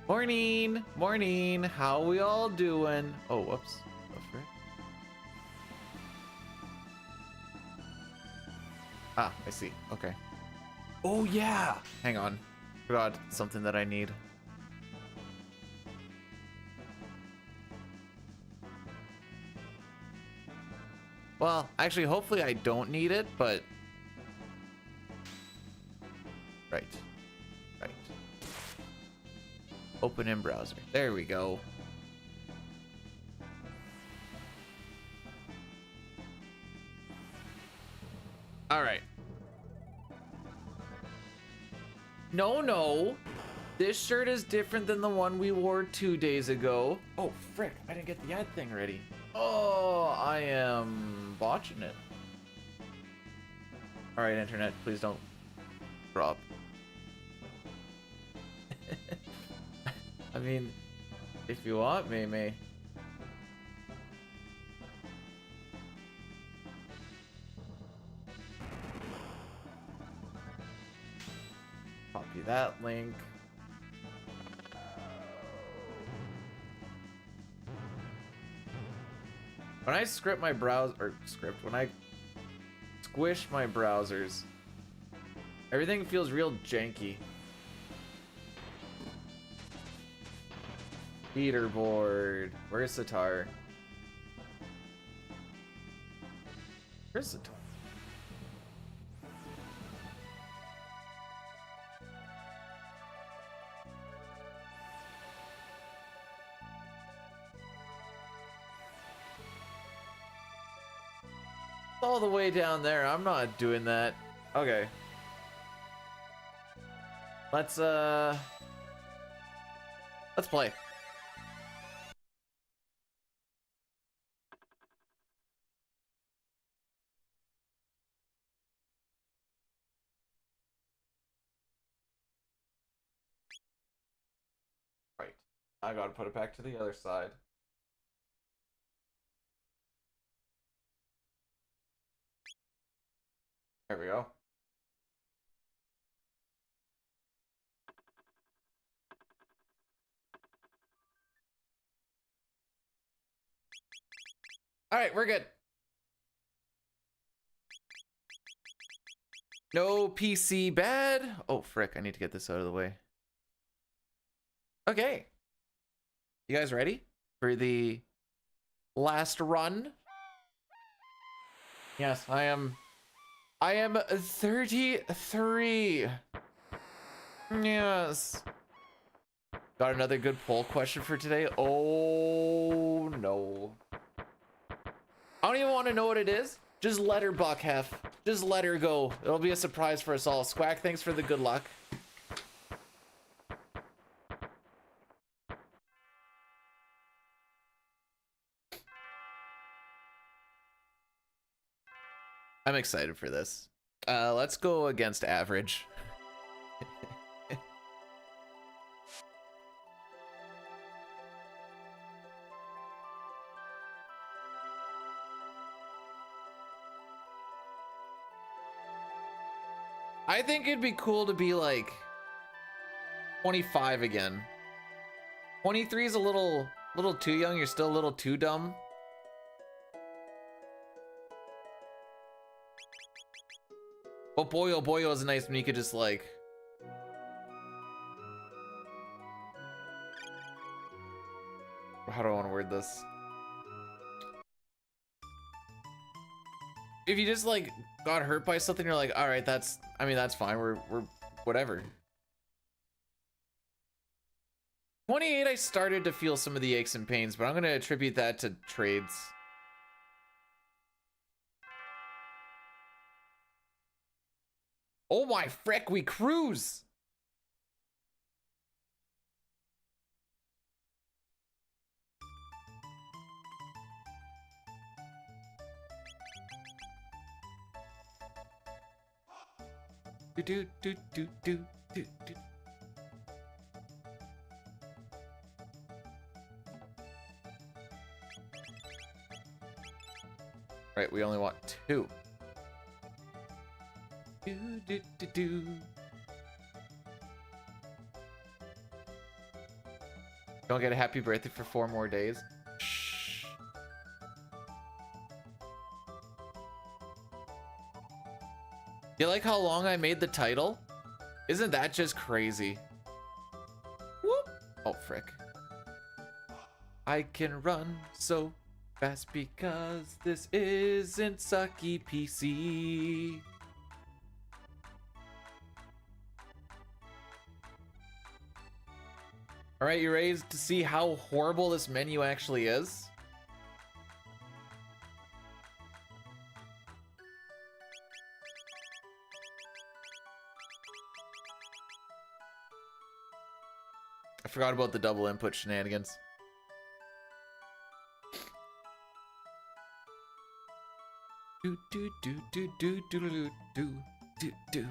Morning, morning. How we all doing? Oh, whoops. Oh, frick. Ah, I see. Okay. Oh yeah. Hang on. Forgot something that I need. Well, actually, hopefully I don't need it, but right. Right. Open in browser. There we go. All right. No. This shirt is different than the one we wore 2 days ago. Oh, frick. I didn't get the ad thing ready. Oh, I am botching it. All right, internet, please don't drop. I mean, if you want, May. Copy that link. When I script my when I squish my browsers, everything feels real janky. Leaderboard. Where's Sitar? Where's Sitar? All the way down there. I'm not doing that. Okay. Let's play. Right. I gotta put it back to the other side. There we go. All right, we're good. No PC bad. Oh, frick. I need to get this out of the way. Okay. You guys ready for the last run? Yes, I am 33. Yes. Got another good poll question for today. Oh, no. I don't even want to know what it is. Just let her buck, Hef. Just let her go. It'll be a surprise for us all. Squack, thanks for the good luck. I'm excited for this. Let's go against average. I think it'd be cool to be like 25 again. 23 is a little too young. You're still a little too dumb. But boy, oh boy, it was nice when you could just like... How do I want to word this? If you just like got hurt by something, you're like, all right, that's fine. We're whatever. 28, I started to feel some of the aches and pains, but I'm going to attribute that to trades. Oh my frick, we cruise! Do. Right, we only want 2. Do. Don't get a happy birthday for 4 more days. Shh. You like how long I made the title? Isn't that just crazy? Whoop. Oh, frick. I can run so fast because this isn't sucky PC. All right, you ready to see how horrible this menu actually is? I forgot about the double input shenanigans. Do do do do do do do do do do.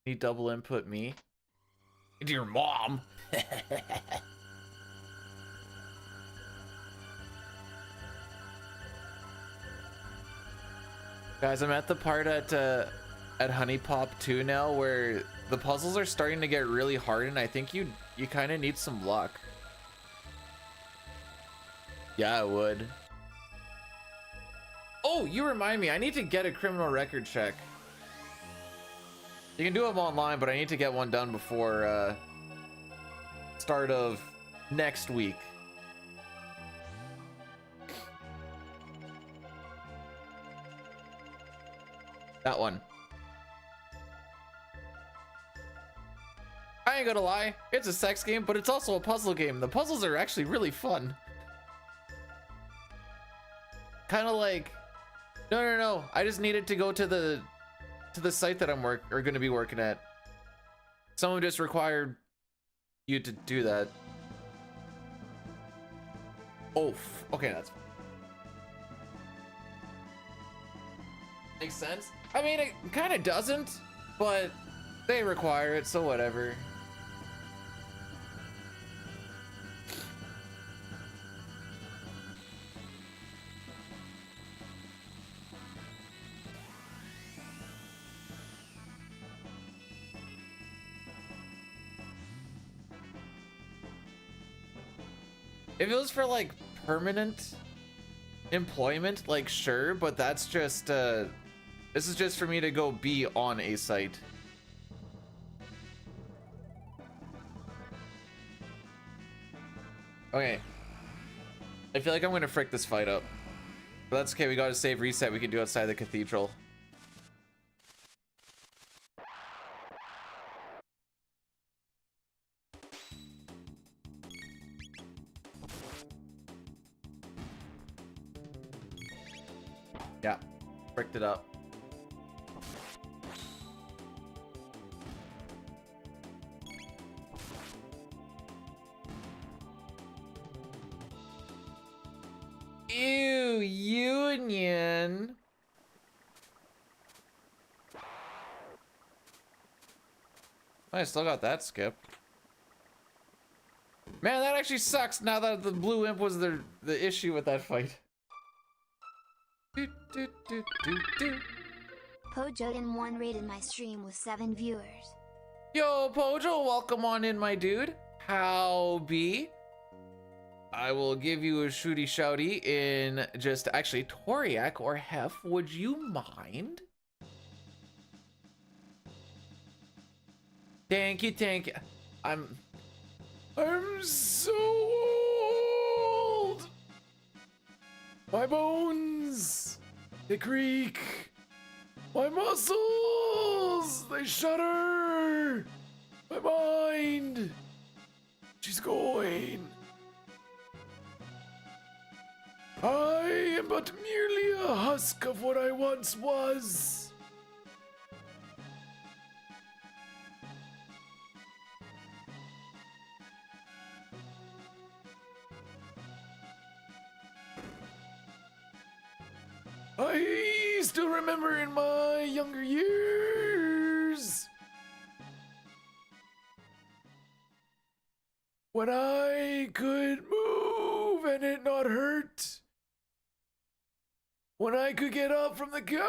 Need double input me into your mom. Guys, I'm at the part at Honey Pop 2 now where the puzzles are starting to get really hard, and I think you kind of need some luck. Yeah, I would. Oh, you remind me, I need to get a criminal record check. You can do them online, but I need to get one done before start of next week. That one. I ain't gonna lie, it's a sex game, but it's also a puzzle game. The puzzles are actually really fun. Kind of like, no, I just needed to go to the site that I'm gonna be working at. Someone just required you to do that. Oh, okay, that's makes sense. I mean, it kind of doesn't, but they require it, so whatever. If it was for like permanent employment, like sure, but that's just this is just for me to go be on a site. Okay, I feel like I'm gonna frick this fight up, but that's okay. We got a save reset we can do outside the cathedral. Yeah, fricked it up. Ew, Union. I still got that skip. Man, that actually sucks now that the blue imp was the issue with that fight. Pojoden1 rated my stream with 7 viewers. Yo, Pojo, welcome on in, my dude. How be? I will give you a shooty shouty in just actually Toriak or Hef. Would you mind? Thank you. I'm so old. My bones, they creak. My muscles, they shudder. My mind, she's going. I am but merely a husk of what I once was. I still remember in my younger years when I could move and it not hurt. When I could get up from the couch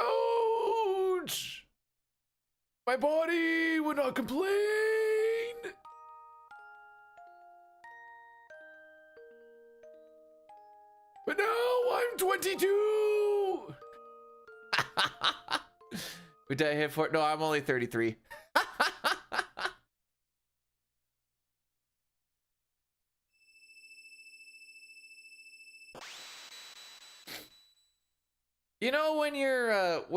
huge. My body would not complain. But now I'm 22. Did I hit 4? No, I'm only 33. You know when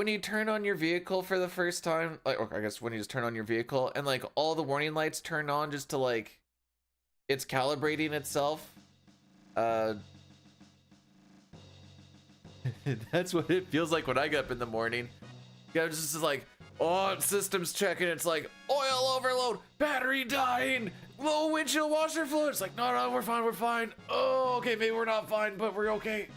you turn on your vehicle for the first time, like, or I guess when you just turn on your vehicle and like all the warning lights turn on just to like it's calibrating itself. That's what it feels like when I get up in the morning. Yeah, just like, oh, system's checking. It's like oil overload, battery dying, low windshield washer fluid. It's like, no, we're fine, we're fine. Oh, okay, maybe we're not fine, but we're okay.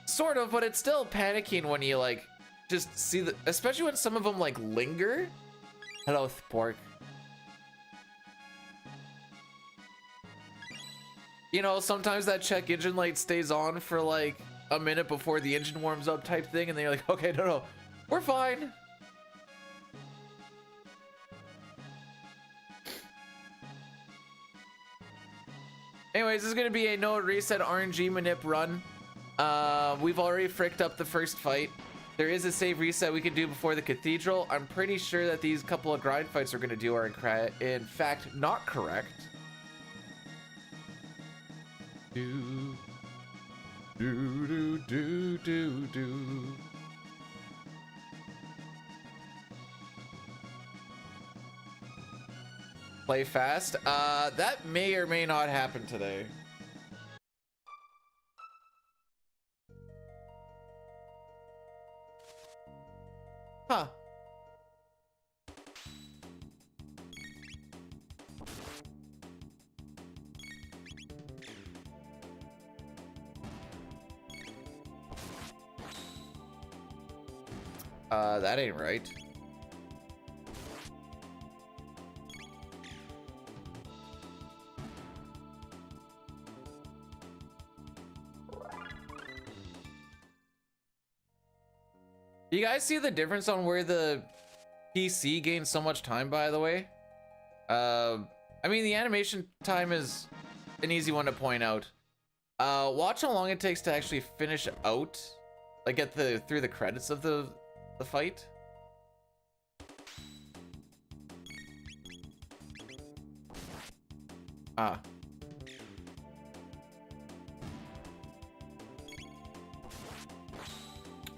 Sort of, but it's still panicking when you like just see the, especially when some of them like linger. Hello, Spork. You know, sometimes that check engine light stays on for like a minute before the engine warms up type thing, and then you're like, okay, no, we're fine. Anyways, this is gonna be a no reset RNG manip run. We've already fricked up the first fight. There is a save reset we can do before the Cathedral. I'm pretty sure that these couple of grind fights we're gonna do are in fact not correct. Do do do do do do. Play fast. That may or may not happen today. Huh. That ain't right. You guys see the difference on where the PC gains so much time, by the way? I mean, the animation time is an easy one to point out. Watch how long it takes to actually finish out, like get through the credits of the fight. Ah.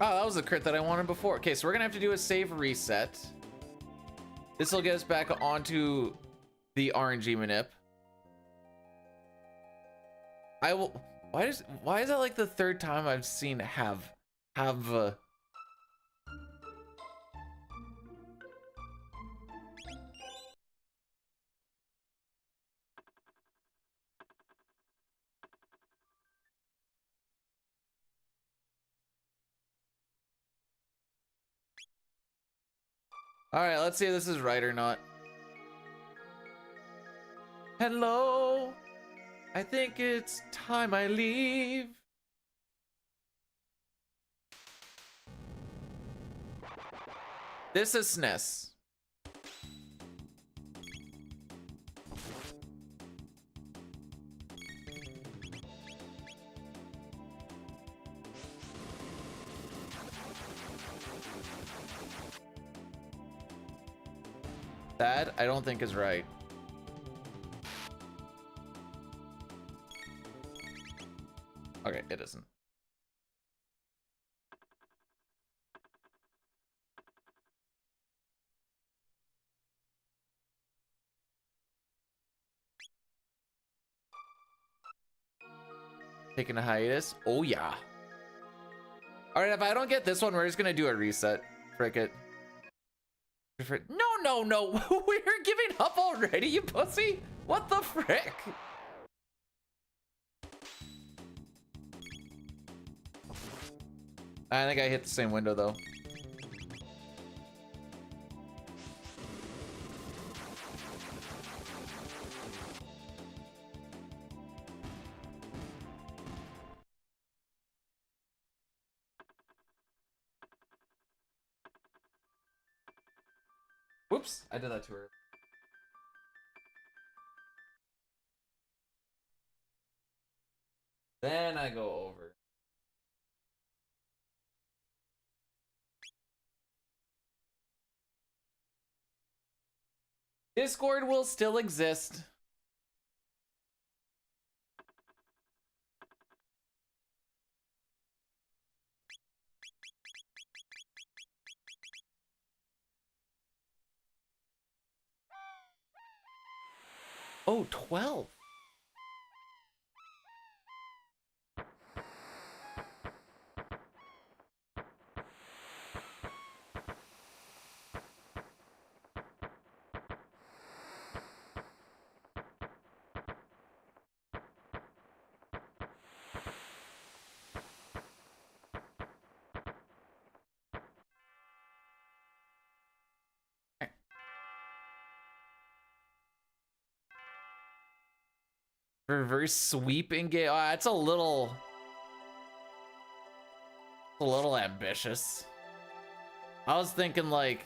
Oh, that was the crit that I wanted before. Okay, so we're gonna have to do a save reset. This will get us back onto the RNG manip. I will. Why is that like the third time I've seen have? All right, let's see if this is right or not. Hello, I think it's time I leave. This is SNES. That I don't think is right. Okay, it isn't. Taking a hiatus? Oh yeah. All right, if I don't get this one, we're just gonna do a reset. Frick it. No, we're giving up already, you pussy. What the frick? I think I hit the same window though. Oops, I did that too early. Then I go over. Discord will still exist. Oh, 12. Reverse sweep in game. Oh, it's a little ambitious. I was thinking like,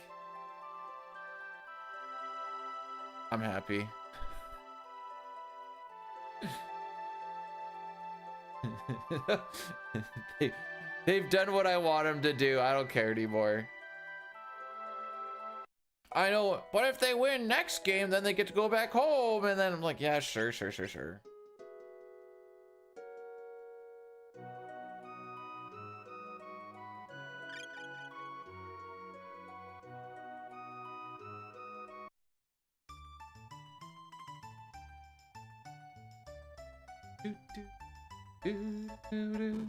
I'm happy. They've done what I want them to do. I don't care anymore. I know, but if they win next game, then they get to go back home. And then I'm like, yeah, sure. Do, do, do, do, do.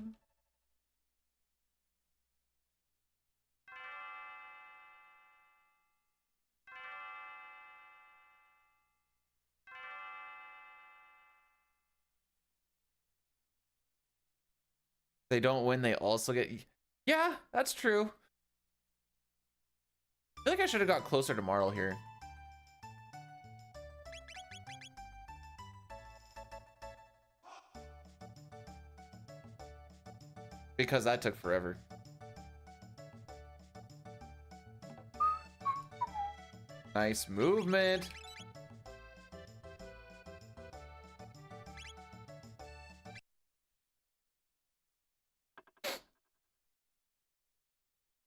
They don't win, they also get. Yeah, that's true. I feel like I should have got closer to Marl here. Because that took forever. Nice movement.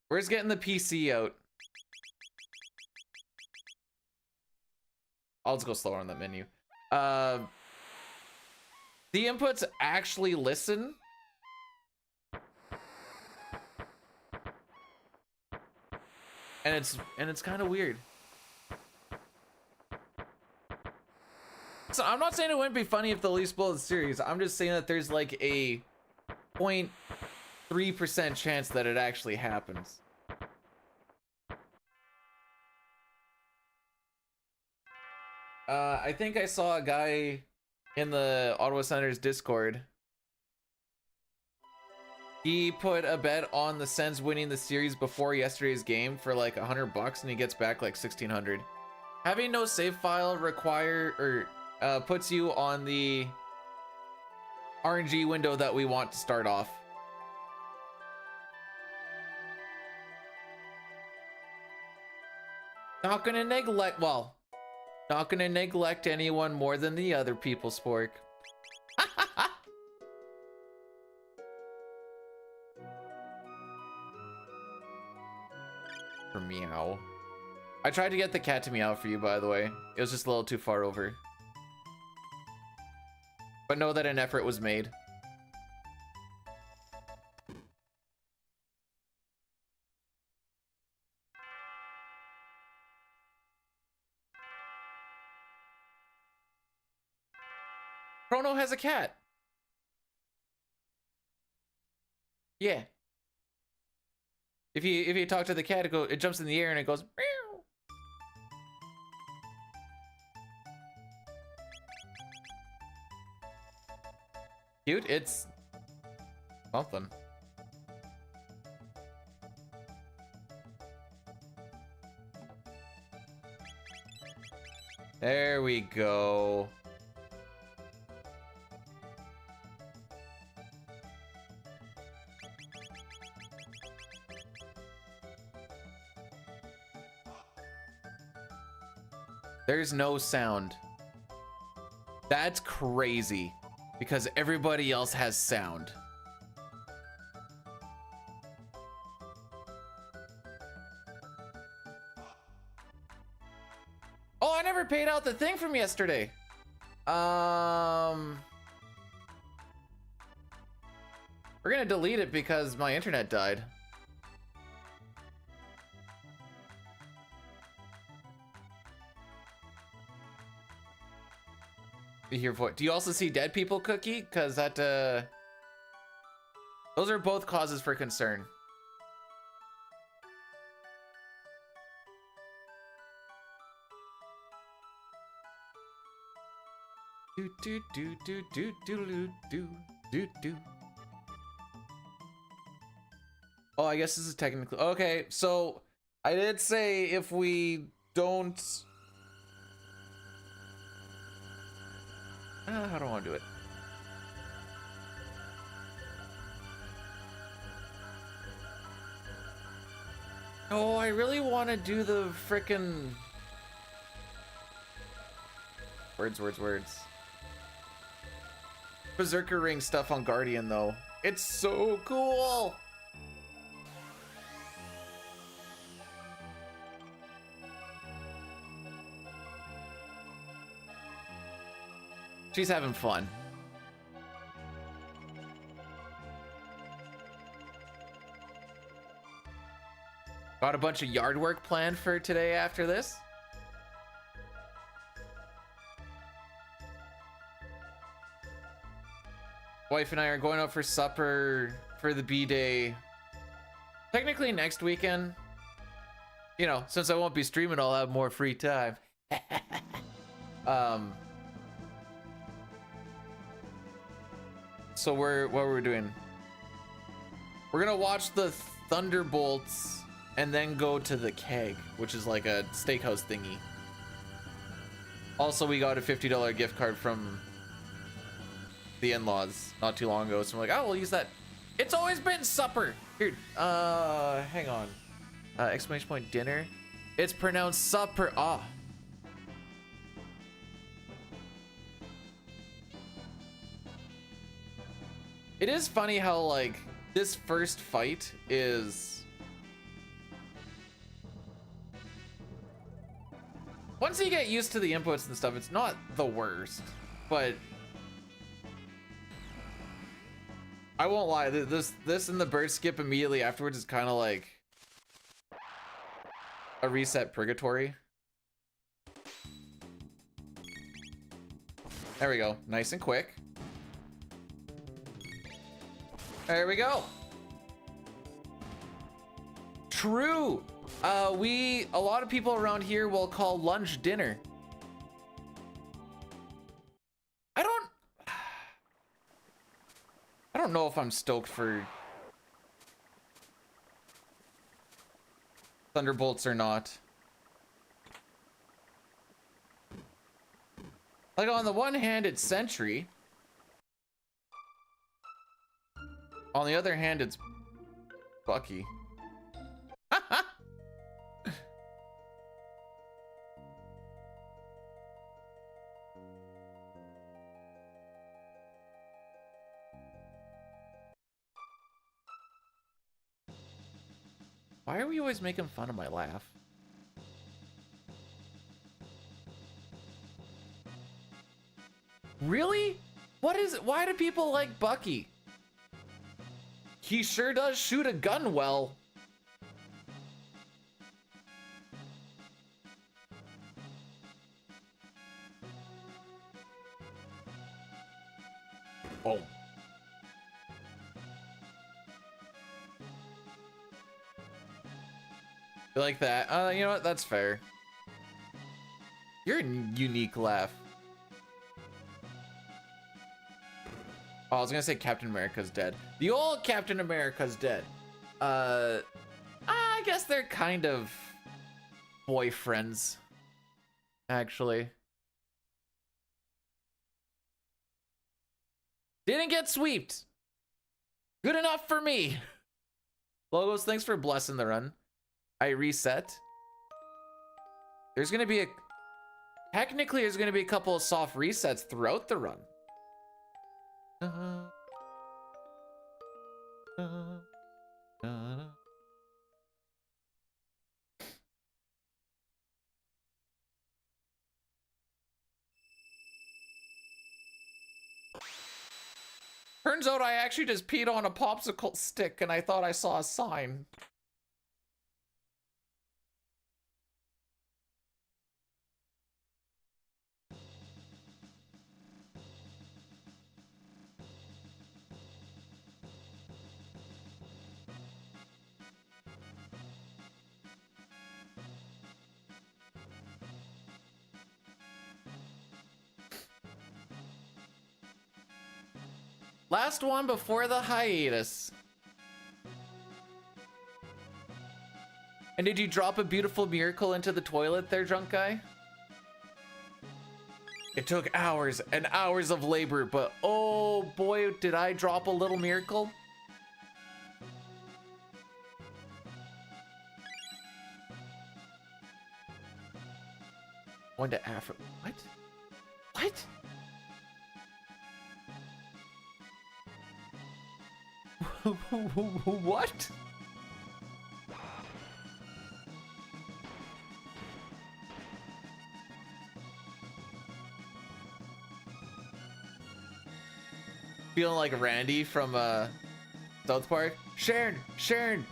Where's getting the PC out? I'll just go slower on that menu. The inputs actually listen. And it's kind of weird. So I'm not saying it wouldn't be funny if the least bullet series. I'm just saying that there's like a 0.3% chance that it actually happens. I think I saw a guy in the Ottawa Senators Discord. He put a bet on the Sens winning the series before yesterday's game for like $100, and he gets back like 1,600. Having no save file puts you on the RNG window that we want to start off. Not gonna neglect anyone more than the other people, Spork. For meow. I tried to get the cat to meow for you, by the way. It was just a little too far over. But know that an effort was made. Chrono has a cat. Yeah. If you talk to the cat, it jumps in the air and it goes meow. Cute. It's something. There we go. There's no sound. That's crazy because everybody else has sound. Oh, I never paid out the thing from yesterday. We're gonna delete it because my internet died. You hear voice. Do you also see dead people, Cookie? Because that those are both causes for concern. Do do do do do do do do do. Oh, I guess this is technically okay. So I did say if we don't. How do I want to do it? Oh, I really want to do the frickin' words. Berserker ring stuff on Guardian though. It's so cool. She's having fun. Got a bunch of yard work planned for today after this. Wife and I are going out for supper for the B-Day. Technically next weekend. You know, since I won't be streaming, I'll have more free time. So what we're doing? We're gonna watch the Thunderbolts and then go to the Keg, which is like a steakhouse thingy. Also, we got a $50 gift card from the in-laws not too long ago, so I'm like, oh, we'll use that. It's always been supper. Here, hang on. Exclamation point dinner. It's pronounced supper. Ah. It is funny how like this first fight is once you get used to the inputs and stuff, it's not the worst, but I won't lie, this and the bird skip immediately afterwards is kind of like a reset purgatory. There we go, nice and quick. There we go. True. A lot of people around here will call lunch dinner. I don't know if I'm stoked for Thunderbolts or not. Like on the one hand, it's Sentry. On the other hand, it's Bucky. Why are we always making fun of my laugh? Really? What is it? Why do people like Bucky? He sure does shoot a gun well. Oh. You like that? You know what? That's fair. You're a unique laugh. Oh, I was gonna say Captain America's dead. The old Captain America's dead. I guess they're kind of boyfriends, actually. Didn't get sweeped. Good enough for me. Logos, thanks for blessing the run. I reset. There's gonna be a... Technically, there's going to be a couple of soft resets throughout the run. Turns out I actually just peed on a popsicle stick and I thought I saw a sign. Last one before the hiatus. And did you drop a beautiful miracle into the toilet there, drunk guy? It took hours and hours of labor, but oh boy, did I drop a little miracle. Going to Africa. What? What? What? Feeling like Randy from South Park. Sharon,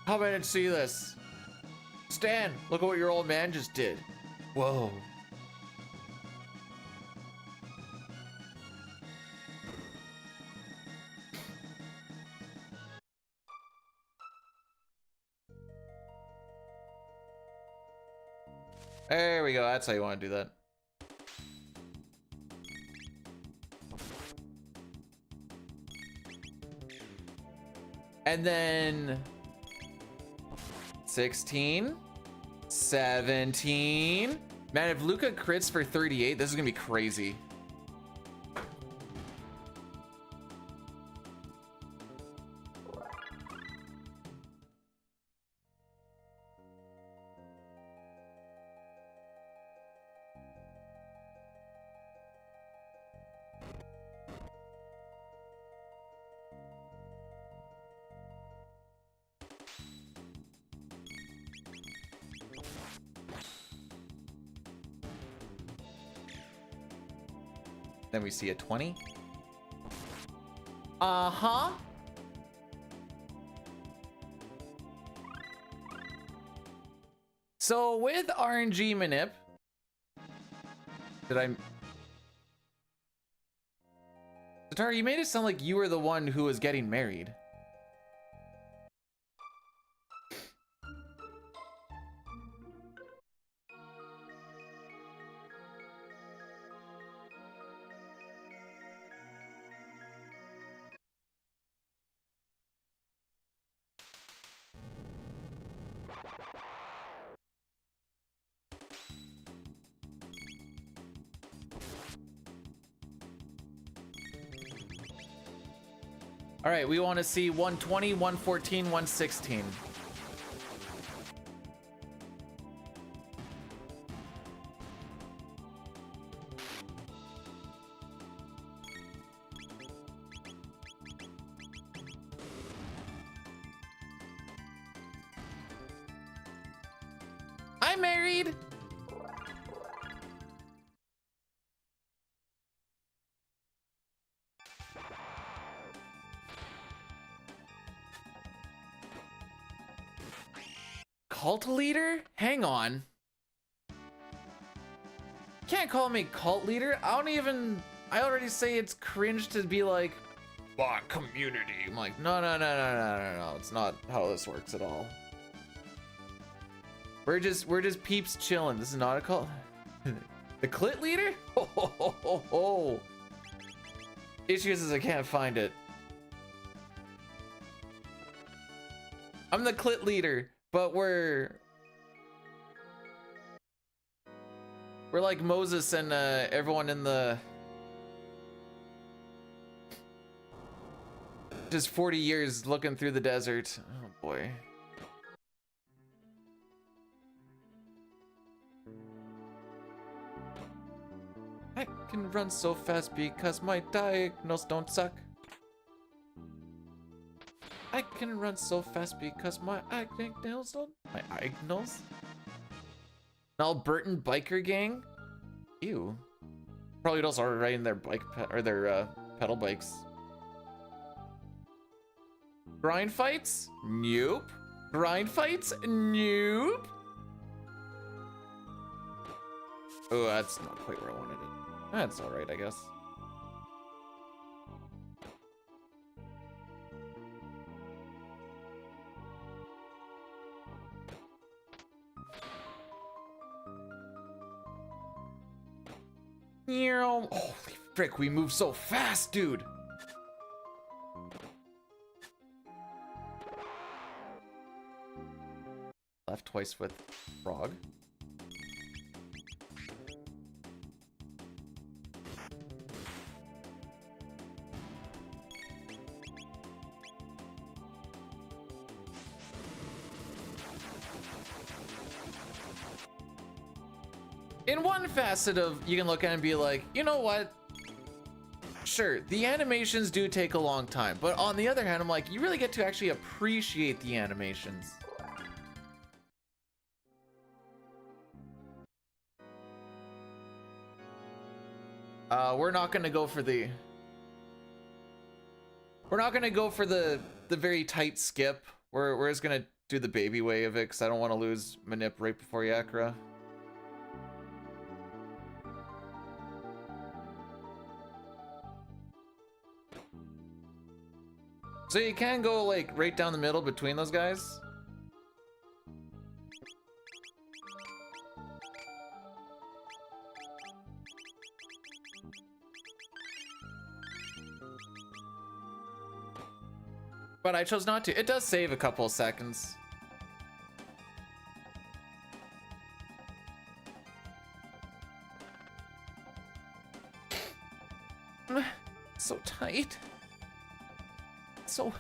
come in and see this. Stan, look at what your old man just did. Whoa. There we go. That's how you want to do that. And then 16, 17. Man, if Luca crits for 38, this is gonna be crazy. Then we see a 20. Uh-huh. So with RNG manip, Zatara, you made it sound like you were the one who was getting married. All right, we want to see 120, 114, 116. I'm married. Cult leader? Hang on. Can't call me cult leader. I already say it's cringe to be like, bot community. I'm like, no. It's not how this works at all. We're just peeps chilling. This is not a cult. The clit leader? Oh. Issues is I can't find it. I'm the clit leader. But we're like Moses and everyone in the just 40 years looking through the desert. Oh boy. I can run so fast because my diagonals don't suck. I can run so fast because my diagonals don't. My diagonals? An Albertan biker gang? Ew. Probably also are riding their bike or their pedal bikes. Grind fights? Nope. Grind fights? Nope. Oh, that's not quite where I wanted it. That's alright, I guess. Holy frick, we move so fast, dude. Left twice with frog. In one facet of, you can look at it and be like, you know what? Sure, the animations do take a long time, but on the other hand, I'm like, you really get to actually appreciate the animations. We're not gonna go for the... We're not gonna go for the very tight skip. We're just gonna do the baby way of it, because I don't want to lose Manip right before Yakra. So you can go like right down the middle between those guys. But I chose not to. It does save a couple of seconds. So tight. So...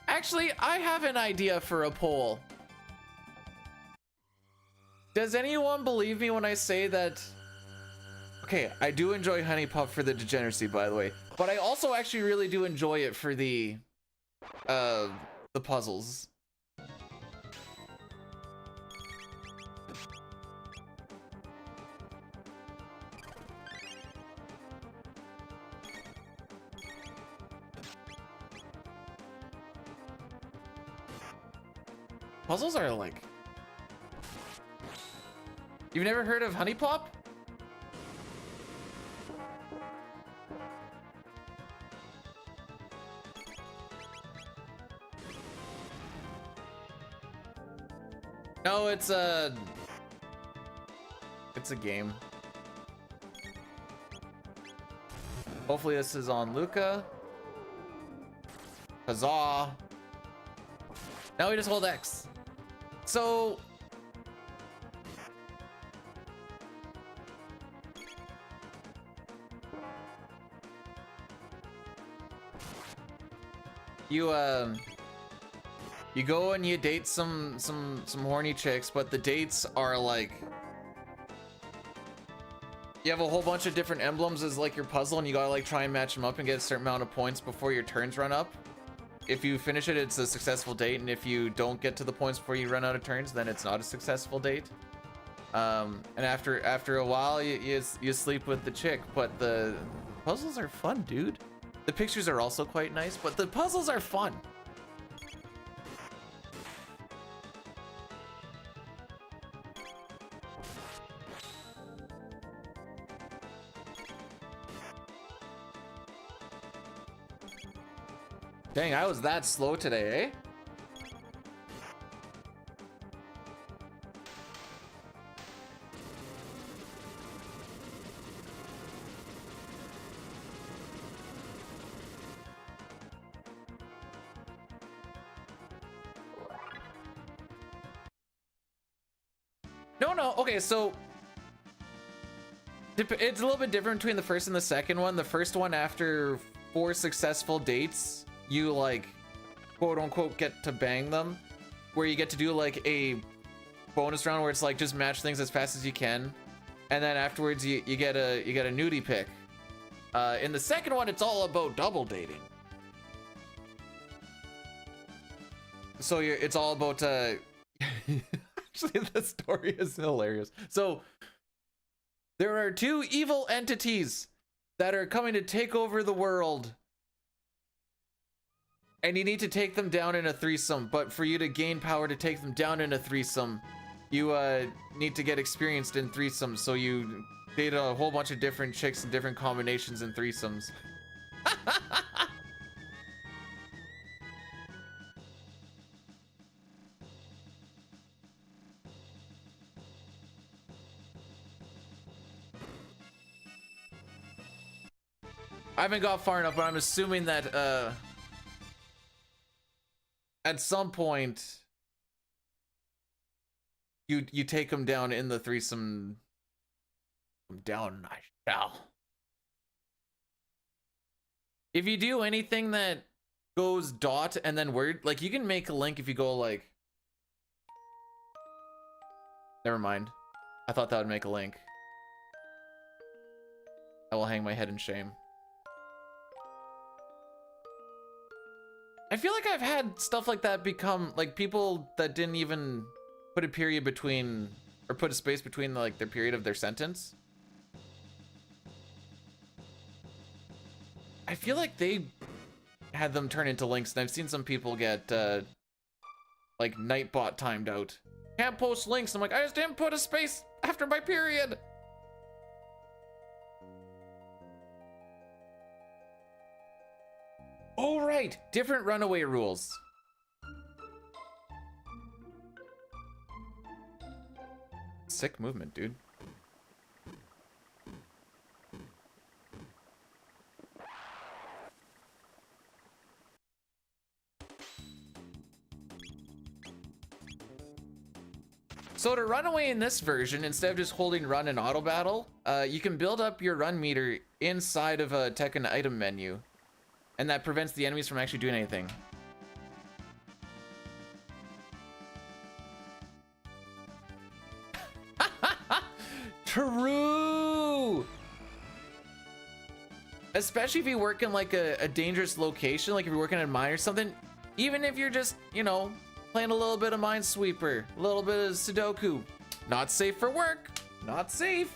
Actually, I have an idea for a poll. Does anyone believe me when I say that... Okay, I do enjoy Honey Pup for the degeneracy, by the way. But I also actually really do enjoy it for the puzzles. Puzzles are like... You've never heard of Honey Plop? No, it's a game. Hopefully this is on Luca. Huzzah. Now we just hold X. So... You go and you date some horny chicks, but the dates are like... You have a whole bunch of different emblems as like your puzzle, and you gotta like try and match them up and get a certain amount of points before your turns run up. If you finish it, it's a successful date, and if you don't get to the points before you run out of turns, then it's not a successful date. And after a while, you sleep with the chick, but the puzzles are fun, dude. The pictures are also quite nice, but the puzzles are fun. Dang, I was that slow today, eh? No, okay, so it's a little bit different between the first and the second one. The first one, after 4 successful dates, you like quote unquote get to bang them, where you get to do like a bonus round where it's like just match things as fast as you can, and then afterwards you get a nudie pick. In the second one, it's all about double dating. So it's all about actually the story is hilarious. So there are two evil entities that are coming to take over the world, and you need to take them down in a threesome. But for you to gain power to take them down in a threesome, you need to get experienced in threesomes. So you date a whole bunch of different chicks and different combinations in threesomes. I haven't got far enough, but I'm assuming that at some point you take them down in the threesome. Down I shall. If you do anything that goes dot and then word, like you can make a link if you go like, never mind. I thought that would make a link. I will hang my head in shame. I feel like I've had stuff like that become like people that didn't even put a period between or put a space between like their period of their sentence. I feel like they had them turn into links, and I've seen some people get like Nightbot timed out. Can't post links. I'm like, I just didn't put a space after my period. Oh, right. Different runaway rules. Sick movement, dude. So to run away in this version, instead of just holding run in auto battle, you can build up your run meter inside of a Tekken item menu. And that prevents the enemies from actually doing anything. True! Especially if you work in like a dangerous location, like if you're working at a mine or something, even if you're just, you know, playing a little bit of Minesweeper, a little bit of Sudoku. Not safe for work, not safe.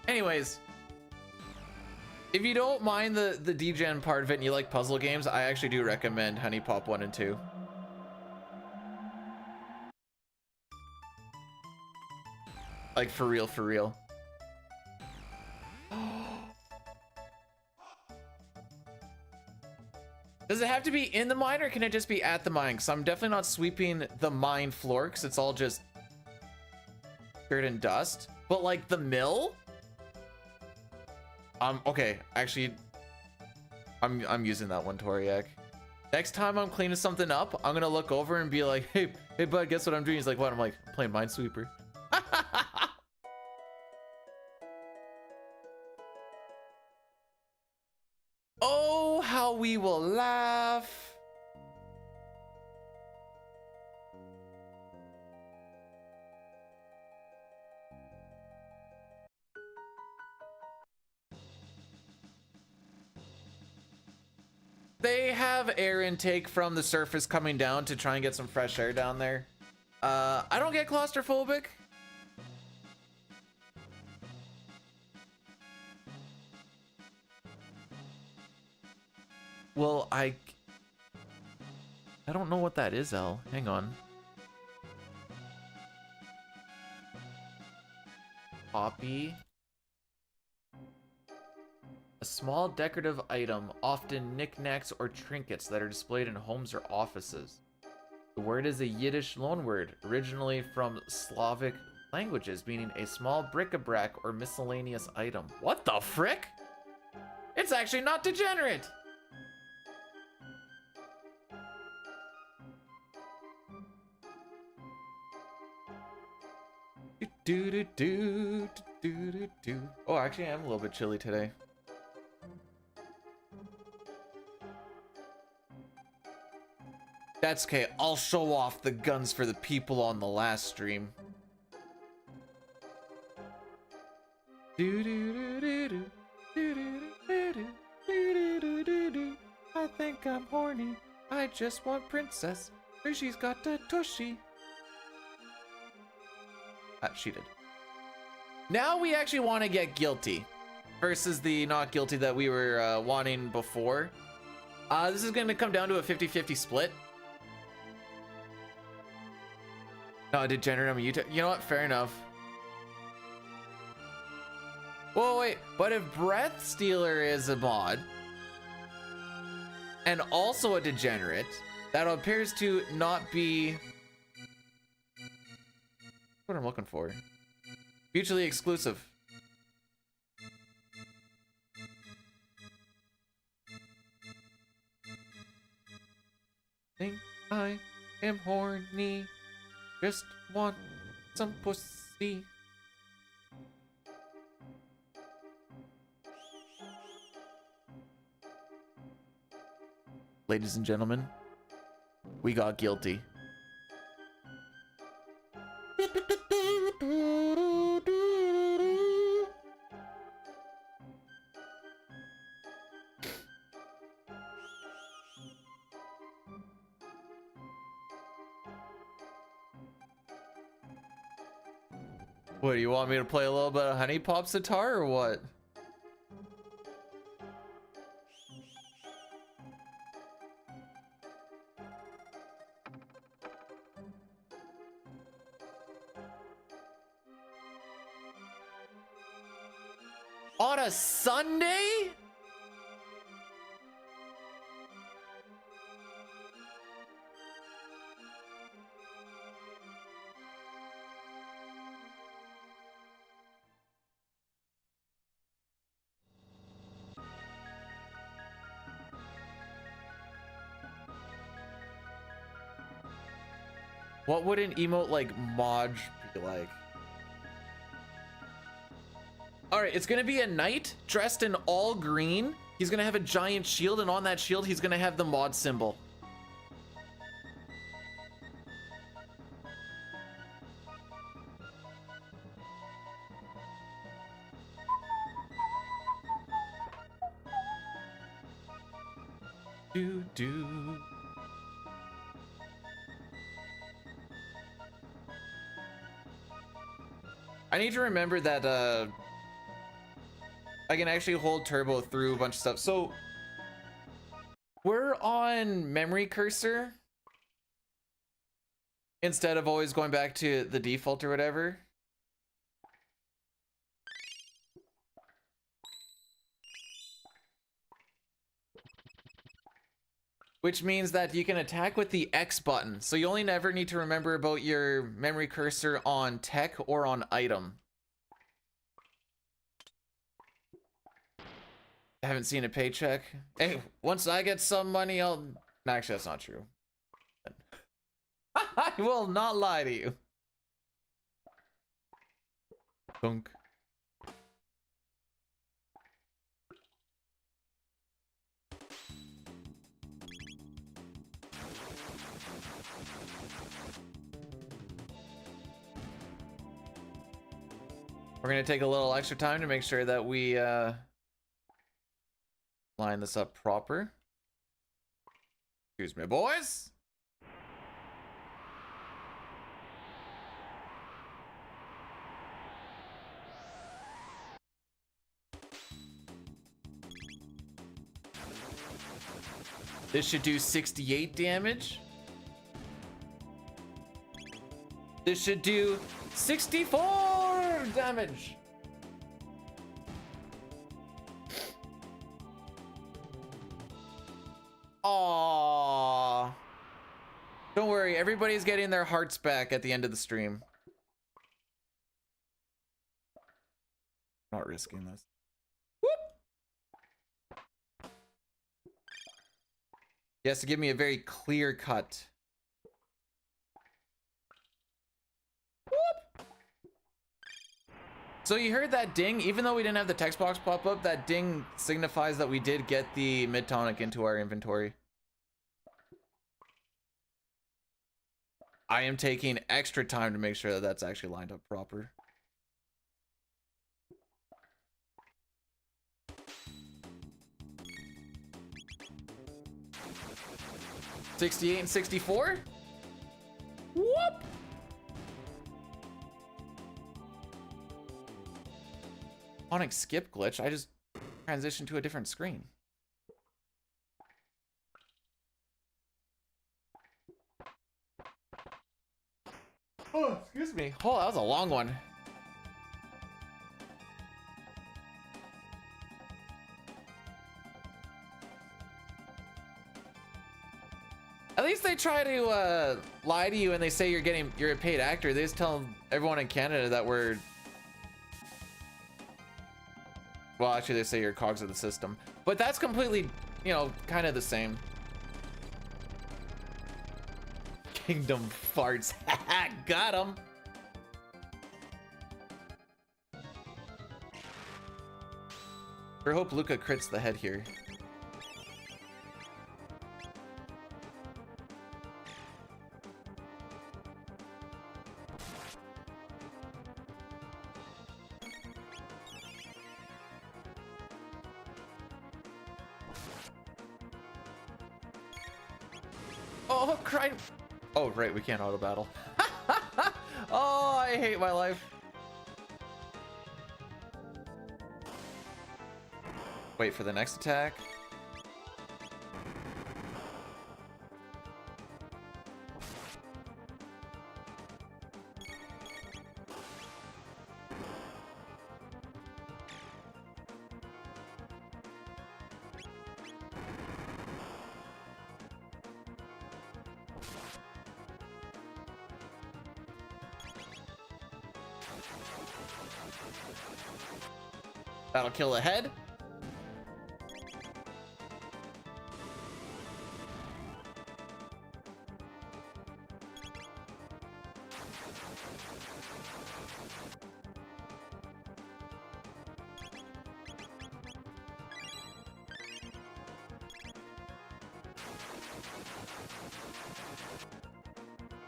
Anyways, if you don't mind the degen part of it and you like puzzle games, I actually do recommend Honey Pop 1 and 2. Like for real, for real. Does it have to be in the mine or can it just be at the mine? Because I'm definitely not sweeping the mine floor because it's all just dirt and dust. But like the mill? Okay, actually, I'm using that one, Toriak. Next time I'm cleaning something up, I'm gonna look over and be like, hey bud, guess what I'm doing? He's like, what? I'm like, I'm playing Minesweeper. Oh, how we will laugh. They have air intake from the surface coming down to try and get some fresh air down there. I don't get claustrophobic. Well, I don't know what that is, El. Hang on. Poppy. A small decorative item, often knickknacks or trinkets that are displayed in homes or offices. The word is a Yiddish loanword, originally from Slavic languages, meaning a small bric-a-brac or miscellaneous item. What the frick? It's actually not degenerate! Do do do do Oh, actually, I am a little bit chilly today. That's okay. I'll show off the guns for the people on the last stream. I think I'm horny. I just want princess. She's got a tushy. She did. Now we actually want to get guilty versus the not guilty that we were wanting before. This is going to come down to a 50-50 split. No, degenerate on YouTube. You know what? Fair enough. Whoa, wait. But if Breath Stealer is a mod and also a degenerate, that appears to not be what I'm looking for. Mutually exclusive. Think I am horny. Just want some pussy. Ladies and gentlemen, we got guilty. What, do you want me to play a little bit of Honey Pop Sitar or what? On a Sunday? What would an emote like Maj be like? All right, it's gonna be a knight dressed in all green. He's gonna have a giant shield, and on that shield, he's gonna have the mod symbol. Do. I need to remember that I can actually hold turbo through a bunch of stuff. So we're on memory cursor instead of always going back to the default or whatever. Which means that you can attack with the X button. So you only never need to remember about your memory cursor on tech or on item. I haven't seen a paycheck. Hey, once I get some money, I'll... No, actually, that's not true. I will not lie to you. Dunk. We're gonna take a little extra time to make sure that we line this up proper. Excuse me, boys. This should do 68 damage. This should do 64 damage. Aww. Don't worry, everybody's getting their hearts back at the end of the stream. Not risking this. Whoop. He has to give me a very clear cut. Whoop. So you heard that ding, even though we didn't have the text box pop up, that ding signifies that we did get the mid tonic into our inventory. I am taking extra time to make sure that that's actually lined up proper. $68 and $64. Whoop. Sonic skip glitch. I just transitioned to a different screen. Oh, excuse me. Oh, that was a long one. At least they try to lie to you and they say you're a paid actor. They just tell everyone in Canada that we're... Well, actually, they say you're cogs of the system. But that's completely, you know, kind of the same. Kingdom farts. Got him. I hope Luca crits the head here. Oh, cry. Oh, right, we can't auto battle. Oh, I hate my life. Wait for the next attack. That'll kill the head.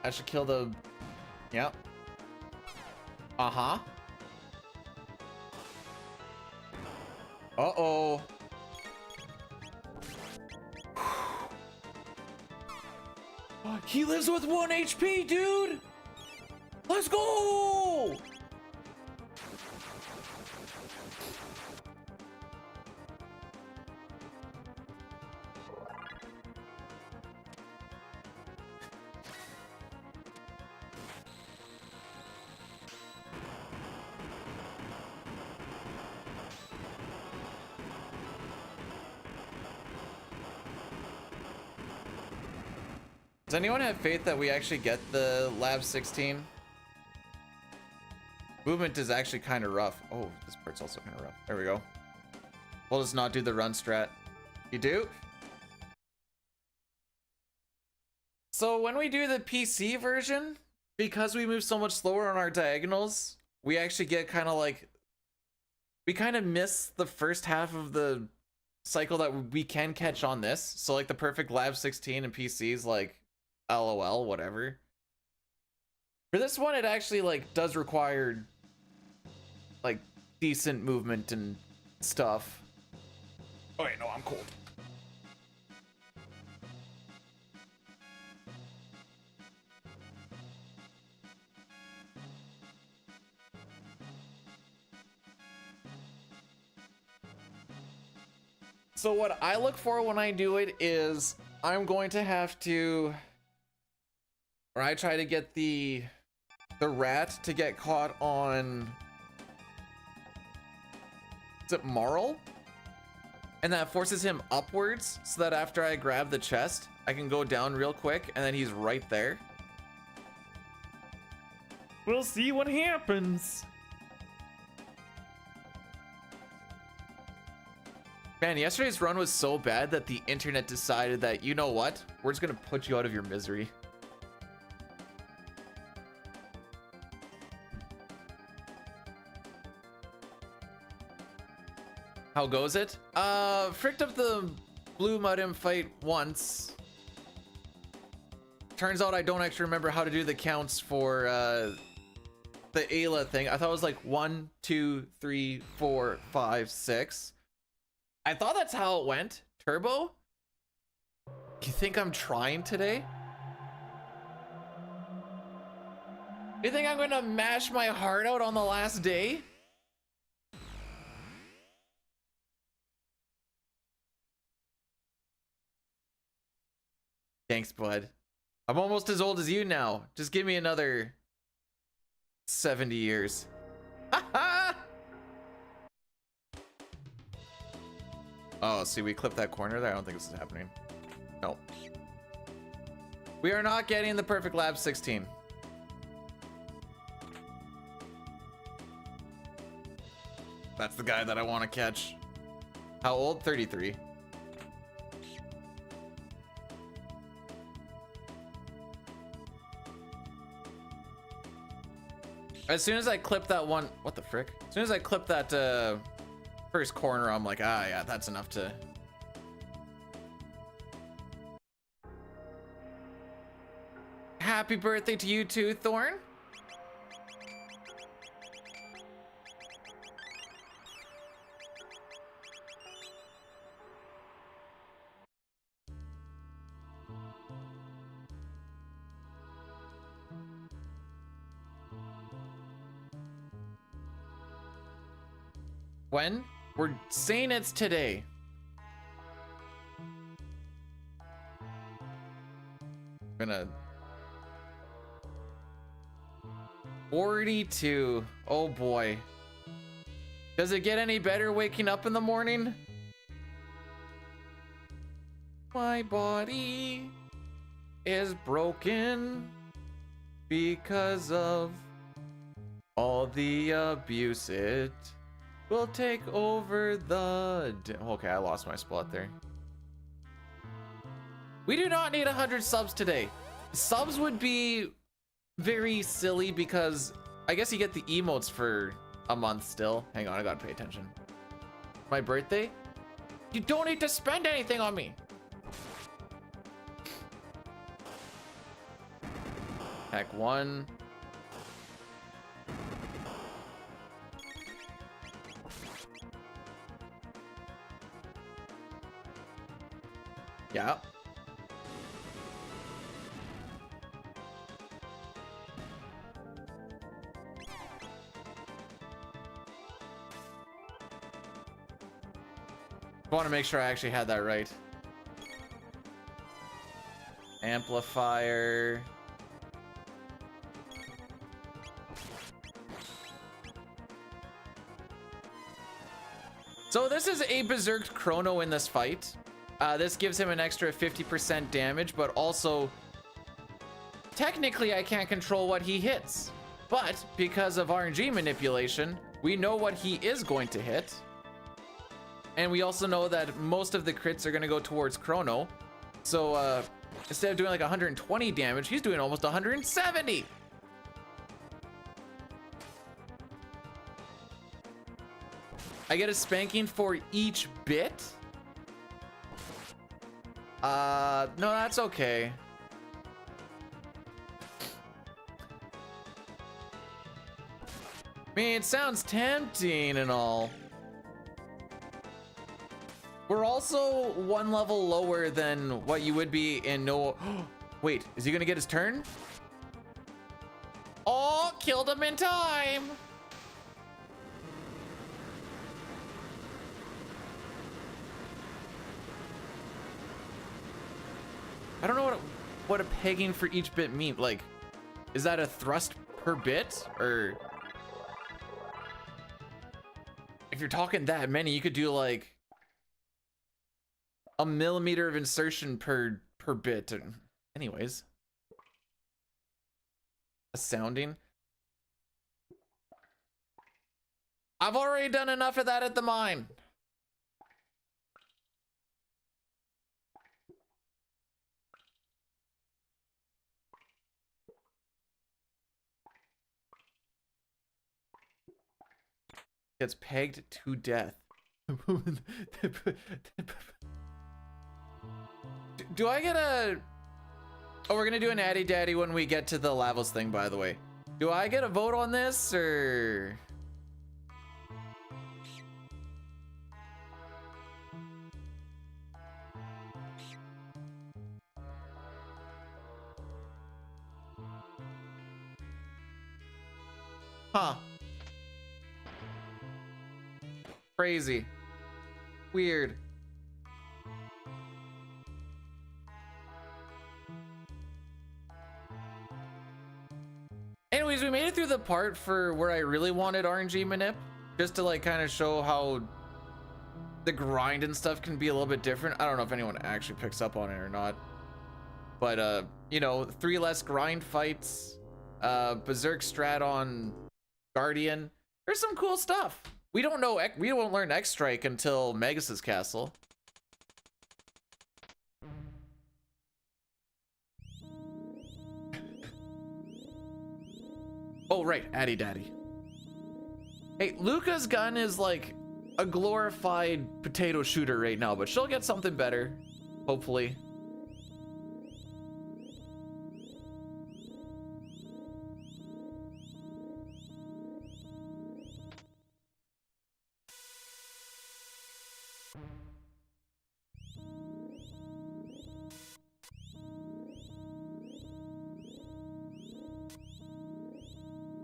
I should kill the... Yep. Uh-huh. Uh-oh. He lives with 1 HP, dude! Let's go! Does anyone have faith that we actually get the Lab 16? Movement is actually kind of rough. Oh, this part's also kind of rough. There we go. We'll just not do the run strat. You do? So when we do the PC version, because we move so much slower on our diagonals, we actually get kind of like... We kind of miss the first half of the cycle that we can catch on this. So like the perfect Lab 16 and PCs, like... LOL, whatever. For this one, it actually like does require like decent movement and stuff. Oh wait, no, I'm cold. So what I look for when I do it is I'm going to have to... Or I try to get the rat to get caught on... Is it Marl? And that forces him upwards so that after I grab the chest, I can go down real quick and then he's right there. We'll see what happens. Man, yesterday's run was so bad that the internet decided that, you know what? We're just gonna put you out of your misery. How goes it? Fricked up the blue mud imp fight once. Turns out I don't actually remember how to do the counts for the Ayla thing. I thought it was like 1, 2, 3, 4, 5, 6. I thought that's how it went. Turbo? You think I'm trying today? You think I'm gonna mash my heart out on the last day? Thanks, bud. I'm almost as old as you now. Just give me another 70 years. Oh, see, we clipped that corner there. I don't think this is happening. No. We are not getting the perfect lab 16. That's the guy that I want to catch. How old? 33. As soon as I clip that one, what the frick? As soon as I clip that first corner, I'm like, ah, yeah, that's enough to. Happy birthday to you too, Thorn. When? We're saying it's today. Gonna 42. Oh boy. Does it get any better waking up in the morning? My body is broken because of all the abuse it will take over the... Okay, I lost my spot there. We do not need 100 subs today. Subs would be very silly because I guess you get the emotes for a month still. Hang on, I gotta pay attention. My birthday? You don't need to spend anything on me. Pack 1. Yeah. I want to make sure I actually had that right. Amplifier. So this is a berserked Chrono in this fight. This gives him an extra 50% damage, but also technically I can't control what he hits. But because of RNG manipulation, we know what he is going to hit. And we also know that most of the crits are going to go towards Chrono. So instead of doing like 120 damage, he's doing almost 170. I get a spanking for each bit. No, that's okay. I mean, it sounds tempting and all. We're also one level lower than what you would be in no... Wait, is he gonna get his turn? Oh, killed him in time. I don't know what a pegging for each bit means. Like, is that a thrust per bit? Or if you're talking that many, you could do like a millimeter of insertion per bit. Anyways, a sounding. I've already done enough of that at the mine. Gets pegged to death. Do I get a... Oh, we're gonna do an Addy Daddy when we get to the Lavos thing, by the way. Do I get a vote on this, or... Huh. Crazy. Weird. Anyways, we made it through the part for where I really wanted RNG manip, just to like kind of show how the grind and stuff can be a little bit different. I don't know if anyone actually picks up on it or not, but you know, 3 less grind fights, berserk strat on Guardian. There's some cool stuff. We don't know, we won't learn X Strike until Magus's castle. Oh, right, Addy Daddy. Hey, Luca's gun is like a glorified potato shooter right now, but she'll get something better, hopefully.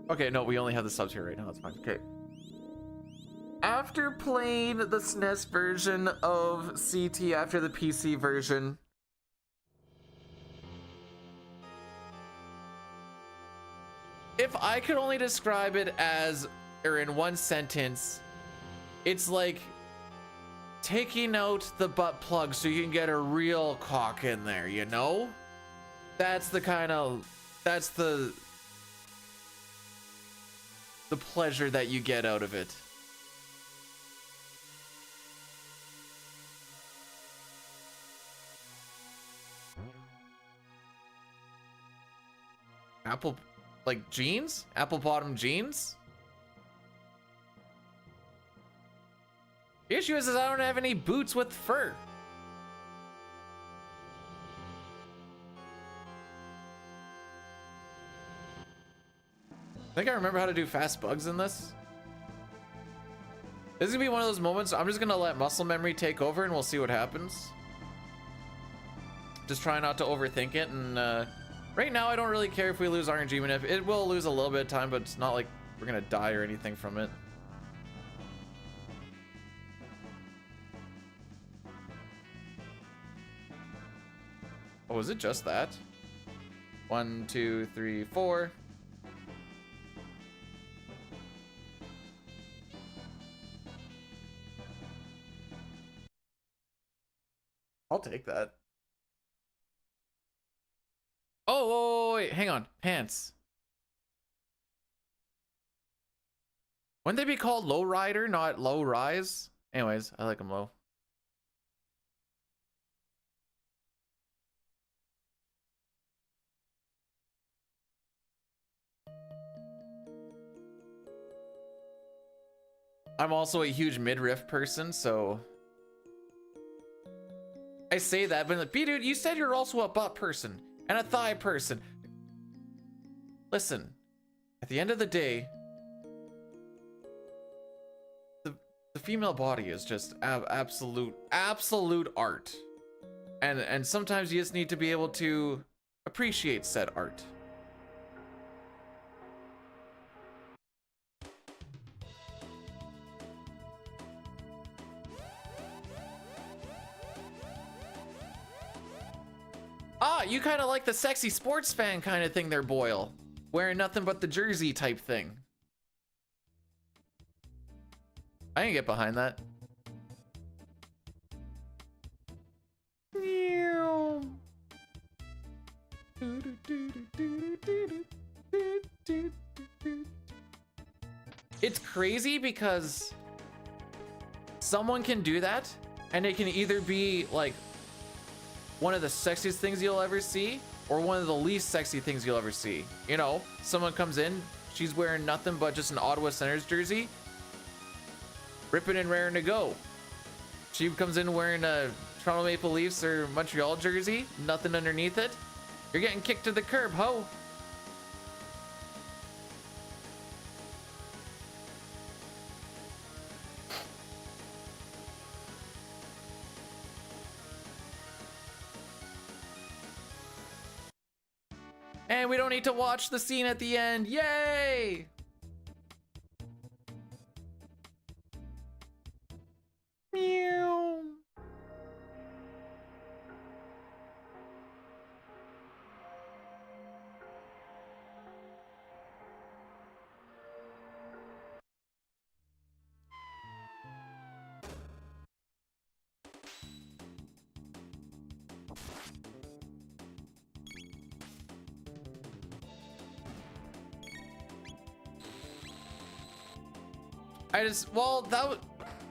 Okay, no, we only have the subs here right now. That's fine. Okay. After playing the SNES version of CT after the PC version, if I could only describe it as, or in one sentence, it's like taking out the butt plug so you can get a real cock in there, you know? That's the kind of, that's the pleasure that you get out of it. Apple, like jeans? Apple bottom jeans? The issue is I don't have any boots with fur. I think I remember how to do fast bugs in this. This is gonna be one of those moments I'm just gonna let muscle memory take over and we'll see what happens. Just try not to overthink it, and right now I don't really care if we lose RNG manip. It will lose a little bit of time, but it's not like we're gonna die or anything from it. Oh, is it just that? 1, 2, 3, 4. I'll take that. Oh, wait, hang on. Pants. Wouldn't they be called low rider, not low rise? Anyways, I like them low. I'm also a huge midriff person, so I say that, but like, B-dude, you said you're also a butt person and a thigh person. Listen, at the end of the day, the female body is just absolute art. And sometimes you just need to be able to appreciate said art. Ah, you kind of like the sexy sports fan kind of thing there, Boyle. Wearing nothing but the jersey type thing. I can get behind that. It's crazy because someone can do that and it can either be like one of the sexiest things you'll ever see or one of the least sexy things you'll ever see. You know, someone comes in, she's wearing nothing but just an Ottawa Senators jersey, ripping and raring to go. Sheep comes in wearing a Toronto Maple Leafs or Montreal jersey, nothing underneath it. You're getting kicked to the curb, ho. And we don't need to watch the scene at the end. Yay! Meow.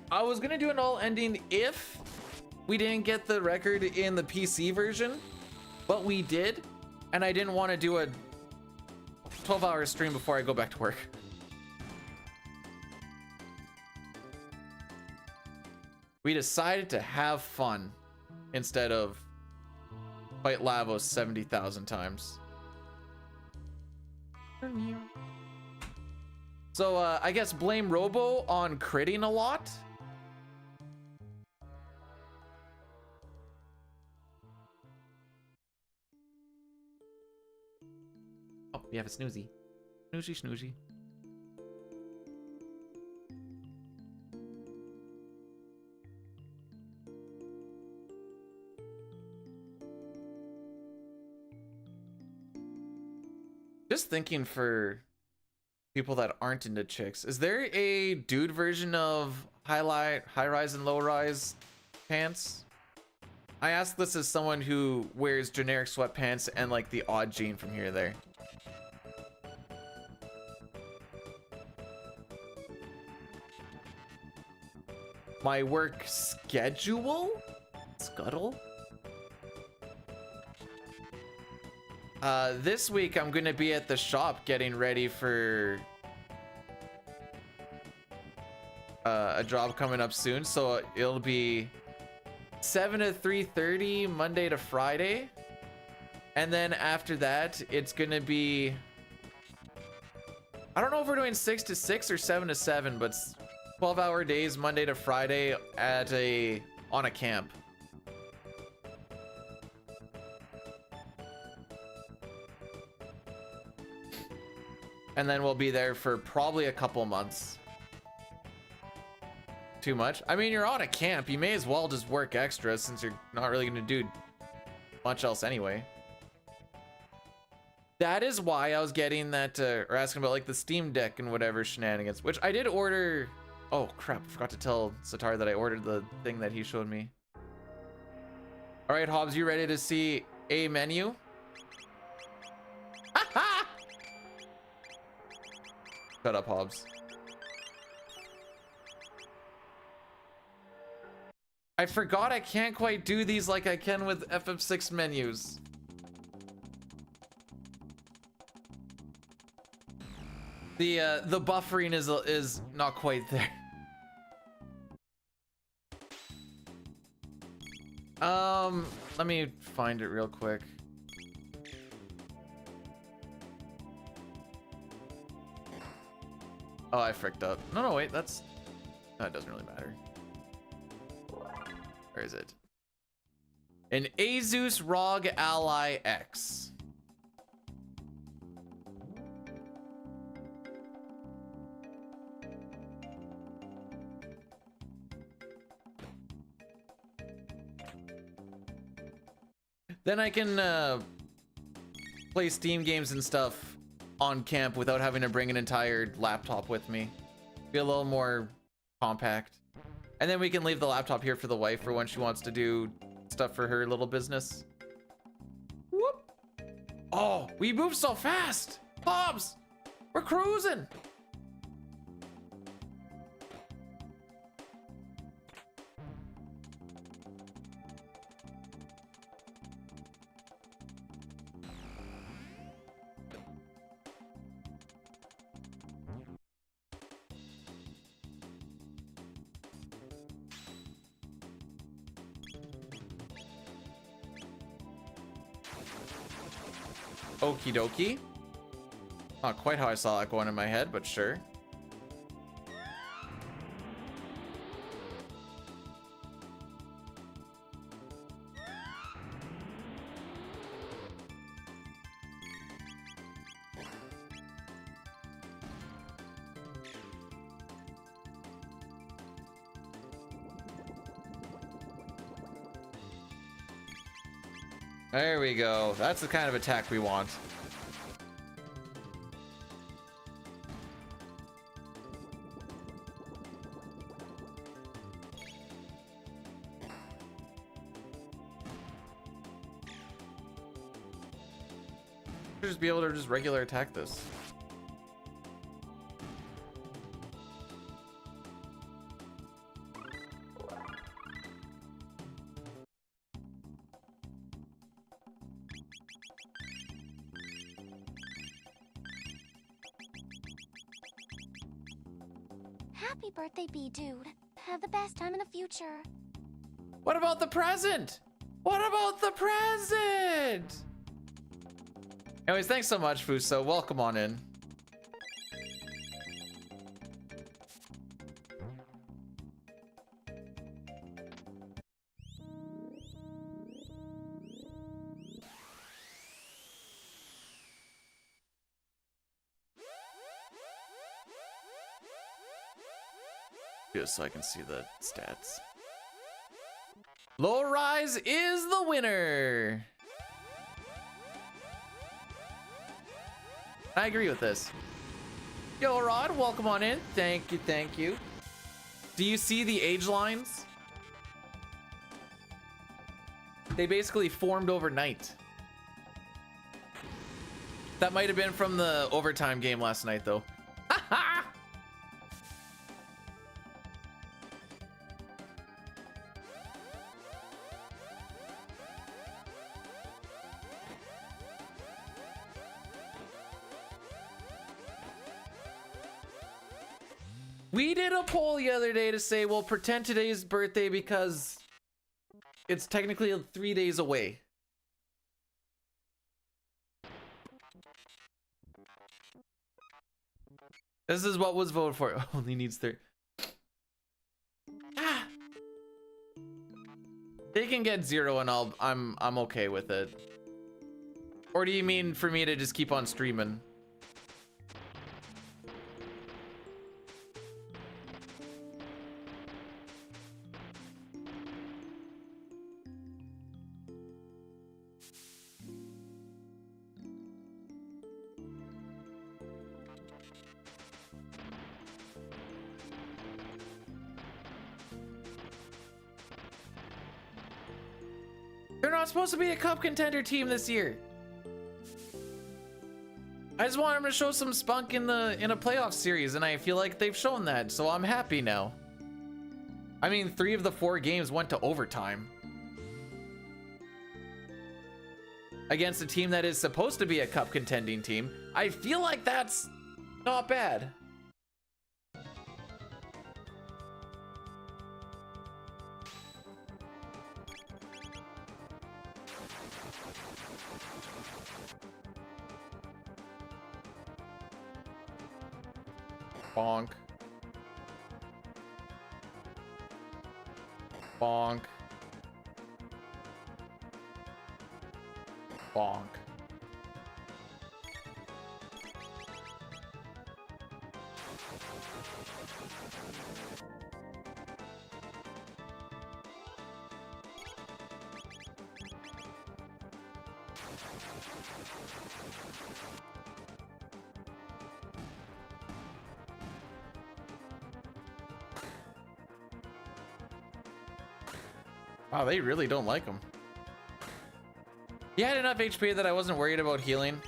I was gonna do an all ending if we didn't get the record in the PC version, but we did, and I didn't want to do a 12-hour stream before I go back to work. We decided to have fun instead of fight Lavos 70,000 times. So I guess blame Robo on critting a lot. Oh, we have a snoozy. Snoozy, snoozy. Just thinking for people that aren't into chicks, is there a dude version of high rise and low rise pants? I ask this as someone who wears generic sweatpants and like the odd jean from here or there. My work schedule? Scuttle? This week I'm gonna be at the shop getting ready for a job coming up soon, so it'll be 7 to 3:30 Monday to Friday, and then after that it's gonna be, I don't know if we're doing 6 to 6 or 7 to 7, but 12-hour days Monday to Friday at on a camp. And then we'll be there for probably a couple months. Too much? I mean, you're on a camp. You may as well just work extra since you're not really going to do much else anyway. That is why I was getting that, or asking about like the Steam Deck and whatever shenanigans, which I did order. Oh crap, I forgot to tell Satar that I ordered the thing that he showed me. All right, Hobbs, you ready to see a menu? Shut up, Hobbs. I forgot I can't quite do these like I can with FF6 menus. The buffering is not quite there. Let me find it real quick. Oh, I fricked up. No, wait, that's... No, it doesn't really matter. Where is it? An Asus ROG Ally X. Then I can play Steam games and stuff on camp without having to bring an entire laptop with me. Be a little more compact. And then we can leave the laptop here for the wife for when she wants to do stuff for her little business. Whoop. Oh, we move so fast. Bobs, we're cruising. Okie dokie. Not quite how I saw that going in my head, but sure. There we go. That's the kind of attack we want. Just be able to just regular attack this. Happy birthday, B-Dude. Have the best time in the future. What about the present? What about the present? Anyways, thanks so much, Fuso. Welcome on in. Just so I can see the stats. Low Rise is the winner. I agree with this. Yo, Rod, welcome on in. Thank you, thank you. Do you see the age lines? They basically formed overnight. That might have been from the overtime game last night, though. We did a poll the other day to say, well, pretend today's birthday because it's technically 3 days away. This is what was voted for. Only needs 30. They can get 0 and I'm okay with it. Or do you mean for me to just keep on streaming? They're not supposed to be a cup contender team this year. I just want them to show some spunk in a playoff series, and I feel like they've shown that, so I'm happy now. I mean, 3 of the 4 games went to overtime. Against a team that is supposed to be a cup contending team. I feel like that's not bad. Bonk. Bonk. Bonk. Wow, they really don't like him. He had enough HP that I wasn't worried about healing.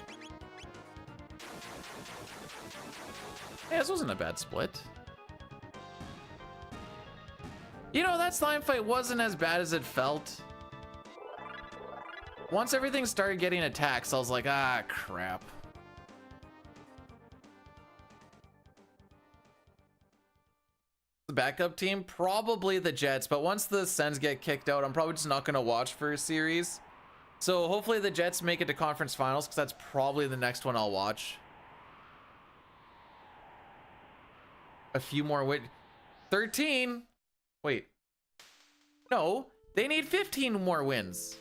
Yeah, this wasn't a bad split. You know, that slime fight wasn't as bad as it felt. Once everything started getting attacks, I was like, ah, crap. The backup team, probably the Jets, but once the Sens get kicked out, I'm probably just not going to watch for a series. So hopefully the Jets make it to conference finals, because that's probably the next one I'll watch. A few more 13. Wait. No, they need 15 more wins.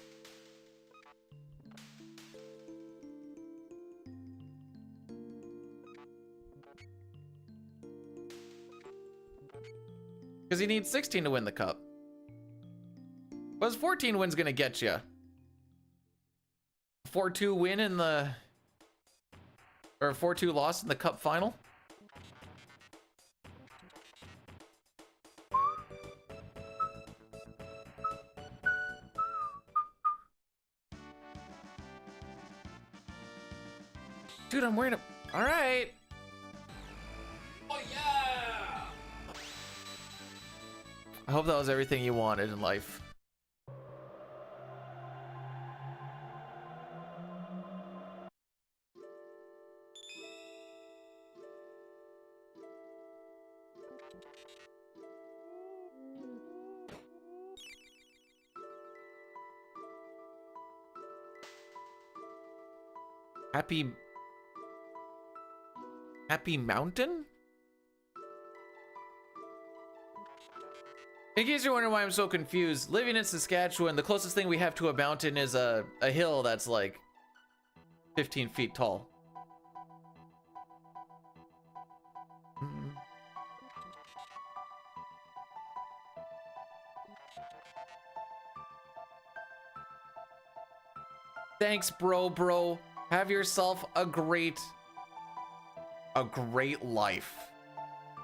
Because he needs 16 to win the cup. What's 14 wins gonna get you? 4-2 win in the... Or a 4-2 loss in the cup final? Dude, I'm wearing a... All right. Oh, yeah. I hope that was everything you wanted in life. Happy Mountain? In case you're wondering why I'm so confused, living in Saskatchewan, the closest thing we have to a mountain is a hill that's like 15 feet tall. Thanks, bro. Have yourself a great life.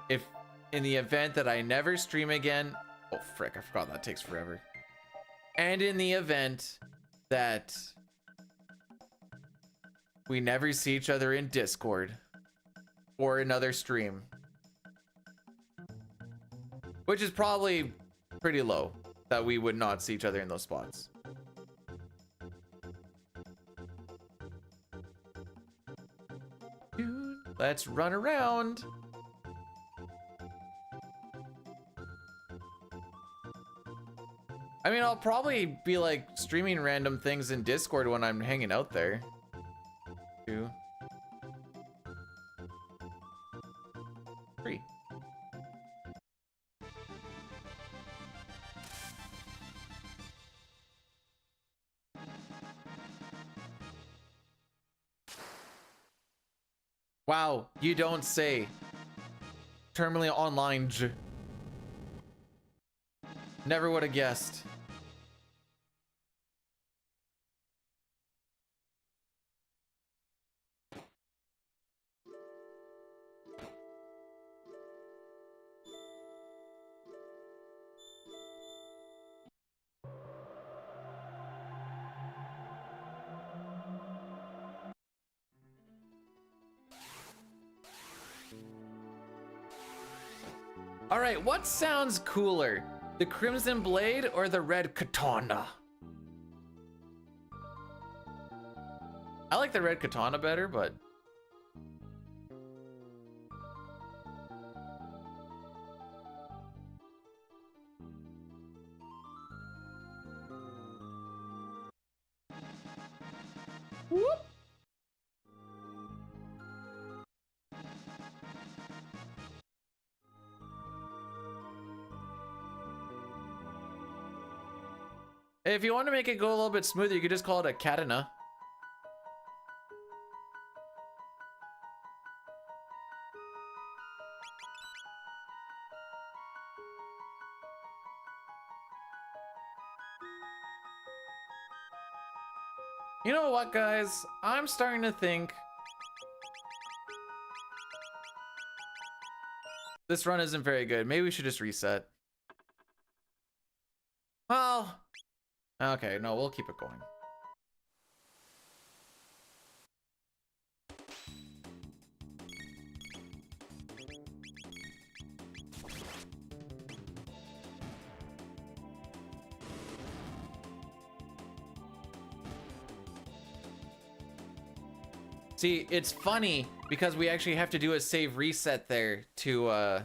If in the event that I never stream again, oh frick, I forgot that takes forever. And in the event that we never see each other in Discord or another stream, which is probably pretty low that we would not see each other in those spots. Dude, let's run around. I mean, I'll probably be like streaming random things in Discord when I'm hanging out there. 2, 3. Wow, you don't say. Terminally online. Never would have guessed. All right, what sounds cooler? The Crimson Blade or the Red Katana? I like the Red Katana better, but... Whoop. If you want to make it go a little bit smoother, you could just call it a katana. You know what, guys? I'm starting to think this run isn't very good. Maybe we should just reset. Well, okay, no, we'll keep it going. See, it's funny because we actually have to do a save reset there to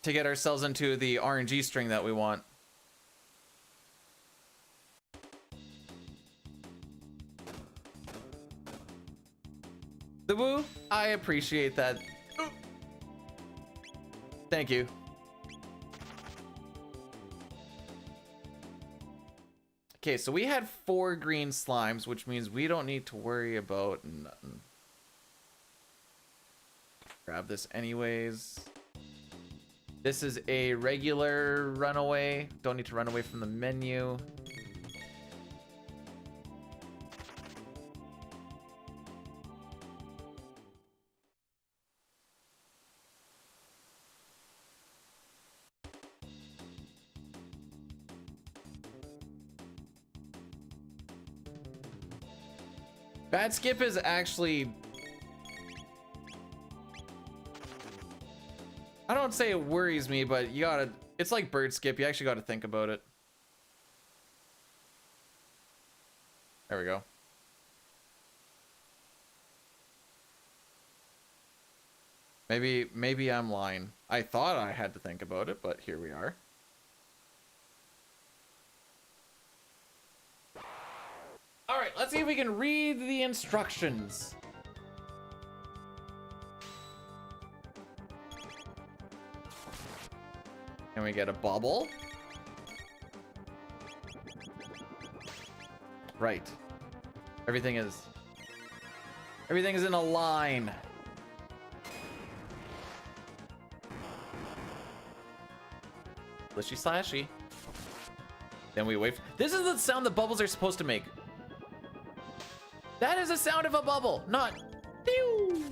get ourselves into the RNG string that we want. I appreciate that. Thank you. Okay, so we had 4 green slimes, which means we don't need to worry about nothing. Grab this anyways. This is a regular runaway. Don't need to run away from the menu. Bad skip is actually... I don't say it worries me, but you gotta... It's like bird skip. You actually gotta think about it. There we go. Maybe I'm lying. I thought I had to think about it, but here we are. All right, let's see if we can read the instructions. Can we get a bubble? Right. Everything is in a line. Lishy slashy. Then we wait. This is the sound that bubbles are supposed to make. That is the sound of a bubble, not pew.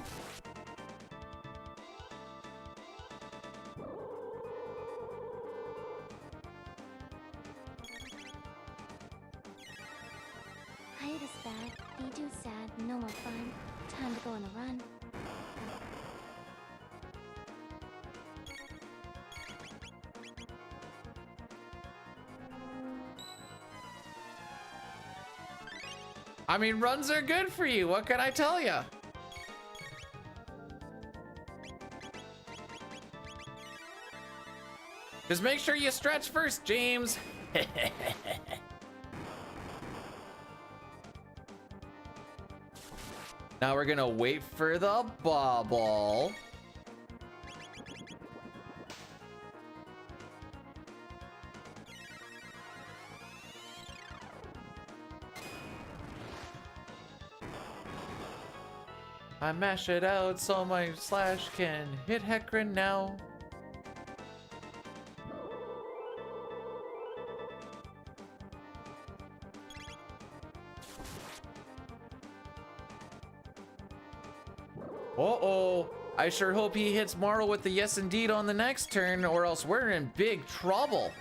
Hiatus bad, Hiatus sad, no more fun. Time to go on a run. I mean, runs are good for you. What can I tell you? Just make sure you stretch first, James. Now we're gonna wait for the bubble. I mash it out so my slash can hit Hecarim now. Uh-oh. I sure hope he hits Marl with the yes indeed on the next turn, or else we're in big trouble.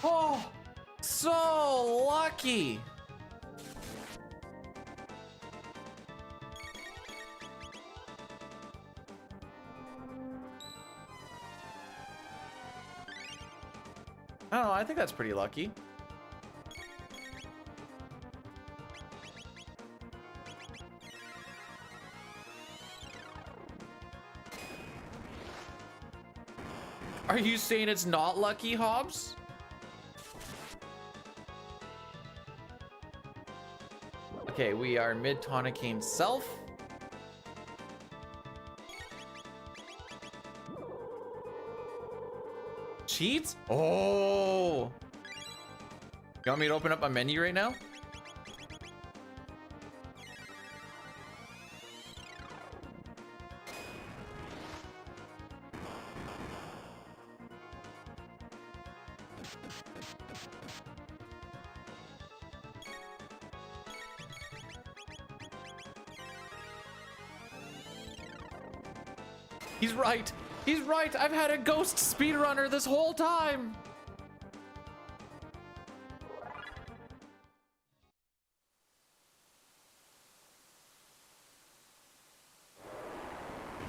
Oh, so lucky. I don't know, I think that's pretty lucky. Are you saying it's not lucky, Hobbs? Okay, we are mid Tonicaine Self. Cheats? Oh! You want me to open up my menu right now? He's right. He's right. I've had a ghost speedrunner this whole time.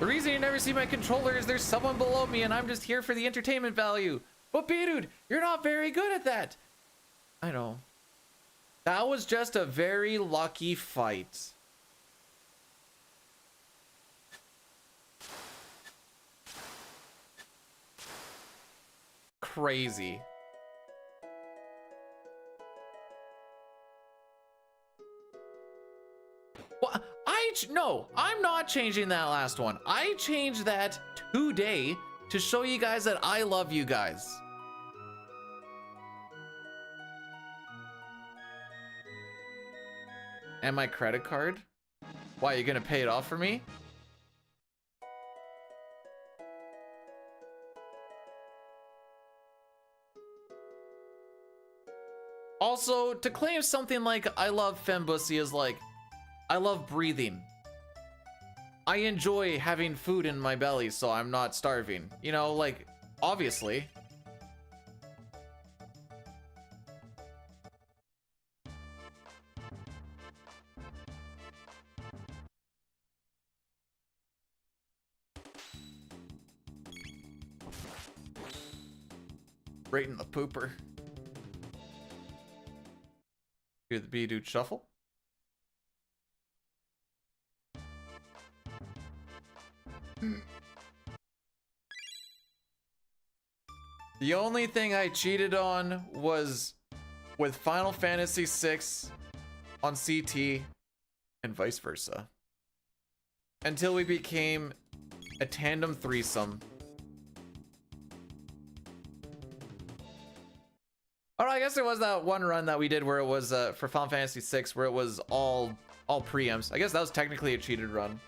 The reason you never see my controller is there's someone below me and I'm just here for the entertainment value. But B-Dude, you're not very good at that. I know. That was just a very lucky fight. crazy. Well, no, I'm not changing that last one. I changed that today to show you guys that I love you guys. And my credit card? Why, you gonna pay it off for me? Also, to claim something like I love Fembussy is like, I love breathing. I enjoy having food in my belly so I'm not starving. You know, like, obviously. Right in the pooper. Do the B-dude shuffle. The only thing I cheated on was with Final Fantasy VI on CT and vice versa. Until we became a tandem threesome. Oh, I guess there was that one run that we did where it was for Final Fantasy VI where it was all preamps. I guess that was technically a cheated run.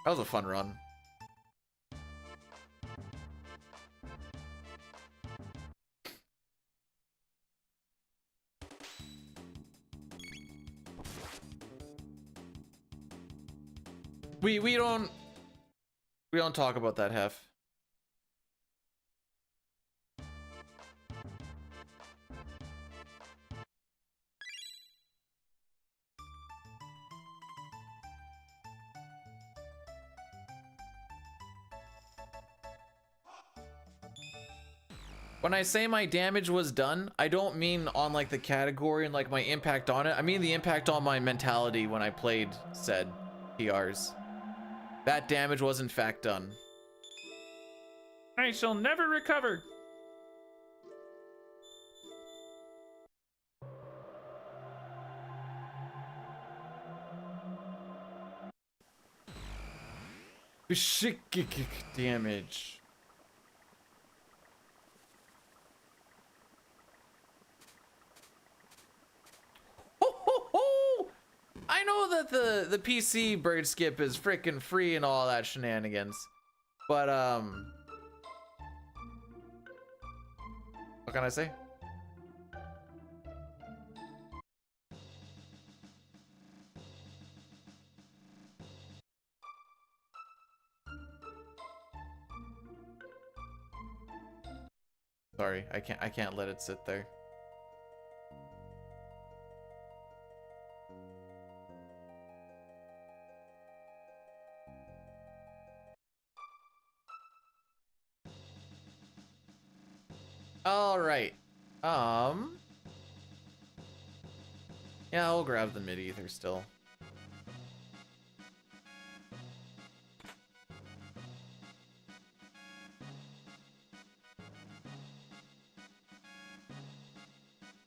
That was a fun run. We don't talk about that, Hef. When I say my damage was done, I don't mean on like the category and like my impact on it. I mean the impact on my mentality when I played said PRs. That damage was in fact done. I shall never recover. Damage. I know that the PC bird skip is freaking free and all that shenanigans, but what can I say? Sorry, I can't let it sit there. All right. Yeah, I'll grab the mid-ether still.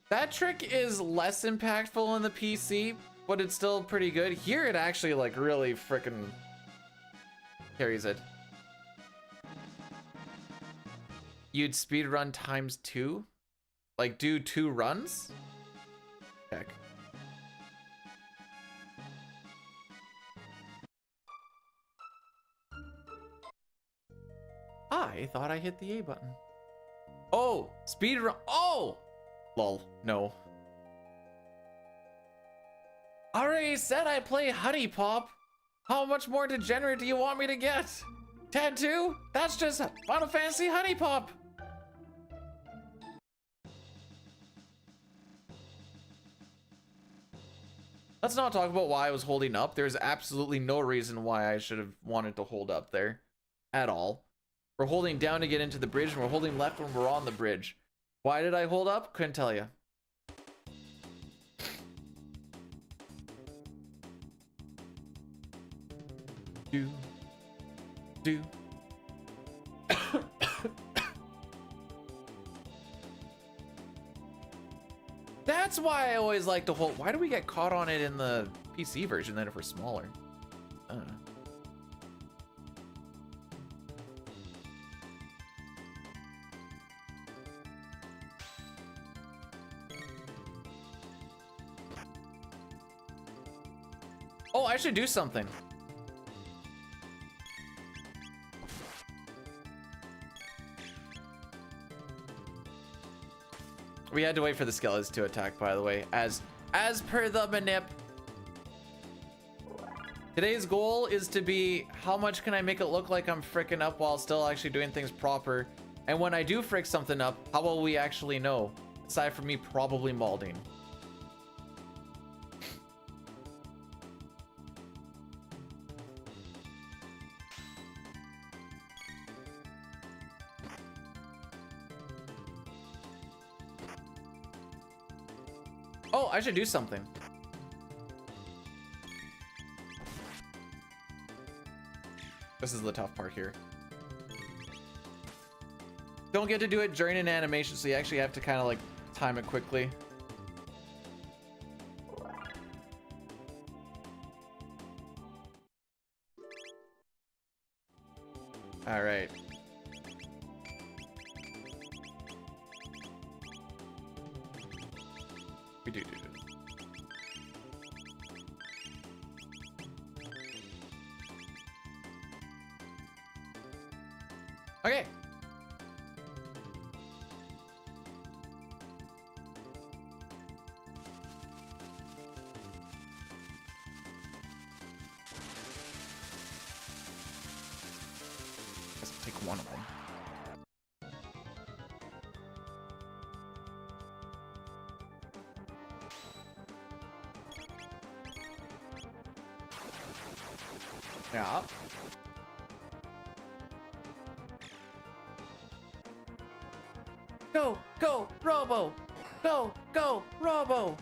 That trick is less impactful in the PC, but it's still pretty good. Here it actually like really freaking carries it. You'd speedrun times 2? Like do 2 runs? Heck. I thought I hit the A button. Oh, speedrun. Oh! Lol, no. Already said I play Honey Pop. How much more degenerate do you want me to get? Tattoo? That's just Final Fantasy Honey Pop. Let's not talk about why I was holding up. There's absolutely no reason why I should have wanted to hold up there at all. We're holding down to get into the bridge, and we're holding left when we're on the bridge. Why did I hold up? Couldn't tell you. Do, do, That's why I always like to hold. Why do we get caught on it in the PC version then if we're smaller? I don't know. Oh, I should do something. We had to wait for the skeletons to attack, by the way, as per the manip. Today's goal is to be how much can I make it look like I'm fricking up while still actually doing things proper. And when I do frick something up, how will we actually know? Aside from me probably malding. Oh, I should do something. This is the tough part here. Don't get to do it during an animation, so you actually have to kind of like time it quickly. All right. We do. Okay. Guess I'll take one of them. Yeah. Go, Robo! Go, Robo!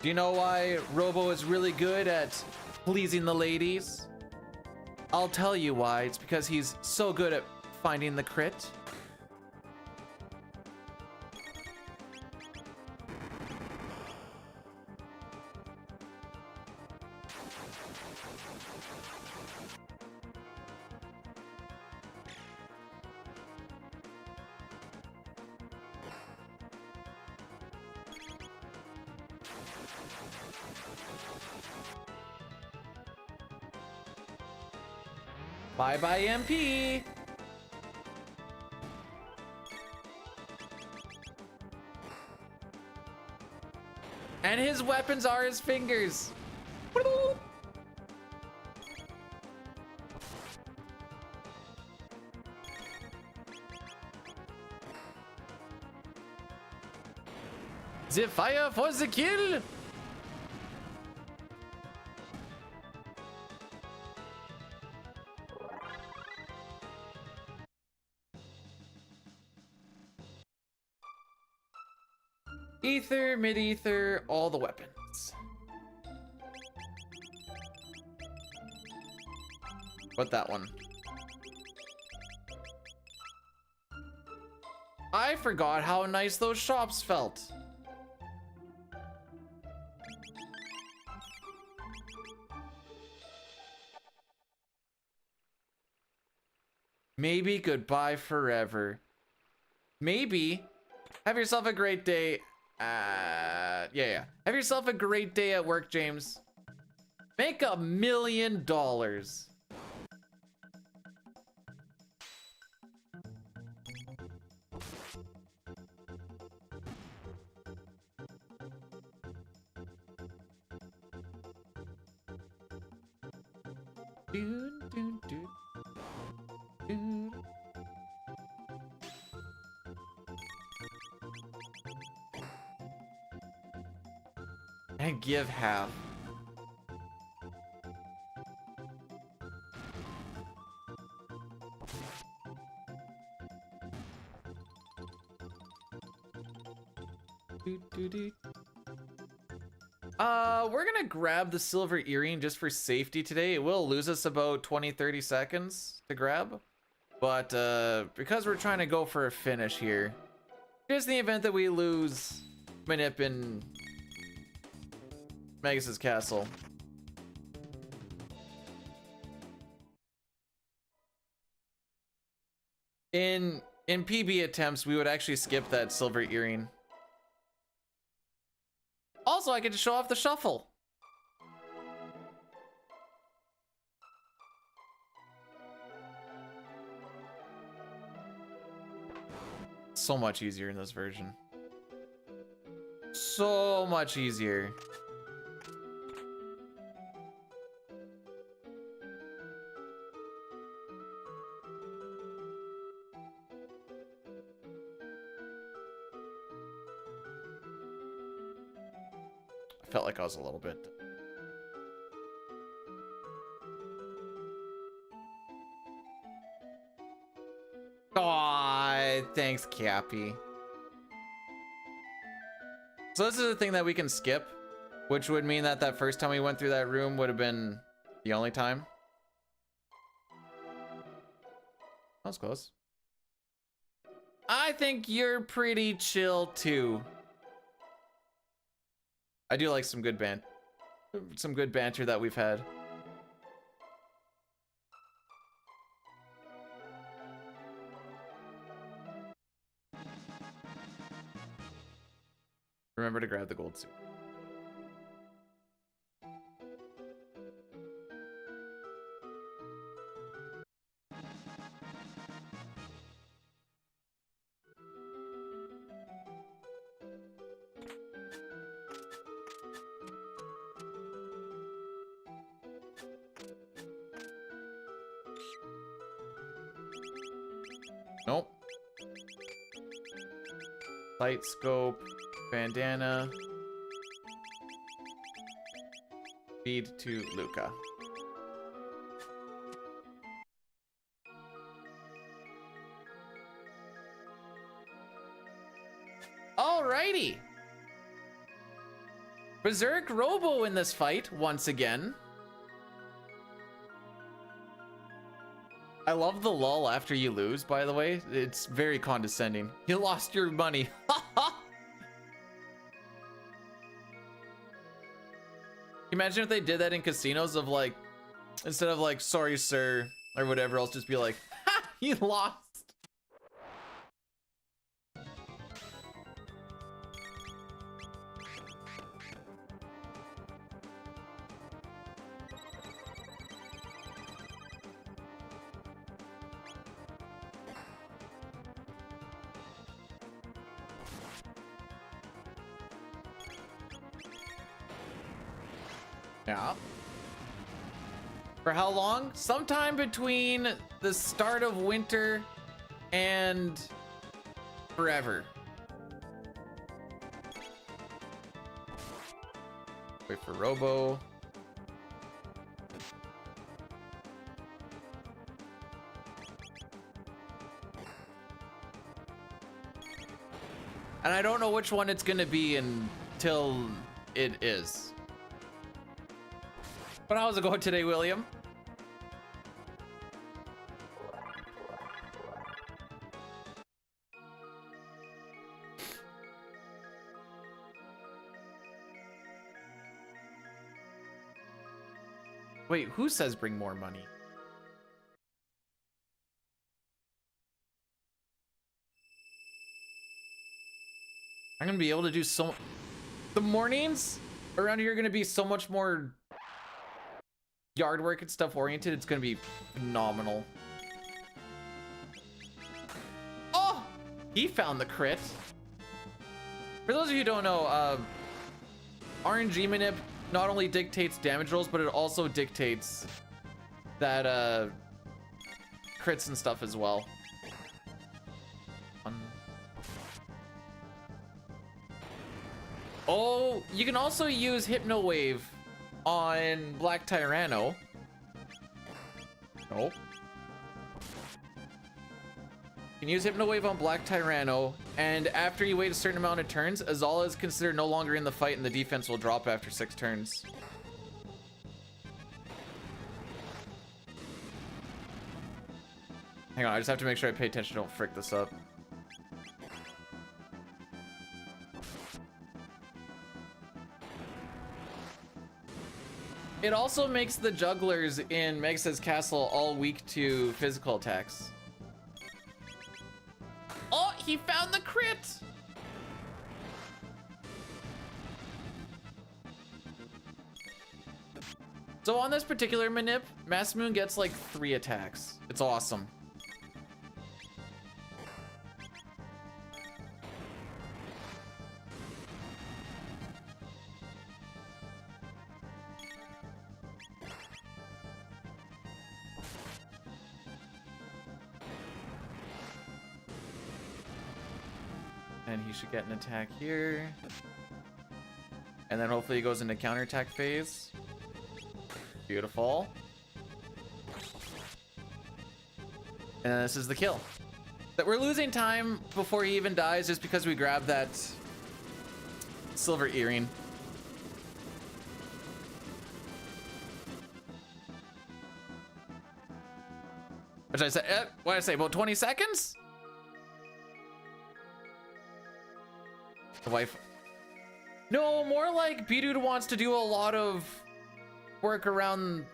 Do you know why Robo is really good at pleasing the ladies? I'll tell you why. It's because he's so good at finding the crit. Bye-bye, MP! And his weapons are his fingers. The fire for the kill! Ether, mid-ether, all the weapons. What that one? I forgot how nice those shops felt. Maybe goodbye forever. Maybe. Have yourself a great day. Yeah. Have yourself a great day at work, James. Make $1 million. And give half. We're gonna grab the silver earring just for safety today. It will lose us about 20-30 seconds to grab. But because we're trying to go for a finish here, just in the event that we lose Manip in Magus's castle. In PB attempts, we would actually skip that silver earring. Also, I get to show off the shuffle. So much easier in this version. So much easier. I felt like I was a little bit. Aw, thanks, Cappy. So this is a thing that we can skip, which would mean that that first time we went through that room would have been the only time. That was close. I think you're pretty chill too. I do like some good banter that we've had. Remember to grab the gold suit. Nope. Light scope, bandana. Feed to Luca. Alrighty. Berserk Robo in this fight once again. I love the lull after you lose, by the way. It's very condescending. You lost your money. Imagine if they did that in casinos of like, instead of like, sorry, sir, or whatever else, just be like, ha, you lost. Yeah. For how long? Sometime between the start of winter and forever. Wait for Robo. And I don't know which one it's gonna be until it is. But how's it going today, William? Wait, who says bring more money? I'm gonna be able to do so. The mornings around here are gonna be so much more yard work and stuff oriented. It's gonna be phenomenal. Oh, he found the crit. For those of you who don't know, RNG manip not only dictates damage rolls, but it also dictates that crits and stuff as well. Oh, you can also use Hypno Wave on Black Tyranno. Nope. You can use Hypno Wave on Black Tyranno, and after you wait a certain amount of turns, Azala is considered no longer in the fight and the defense will drop after 6 turns. Hang on, I just have to make sure I pay attention. Don't frick this up. It also makes the jugglers in Meg's castle all weak to physical attacks. Oh, he found the crit! So on this particular manip, Masamune gets like 3 attacks. It's awesome. And he should get an attack here. And then hopefully he goes into counterattack phase. Beautiful. And this is the kill. That we're losing time before he even dies just because we grabbed that silver earring. Which I said, what did I say, about 20 seconds? The wife. No, more like B-Dude wants to do a lot of work around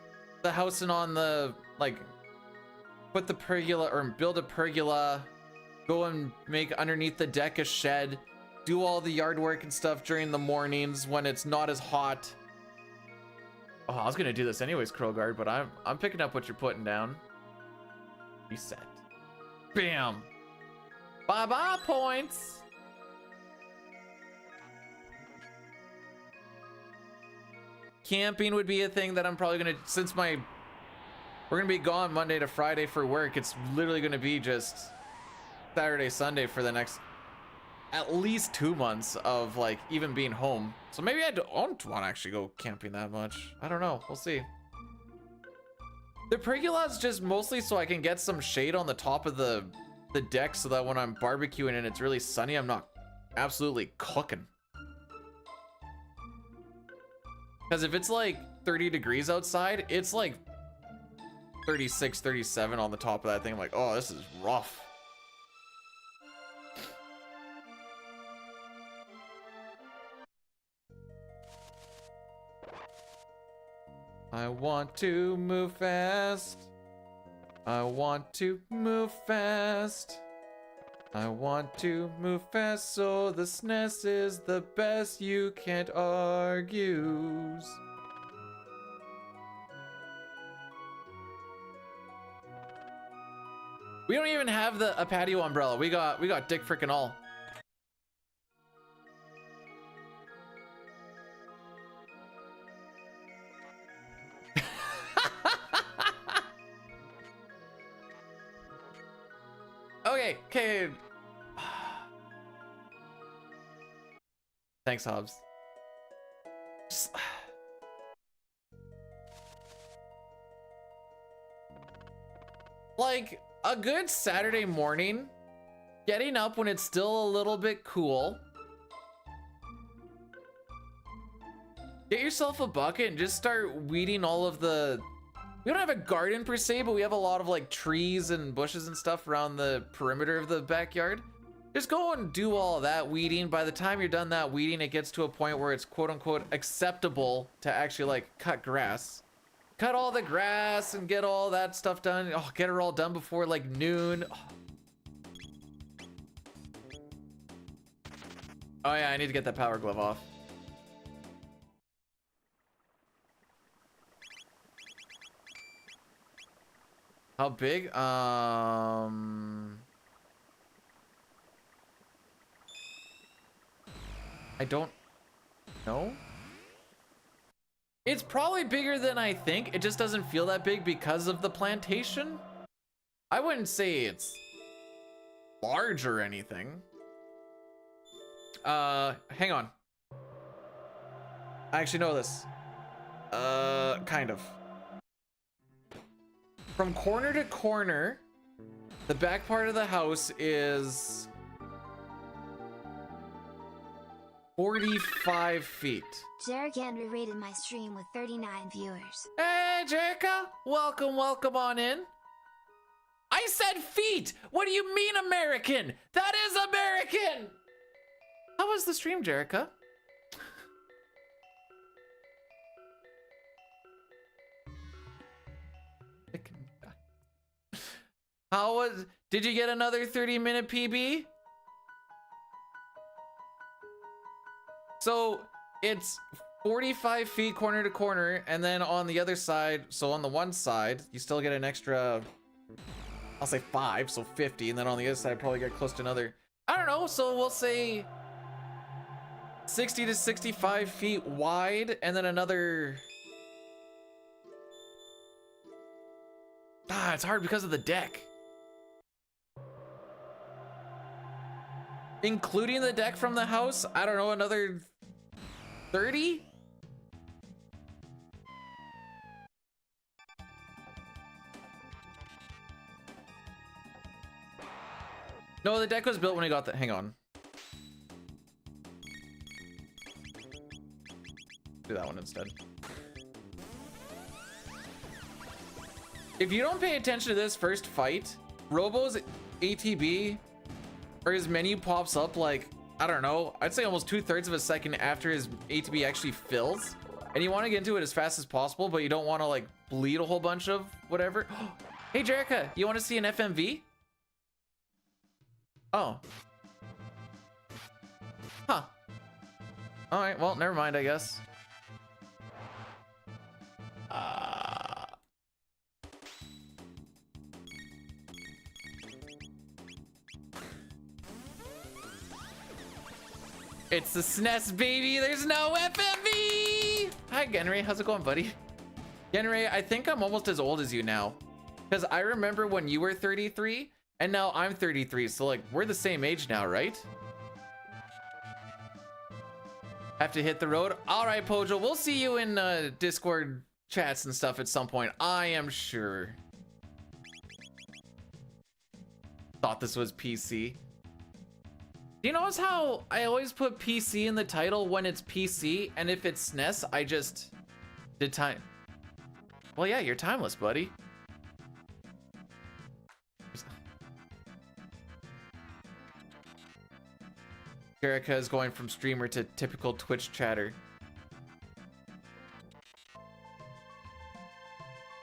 the house and on the, like, put the pergola or build a pergola, go and make underneath the deck a shed, do all the yard work and stuff during the mornings when it's not as hot. Oh, I was gonna do this anyways, Krogard, but I'm picking up what you're putting down. Reset. Bam. Bye-bye points. Camping would be a thing that I'm probably gonna, since we're gonna be gone Monday to Friday for work, it's literally gonna be just Saturday, Sunday for the next at least 2 months of like even being home. So maybe I don't want to actually go camping that much. I don't know, we'll see. The pergola's just mostly so I can get some shade on the top of the deck so that when I'm barbecuing and it's really sunny, I'm not absolutely cooking. Because if it's like 30 degrees outside, it's like 36, 37 on the top of that thing. I'm like, oh, this is rough. I want to move fast. I want to move fast. I want to move fast, so the SNES is the best, you can't argue. We don't even have a patio umbrella. We got dick frickin' all. Okay. Thanks, Hobbs. Like a good Saturday morning, getting up when it's still a little bit cool. Get yourself a bucket and just start weeding all of the... We don't have a garden per se, but we have a lot of like trees and bushes and stuff around the perimeter of the backyard. Just go and do all of that weeding. By the time you're done that weeding, it gets to a point where it's quote unquote acceptable to actually like cut grass. Cut all the grass and get all that stuff done. Oh, get it all done before like noon. Oh yeah, I need to get that power glove off. How big? I don't know. It's probably bigger than I think. It just doesn't feel that big because of the plantation. I wouldn't say it's large or anything. Hang on. I actually know this. Kind of. From corner to corner, the back part of the house is 45 feet. Jarek Andrew rated my stream with 39 viewers. Hey, Jerica, welcome on in. I said feet. What do you mean American? That is American. How was the stream, Jerica? How was, did you get another 30-minute PB? So it's 45 feet corner to corner, and then on the other side, so on the one side, you still get an extra, I'll say 5, so 50, and then on the other side, probably get close to another, I don't know, so we'll say 60 to 65 feet wide, and then another, it's hard because of the deck. Including the deck from the house, I don't know, another 30? No, the deck was built when we got the, hang on. Do that one instead. If you don't pay attention to this first fight, Robo's ATB, or his menu pops up like, I don't know, I'd say almost 2/3 of a second after his ATB actually fills. And you want to get into it as fast as possible, but you don't want to like bleed a whole bunch of whatever. Hey, Jerica, you want to see an FMV? Oh. Huh. All right, well, never mind, I guess. It's the SNES, baby. There's no FMV. Hi, Genry. How's it going, buddy? Genry, I think I'm almost as old as you now. Because I remember when you were 33, and now I'm 33. So, like, we're the same age now, right? Have to hit the road. All right, Pojo. We'll see you in Discord chats and stuff at some point. I am sure. Thought this was PC. Do you notice how I always put PC in the title when it's PC, and if it's SNES, I just did time. Well, yeah, you're timeless, buddy. Jerica is going from streamer to typical Twitch chatter.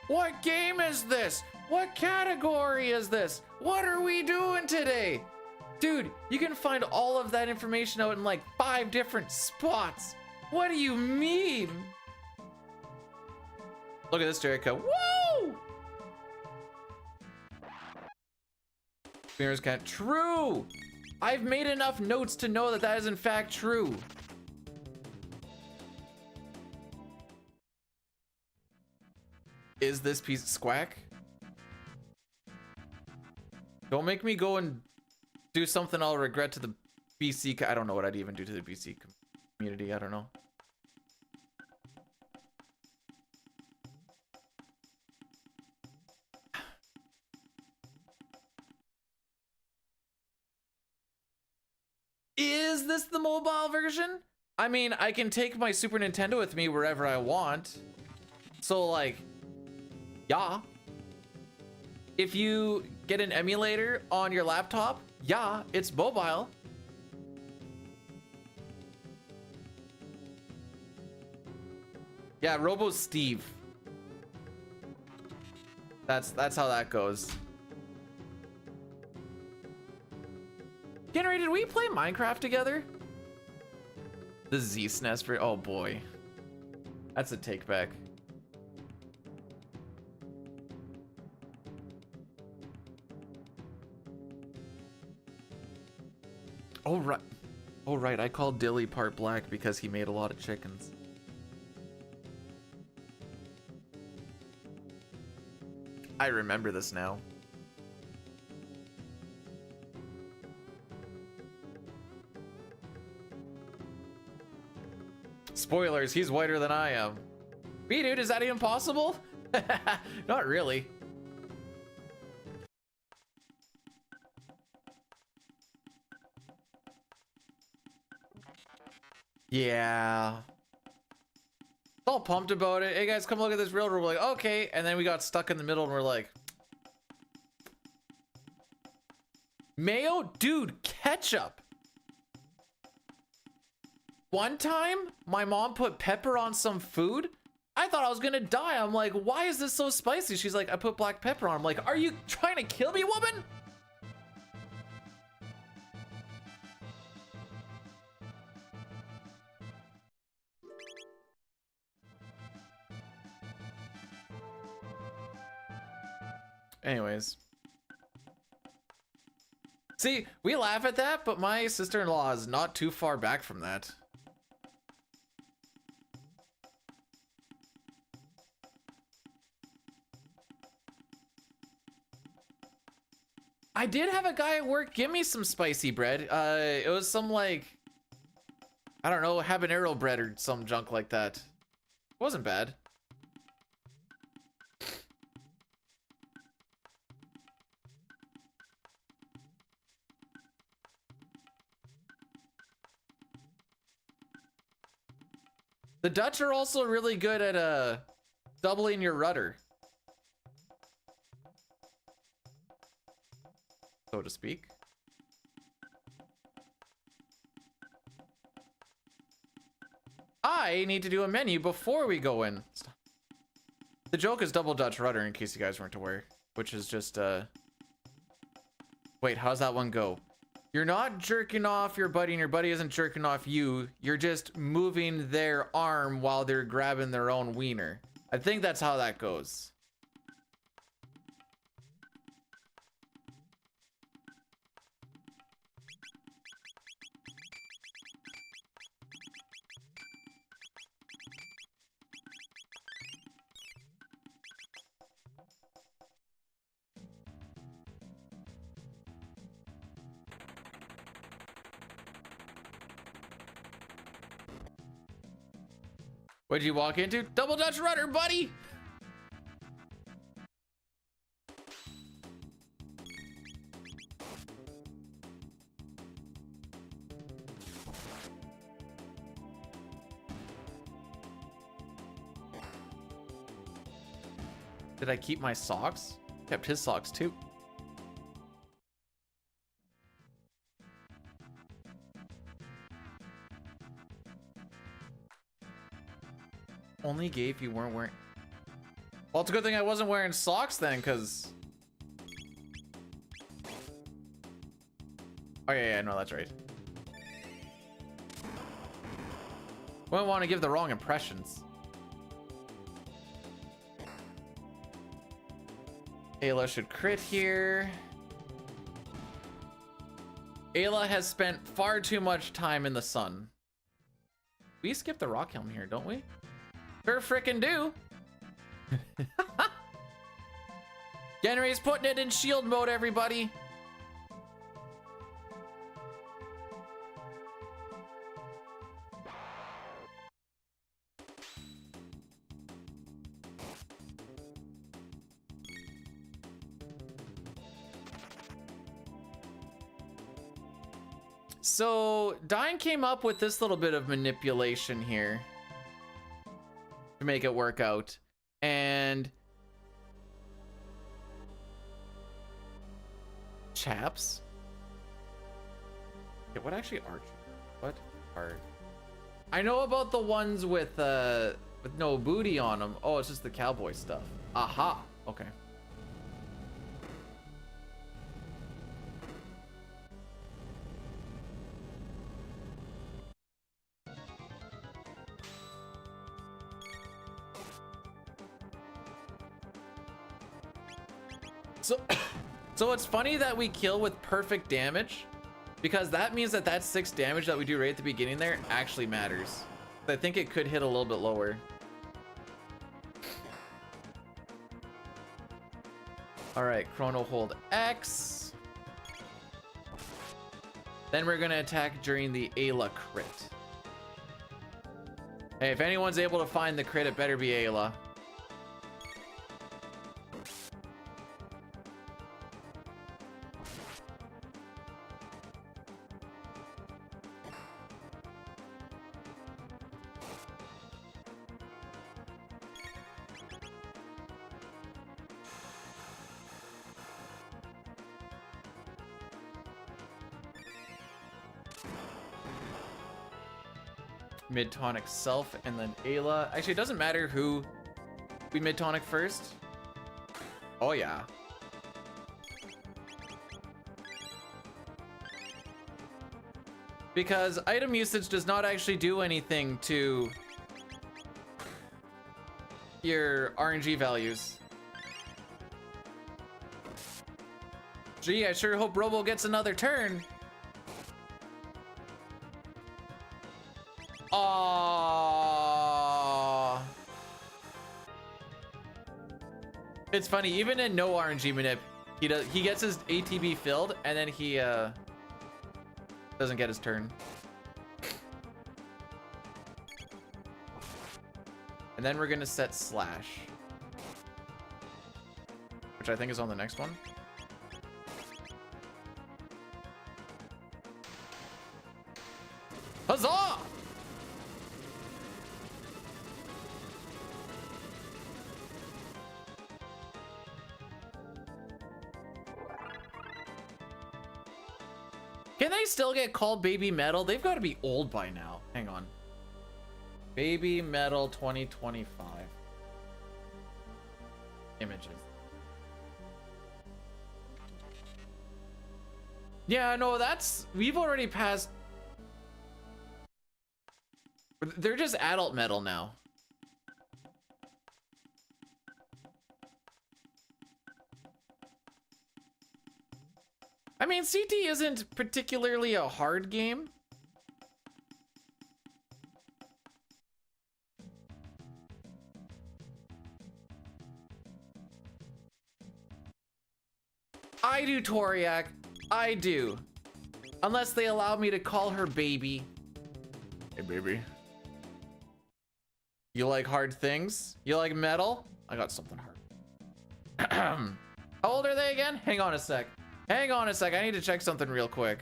What game is this? What category is this? What are we doing today? Dude, you can find all of that information out in like 5 different spots. What do you mean? Look at this, Jericho. Woo! Streamers can't. True! I've made enough notes to know that that is in fact true. Is this piece of squack? Don't make me go and do something I'll regret to the BC. I don't know what I'd even do to the BC community. I don't know. Is this the mobile version? I mean, I can take my Super Nintendo with me wherever I want. So like, yeah. If you get an emulator on your laptop, yeah, it's mobile. Yeah, Robo Steve. That's how that goes. Henry, did we play Minecraft together? The Z-SNES for, oh boy. That's a take back. Oh right. Oh right, I called Dilly part black because he made a lot of chickens. I remember this now. Spoilers, he's whiter than I am. B-dude, is that even possible? Not really. Yeah. All pumped about it. Hey guys, come look at this railroad. We're like, okay. And then we got stuck in the middle and we're like, Mayo? Dude, ketchup. One time, my mom put pepper on some food. I thought I was gonna die. I'm like, why is this so spicy? She's like, I put black pepper on. I'm like, are you trying to kill me, woman? Anyways. See, we laugh at that, but my sister-in-law is not too far back from that. I did have a guy at work give me some spicy bread. It was some like, I don't know, habanero bread or some junk like that. It wasn't bad. The Dutch are also really good at doubling your rudder, so to speak. I need to do a menu before we go in. The joke is double Dutch rudder, in case you guys weren't aware, which is just wait, how's that one go? You're not jerking off your buddy and your buddy isn't jerking off you. You're just moving their arm while they're grabbing their own wiener. I think that's how that goes. What'd you walk into? Double Dutch rudder, buddy! Did I keep my socks? Kept his socks too. Only gay if you weren't wearing... Well, it's a good thing I wasn't wearing socks then, because... Oh, yeah, no, that's right. We don't want to give the wrong impressions. Ayla should crit here. Ayla has spent far too much time in the sun. We skip the rock helm here, don't we? Sure frickin' do. Genry's putting it in shield mode, everybody. So Dine came up with this little bit of manipulation here to make it work out, and chaps. Okay, what actually are? What are? I know about the ones with no booty on them. Oh, it's just the cowboy stuff. Aha. Okay. So it's funny that we kill with perfect damage, because that means that that 6 damage that we do right at the beginning there actually matters. I think it could hit a little bit lower. All right, Chrono hold X. Then we're gonna attack during the Ayla crit. Hey, if anyone's able to find the crit, it better be Ayla. mid-tonic Self and then Ayla. Actually, it doesn't matter who we mid-tonic first. Oh yeah. Because item usage does not actually do anything to your RNG values. Gee, I sure hope Robo gets another turn. Aww. It's funny, even in no RNG manip, he gets his ATB filled and then he doesn't get his turn. And then we're gonna set Slash, which I think is on the next one. Huzzah! Can they still get called Baby Metal? They've got to be old by now. Hang on. Baby Metal 2025. Images. Yeah, no, we've already passed. They're just adult metal now. I mean, CT isn't particularly a hard game. I do, Toriak. I do. Unless they allow me to call her baby. Hey, baby. You like hard things? You like metal? I got something hard. How old are they again? Hang on a sec. Hang on a sec. I need to check something real quick.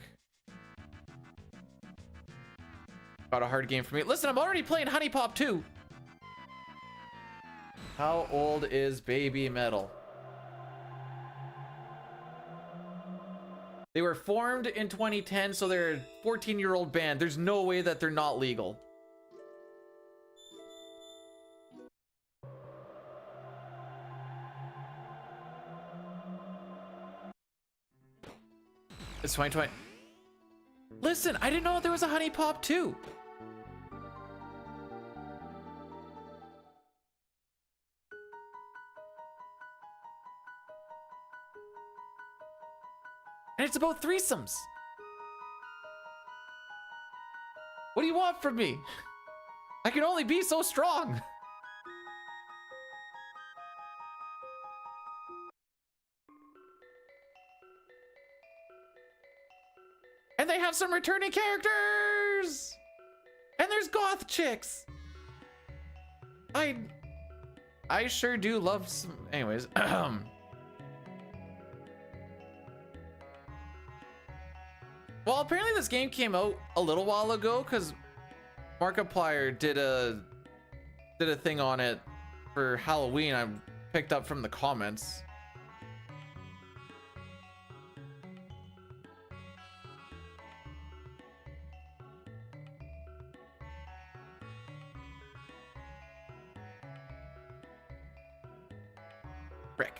Got a hard game for me. Listen, I'm already playing Honey Pop 2. How old is Baby Metal? They were formed in 2010, so they're a 14-year-old band. There's no way that they're not legal. It's 2020. Listen, I didn't know there was a Honey Pop 2. And it's about threesomes. What do you want from me? I can only be so strong. And they have some returning characters. And there's goth chicks. I sure do love some. Anyways, well, apparently this game came out a little while ago because Markiplier did a thing on it for Halloween. I picked up from the comments. Frick.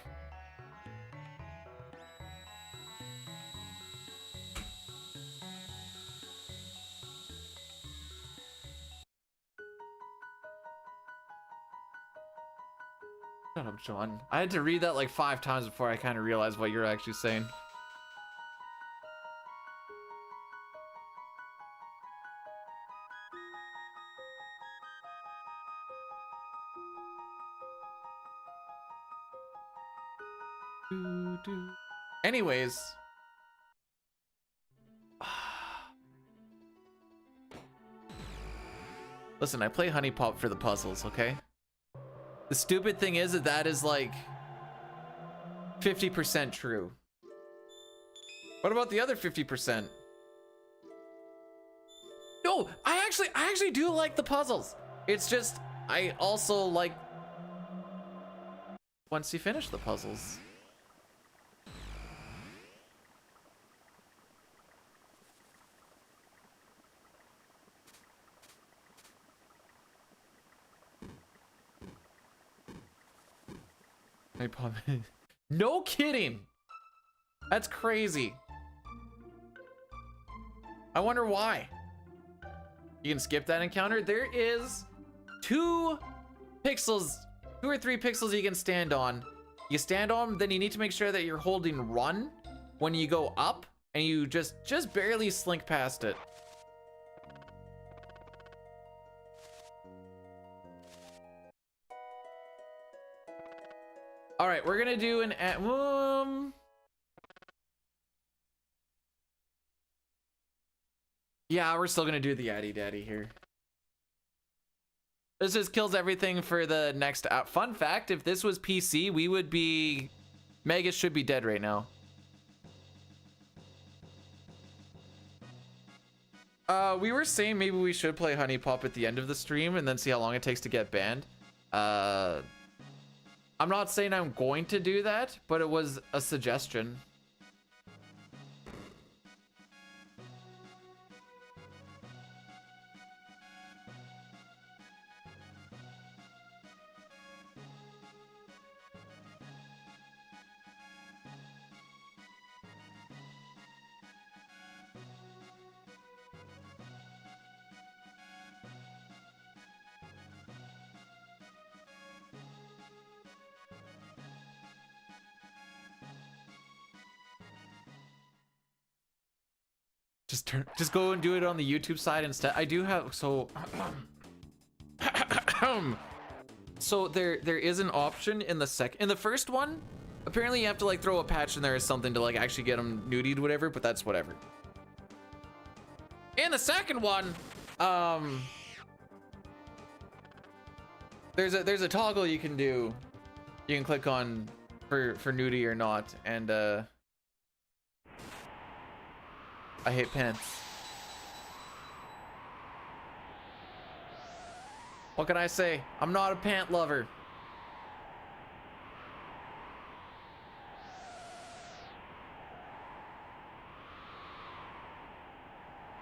Shut up, Sean. I had to read that like 5 times before I kind of realized what you're actually saying. Anyways. Listen, I play Honey Pop for the puzzles, okay? The stupid thing is that is like 50% true. What about the other 50%? No, I actually do like the puzzles. It's just I also like once you finish the puzzles. My pop. No kidding. That's crazy. I wonder why. You can skip that encounter. There is 2 pixels, 2 or 3 pixels you can stand on. You stand on them, then you need to make sure that you're holding run when you go up, and you just barely slink past it. All right, we're gonna do an yeah, we're still gonna do the Addy Daddy here. This just kills everything for the next app. Fun fact, if this was PC, we would be... Megas should be dead right now. We were saying maybe we should play Honey Pop at the end of the stream and then see how long it takes to get banned. I'm not saying I'm going to do that, but it was a suggestion. Just go and do it on the YouTube side instead. I do have, so so there is an option in the first one. Apparently you have to like throw a patch in there or something to like actually get them nudied, whatever, but that's whatever. In the second one, there's a toggle you can do. You can click on for nudie or not, and I hate pants. What can I say? I'm not a pant lover.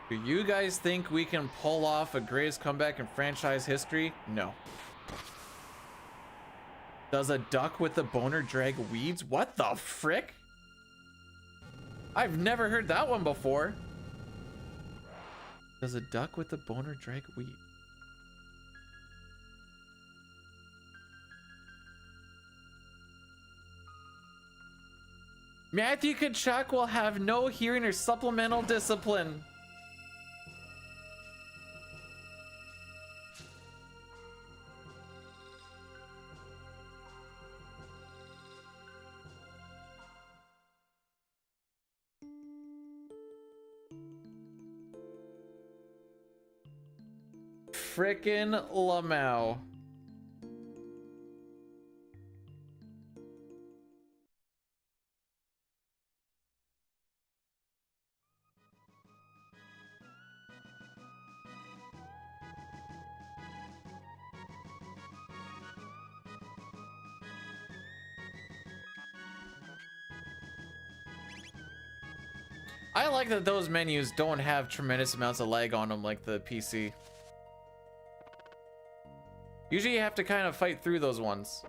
Do you guys think we can pull off a greatest comeback in franchise history? No. Does a duck with a boner drag weeds? What the frick? I've never heard that one before. Does a duck with a boner drag weed? Matthew Kachuk will have no hearing or supplemental discipline. Frickin' Lamau. I like that those menus don't have tremendous amounts of lag on them like the PC. Usually you have to kind of fight through those ones.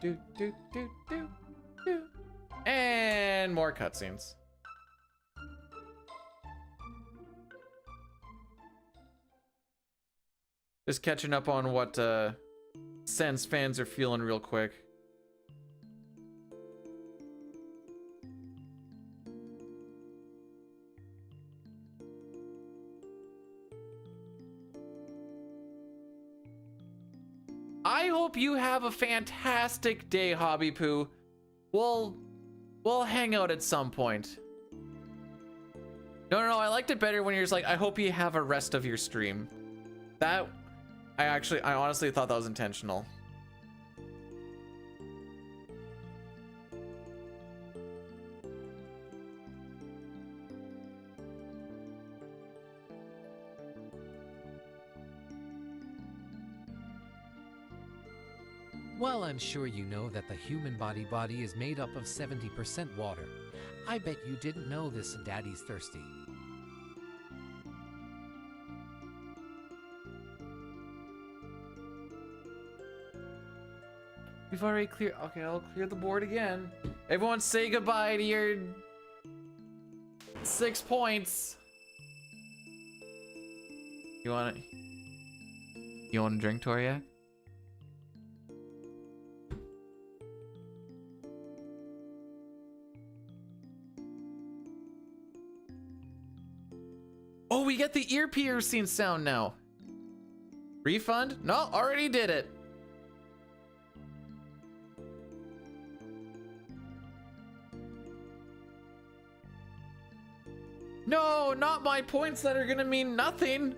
Do. And more cutscenes. Just catching up on what Sense fans are feeling real quick. I hope you have a fantastic day, Hobby Poo. We'll hang out at some point. No, I liked it better when you're just like, I hope you have a rest of your stream. That, I honestly thought that was intentional. Well, I'm sure you know that the human body is made up of 70% water. I bet you didn't know this, Daddy's thirsty. We've already cleared. Okay, I'll clear the board again. Everyone say goodbye to your 6 points. You want a drink, Toriak? Oh, we get the ear piercing sound now. Refund? No, already did it. No, not my points that are gonna mean nothing.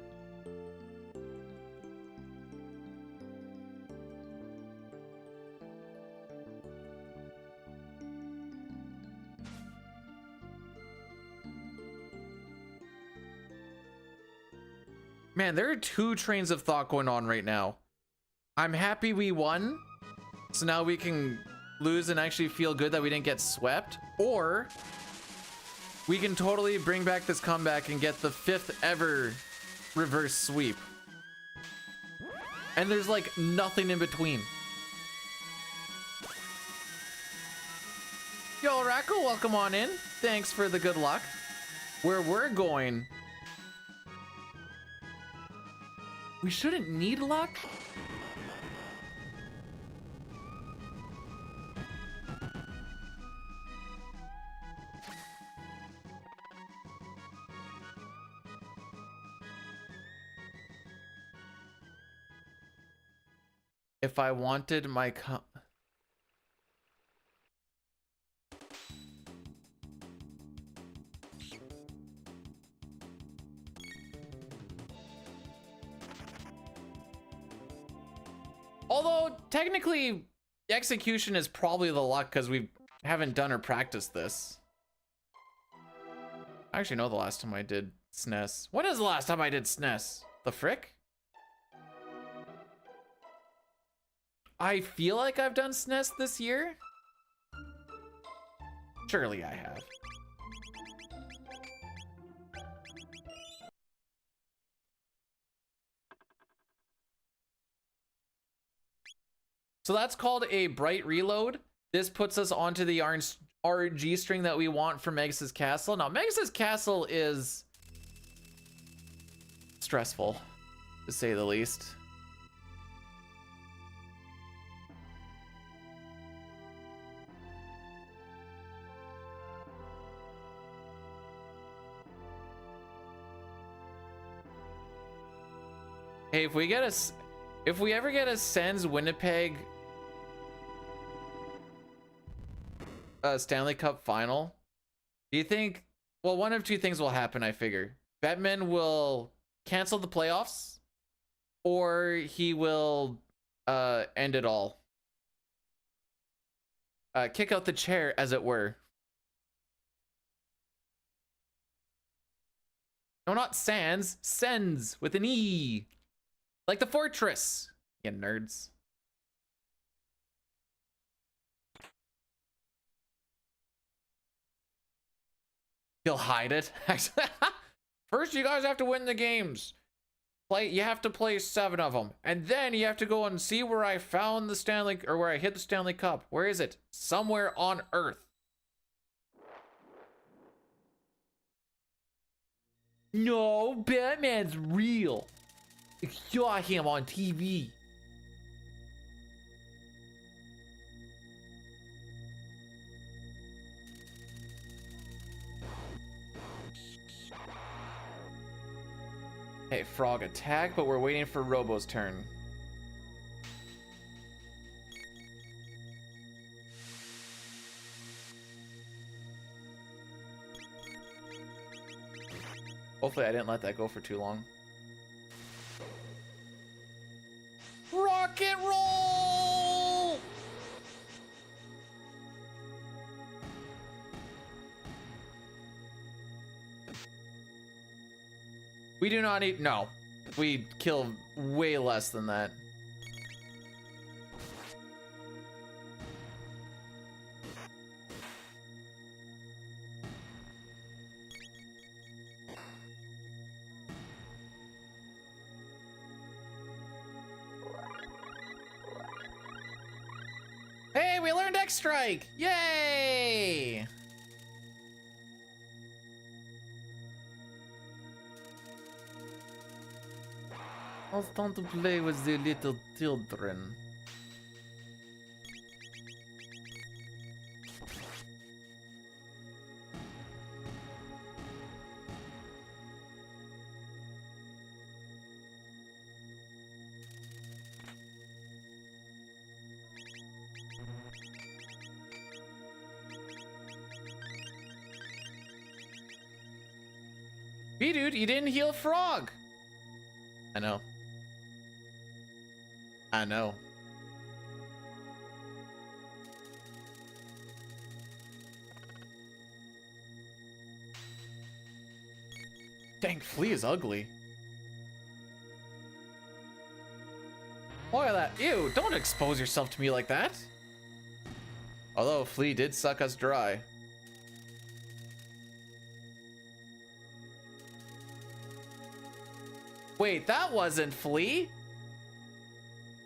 Man, there are 2 trains of thought going on right now. I'm happy we won, so now we can lose and actually feel good that we didn't get swept, or we can totally bring back this comeback and get the 5th ever reverse sweep. And there's like nothing in between. Yo, Racco, welcome on in. Thanks for the good luck. Where we're going, we shouldn't need luck. If I wanted my although technically execution is probably the luck because we haven't done or practiced this. I actually know the last time I did SNES. When is the last time I did SNES? The frick? I feel like I've done SNES this year. Surely I have. So that's called a bright reload. This puts us onto the RNG string that we want for Megas' Castle. Now, Megas' Castle is stressful, to say the least. Hey, if we ever get a Sens Winnipeg Stanley Cup final, do you think, well, one of 2 things will happen, I figure. Batman will cancel the playoffs, or he will end it all. Kick out the chair, as it were. No, not Sans, Sens with an E. Like the fortress, you nerds. He'll hide it. First, you guys have to win the games. You have to play 7 of them, and then you have to go and see where I found the Stanley, or where I hit the Stanley Cup. Where is it? Somewhere on Earth. No, Batman's real. I saw him on TV. Hey, Frog attack, but we're waiting for Robo's turn. Hopefully I didn't let that go for too long. Rock and roll! We do not need, no. We kill way less than that. Hey, we learned X Strike! Yay! I'll start to play with the little children. B-dude, you didn't heal Frog! I know. I know. Dang, Flea is ugly. Look at that. Ew, don't expose yourself to me like that. Although Flea did suck us dry. Wait, that wasn't Flea.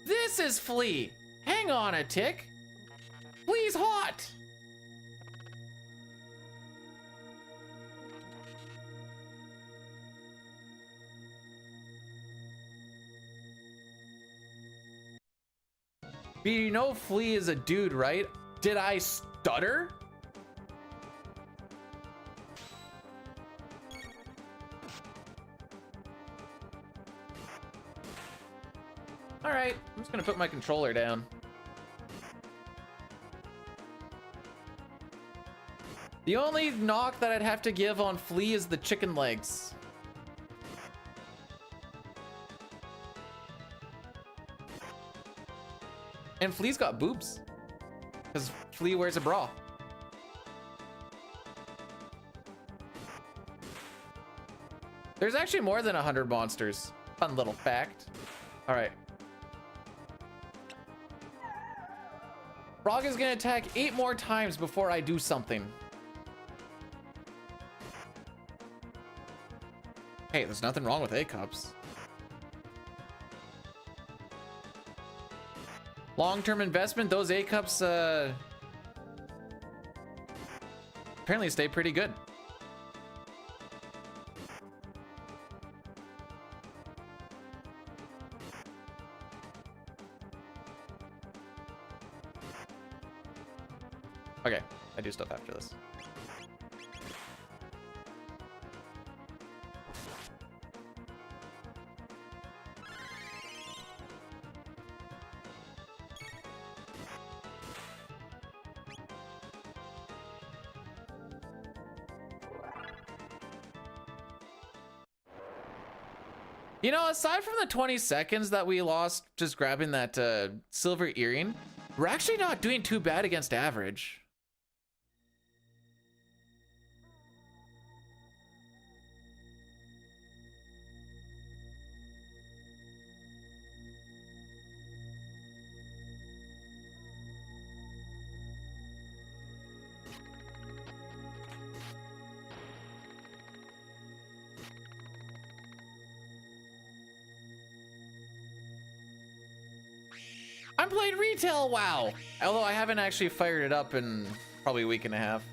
This is Flea. Hang on a tick. Flea's hot. You know Flea is a dude, right? Did I stutter? All right, I'm just gonna put my controller down. The only knock that I'd have to give on Flea is the chicken legs. And Flea's got boobs, because Flea wears a bra. There's actually more than 100 monsters. Fun little fact. All right. Frog is gonna attack 8 more times before I do something. Hey, there's nothing wrong with A-cups. Long-term investment, those A-cups apparently stay pretty good. Okay, I do stuff after this. You know, aside from the 20 seconds that we lost just grabbing that silver earring, we're actually not doing too bad against average. I'm playing retail WoW, although I haven't actually fired it up in probably a week and a half.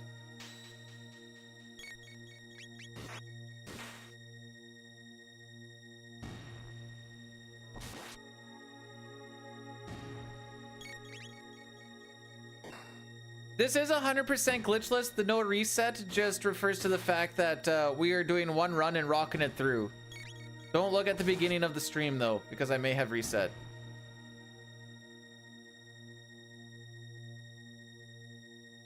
This is 100% glitchless. The no reset just refers to the fact that we are doing one run and rocking it through. Don't look at the beginning of the stream though, because I may have reset.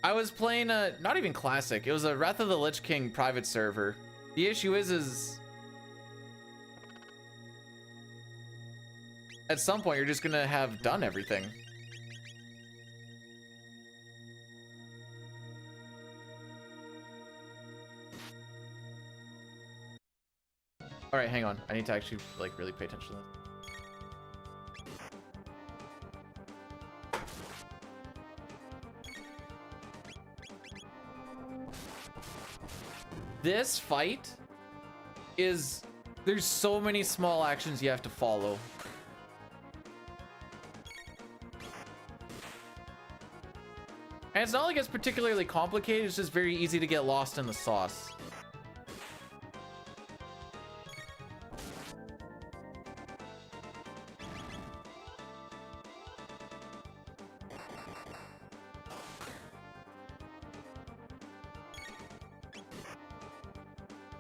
I was playing not even classic. It was a Wrath of the Lich King private server. The issue is at some point you're just gonna have done everything. All right, hang on. I need to actually like really pay attention to this. This fight is, there's so many small actions you have to follow. And it's not like it's particularly complicated, it's just very easy to get lost in the sauce.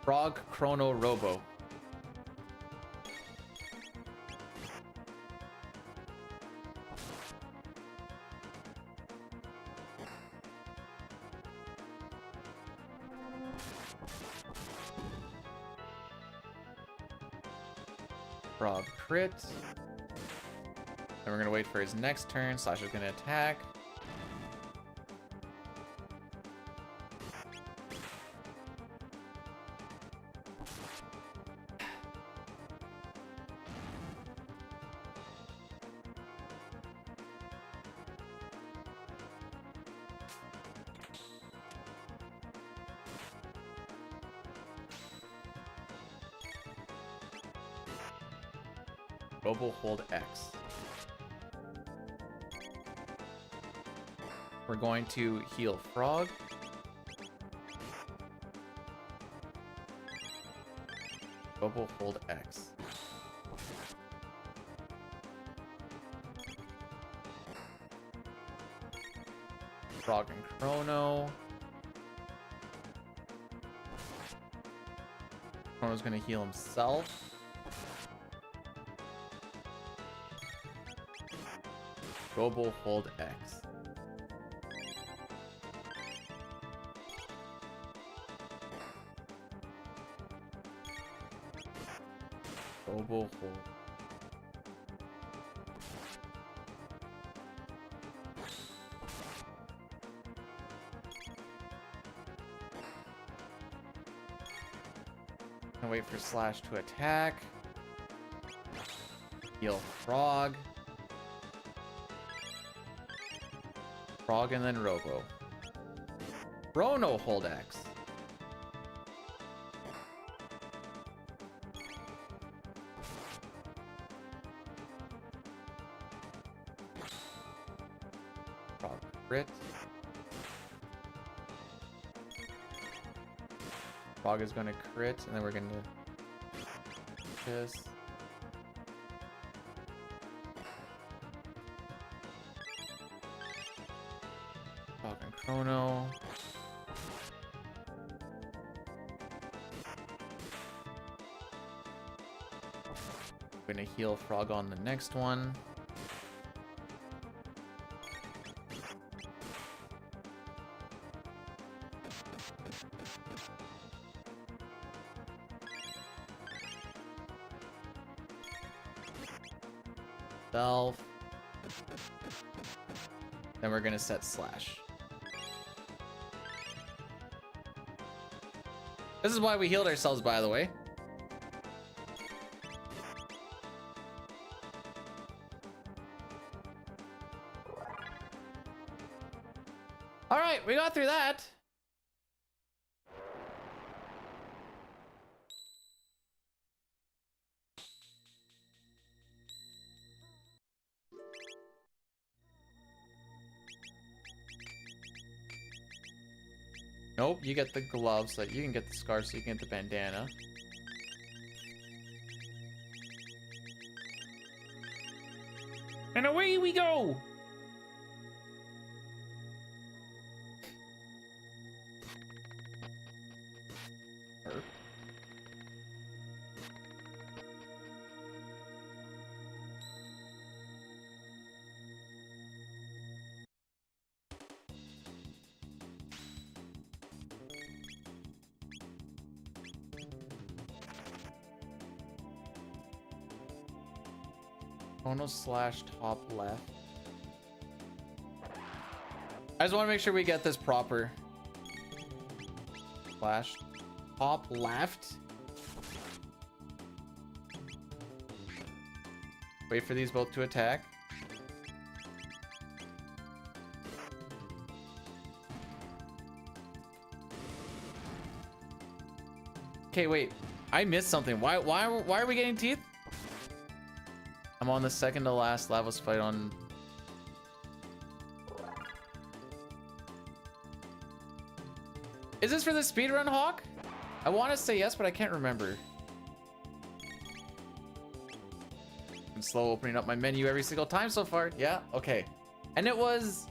Frog, Chrono, Robo. Frog crit. Then we're gonna wait for his next turn. Slash is gonna attack. Robo hold X. We're going to heal Frog. Robo hold X. Frog and Chrono. Chrono's gonna heal himself. Robo hold X. Robo hold. And wait for Slash to attack. Heal Frog. Frog and then Robo. Chrono hold X. Frog crit. Frog is gonna crit, and then we're gonna this. Chrono. We're gonna heal Frog on the next one. Self. Then we're gonna set Slash. This is why we healed ourselves, by the way. All right, we got through that. Nope, you get the gloves, so you can get the scarf, so you can get the bandana. And away we go! Chrono slash top left. I just want to make sure we get this proper. Slash top left. Wait for these both to attack. Okay, wait. I missed something. Why are we getting teeth? I'm on the second to last Lavos fight on. Is this for the speedrun, Hawk? I want to say yes, but I can't remember. I'm slow opening up my menu every single time so far. Yeah, okay. And it was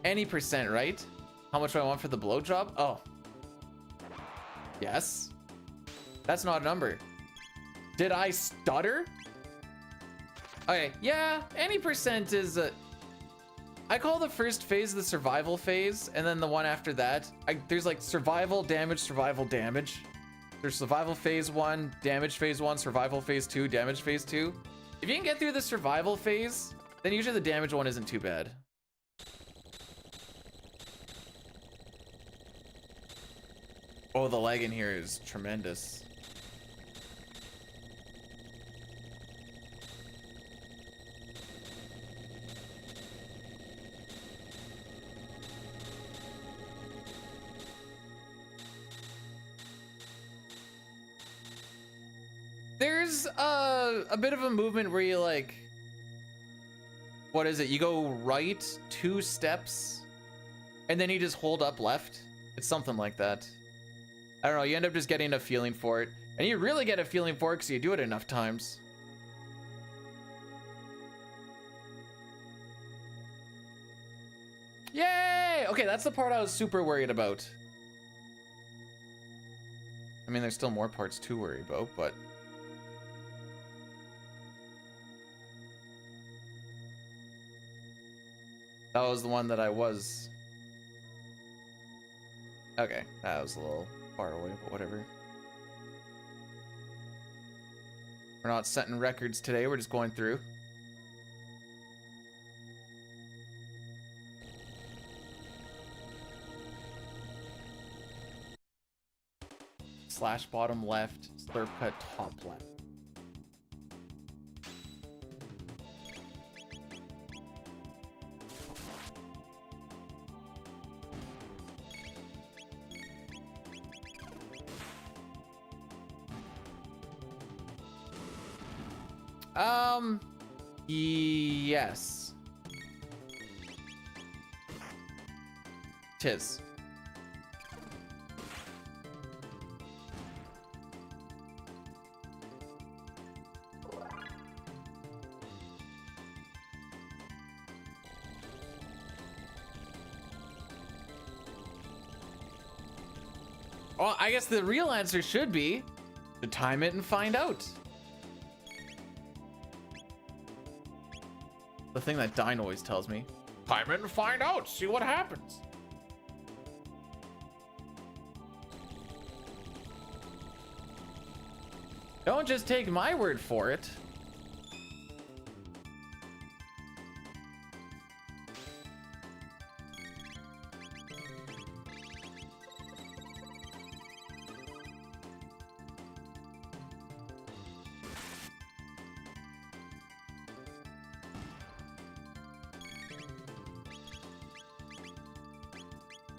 any percent, right? How much do I want for the blowjob? Oh. Yes. That's not a number. Did I stutter? Okay, yeah, any percent is I call the first phase the survival phase, and then the one after that, there's like survival, damage. There's survival phase 1, damage phase 1, survival phase 2, damage phase 2. If you can get through the survival phase, then usually the damage one isn't too bad. Oh, the lag in here is tremendous. There's a bit of a movement where you like, what is it? You go right 2 steps and then you just hold up left. It's something like that. I don't know. You end up just getting a feeling for it, and you really get a feeling for it because you do it enough times. Yay! Okay, that's the part I was super worried about. I mean, there's still more parts to worry about, but that was the one that I was. Okay, that was a little far away, but whatever. We're not setting records today, we're just going through. Slash bottom left, slurp cut top left. Yes. Tis. Well, I guess the real answer should be to time it and find out. The thing that Dine always tells me. Time it and find out. See what happens. Don't just take my word for it.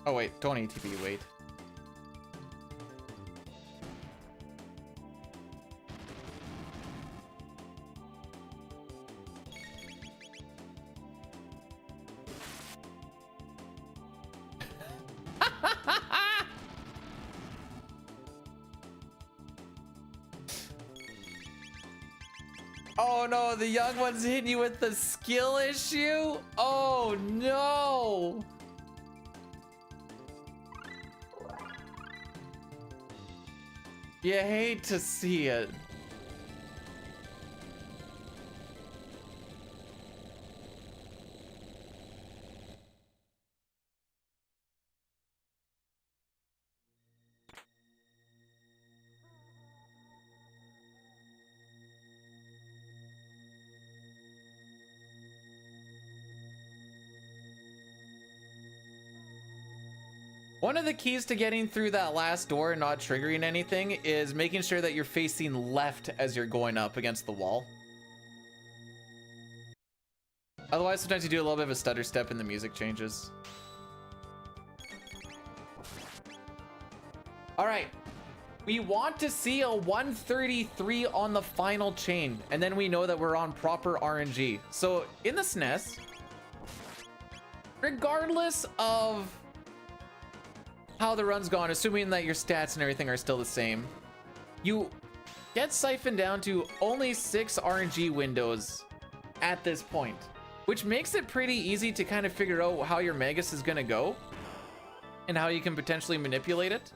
Oh wait, don't ATB, wait. Oh no, the young one's hitting you with the skill issue? Oh no! You hate to see it. One of the keys to getting through that last door and not triggering anything is making sure that you're facing left as you're going up against the wall. Otherwise, sometimes you do a little bit of a stutter step and the music changes. All right. We want to see a 133 on the final chain, and then we know that we're on proper RNG. So in the SNES, regardless of how the run's gone, assuming that your stats and everything are still the same, you get siphoned down to only 6 RNG windows at this point, which makes it pretty easy to kind of figure out how your Magus is going to go and how you can potentially manipulate it,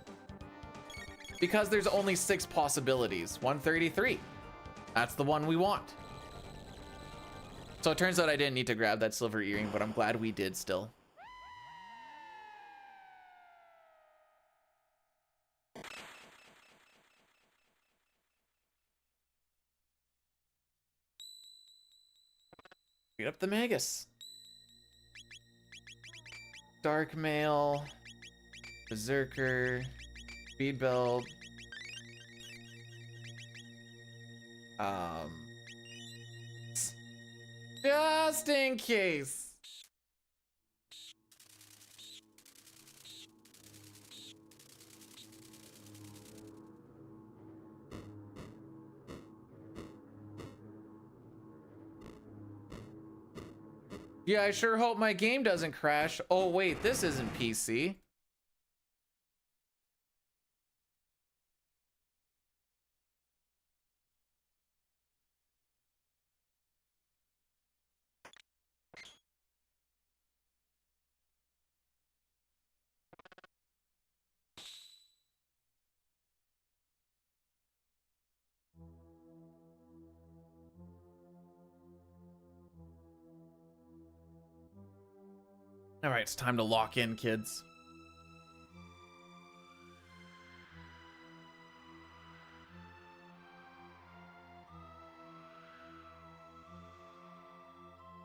because there's only 6 possibilities. 133, that's the one we want. So it turns out I didn't need to grab that silver earring, but I'm glad we did still. Beat up the Magus. Dark Mail, Berserker, Speed Belt, just in case. Yeah, I sure hope my game doesn't crash. Oh wait, this isn't PC. All right, it's time to lock in, kids.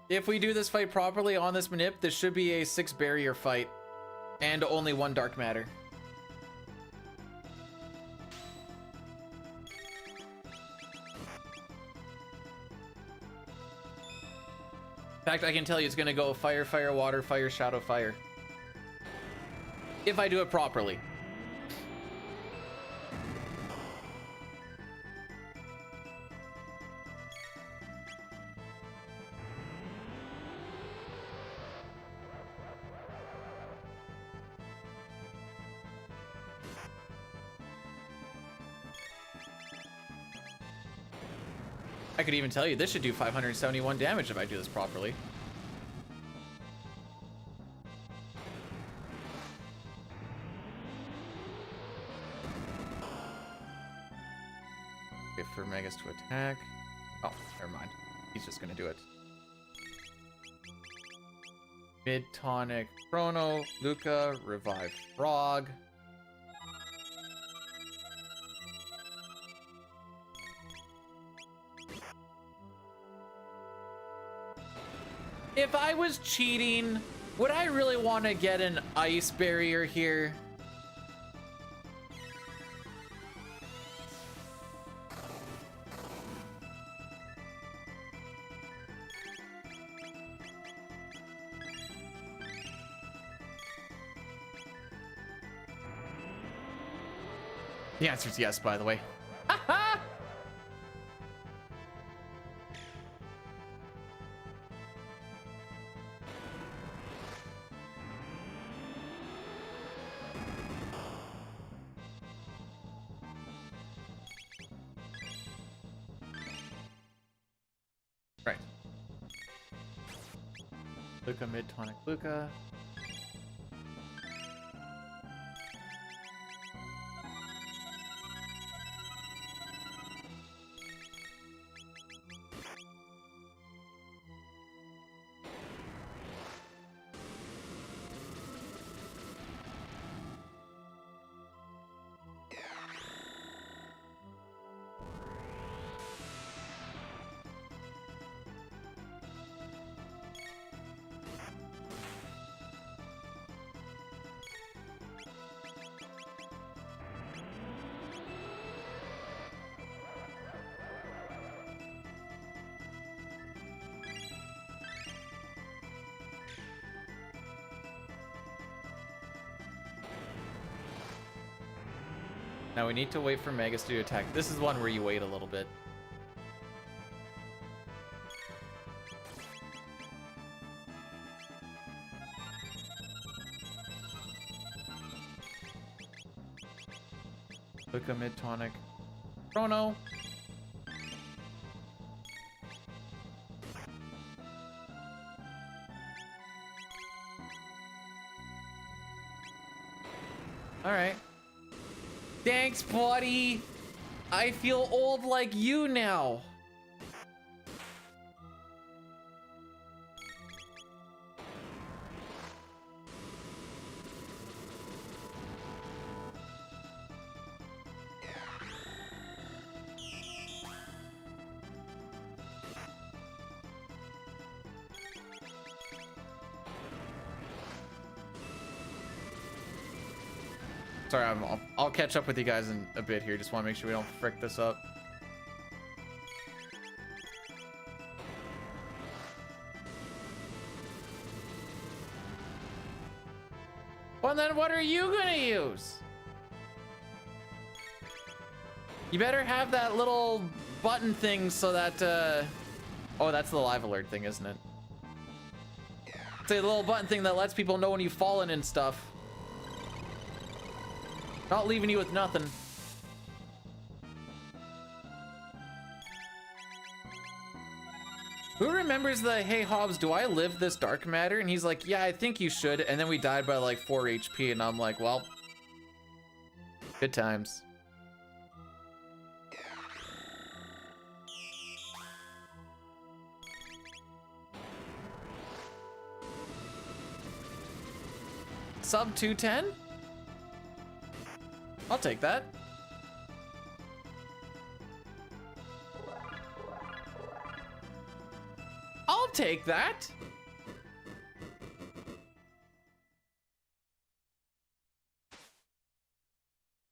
If we do this fight properly on this manip, this should be a 6 barrier fight and only 1 dark matter. In fact, I can tell you it's gonna go fire, fire, water, fire, shadow, fire. If I do it properly. I could even tell you this should do 571 damage if I do this properly. Wait for Magus to attack. Oh, never mind. He's just gonna do it. Mid-tonic Chrono, Luca, Revive Frog. If I was cheating, would I really want to get an ice barrier here? The answer is yes, by the way. Right. Luca, mid-tonic Luca. Now we need to wait for Magus to attack. This is one where you wait a little bit. Look a mid tonic. Chrono. All right. Thanks, buddy. I feel old like you now. Sorry, I'll catch up with you guys in a bit here. Just want to make sure we don't frick this up. Well, then what are you gonna use? You better have that little button thing so that, oh, that's the live alert thing, isn't it? It's a little button thing that lets people know when you've fallen and stuff. Not leaving you with nothing. Who remembers the, hey Hobbs, do I live this dark matter? And he's like, yeah, I think you should. And then we died by like 4 HP. And I'm like, well, good times. Sub 210? I'll take that. I'll take that.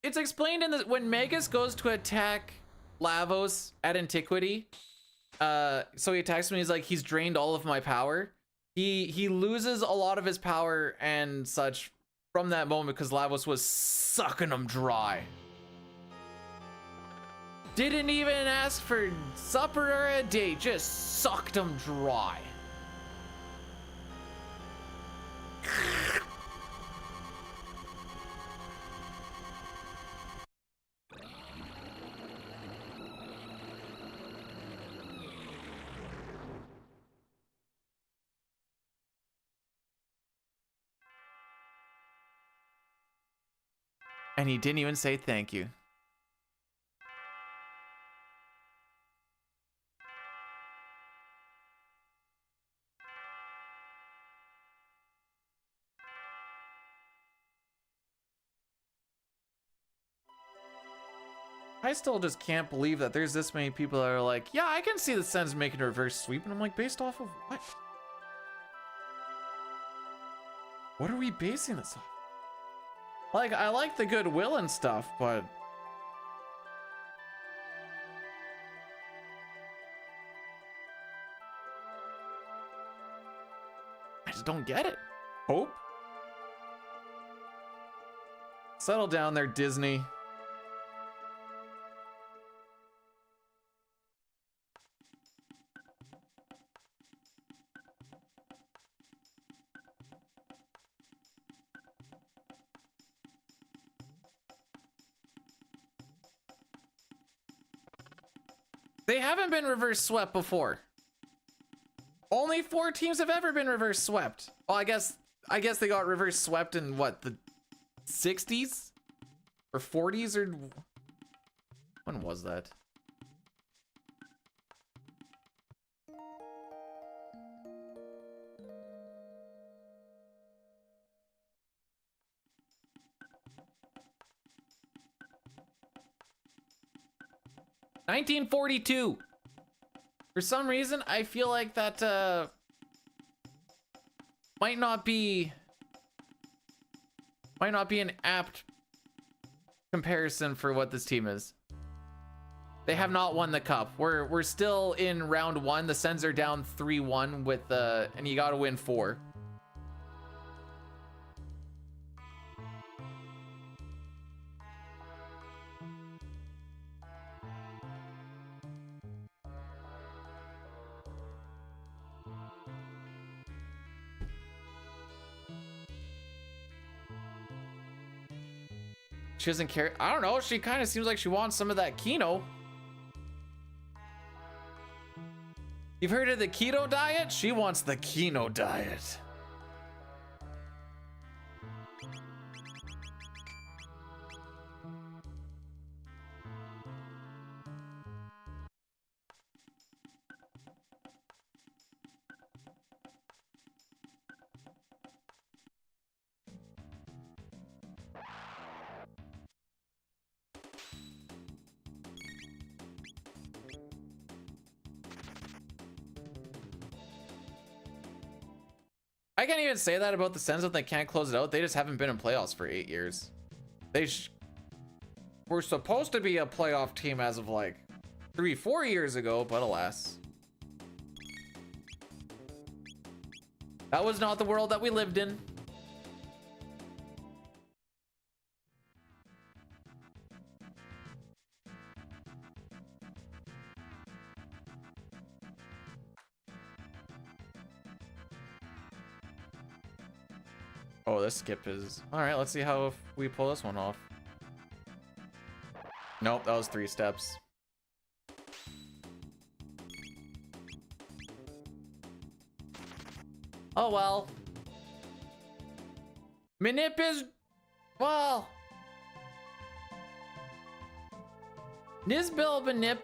It's explained in the when Magus goes to attack Lavos at Antiquity. So he attacks me. He's like, he's drained all of my power. He loses a lot of his power and such from that moment because Lavos was sucking him dry. Didn't even ask for supper or a date, just sucked him dry. And he didn't even say thank you. I still just can't believe that there's this many people that are like, yeah, I can see the sense making a reverse sweep. And I'm like, based off of what? What are we basing this off? Like, I like the goodwill and stuff, but I just don't get it. Hope? Settle down there, Disney. They haven't been reverse swept before. Only 4 teams have ever been reverse swept. Well, I guess they got reverse swept in what, the 60s or 40s, or when was that? (1942). For some reason, I feel like that might not be an apt comparison for what this team is. They have not won the cup. We're still in round 1. The Sens are down 3-1 with and you got to win 4. She doesn't care. I don't know. She kind of seems like she wants some of that Kino. You've heard of the keto diet? She wants the Kino diet. I can't even say that about the Sens that they can't close it out. They just haven't been in playoffs for 8 years. They were supposed to be a playoff team as of like 3-4 years ago, but alas. That was not the world that we lived in. Oh, this skip is... Alright, let's see how if we pull this one off. Nope, that was 3 steps. Oh well. Manip is... Well... Nizbil Manip...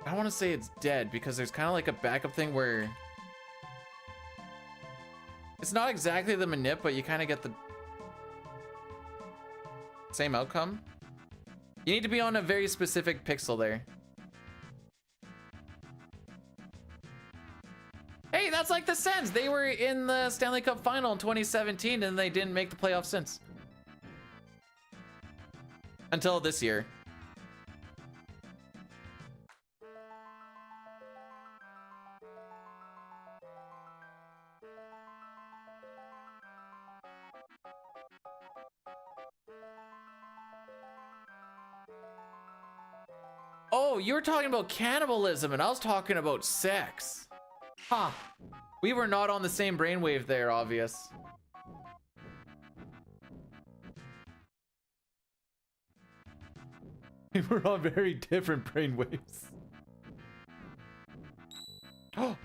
I don't want to say it's dead because there's kind of like a backup thing where... It's not exactly the manip, but you kind of get the same outcome. You need to be on a very specific pixel there. Hey, that's like the Sens. They were in the Stanley Cup final in 2017 and they didn't make the playoffs since. Until this year. Oh, you were talking about cannibalism and I was talking about sex. Huh. We were not on the same brainwave there, obvious. We were on very different brainwaves. Oh.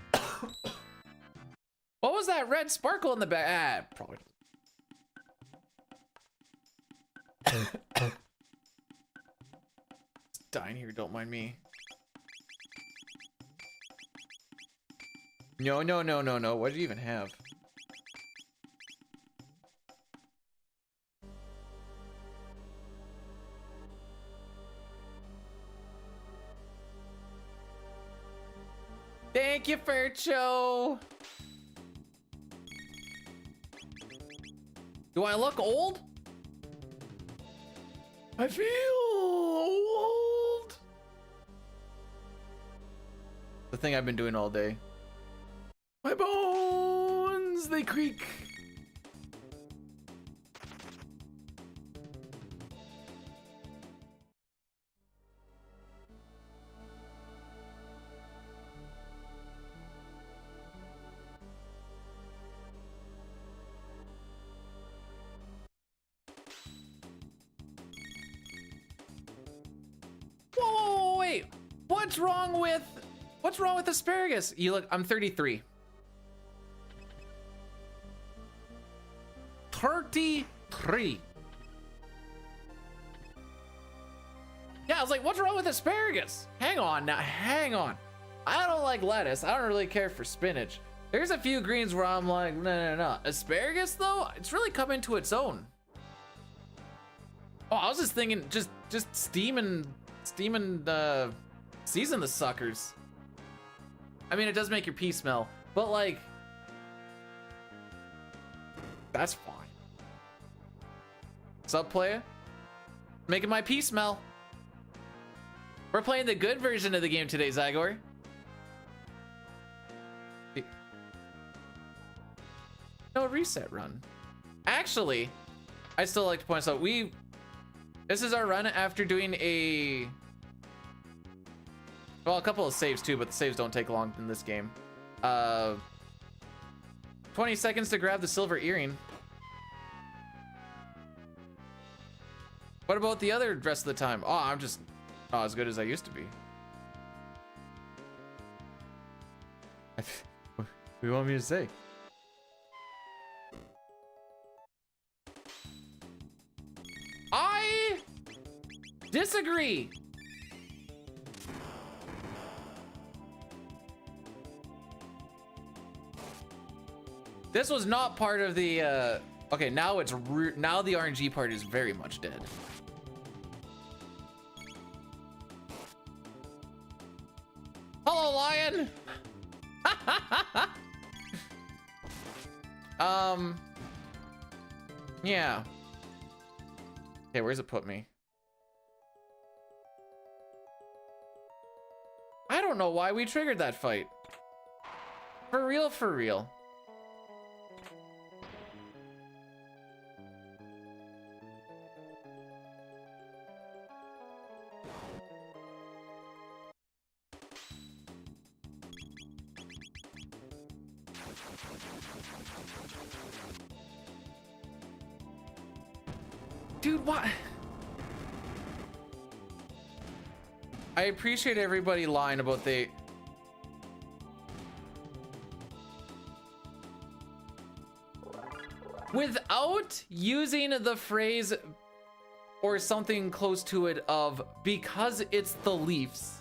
What was that red sparkle in the back? Ah, probably. Dying here, don't mind me. No, no, no, no, no. What do you even have? Thank you, Furcho. Do I look old? I feel old. The thing I've been doing all day. My bones, they creak. Whoa, wait. What's wrong with asparagus? You look, I'm 33. 33. Yeah, I was like, what's wrong with asparagus? Hang on now, hang on. I don't like lettuce. I don't really care for spinach. There's a few greens where I'm like, no, no, no. Asparagus though, it's really come into its own. Oh, I was just thinking, just steaming, season the suckers. I mean, it does make your pee smell, but like, that's fine. Sup, playa? Making my pee smell. We're playing the good version of the game today, Zygor. No reset run. Actually, I still like to point out this is our run after doing a couple of saves too, but the saves don't take long in this game. 20 seconds to grab the silver earring. What about the other rest of the time? Oh, I'm just not as good as I used to be. What do you want me to say? I disagree. This was not part of the okay, now it's now the RNG part is very much dead. Hello, lion. Yeah. Okay, where's it put me? I don't know why we triggered that fight. For real, for real. Dude, what? I appreciate everybody lying about the... Without using the phrase or something close to it of because it's the Leafs.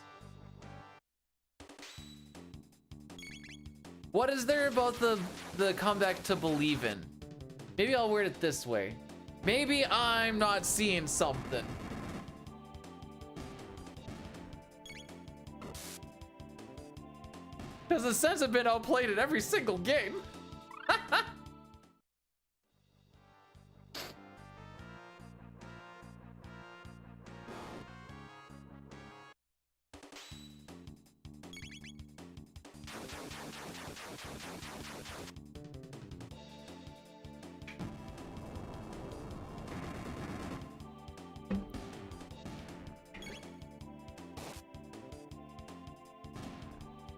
What is there about the comeback to believe in? Maybe I'll word it this way. Maybe I'm not seeing something. Because the Sens have been outplayed in every single game.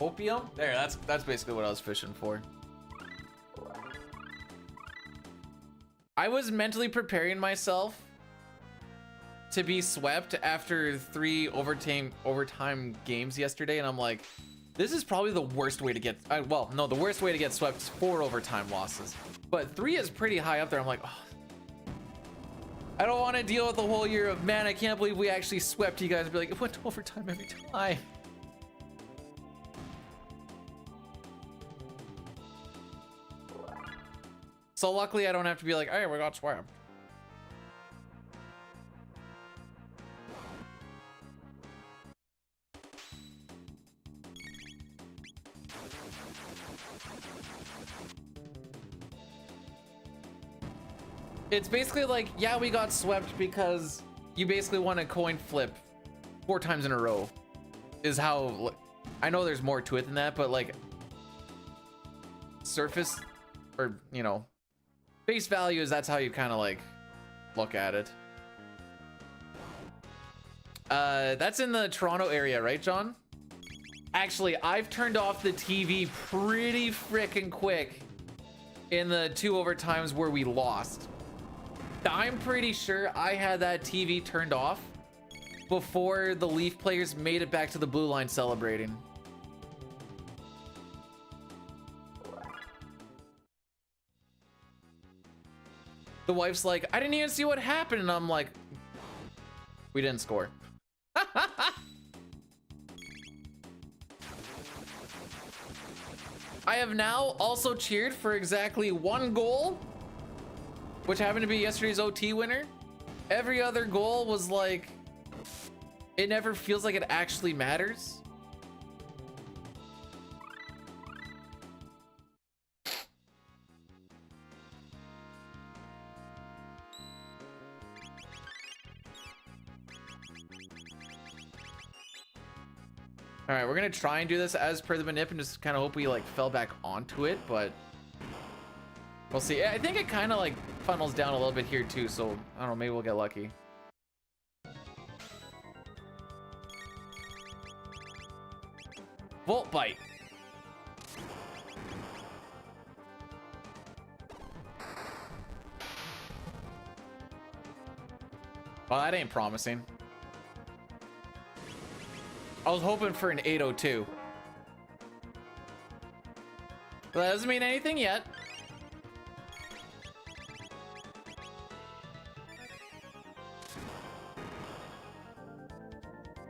Opium? There, that's basically what I was fishing for. I was mentally preparing myself to be swept after 3 overtime games yesterday, and I'm like, this is probably the worst way to get, well, no, the worst way to get swept is 4 overtime losses. But 3 is pretty high up there. I'm like, oh, I don't want to deal with the whole year of, man, I can't believe we actually swept you guys. Be like, it went to overtime every time. So luckily I don't have to be like, hey, we got swept. It's basically like, yeah, we got swept because you basically won a coin flip 4 times in a row. Is how, I know there's more to it than that, but like surface or, you know, face value is that's how you kind of like look at it. That's in the Toronto area, right, John? Actually, I've turned off the TV pretty freaking quick in the 2 overtimes where we lost. I'm pretty sure I had that TV turned off before the Leaf players made it back to the blue line celebrating. The wife's like, I didn't even see what happened. And I'm like, we didn't score. I have now also cheered for exactly 1 goal, which happened to be yesterday's OT winner. Every other goal was like, it never feels like it actually matters. All right, we're gonna try and do this as per the manip and just kind of hope we like fell back onto it, but we'll see. I think it kind of like funnels down a little bit here too, so I don't know, maybe we'll get lucky. Volt bite. Well, that ain't promising. I was hoping for an 802. But that doesn't mean anything yet.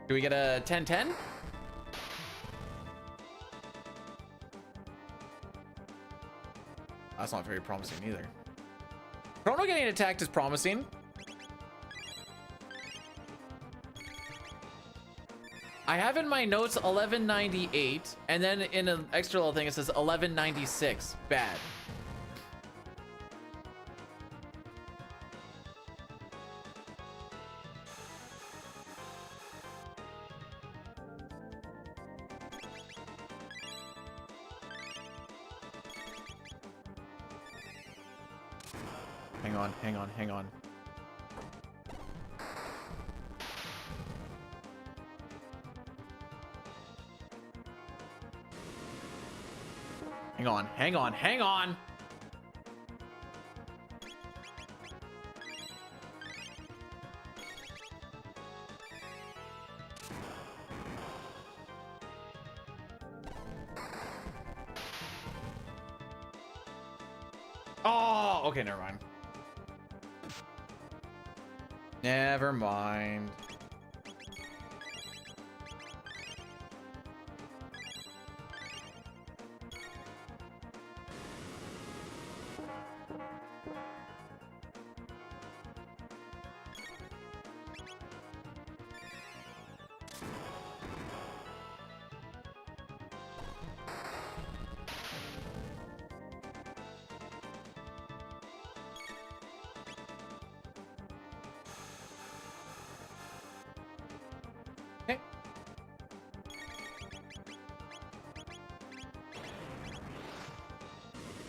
Do we get a 1010? That's not very promising either. Chrono getting attacked is promising. I have in my notes 1198, and then in an extra little thing it says 1196. Bad. Hang on, hang on, hang on. Hang on, hang on, hang on. Oh, okay, never mind. Never mind.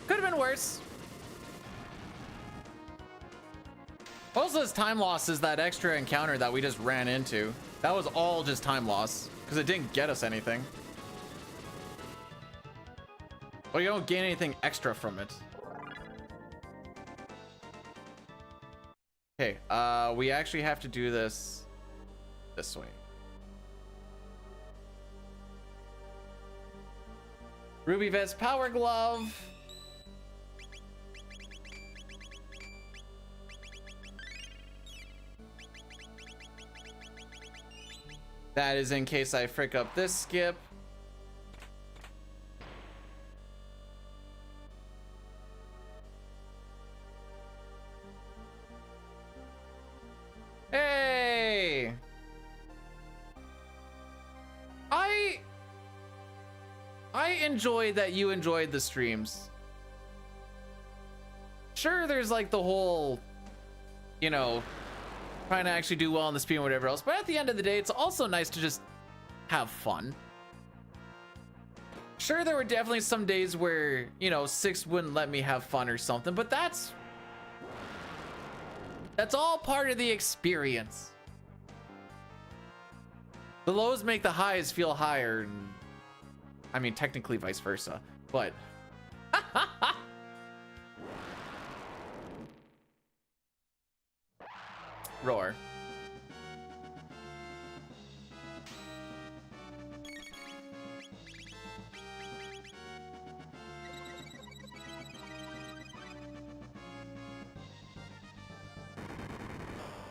Could have been worse. Most of this time loss is that extra encounter that we just ran into. That was all just time loss because it didn't get us anything. Well, you don't gain anything extra from it. Okay, we actually have to do this way. Ruby Vest Power Glove. That is in case I frick up this skip. Hey! I enjoy that you enjoyed the streams. Sure, there's like the whole, you know, trying to actually do well in the stream or whatever else, but at the end of the day, it's also nice to just have fun. Sure, there were definitely some days where, you know, Six wouldn't let me have fun or something, but that's all part of the experience. The lows make the highs feel higher, and I mean, technically vice versa, but roar.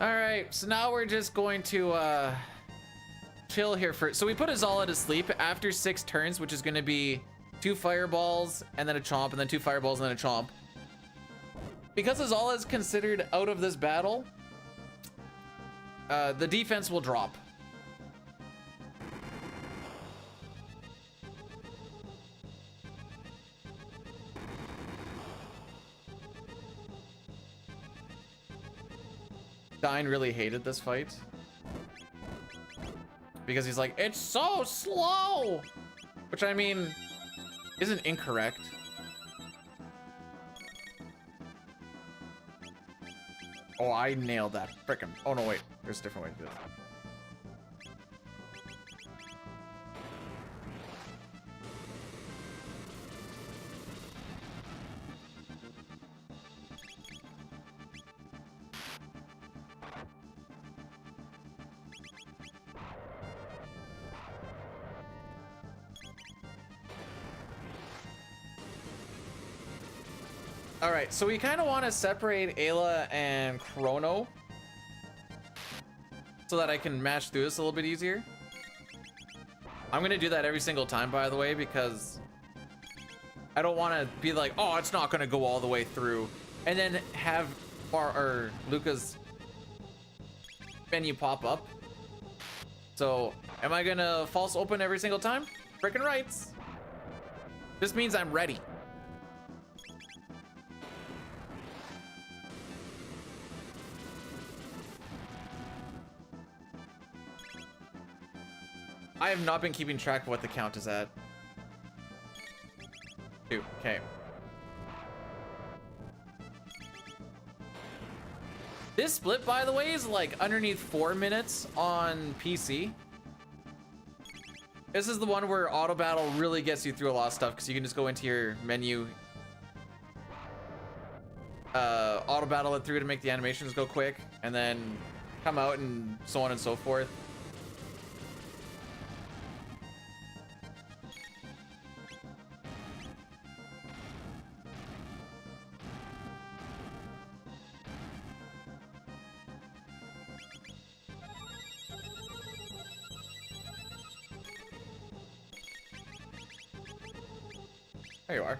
All right, so now we're just going to chill here for. So we put Azala to sleep after 6 turns, which is going to be 2 fireballs and then a chomp, and then 2 fireballs and then a chomp. Because Azala is considered out of this battle, the defense will drop. Dine really hated this fight because he's like, it's so slow, which I mean isn't incorrect. Oh, I nailed that. Frickin'. Oh no, wait, there's a different way to do it. All right, so we kind of want to separate Ayla and Chrono so that I can match through this a little bit easier. I'm gonna do that every single time, by the way, because I don't want to be like, oh, it's not gonna go all the way through, and then have or Luca's menu pop up. So, am I gonna false open every single time? Frickin' rights. This means I'm ready. I have not been keeping track of what the count is at. 2, okay. This split, by the way, is like underneath 4 minutes on PC. This is the one where auto battle really gets you through a lot of stuff because you can just go into your menu, auto battle it through to make the animations go quick, and then come out and so on and so forth. There you are.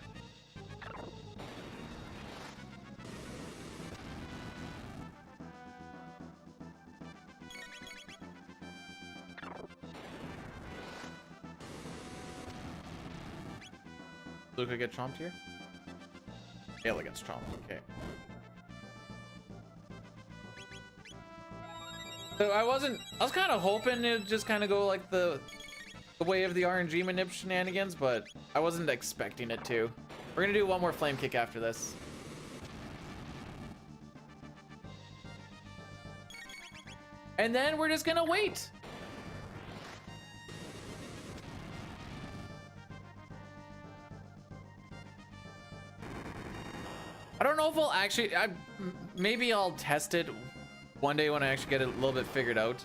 Luca get chomped here? Ayla gets chomped, okay. So I was kind of hoping it'd just kind of go like the way of the RNG manip shenanigans, but I wasn't expecting it to. We're gonna do one more flame kick after this. And then we're just gonna wait. I don't know if I'll actually, maybe I'll test it one day when I actually get it a little bit figured out.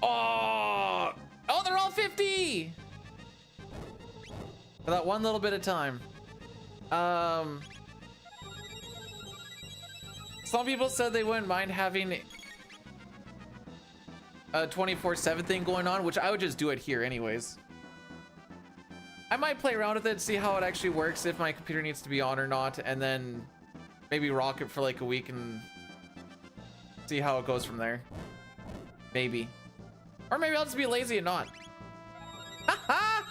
Oh, they're all 50 for that one little bit of time. Some people said they wouldn't mind having a 24/7 thing going on, which I would just do it here anyways. I might play around with it, see how it actually works, if my computer needs to be on or not, and then maybe rock it for like a week and see how it goes from there. Maybe. Or maybe I'll just be lazy and not. Ha!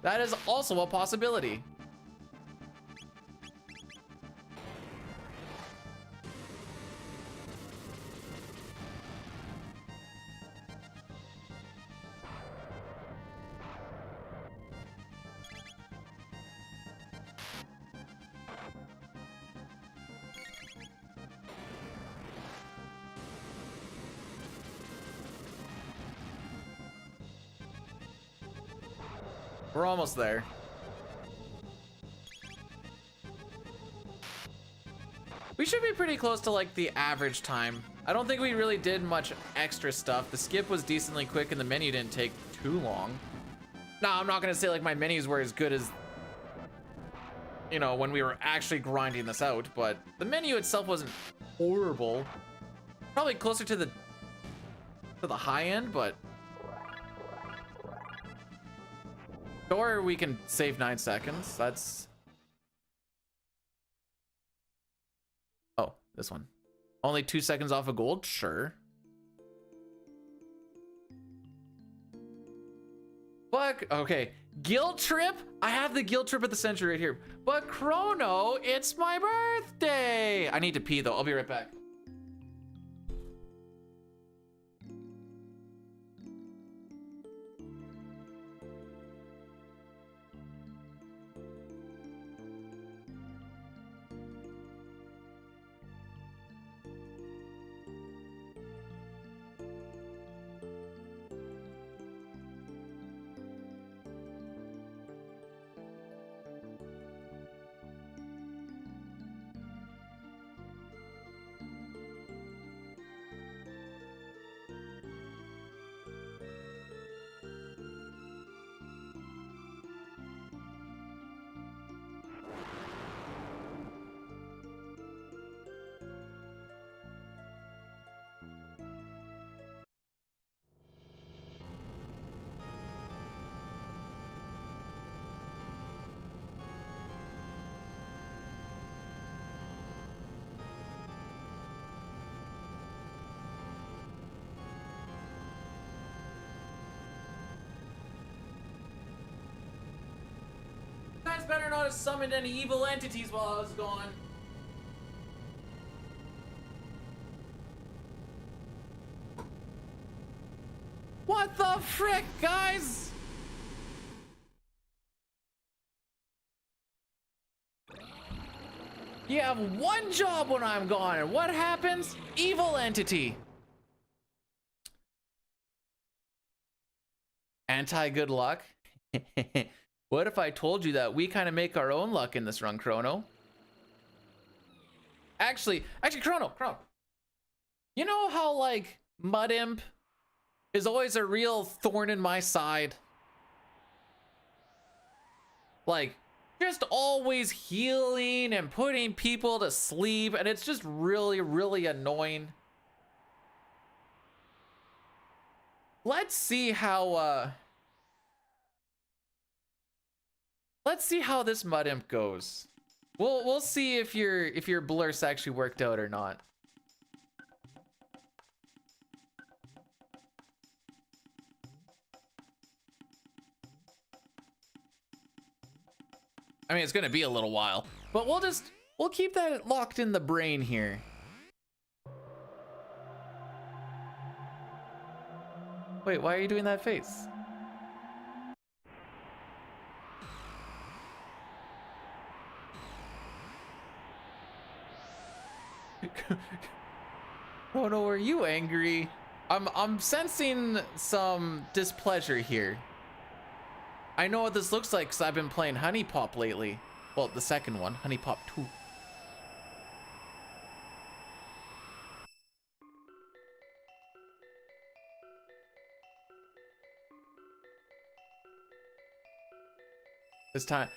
That is also a possibility. We're almost there. We should be pretty close to like the average time. I don't think we really did much extra stuff. The skip was decently quick and the menu didn't take too long. Now, I'm not gonna say like my menus were as good as, you know, when we were actually grinding this out, but the menu itself wasn't horrible. Probably closer to the high end, but or we can save 9 seconds. That's... Oh, this one. Only 2 seconds off of gold? Sure. Fuck, okay. Guilt trip? I have the guilt trip of the century right here. But Chrono, it's my birthday! I need to pee though, I'll be right back. not have summoned any evil entities while I was gone. What the frick, guys? You have one job when I'm gone, and what happens? Evil entity. Anti-good luck? What if I told you that we kind of make our own luck in this run, Chrono? Actually, Chrono. You know how, like, Mud Imp is always a real thorn in my side? Like, just always healing and putting people to sleep, and it's just really, really annoying. Let's see how this Mud Imp goes. We'll see if your blurs actually worked out or not. I mean, it's gonna be a little while, but we'll keep that locked in the brain here. Wait, why are you doing that face? Oh no, are you angry? I'm sensing some displeasure here. I know what this looks like because I've been playing Honey Pop lately. Well, the second one, Honey Pop 2. This time.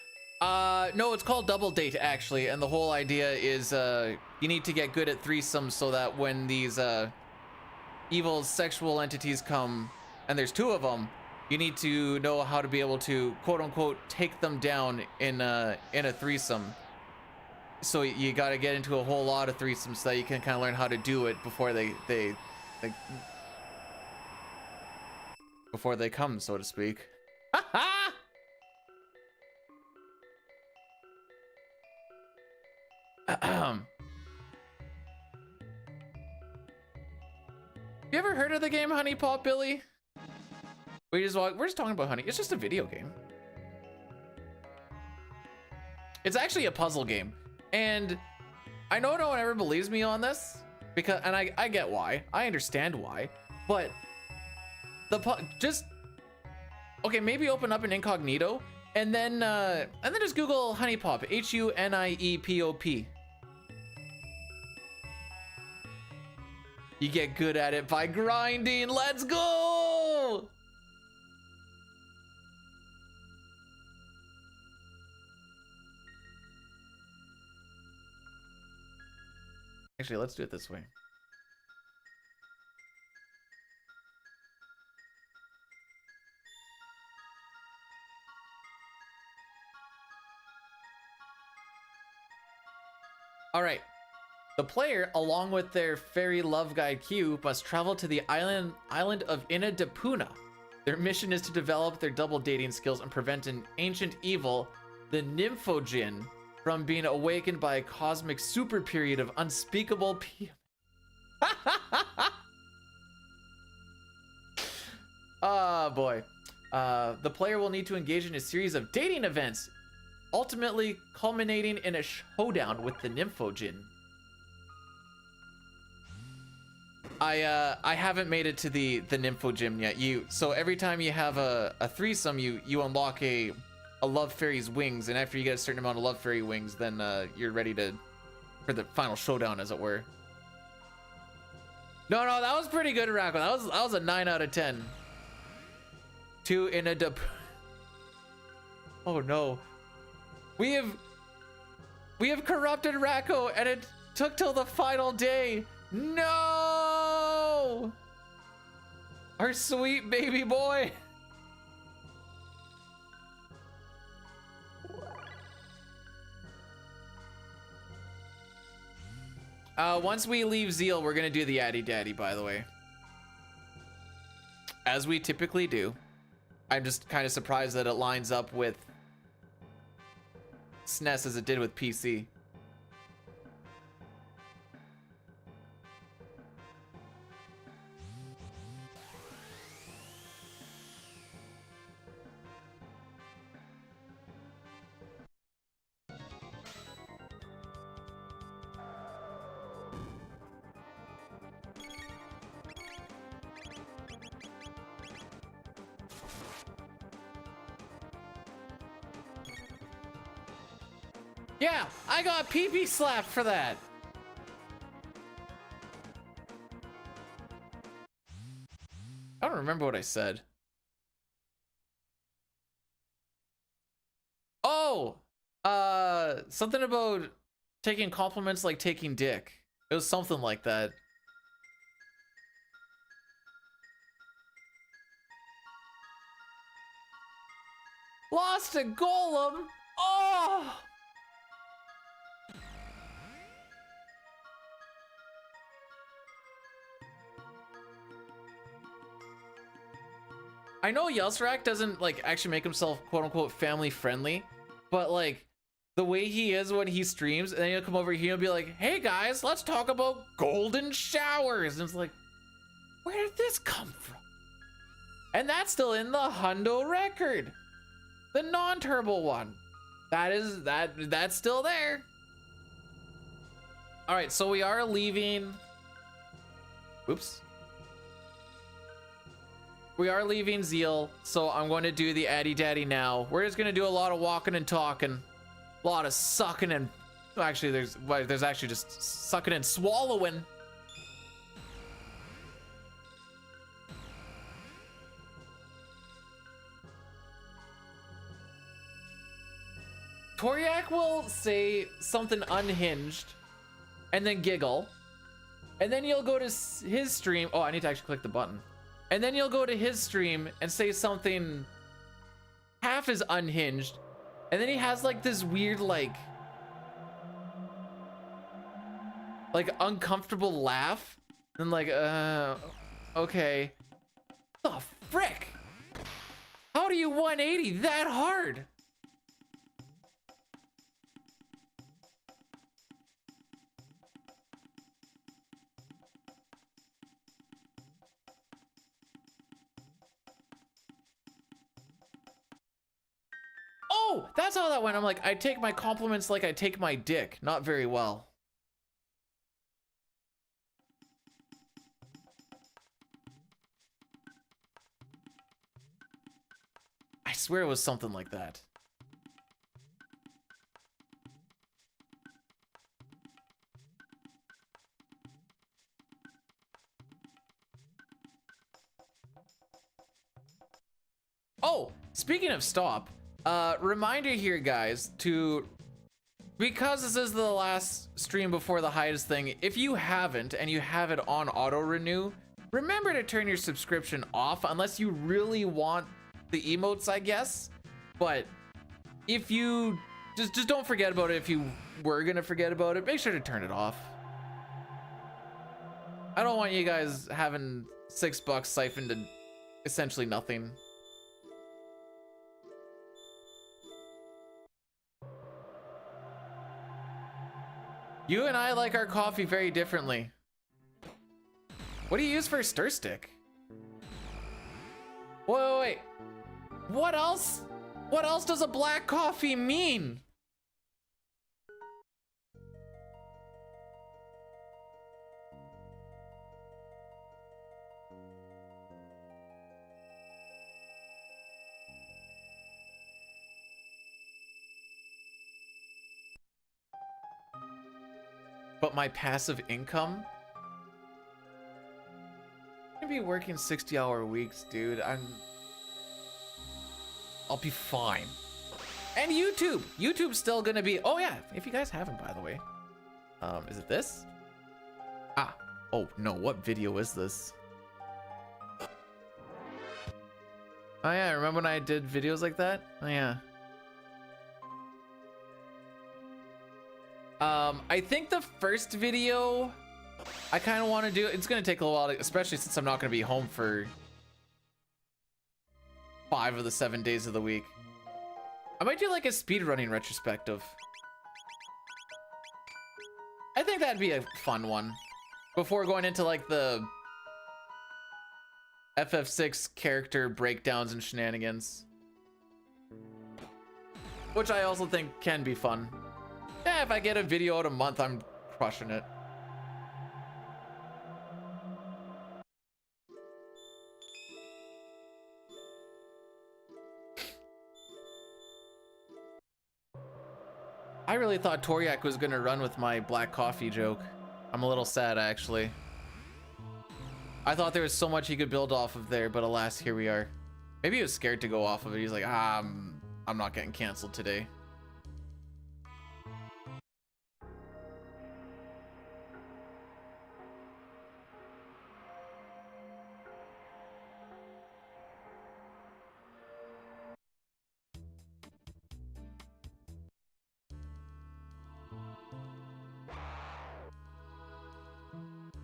No, it's called Double Date actually, and the whole idea is you need to get good at threesomes so that when these evil sexual entities come, and there's two of them, you need to know how to be able to quote unquote take them down in a threesome. So you got to get into a whole lot of threesomes so that you can kind of learn how to do it before they come, so to speak. You ever heard of the game Honey Pop, Billy? We're just talking about honey. It's just a video game. It's actually a puzzle game, and I know no one ever believes me on this because, and I get why. I understand why, but okay, maybe open up an incognito and then just Google Honey Pop, HUNIEPOP. You get good at it by grinding. Let's go! Actually, let's do it this way. All right. The player, along with their fairy love guide Q, must travel to the island of Inadapuna. Their mission is to develop their double dating skills and prevent an ancient evil, the Nymphojin, from being awakened by a cosmic super period of unspeakable Oh boy. The player will need to engage in a series of dating events, ultimately culminating in a showdown with the Nymphojin. I haven't made it to the Nymphojin yet. So every time you have a threesome, you unlock a love fairy's wings, and after you get a certain amount of love fairy wings, then you're ready for the final showdown, as it were. No, that was pretty good, Racco. That was a 9 out of 10. 2 in a Oh no. We have corrupted Racco, and it took till the final day. No! Our sweet baby boy. Once we leave Zeal, we're gonna do the Addy Daddy, by the way. As we typically do. I'm just kind of surprised that it lines up with SNES as it did with PC. Yeah, I got pee-pee slapped for that. I don't remember what I said. Oh, something about taking compliments like taking dick. It was something like that. Lost a golem. Oh! I know Yelsrak doesn't like actually make himself quote unquote family friendly, but like the way he is when he streams, and then he'll come over here and be like, "Hey guys, let's talk about golden showers." And it's like, where did this come from? And that's still in the Hundo record, the non-turbo one. That's still there. All right, so we are leaving. Oops. We are leaving Zeal, so I'm going to do the Addy Daddy now. We're just going to do a lot of walking and talking, a lot of sucking and actually there's actually just sucking and swallowing. Toriak will say something unhinged and then giggle, and then you'll go to his stream. Oh, I need to actually click the button. And then you'll go to his stream and say something half as unhinged. And then he has like this weird, like uncomfortable laugh. And like, okay. The frick? How do you 180 that hard? Oh, that's how that went. I'm like, I take my compliments like I take my dick. Not very well. I swear it was something like that. Oh, speaking of stop, reminder here, guys, because this is the last stream before the Hiatus thing, if you haven't and you have it on auto renew, remember to turn your subscription off unless you really want the emotes, I guess. But if you just don't forget about it. If you were gonna forget about it, make sure to turn it off. I don't want you guys having $6 siphoned to essentially nothing. You and I like our coffee very differently. What do you use for a stir stick? Wait. What else? What else does a black coffee mean? But my passive income? I'm gonna be working 60-hour weeks, dude. I'll be fine. And YouTube! YouTube's still gonna be... Oh yeah, if you guys haven't, by the way. Is it this? Ah, oh no, what video is this? Oh yeah, remember when I did videos like that? Oh yeah. I think the first video I kind of want to do, it's going to take a while, especially since I'm not going to be home for 5 of the 7 days of the week. might do like a speedrunning retrospective. I think that'd be a fun one. Before going into like the FF6 character breakdowns and shenanigans. Which I also think can be fun. Yeah, if I get a video out a month, I'm crushing it. I really thought Toriak was gonna run with my black coffee joke. I'm a little sad, actually. I thought there was so much he could build off of there, but alas, here we are. Maybe he was scared to go off of it. He's like, I'm not getting canceled today.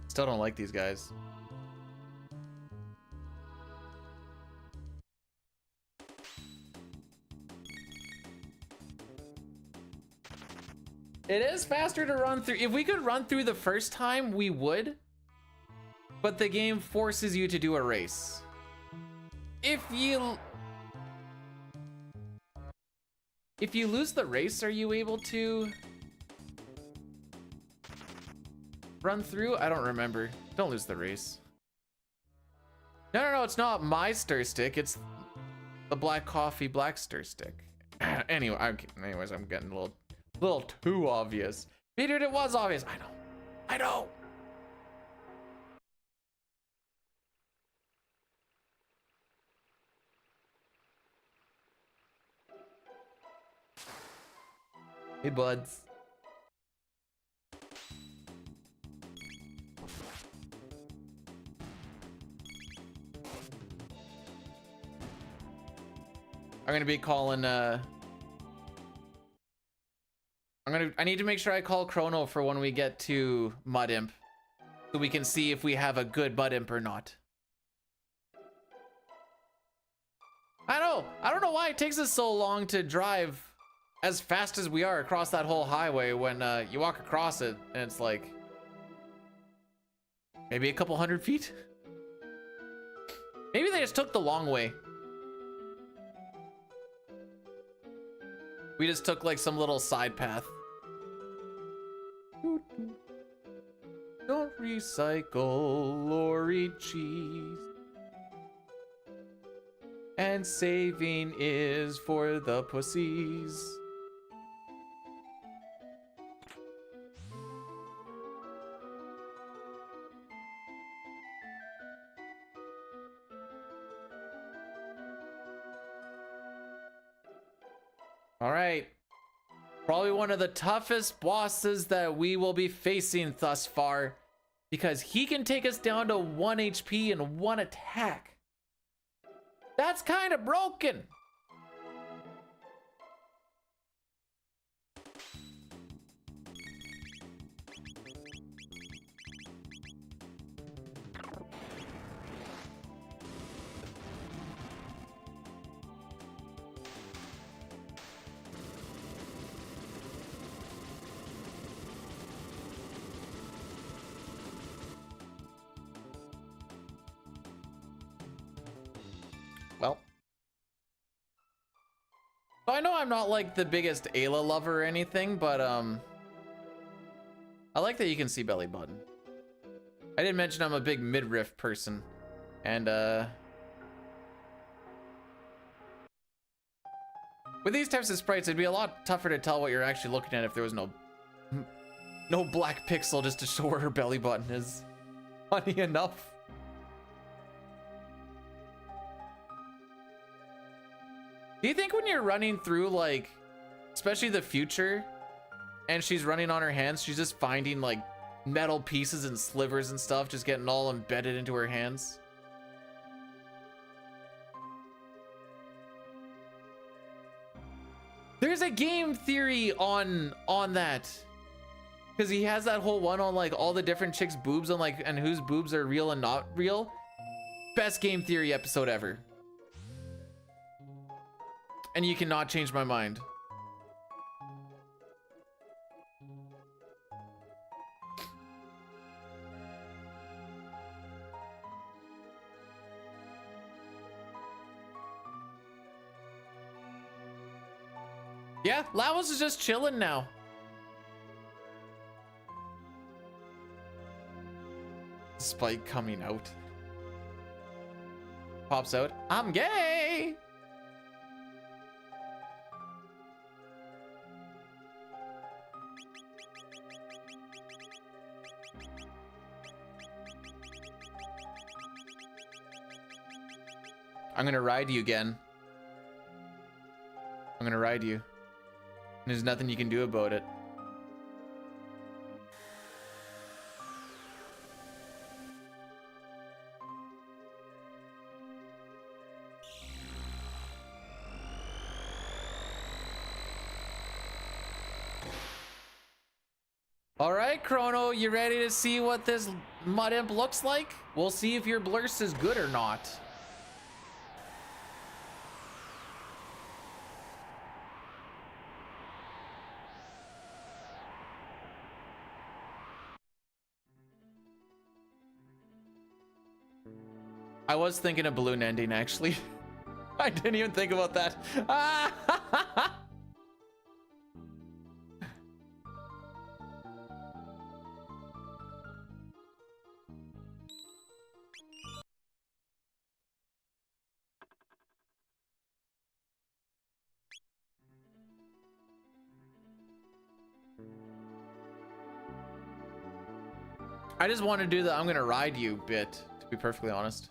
Still don't like these guys. It is faster to run through. If we could run through the first time, we would. But the game forces you to do a race. If you lose the race, are you able to run through? I don't remember. Don't lose the race. No, it's not my stir stick. It's the black coffee black stir stick. Anyways, I'm getting a little too obvious. Peter, it was obvious. I know. Hey, buds. I'm gonna be calling I need to make sure I call Chrono for when we get to Mud Imp, so we can see if we have a good Mud Imp or not. I don't know why it takes us so long to drive as fast as we are across that whole highway when you walk across it and it's like maybe a couple hundred feet. Maybe they just took the long way. We just took like some little side path. Don't recycle or eat cheese. And saving is for the pussies. All right. Probably one of the toughest bosses that we will be facing thus far, because he can take us down to 1 HP in one attack. That's kind of broken. Well, I know I'm not like the biggest Ayla lover or anything, but I like that you can see belly button. I didn't mention I'm a big midriff person, and with these types of sprites, it'd be a lot tougher to tell what you're actually looking at if there was no black pixel just to show where her belly button is. Funny enough. Do you think when you're running through, like, especially the future, and she's running on her hands, she's just finding, like, metal pieces and slivers and stuff, just getting all embedded into her hands? There's a game theory on that. Because he has that whole one on, like, all the different chicks' boobs and whose boobs are real and not real. Best game theory episode ever. And you cannot change my mind. Yeah, Lavos is just chilling now. Spike coming out. Pops out. I'm gay! I'm gonna ride you again. I'm gonna ride you. There's nothing you can do about it. All right, Chrono, you ready to see what this mud imp looks like? We'll see if your blurst is good or not. I was thinking of balloon ending, actually. I didn't even think about that. I just want to do the I'm gonna ride you bit, to be perfectly honest.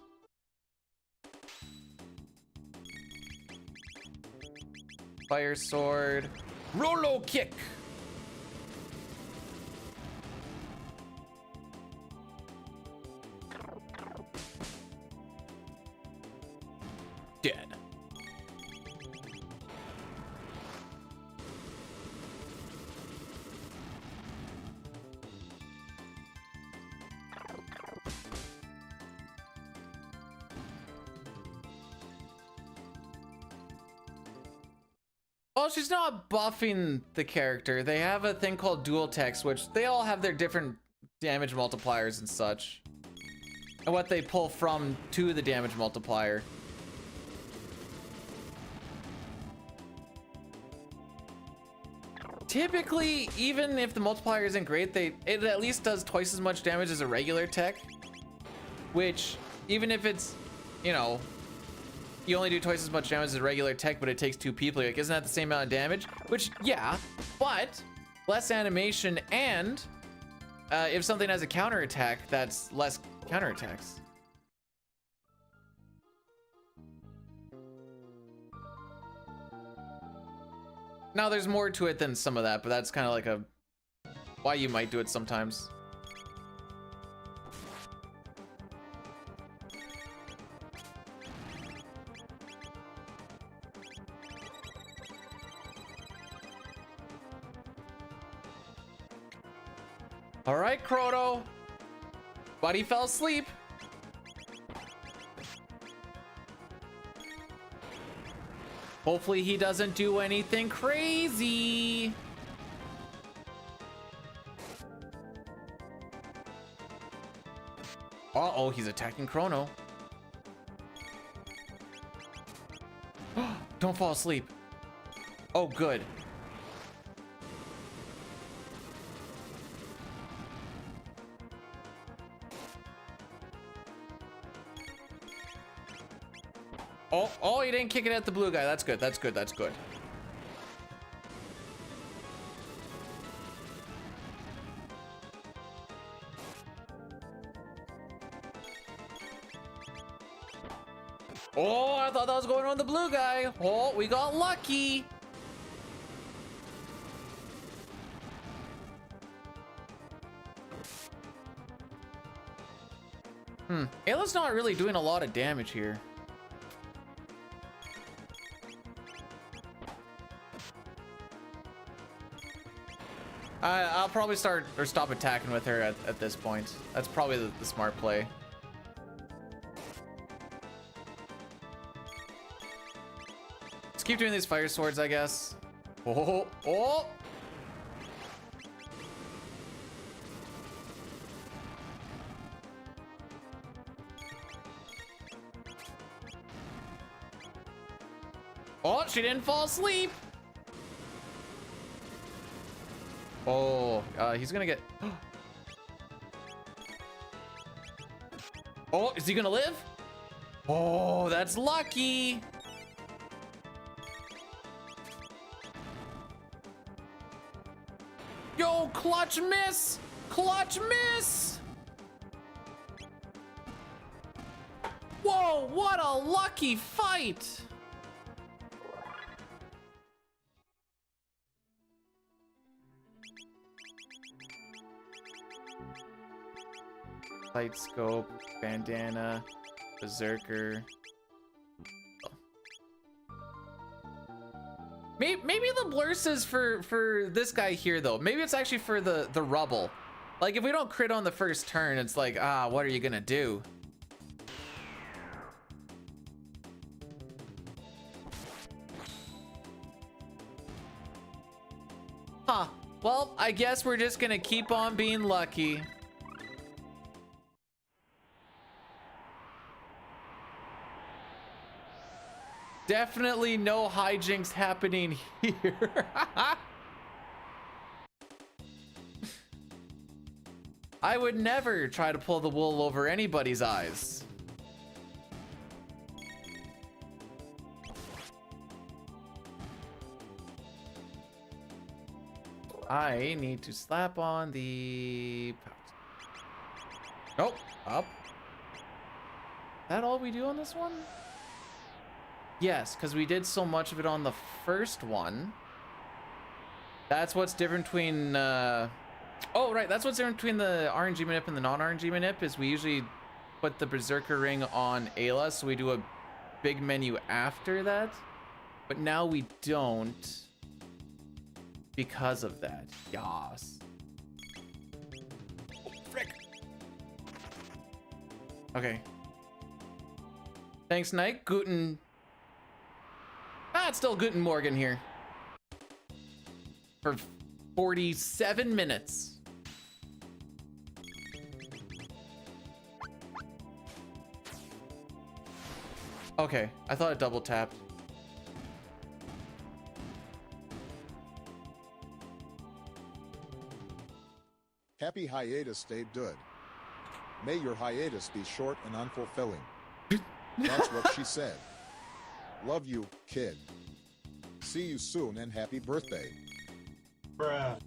Fire sword. Rolo kick. Dead. Well, she's not buffing the character. They have a thing called dual text, which they all have their different damage multipliers and such. And what they pull from to the damage multiplier. Typically, even if the multiplier isn't great, it at least does twice as much damage as a regular tech. Which, even if it's, you know, you only do twice as much damage as a regular tech, but it takes 2 people. Like, isn't that the same amount of damage? Which, yeah, but less animation, and if something has a counterattack, that's less counterattacks. Now, there's more to it than some of that, but that's kind of like a why you might do it sometimes. All right, Chrono. Buddy fell asleep. Hopefully he doesn't do anything crazy. Uh-oh, he's attacking Chrono. Don't fall asleep. Oh, good. Oh, he didn't kick it at the blue guy. That's good. That's good. That's good. Oh, I thought that was going on the blue guy. Oh, we got lucky. Ayla's not really doing a lot of damage here. I'll probably start or stop attacking with her at this point. That's probably the smart play. This Keep doing these fire swords, I guess. Oh, oh. Oh, she didn't fall asleep. Oh, he's gonna get... Oh, is he gonna live? Oh, that's lucky. Yo, clutch miss! Clutch miss! Whoa, what a lucky fight! Light scope, bandana, berserker. Maybe the blurs is for this guy here though. Maybe it's actually for the rubble. Like if we don't crit on the first turn, it's like, what are you gonna do? Huh. Well, I guess we're just gonna keep on being lucky. Definitely no hijinks happening here. I would never try to pull the wool over anybody's eyes. I need to slap on the... Nope, up. Is that all we do on this one? Yes, because we did so much of it on the first one. That's what's different between... Oh, right. That's what's different between the RNG manip and the non-RNG manip is we usually put the Berserker Ring on Ayla, so we do a big menu after that. But now we don't because of that. Yas. Oh, frick. Okay. Thanks, Nike. Guten... it's still Guten Morgen here. For 47 minutes. Okay, I thought it double tapped. Happy hiatus stayed good. May your hiatus be short and unfulfilling. That's what she said. Love you, kid. See you soon and happy birthday. Bruh.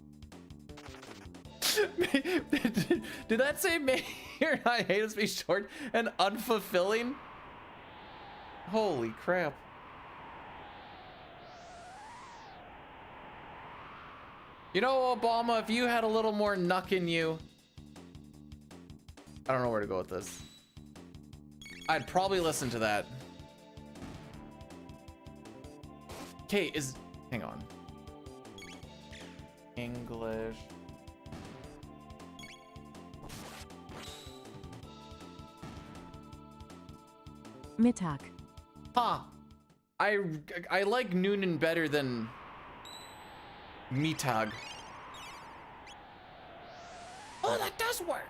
Did that say may your hiatus be short and unfulfilling? Holy crap. You know, Obama, if you had a little more knuck in you... I don't know where to go with this. I'd probably listen to that. Okay, hang on. English. Mittag. Huh. I like Noonan better than Mittag. Oh, that does work.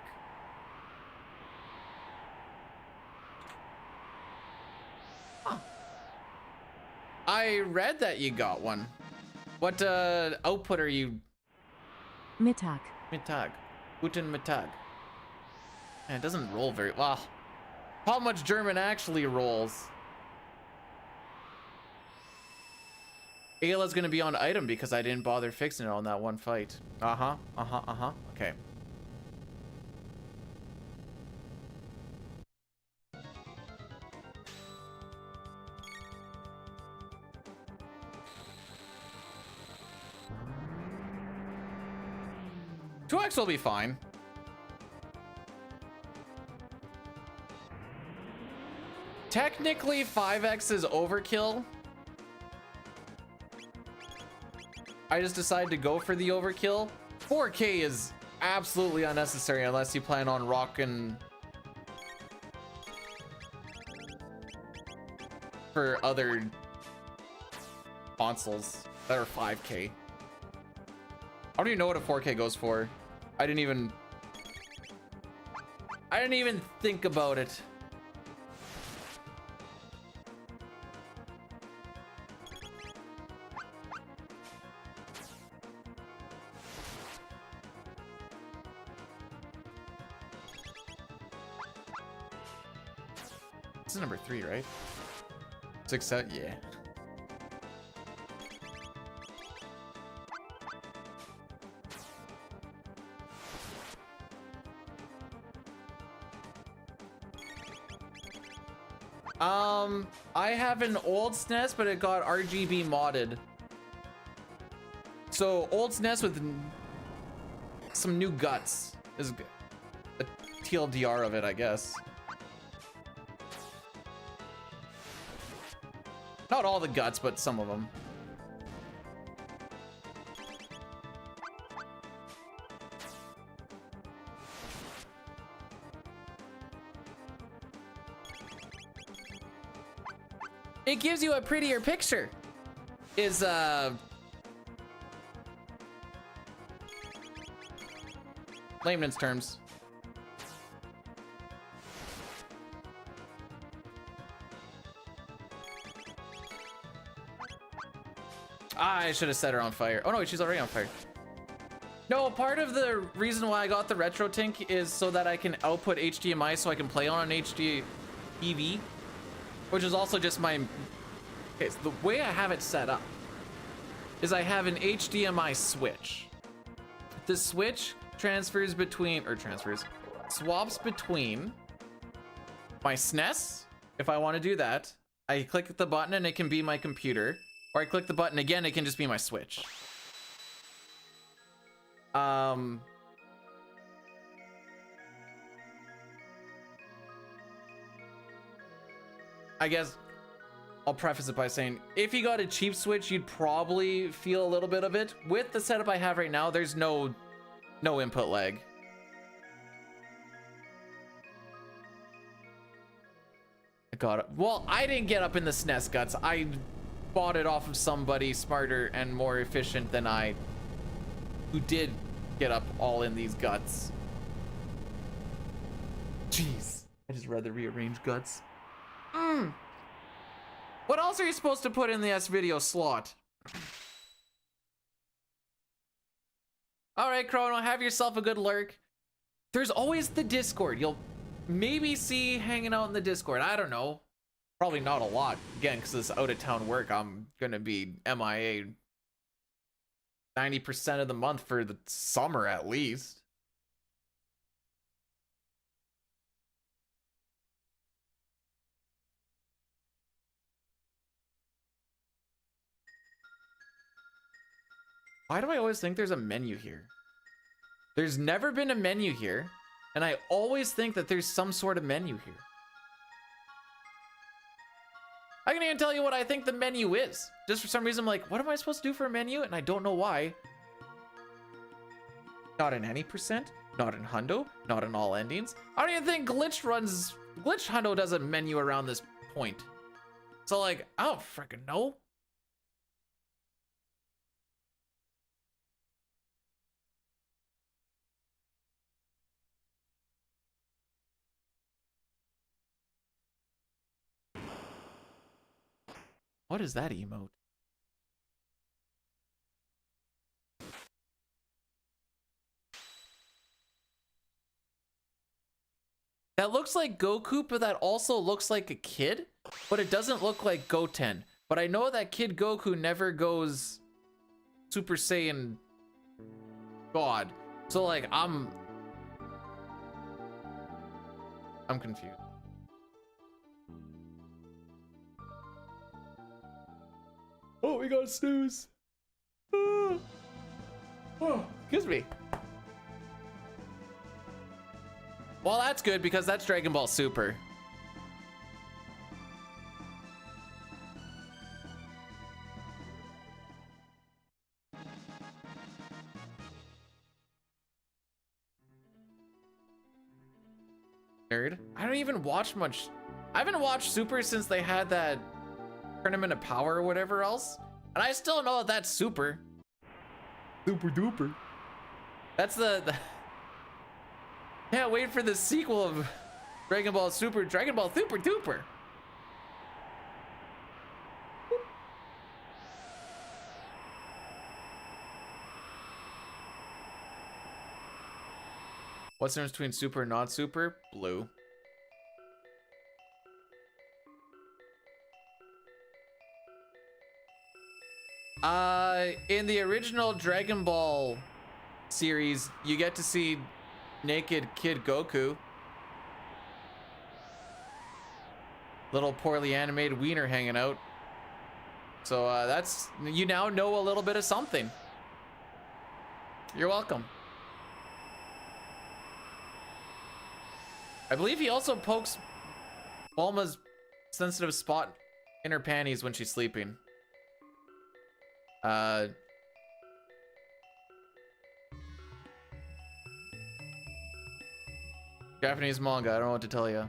Huh. I read that you got one. What output are you? Mittag. Mittag. Guten Mittag. Man, it doesn't roll very well. How much German actually rolls? Ayla's gonna be on item because I didn't bother fixing it on that one fight. Okay. Two X will be fine. Technically, 5x is overkill. I just decided to go for the overkill. 4K is absolutely unnecessary unless you plan on rocking for other consoles that are 5K. I don't even know what a 4K goes for. I didn't even think about it. This is number 3, right? 6 out, yeah. I have an old SNES, but it got RGB modded. So old SNES with some new guts is a TLDR of it, I guess. Not all the guts, but some of them. It gives you a prettier picture. Is layman's terms. I should have set her on fire. Oh no, she's already on fire. No, part of the reason why I got the retro tank is so that I can output HDMI so I can play on an HD TV, which is also just my... Okay, so the way I have it set up is I have an HDMI switch. The switch swaps between my SNES, if I want to do that. I click the button and it can be my computer, or I click the button again, it can just be my Switch. I guess I'll preface it by saying, if you got a cheap Switch, you'd probably feel a little bit of it. With the setup I have right now, there's no input lag. I got it. Well, I didn't get up in the SNES guts. I bought it off of somebody smarter and more efficient than I, who did get up all in these guts. Jeez, I just rather rearrange guts. What else are you supposed to put in the S-video slot? All right, Chrono, have yourself a good lurk. There's always the Discord. You'll maybe see hanging out in the Discord. I don't know. Probably not a lot. Again, because this out-of-town work, I'm gonna be MIA 90% of the month for the summer at least. Why do I always think there's a menu here? There's never been a menu here, and I always think that there's some sort of menu here. I can't even tell you what I think the menu is. Just for some reason, I'm like, what am I supposed to do for a menu? And I don't know why. Not in any percent, not in hundo, not in all endings. I don't even think Glitch Hundo does a menu around this point. So like, I don't freaking know. What is that emote? That looks like Goku, but that also looks like a kid, but it doesn't look like Goten. But I know that Kid Goku never goes Super Saiyan God. So like, I'm confused. Oh, we got snooze. Oh, excuse me. Well, that's good because that's Dragon Ball Super. Nerd. I don't even watch much. I haven't watched Super since they had that Tournament of Power or whatever else. And I still know that that's super. Super duper. That's the can't wait for the sequel of Dragon Ball Super, Dragon Ball Super Duper. What's the difference between super and not super? Blue. In the original Dragon Ball series, you get to see naked Kid Goku. Little poorly animated wiener hanging out. So that's, you now know a little bit of something. You're welcome. I believe he also pokes Bulma's sensitive spot in her panties when she's sleeping. Japanese manga, I don't know what to tell you.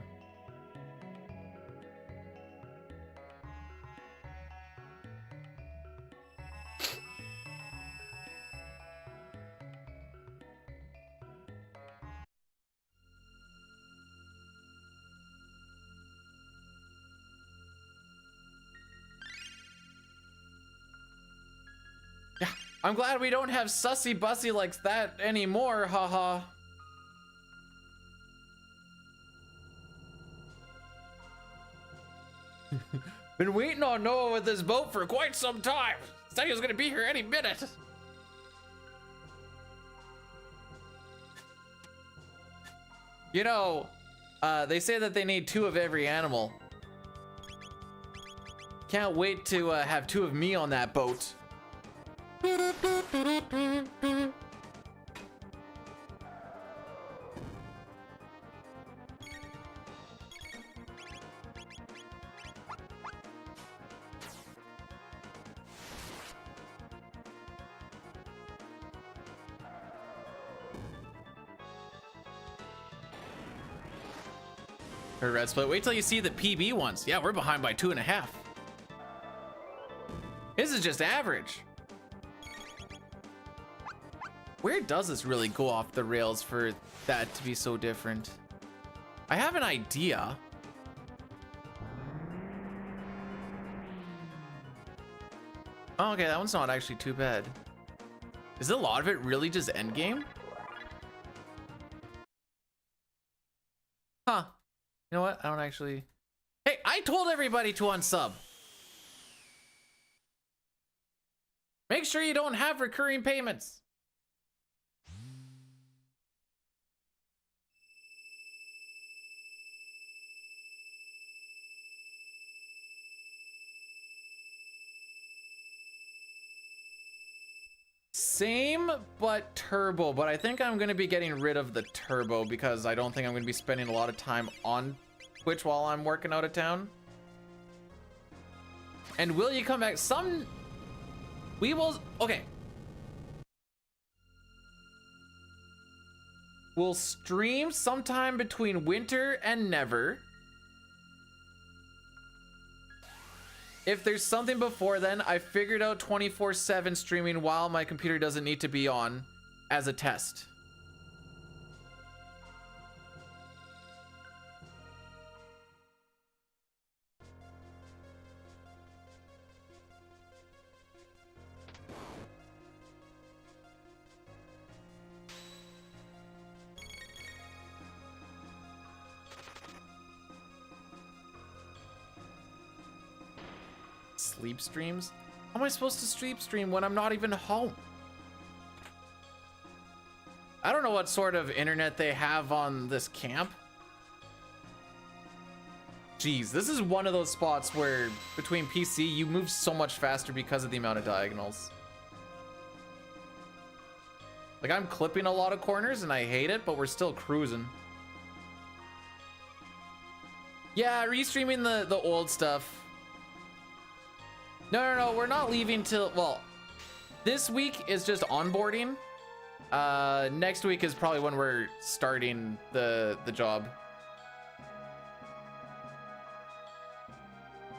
Yeah, I'm glad we don't have sussy bussy like that anymore, haha. Been waiting on Noah with this boat for quite some time. Said he was gonna be here any minute. You know, they say that they need 2 of every animal. Can't wait to have 2 of me on that boat. Her red split. Wait till you see the PB ones. Yeah, we're behind by 2.5. This is just average. Where does this really go off the rails for that to be so different? I have an idea. Oh, okay, that one's not actually too bad. Is a lot of it really just endgame? Huh. You know what? I don't actually... Hey, I told everybody to unsub. Make sure you don't have recurring payments. Same, but turbo. But I think I'm going to be getting rid of the turbo because I don't think I'm going to be spending a lot of time on Twitch while I'm working out of town. And will you come back? We will... Okay. We'll stream sometime between winter and never. If there's something before then, I figured out 24/7 streaming while my computer doesn't need to be on as a test. Sleep streams? How am I supposed to sleep stream when I'm not even home? I don't know what sort of internet they have on this camp. Jeez, this is one of those spots where between PC you move so much faster because of the amount of diagonals. Like, I'm clipping a lot of corners and I hate it, but we're still cruising. Yeah, restreaming the old stuff. No, we're not leaving till, well, this week is just onboarding. Next week is probably when we're starting the job.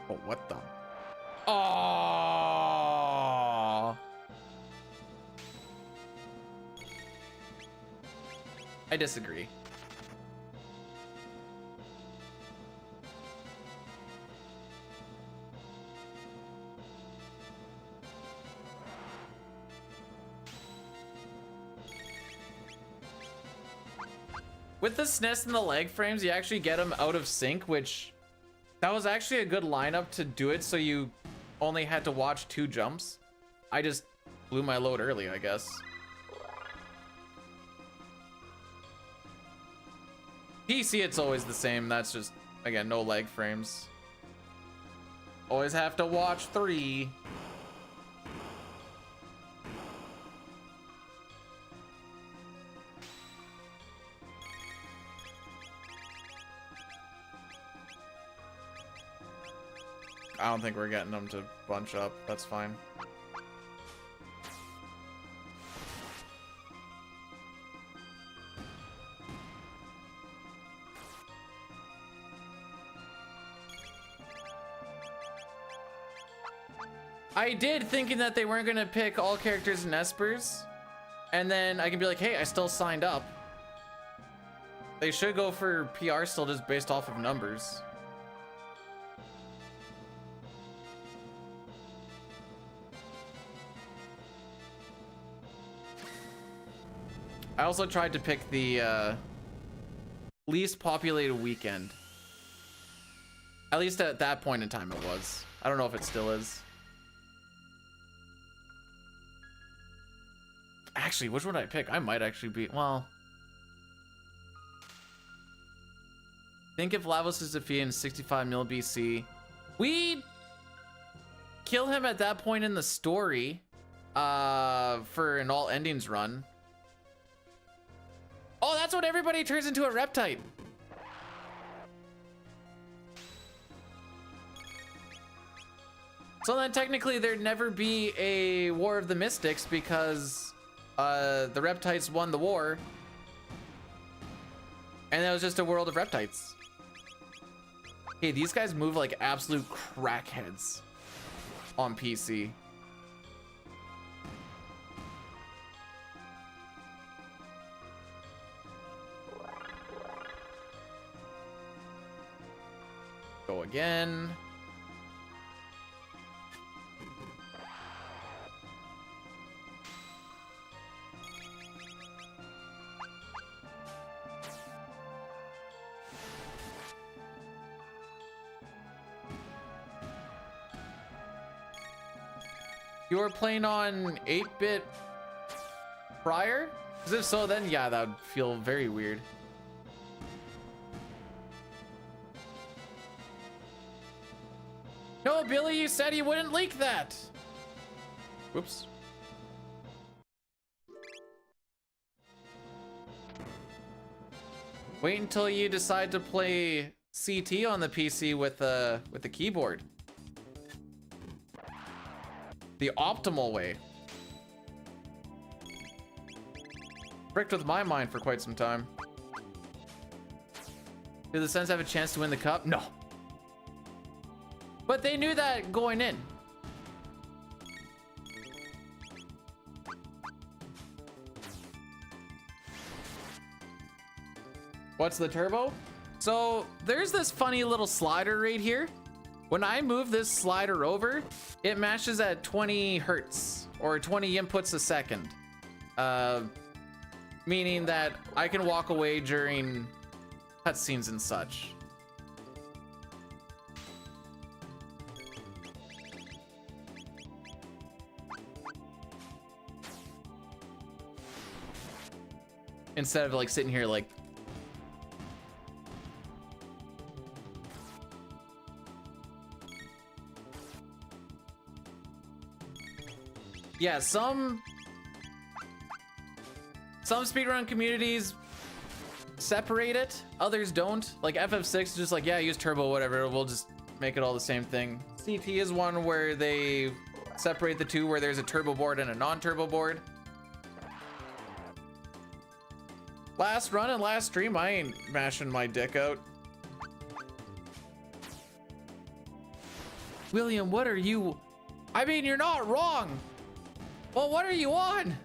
Oh, what the? Oh! 「 Oh! I disagree. With the SNES and the leg frames, you actually get them out of sync, which that was actually a good lineup to do it, so you only had to watch 2 jumps. I just blew my load early, I guess. PC, it's always the same. That's just, again, no leg frames. Always have to watch 3. I don't think we're getting them to bunch up. That's fine. I did, thinking that they weren't gonna pick all characters in Espers, and then I can be like, hey, I still signed up. They should go for PR still, just based off of numbers. I also tried to pick the least populated weekend. At least at that point in time it was. I don't know if it still is. Actually, which one did I pick? I might actually be, well. Think if Lavos is defeated in 65 mil BC. We kill him at that point in the story for an all endings run. Oh, that's when everybody turns into a reptite. So then technically there'd never be a War of the Mystics because the reptites won the war. And that was just a world of reptites. Hey, these guys move like absolute crackheads on PC. Go again. You were playing on 8-bit prior? Because if so, then yeah, that would feel very weird. No, Billy, you said you wouldn't leak that. Whoops. Wait until you decide to play CT on the PC with the keyboard. The optimal way. Bricked with my mind for quite some time. Did the Sens have a chance to win the cup? No. But they knew that going in. What's the turbo? So there's this funny little slider right here. When I move this slider over, it matches at 20 hertz or 20 inputs a second. Meaning that I can walk away during cutscenes and such. Instead of like sitting here like, yeah, some speedrun communities separate it, others don't. Like FF6 is just like, yeah, use turbo, whatever, we'll just make it all the same thing. CT is one where they separate the two, where there's a turbo board and a non-turbo board. Last run and last stream, I ain't mashing my dick out. William, what are you? I mean, you're not wrong. Well, what are you on?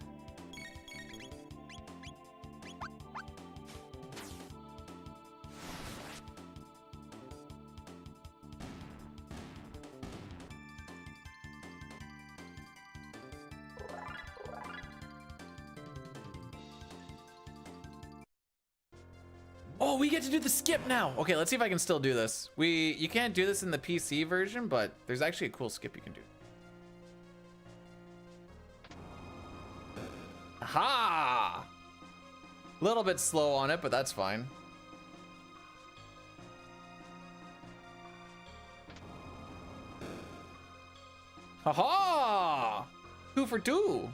Oh, we get to do the skip now. Okay, let's see if I can still do this. You can't do this in the PC version, but there's actually a cool skip you can do. Aha! A little bit slow on it, but that's fine. Haha! 2 for 2.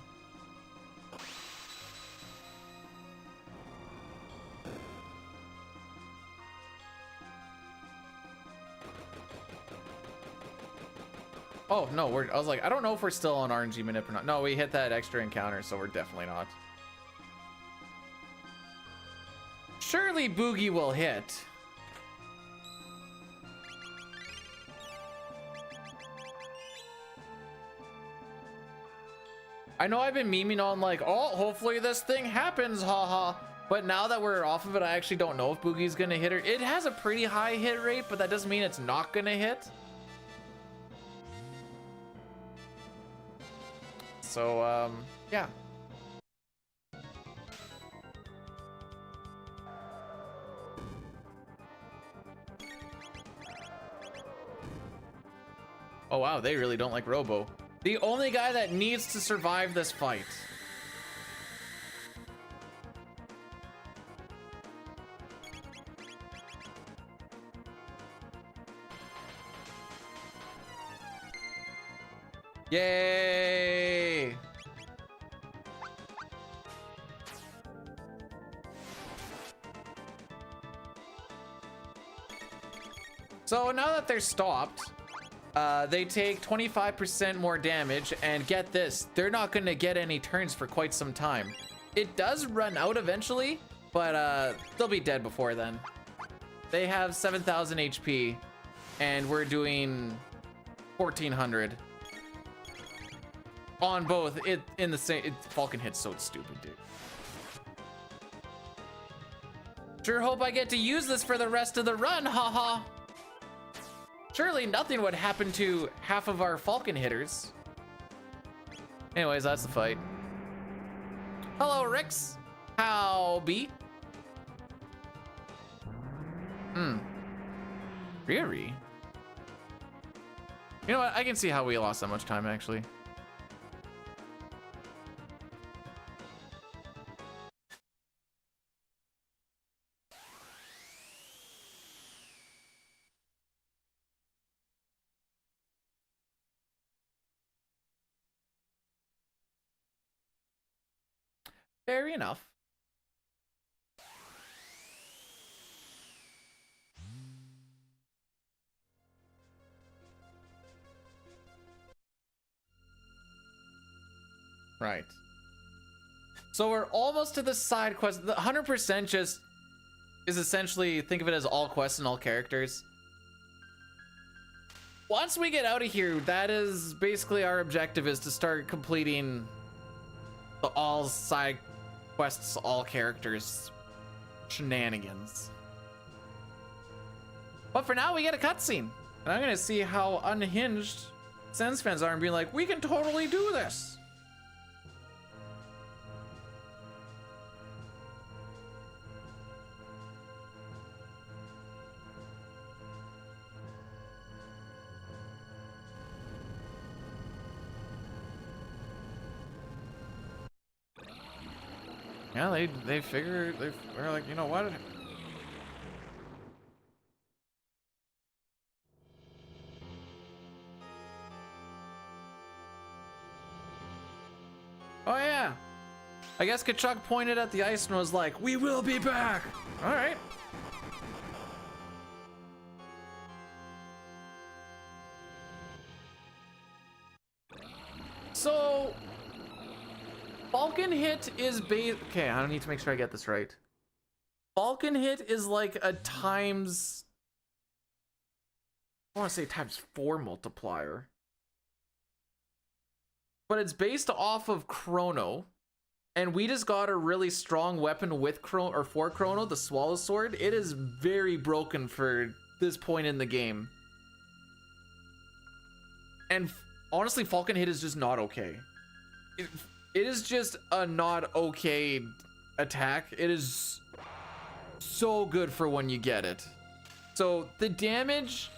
Oh, no, I was like, I don't know if we're still on RNG manip or not. No, we hit that extra encounter, so we're definitely not. Surely Boogie will hit. I know I've been memeing on like, oh, hopefully this thing happens, haha. But now that we're off of it, I actually don't know if Boogie's gonna hit her. It has a pretty high hit rate, but that doesn't mean it's not gonna hit. So, yeah. Oh wow, they really don't like Robo. The only guy that needs to survive this fight. Yay! So now that they're stopped, they take 25% more damage, and get this, they're not gonna get any turns for quite some time. It does run out eventually, but they'll be dead before then. They have 7,000 HP, and we're doing 1,400 on both. In the same. Falcon hit's so stupid, dude. Sure hope I get to use this for the rest of the run, haha. Surely nothing would happen to half of our Falcon hitters. Anyways, that's the fight. Hello, Rix. How be? Riri. You know what? I can see how we lost that much time, actually. Fair enough. Right. So we're almost to the side quest. The 100% just is essentially, think of it as all quests and all characters. Once we get out of here, that is basically our objective, is to start completing the all side quests, all characters shenanigans. But for now, we get a cutscene, and I'm gonna see how unhinged Sens fans are and being like, we can totally do this. Yeah, they figured, they're like, you know what? Oh yeah. I guess Kachuk pointed at the ice and was like, we will be back. All right. So Falcon hit is okay, I don't need to make sure I get this right. Falcon hit is like a times, I want to say times 4 multiplier. But it's based off of Chrono. And we just got a really strong weapon with Chrono, or for Chrono, the Swallow Sword. It is very broken for this point in the game. And honestly, Falcon hit is just not okay. It is just a not okay attack. It is so good for when you get it. So the damage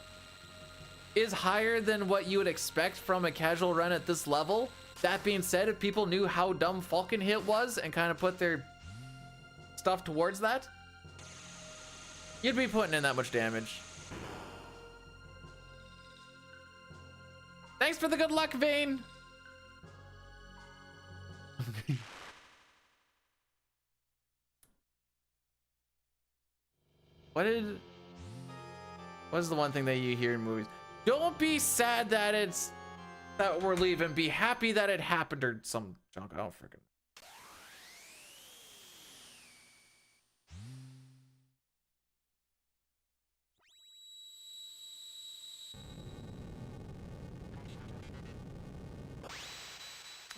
is higher than what you would expect from a casual run at this level. That being said, if people knew how dumb Falcon Hit was and kind of put their stuff towards that, you'd be putting in that much damage. Thanks for the good luck, Vane. What's the one thing that you hear in movies? Don't be sad that we're leaving. Be happy that it happened, or some junk. I don't freaking.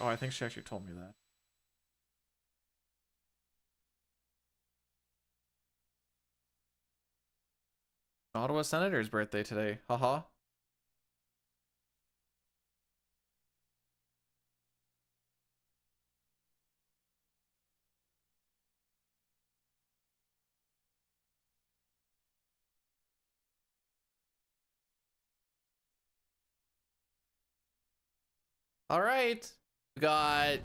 Oh, I think she actually told me that. Ottawa Senator's birthday today. Haha. All right. We got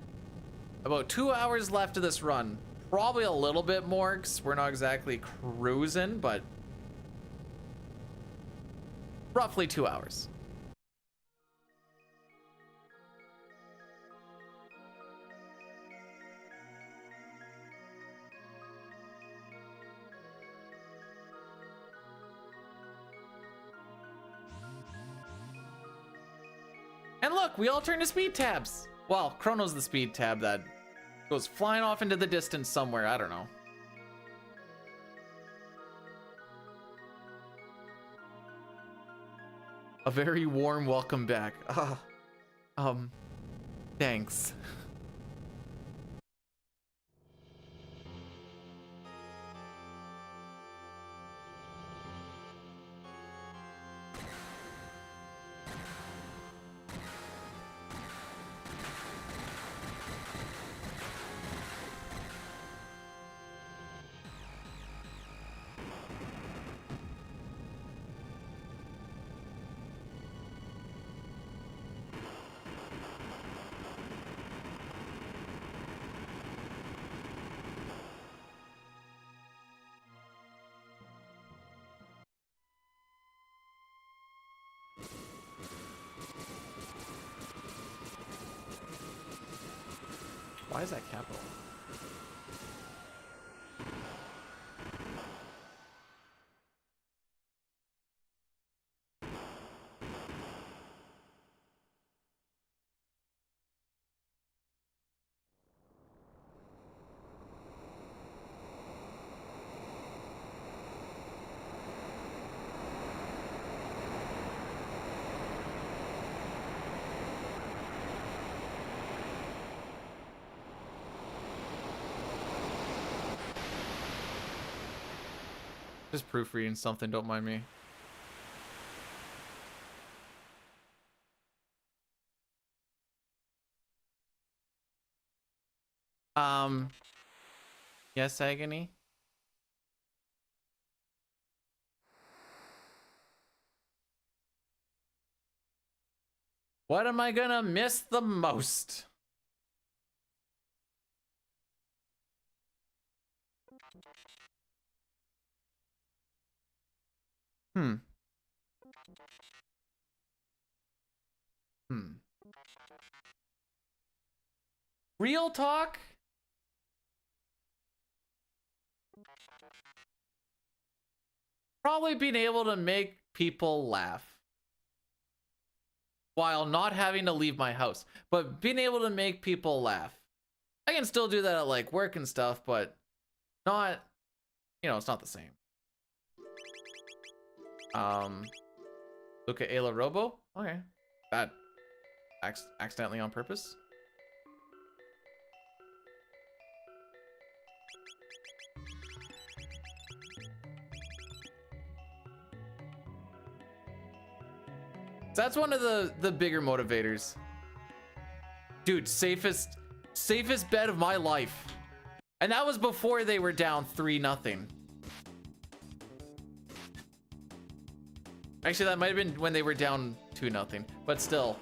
about 2 hours left of this run. Probably a little bit more because we're not exactly cruising, but roughly 2 hours. And look, we all turn to speed tabs. Well, Chrono's the speed tab that goes flying off into the distance somewhere. I don't know. A very warm welcome back. Thanks. Why is that capital? Just proofreading something, don't mind me. Yes, Agony? What am I gonna miss the most? Real talk? Probably being able to make people laugh while not having to leave my house, but being able to make people laugh. I can still do that at like work and stuff, but not, you know, it's not the same. Look at Ayla Robo. Okay, that accidentally on purpose. That's one of the bigger motivators. Dude, safest bet of my life. And that was before they were down 3-0. Actually, that might have been when they were down 2-0, but still.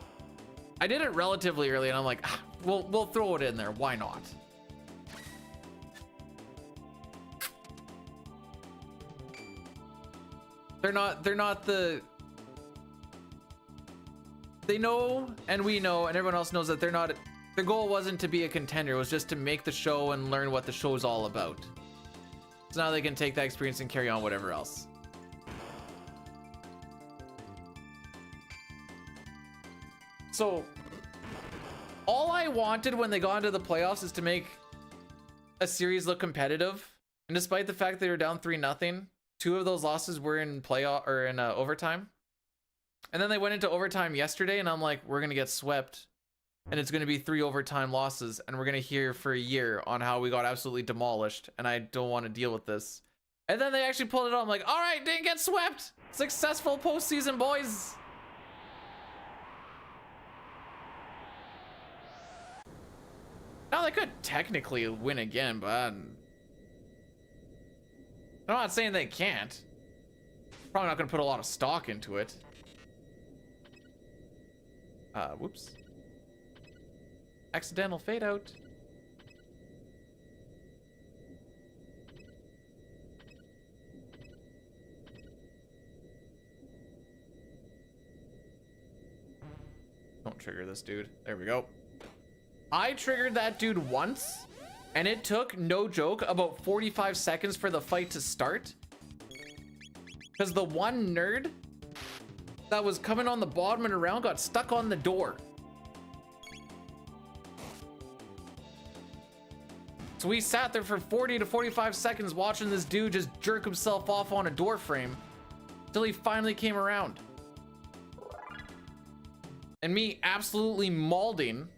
I did it relatively early and I'm like, ah, we'll throw it in there. Why not? They're not the... They know, and we know, and everyone else knows that they're not... Their goal wasn't to be a contender. It was just to make the show and learn what the show's all about. So now they can take that experience and carry on whatever else. So, all I wanted when they got into the playoffs is to make a series look competitive. And despite the fact they were down 3-0, 2 of those losses were in playoff or in overtime. And then they went into overtime yesterday, and I'm like, we're gonna get swept, and it's gonna be 3 overtime losses, and we're gonna hear for a year on how we got absolutely demolished, and I don't want to deal with this. And then they actually pulled it off. I'm like, all right, didn't get swept. Successful postseason, boys. Now they could technically win again, but I'm not saying they can't. Probably not gonna put a lot of stock into it. Whoops. Accidental fade out. Don't trigger this dude. There we go. I triggered that dude once, and it took, no joke, about 45 seconds for the fight to start. Because the one nerd that was coming on the bottom and around got stuck on the door. So we sat there for 40 to 45 seconds watching this dude just jerk himself off on a door frame till he finally came around. And me absolutely mauling.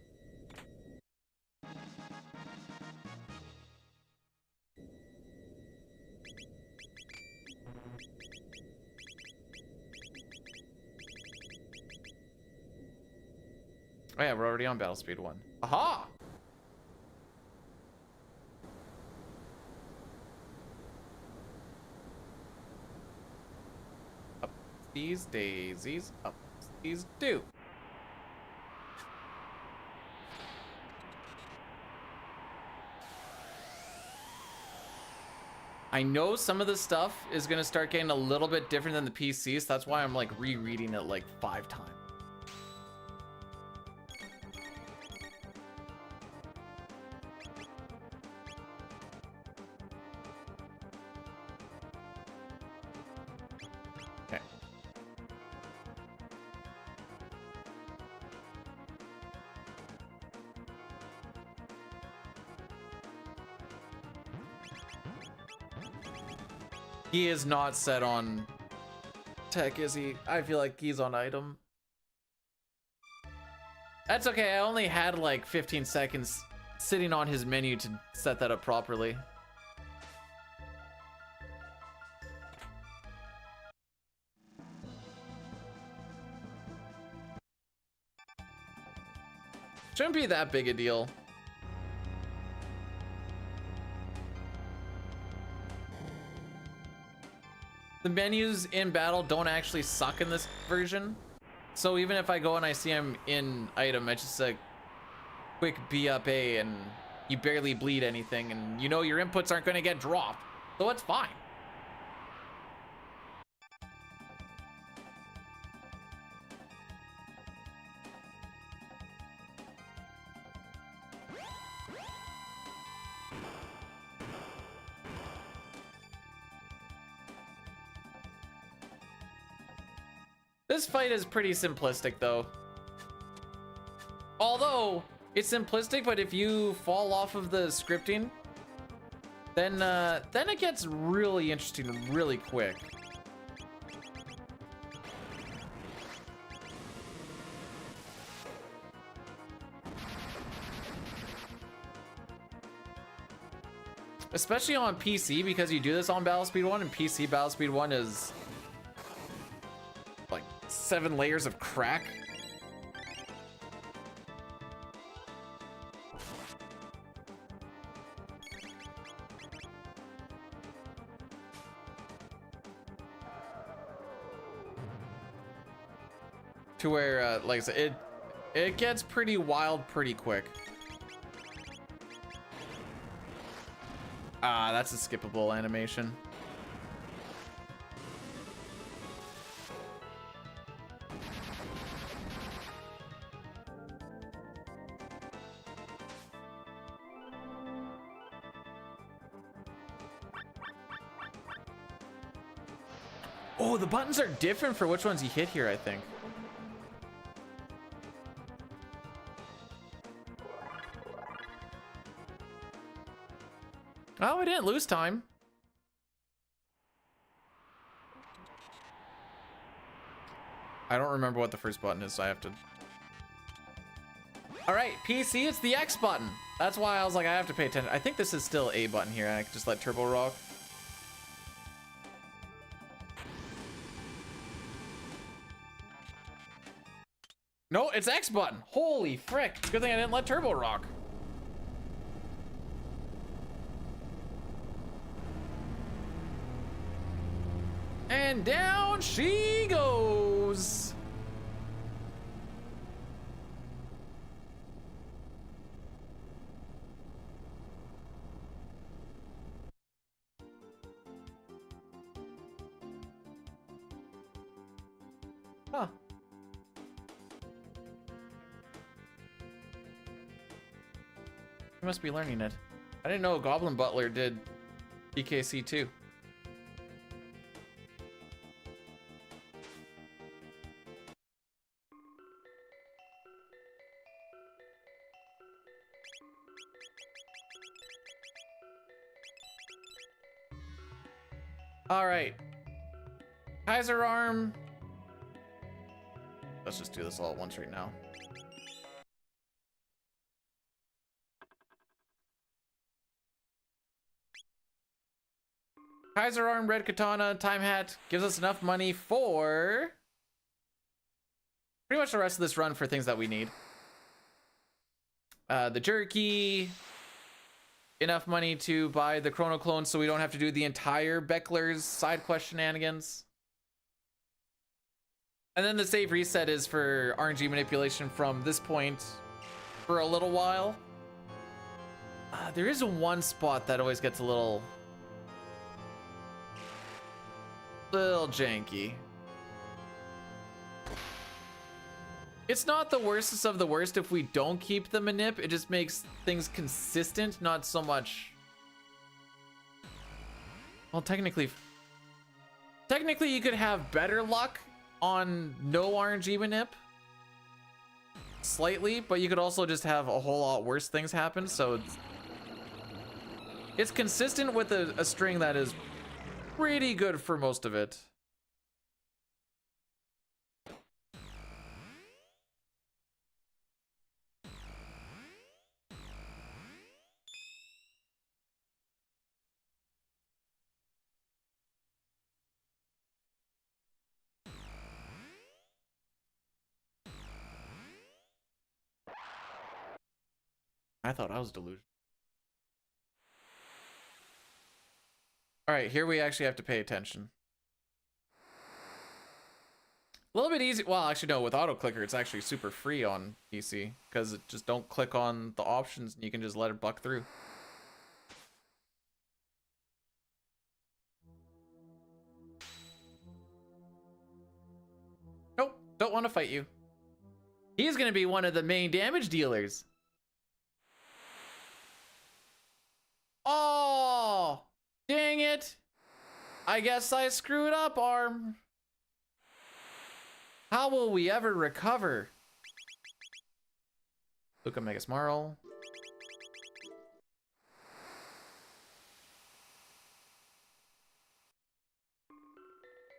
Oh yeah, we're already on battle speed 1. Aha! Up these daisies, up these do. I know some of the stuff is gonna start getting a little bit different than the PC, so that's why I'm like rereading it like 5 times. Okay. He is not set on tech, is he? I feel like he's on item. That's okay, I only had like 15 seconds sitting on his menu to set that up properly. Shouldn't be that big a deal. The menus in battle don't actually suck in this version. So even if I go and I see him in item, it's just a quick B up A and you barely bleed anything and you know your inputs aren't going to get dropped. So it's fine. This fight is pretty simplistic though. Although it's simplistic, but if you fall off of the scripting, then it gets really interesting really quick. Especially on PC, because you do this on Battle Speed 1, and PC Battle Speed 1 is like 7 layers of crack. to where, like I said, it gets pretty wild pretty quick. Ah, that's a skippable animation. Oh, the buttons are different for which ones you hit here, I think. Oh, we didn't lose time. I don't remember what the first button is, so I have to... All right, PC, it's the X button. That's why I was like, I have to pay attention. I think this is still A button here, and I can just let Turbo rock. No, it's X button. Holy frick. Good thing I didn't let Turbo rock. And down she goes. Huh. You must be learning it. I didn't know Goblin Butler did PKC too. All right. Kaiser Arm. Let's just do this all at once right now. Kaiser Arm, Red Katana, Time Hat gives us enough money for pretty much the rest of this run for things that we need. The Jerky, enough money to buy the Chrono clone so we don't have to do the entire Beckler's side quest shenanigans. And then the save reset is for RNG manipulation from this point for a little while. There is one spot that always gets a little janky. It's not the worstest of the worst if we don't keep the manip. It just makes things consistent, not so much. Well, technically you could have better luck on no RNG manip. Slightly, but you could also just have a whole lot worse things happen, so it's consistent with a string that is pretty good for most of it. I thought I was delusional. All right, here we actually have to pay attention. A little bit easy. Well, actually, no, with auto clicker, it's actually super free on PC because it just don't click on the options and you can just let it buck through. Nope, don't want to fight you. He's going to be one of the main damage dealers. Oh, dang it. I guess I screwed up, Arm. How will we ever recover? Luca Megas Marl.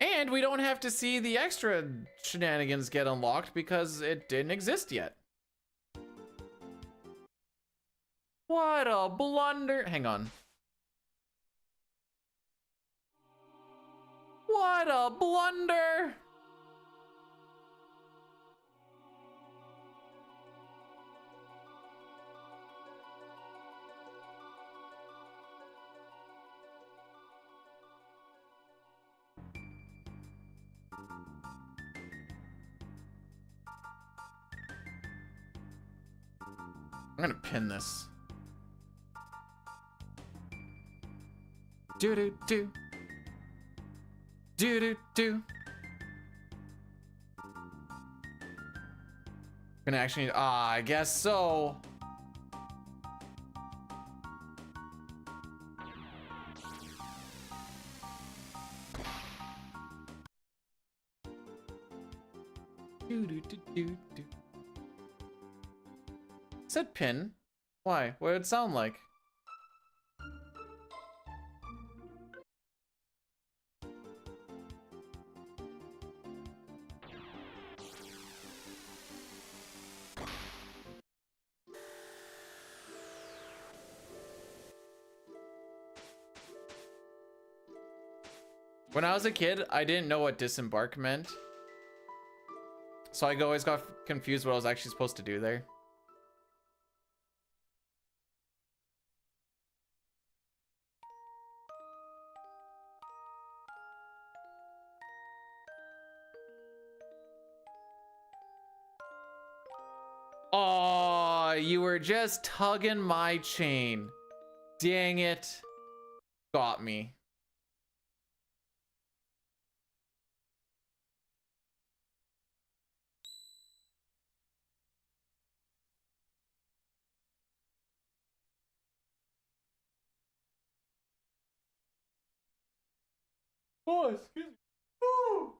And we don't have to see the extra shenanigans get unlocked because it didn't exist yet. What a blunder. Hang on. What a blunder. I'm gonna pin this. Do do do. Do do do. Gonna actually need, I guess so. Do do do do do. Said pin. Why? What did it sound like? When I was a kid, I didn't know what disembark meant. So I always got confused what I was actually supposed to do there. Oh, you were just tugging my chain. Dang it. Got me. Oh, excuse me. Ooh.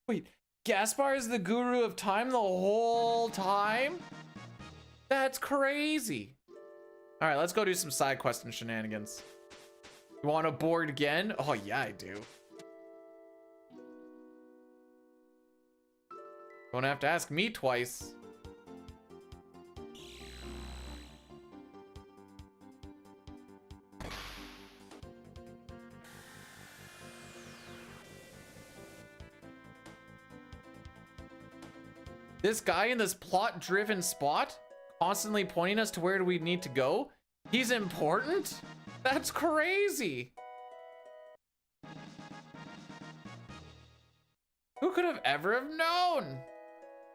Wait, Gaspar is the guru of time the whole time? That's crazy. All right, let's go do some side quest and shenanigans. You want to board again? Oh yeah, I do. Don't have to ask me twice. This guy in this plot-driven spot, constantly pointing us to where do we need to go? He's important? That's crazy. Who could have ever have known?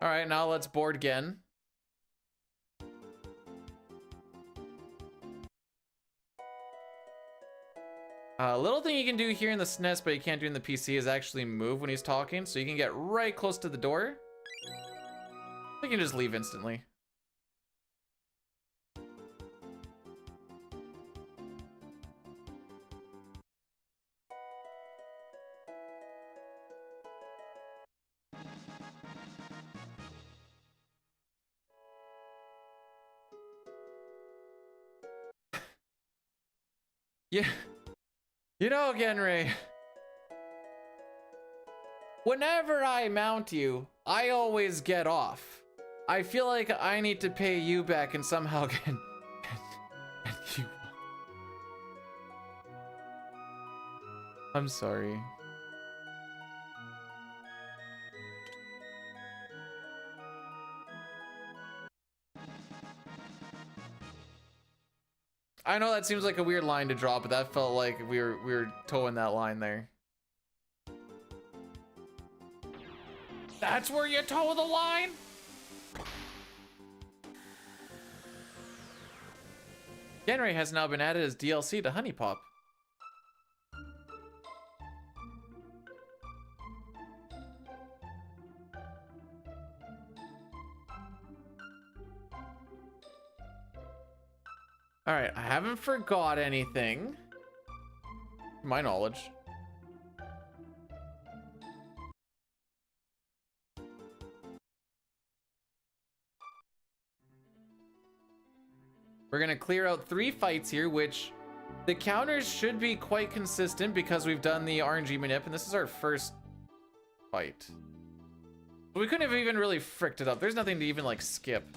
All right, now let's board again. A little thing you can do here in the SNES, but you can't do in the PC, is actually move when he's talking, so you can get right close to the door. You can just leave instantly. Yeah, you know, Genray, whenever I mount you, I always get off. I feel like I need to pay you back and somehow get you. I'm sorry. I know that seems like a weird line to draw, but that felt like we were towing that line there. That's where you toe the line? Genray has now been added as DLC to Honey Pop. All right, I haven't forgot anything. To my knowledge. We're gonna clear out 3 fights here, which the counters should be quite consistent because we've done the RNG manip, and this is our first fight. But we couldn't have even really fricked it up. There's nothing to even like skip.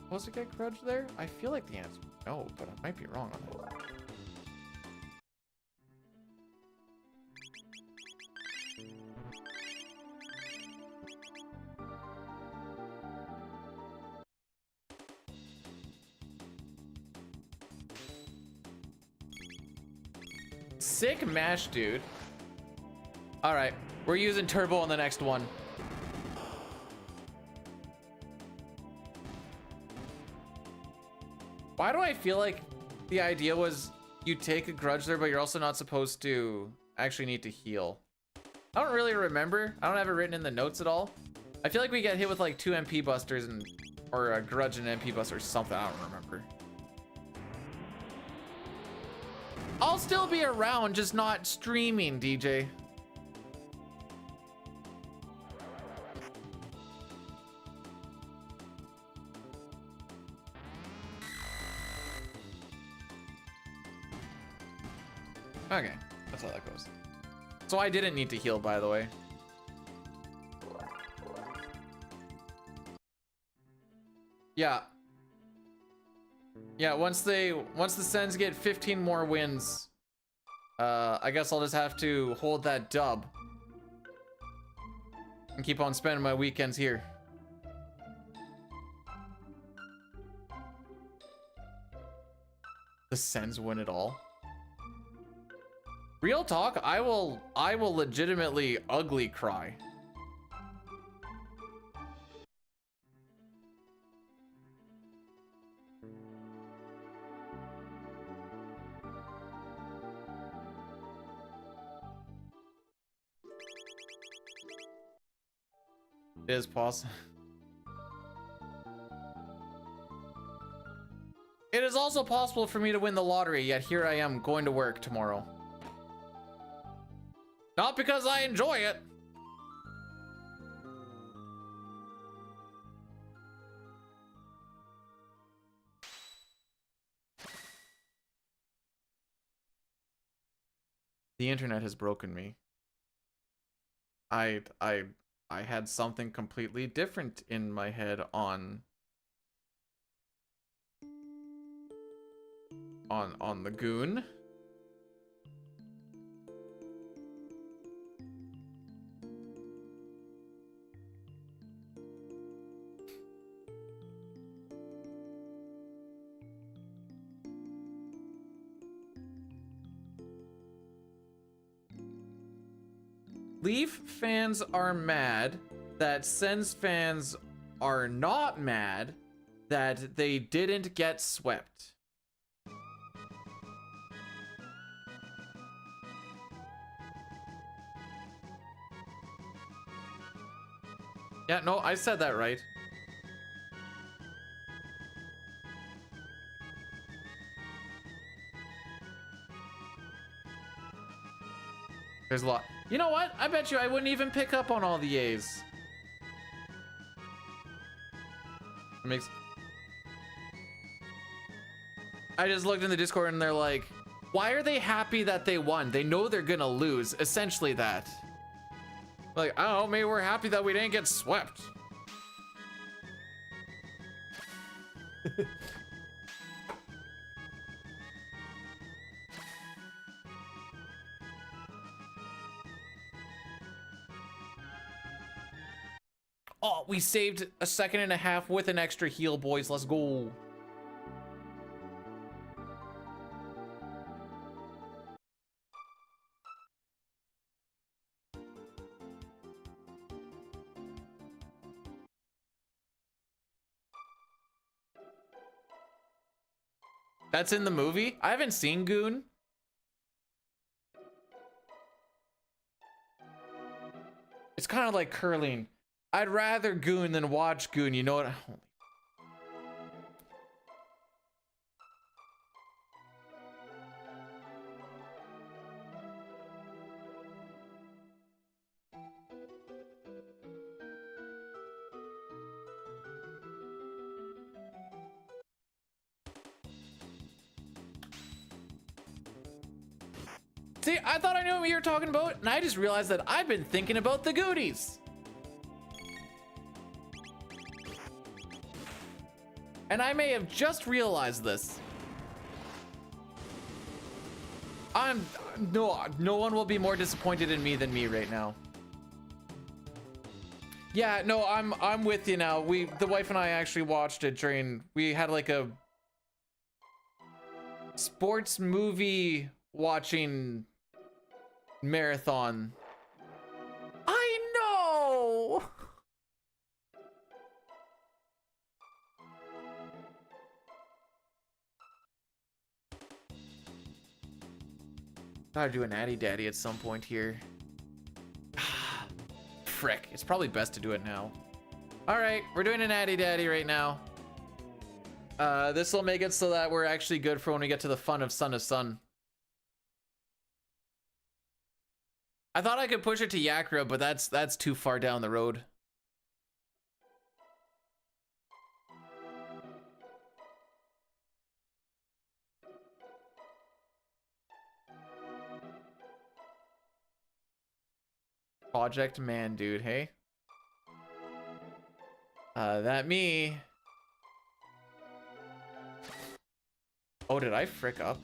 Was it get grudge there? I feel like the answer is no, but I might be wrong on that. Sick mash, dude. All right, we're using turbo on the next one. Why do I feel like the idea was you take a grudge there, but you're also not supposed to actually need to heal? I don't really remember. I don't have it written in the notes at all. I feel like we get hit with like 2 MP busters and or a grudge and MP buster or something. I don't remember. I'll still be around, just not streaming, DJ. Okay, that's how that goes. So I didn't need to heal, by the way. Yeah. Yeah, once the Sens get 15 more wins, I guess I'll just have to hold that dub and keep on spending my weekends here. The Sens win it all. Real talk, I will legitimately ugly cry. It is possible. It is also possible for me to win the lottery, yet here I am going to work tomorrow. Not because I enjoy it. The internet has broken me. I had something completely different in my head on the goon. Leaf fans are mad that Sens fans are not mad that they didn't get swept. Yeah, no, I said that right. There's a lot. You know what? I bet you I wouldn't even pick up on all the A's. It makes... I just looked in the Discord and they're like, why are they happy that they won? They know they're gonna lose. Essentially that. Like, I don't know, maybe we're happy that we didn't get swept. Oh, we saved a second and a half with an extra heal, boys. Let's go. That's in the movie? I haven't seen Goon. It's kind of like curling. I'd rather Goon than watch Goon, you know what? See, I thought I knew what you were talking about, and I just realized that I've been thinking about the Goonies. And I may have just realized this. No one will be more disappointed in me than me right now. Yeah, no, I'm with you now. The wife and I actually watched it we had like a sports movie watching marathon. I know. Gotta do an Natty Daddy at some point here. Frick, it's probably best to do it now. All right, we're doing an Natty Daddy right now. This will make it so that we're actually good for when we get to the fun of Son of Sun. I thought I could push it to Yakra, but that's too far down the road. Project Man, dude, hey? That me. Oh, did I frick up?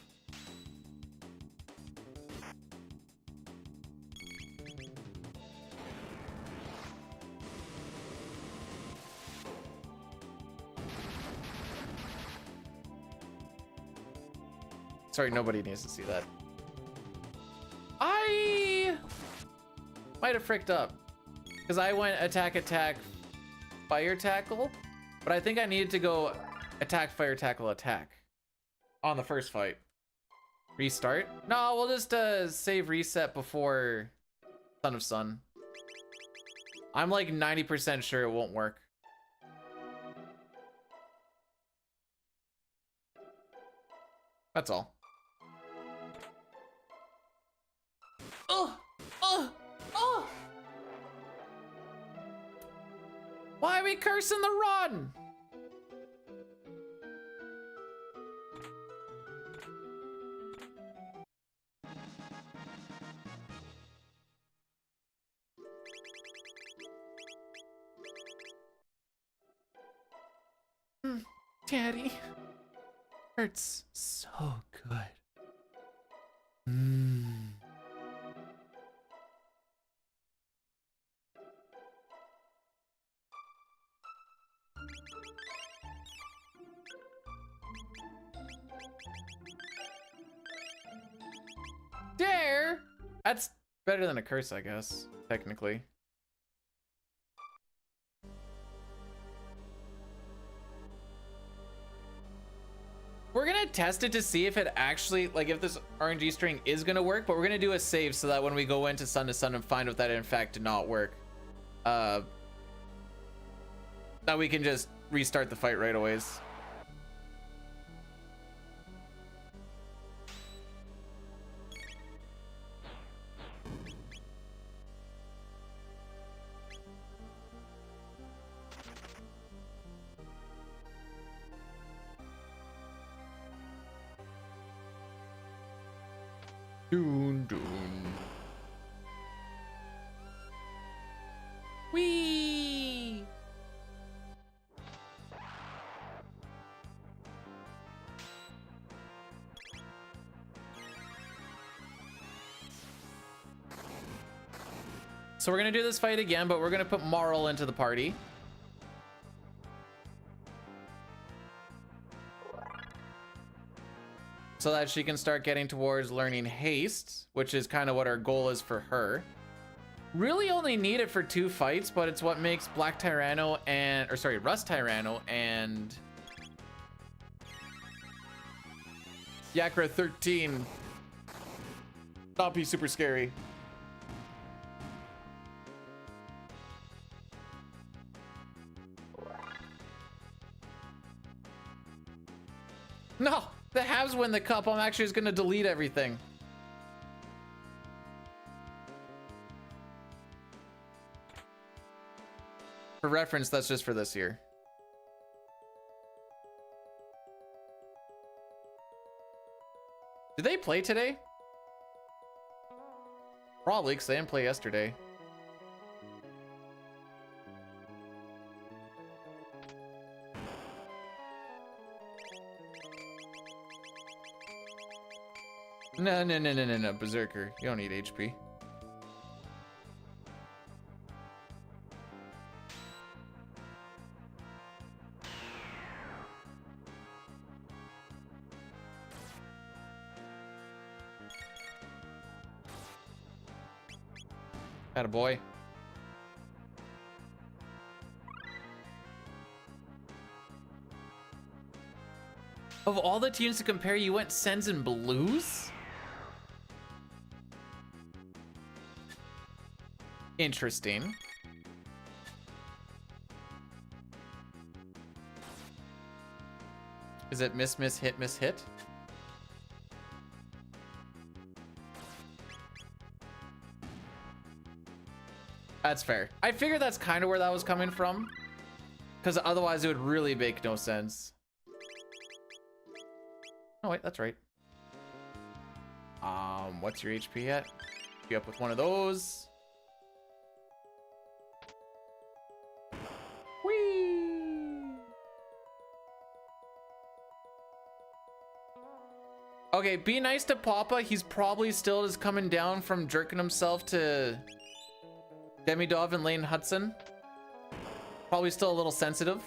Sorry, nobody needs to see that. I might have fricked up because I went attack, fire tackle, but I think I needed to go attack, fire tackle, attack on the first fight. Restart? No, we'll just save reset before Son of Sun. I'm like 90% sure it won't work. That's all. Oh! Why are we cursing the run? Daddy. Hurts so good. Dare? That's better than a curse, I guess, technically. We're gonna test it to see if it actually, like, if this RNG string is gonna work, but we're gonna do a save so that when we go into Sun to Sun and find out that it in fact did not work, that we can just restart the fight right away. Doon doon. Whee! So we're gonna do this fight again, but we're gonna put Marl into the party. So that she can start getting towards learning haste, which is kind of what our goal is for her. Really only need it for 2 fights, but it's what makes Black Tyranno and, or sorry, Rust Tyranno and Yakra 13 not be super scary. No, the Habs win the cup. I'm actually just gonna delete everything. For reference, that's just for this year. Did they play today? Probably, because they didn't play yesterday. No, Berserker. You don't need HP. Attaboy. Of all the teams to compare, you went Sens and Blues? Interesting. Is it miss, miss, hit, miss, hit? That's fair. I figured that's kind of where that was coming from, because otherwise it would really make no sense. Oh wait, that's right. What's your HP at? You up with one of those? Whee! Okay, be nice to Papa. He's probably still just coming down from jerking himself to Demidov and Lane Hudson. Probably still a little sensitive.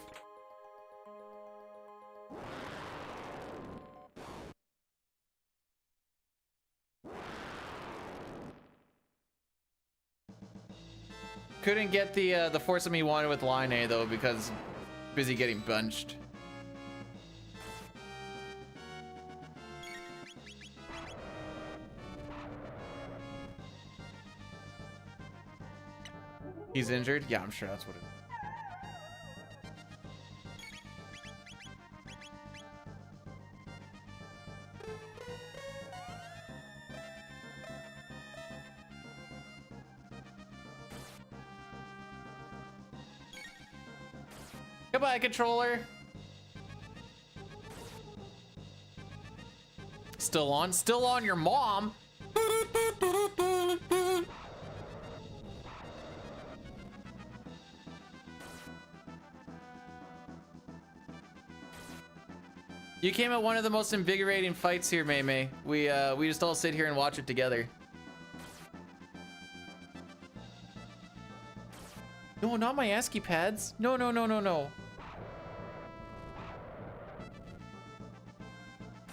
Couldn't get the foursome he wanted with Line A though because busy getting bunched. He's injured? Yeah, I'm sure that's what it is. Goodbye, controller. Still on? Still on your mom? You came at one of the most invigorating fights here, Mei Mei. We just all sit here and watch it together. No, not my ASCII pads. No, no, no, no, no.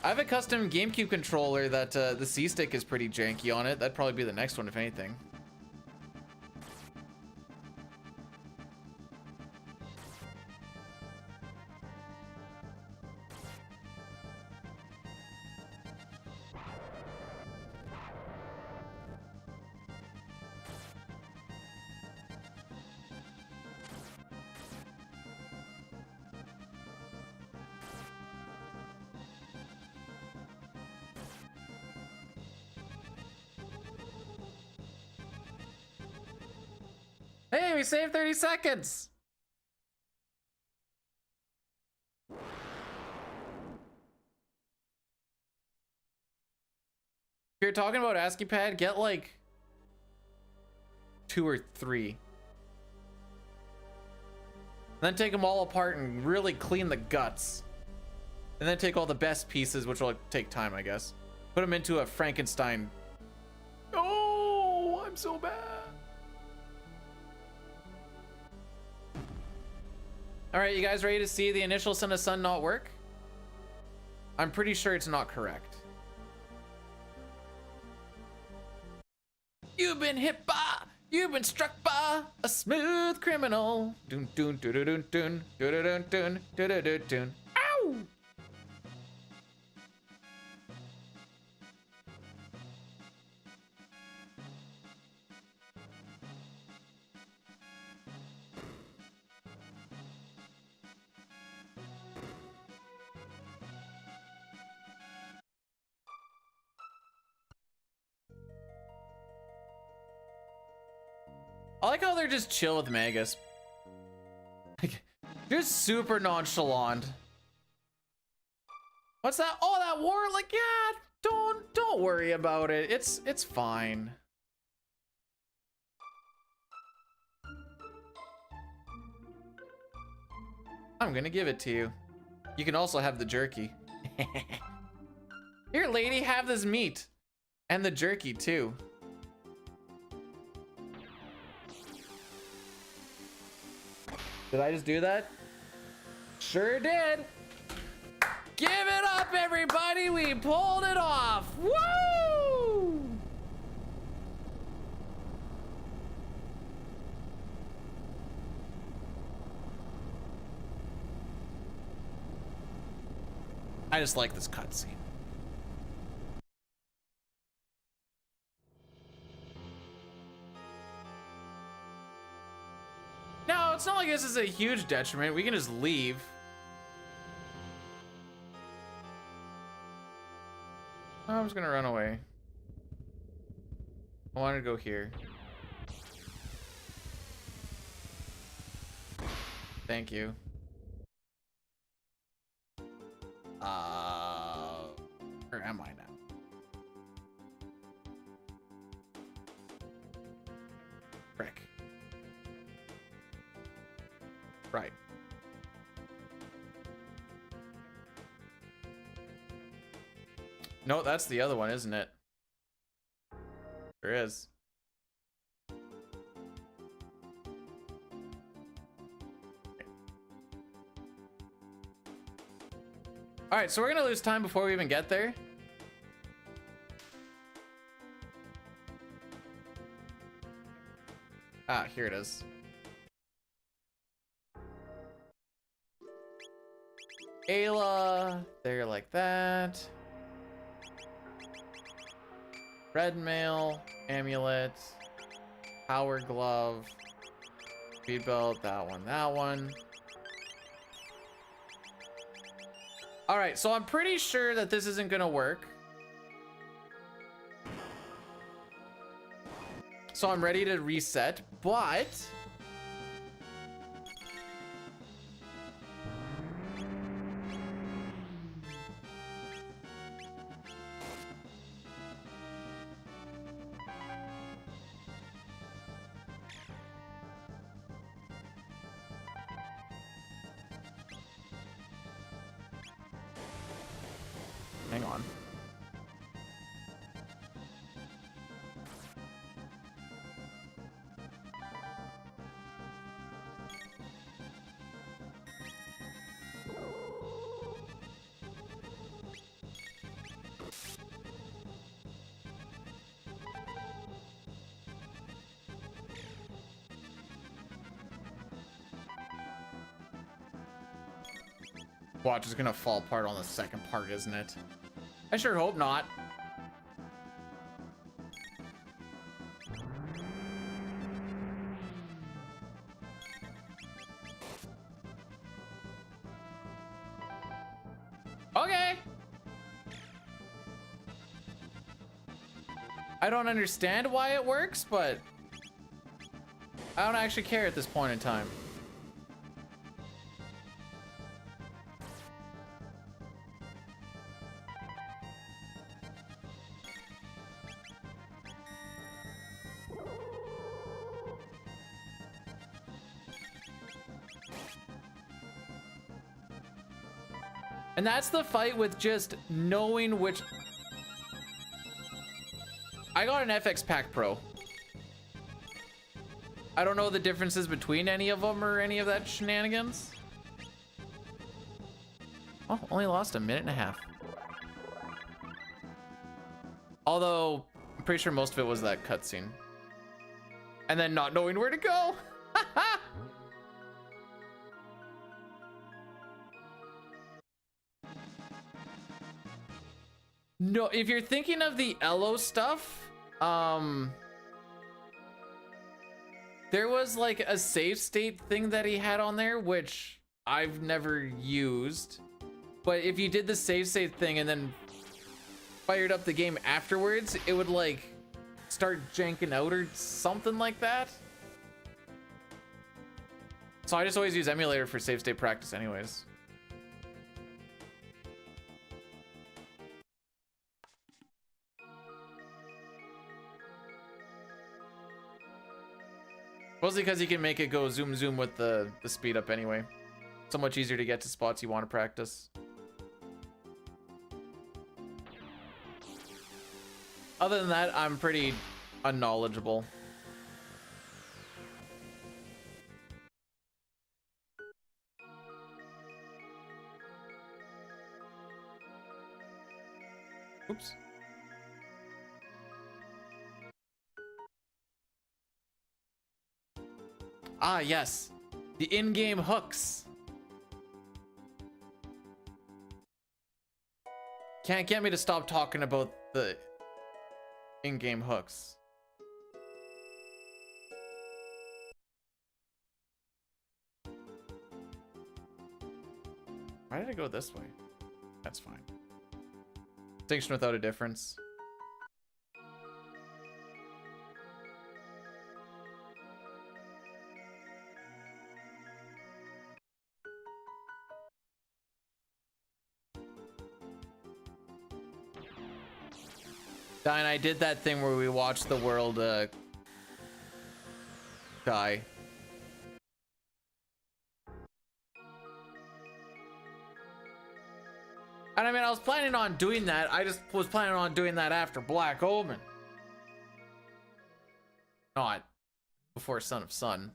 I have a custom GameCube controller that the C-stick is pretty janky on it. That'd probably be the next one, if anything. Hey, we saved 30 seconds. If you're talking about ASCII pad, get like 2 or 3. Then take them all apart and really clean the guts. And then take all the best pieces, which will take time, I guess. Put them into a Frankenstein. Oh, I'm so bad. All right, you guys ready to see the initial Son of Sun not work? I'm pretty sure it's not correct. You've been hit by, you've been struck by a smooth criminal. Dun dun dun dun dun dun dun dun dun dun dun dun. Ow! I like how they're just chill with Magus. Like, just super nonchalant. What's that? Oh, that war? Like, yeah, don't worry about it. It's fine. I'm gonna give it to you. You can also have the jerky. Here, lady, have this meat. And the jerky, too. Did I just do that? Sure did. Give it up, everybody. We pulled it off. Woo! I just like this cutscene. No, it's not like this is a huge detriment. We can just leave. Oh, I'm just gonna run away. I wanted to go here. Thank you. Where am I now? Frick. Right. No, that's the other one, isn't it? There is. All right, so we're gonna lose time before we even get there. Ah, here it is. Ayla, there like that. Red mail, amulet, power glove, speed belt, that one, that one. All right, so I'm pretty sure that this isn't gonna work. So I'm ready to reset, but hang on. Watch is gonna fall apart on the second part, isn't it? I sure hope not. Okay. I don't understand why it works, but I don't actually care at this point in time. And that's the fight with just knowing which... I got an FX Pack Pro. I don't know the differences between any of them or any of that shenanigans. Oh, only lost a minute and a half. Although, I'm pretty sure most of it was that cutscene. And then not knowing where to go. No, if you're thinking of the Elo stuff, there was like a save state thing that he had on there, which I've never used. But if you did the save state thing and then fired up the game afterwards, it would like start janking out or something like that. So I just always use emulator for save state practice anyways. Mostly because you can make it go zoom zoom with the speed up anyway. So much easier to get to spots you want to practice. Other than that, I'm pretty unknowledgeable. Oops. Ah, yes. The in-game hooks. Can't get me to stop talking about the in-game hooks. Why did I go this way? That's fine. Distinction without a difference. Diane, I did that thing where we watched the world die. And I mean, I was planning on doing that. I just was planning on doing that after Black Omen. Not before Son of Sun.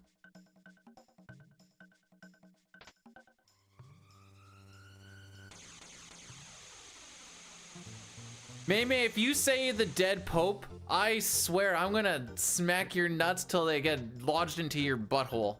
Meme, if you say the dead Pope, I swear I'm gonna smack your nuts till they get lodged into your butthole.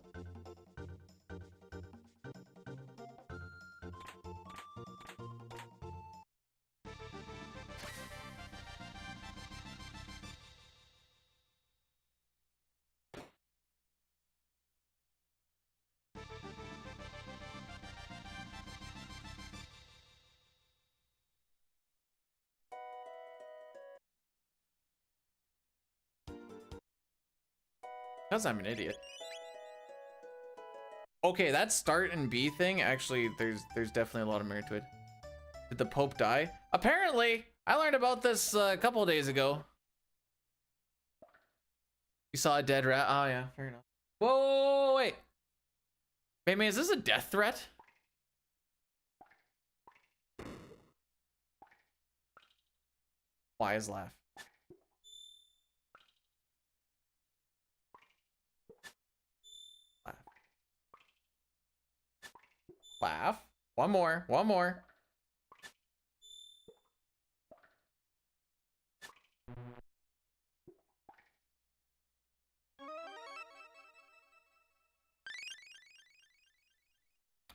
Because I'm an idiot. Okay, that start and B thing, actually, there's definitely a lot of merit to it. Did the Pope die? Apparently! I learned about this a couple of days ago. You saw a dead rat? Oh yeah, fair enough. Whoa, wait. Maybe is this a death threat? Why is laugh? Laugh. One more. One more.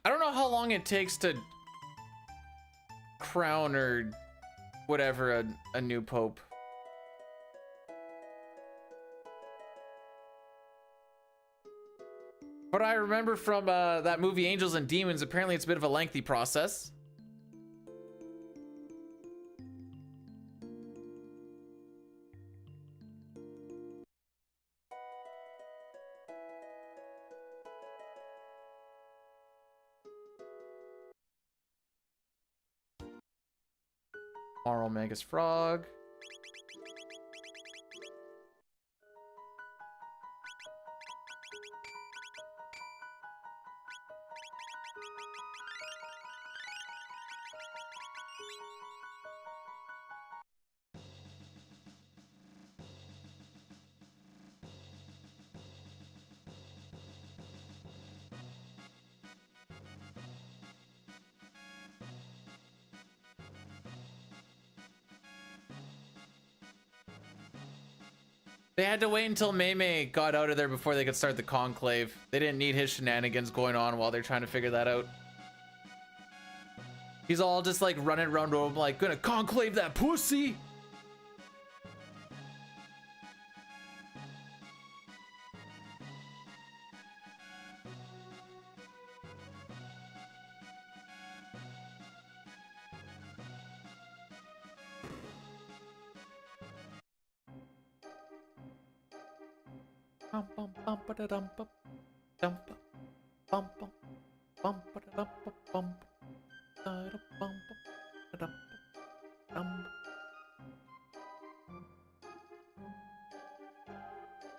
I don't know how long it takes to crown or whatever a new pope. But I remember from that movie Angels and Demons, apparently it's a bit of a lengthy process. Marl Magus Frog. They had to wait until Mei got out of there before they could start the conclave. They didn't need his shenanigans going on while they're trying to figure that out. He's all just like running around Rome like, gonna conclave that pussy!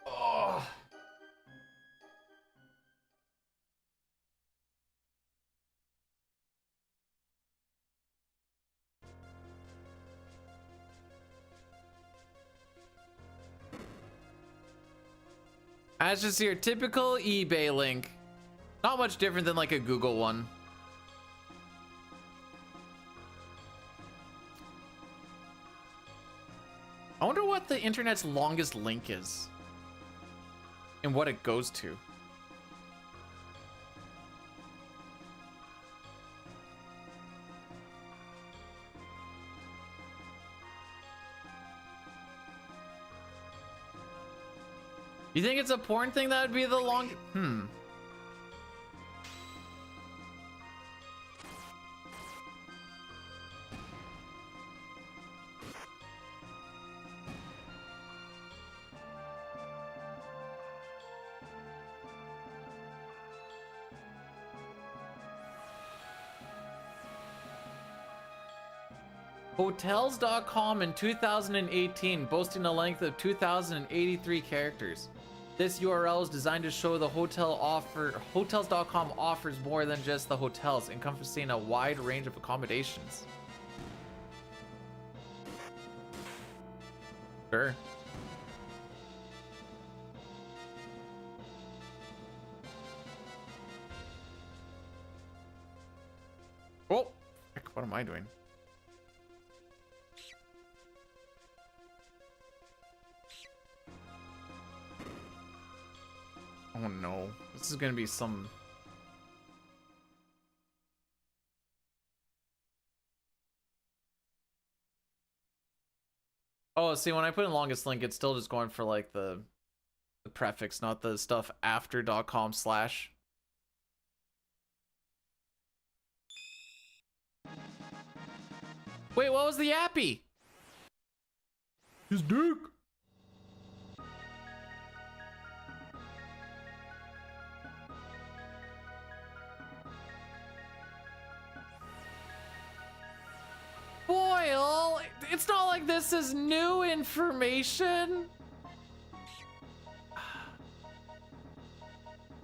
Oh. As just your typical eBay link. Not much different than like a Google one. I wonder what the internet's longest link is. And what it goes to. You think it's a porn thing that would be the long? Hotels.com in 2018 boasting a length of 2,083 characters. This URL is designed to show the Hotels.com offers more than just the hotels, encompassing a wide range of accommodations. Sure. Oh, frick, what am I doing? Oh no, this is gonna be some... Oh, see, when I put in longest link, it's still just going for like the prefix, not the stuff after .com/. Wait, what was the yappy? His dick. Boyle, it's not like this is new information.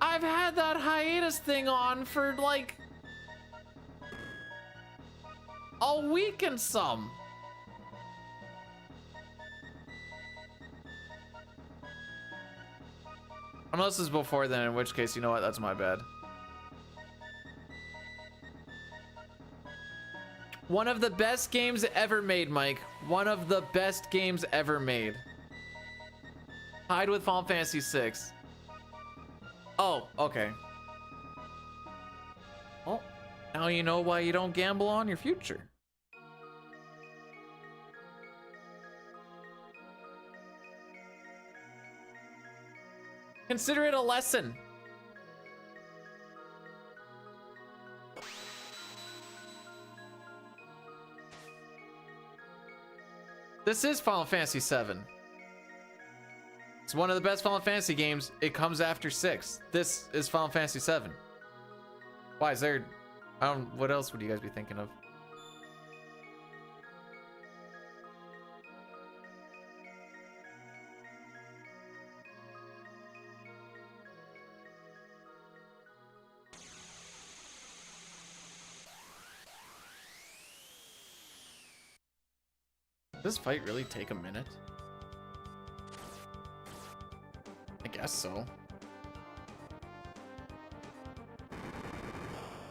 I've had that hiatus thing on for like a week and some. Unless it's before then, in which case, you know what, that's my bad. One of the best games ever made, Mike. One of the best games ever made. Tied with Final Fantasy VI. Oh, okay. Well, now you know why you don't gamble on your future. Consider it a lesson. This is Final Fantasy VII. It's one of the best Final Fantasy games. It comes after 6. This is Final Fantasy VII. Why is there... what else would you guys be thinking of? Does this fight really take a minute? I guess so.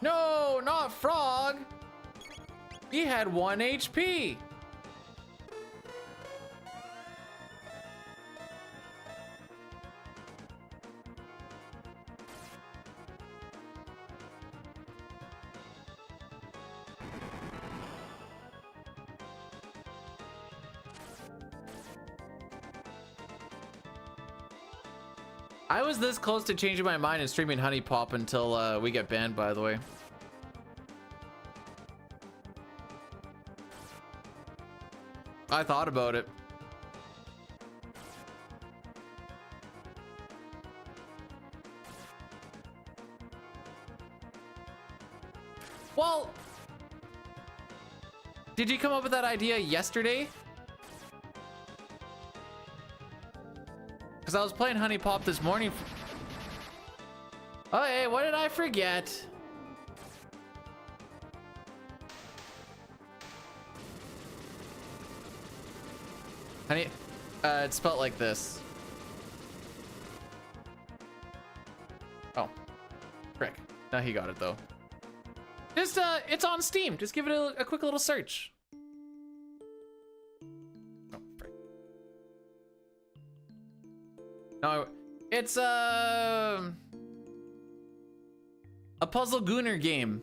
No, not Frog! He had 1 HP! I was this close to changing my mind and streaming Honey Pop until we get banned, by the way. I thought about it. Well, did you come up with that idea yesterday? Because I was playing Honey Pop this morning. Oh, hey, what did I forget? Honey, it's spelled like this. Oh, frick. Now he got it though. Just, it's on Steam. Just give it a quick little search. No, it's a puzzle gooner game.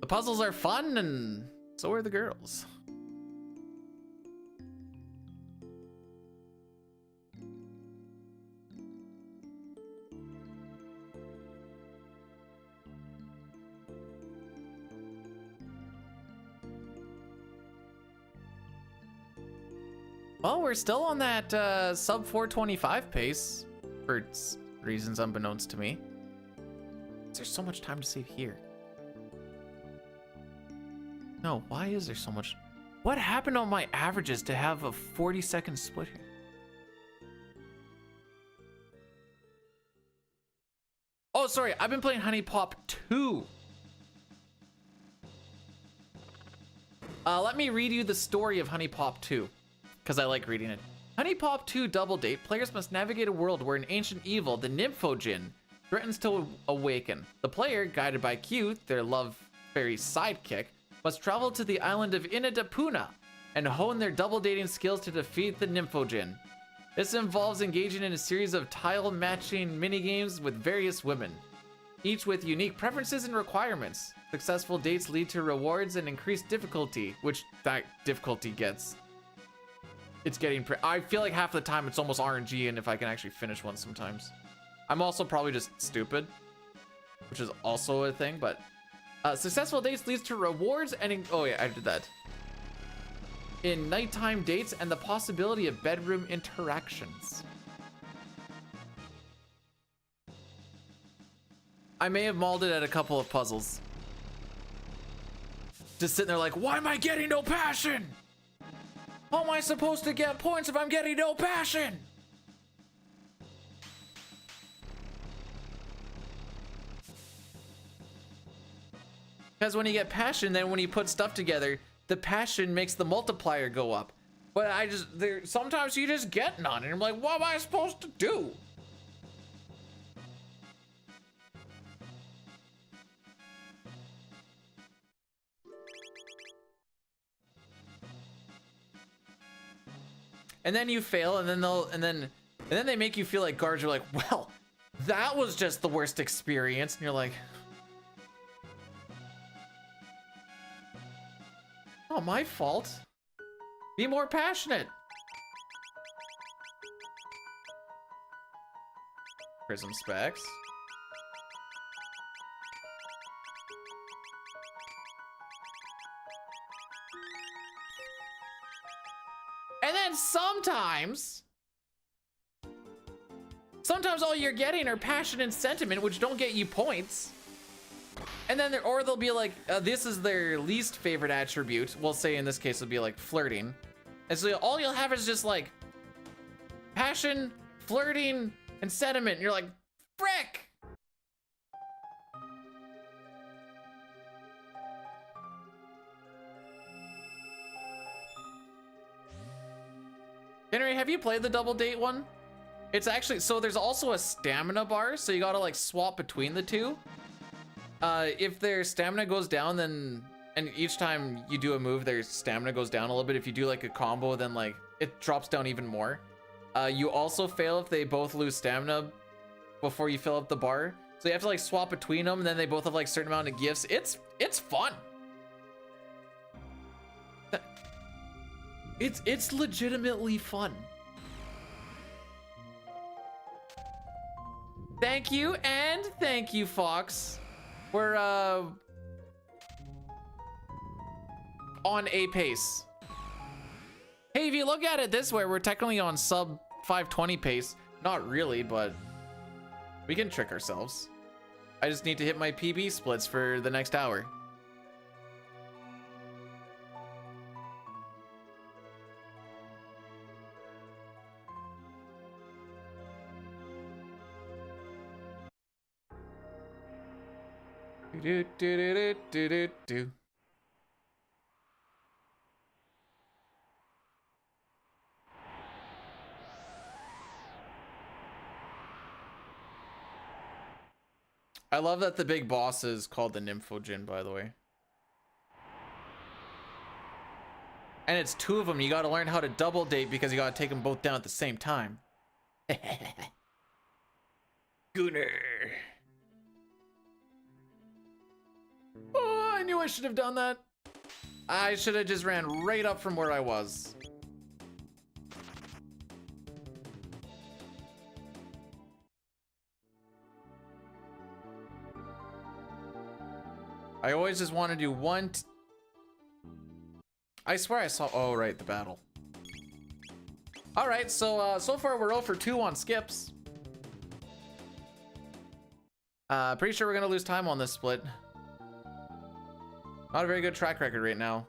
The puzzles are fun and so are the girls. Well, we're still on that sub 425 pace for reasons unbeknownst to me. There's so much time to save here. No, why is there so much? What happened on my averages to have a 40-second split here? Oh, sorry, I've been playing Honey Pop 2. Let me read you the story of Honey Pop 2, because I like reading it. Honey Pop 2 Double Date, players must navigate a world where an ancient evil, the Nymphojin, threatens to awaken. The player, guided by Q, their love fairy sidekick, must travel to the island of Inadapuna and hone their double dating skills to defeat the Nymphojin. This involves engaging in a series of tile matching minigames with various women, each with unique preferences and requirements. Successful dates lead to rewards and increased difficulty, which that difficulty gets. It's getting I feel like half the time it's almost RNG, and if I can actually finish one sometimes. I'm also probably just stupid, which is also a thing, but successful dates leads to rewards and oh yeah, I did that. In nighttime dates and the possibility of bedroom interactions. I may have mauled it at a couple of puzzles. Just sitting there like, why am I getting no passion? How am I supposed to get points if I'm getting no passion? Because when you get passion, then when you put stuff together, the passion makes the multiplier go up. But sometimes you just get none, and I'm like, what am I supposed to do? And then you fail, and then they make you feel like guards are like, well, that was just the worst experience, and you're like, not my fault. Be more passionate. Prism specs. And then sometimes all you're getting are passion and sentiment, which don't get you points. And then they'll be like, this is their least favorite attribute. We'll say in this case it'll be like flirting. And so all you'll have is just like passion, flirting, and sentiment. And you're like, frick! Henry, have you played the double date one? It's actually, so there's also a stamina bar, so you gotta like swap between the two. If their stamina goes down, then, and each time you do a move, their stamina goes down a little bit. If you do like a combo, then like it drops down even more. You also fail if they both lose stamina before you fill up the bar. So you have to like swap between them, and then they both have like a certain amount of gifts. It's fun. It's legitimately fun. Thank you, and thank you, Fox. We're on a pace. Hey, if you look at it this way, we're technically on sub 520 pace. Not really, but we can trick ourselves. I just need to hit my PB splits for the next hour. Do, do, do, do, do, do. I love that the big boss is called the Nymphojin, by the way. And it's two of them. You got to learn how to double date because you got to take them both down at the same time. Gunner. Oh, I knew I should have done that. I should have just ran right up from where I was. I always just want to do one. I swear I saw. Oh, right, the battle. All right, so so far we're 0 for 2 on skips. Pretty sure we're gonna lose time on this split. Not a very good track record right now.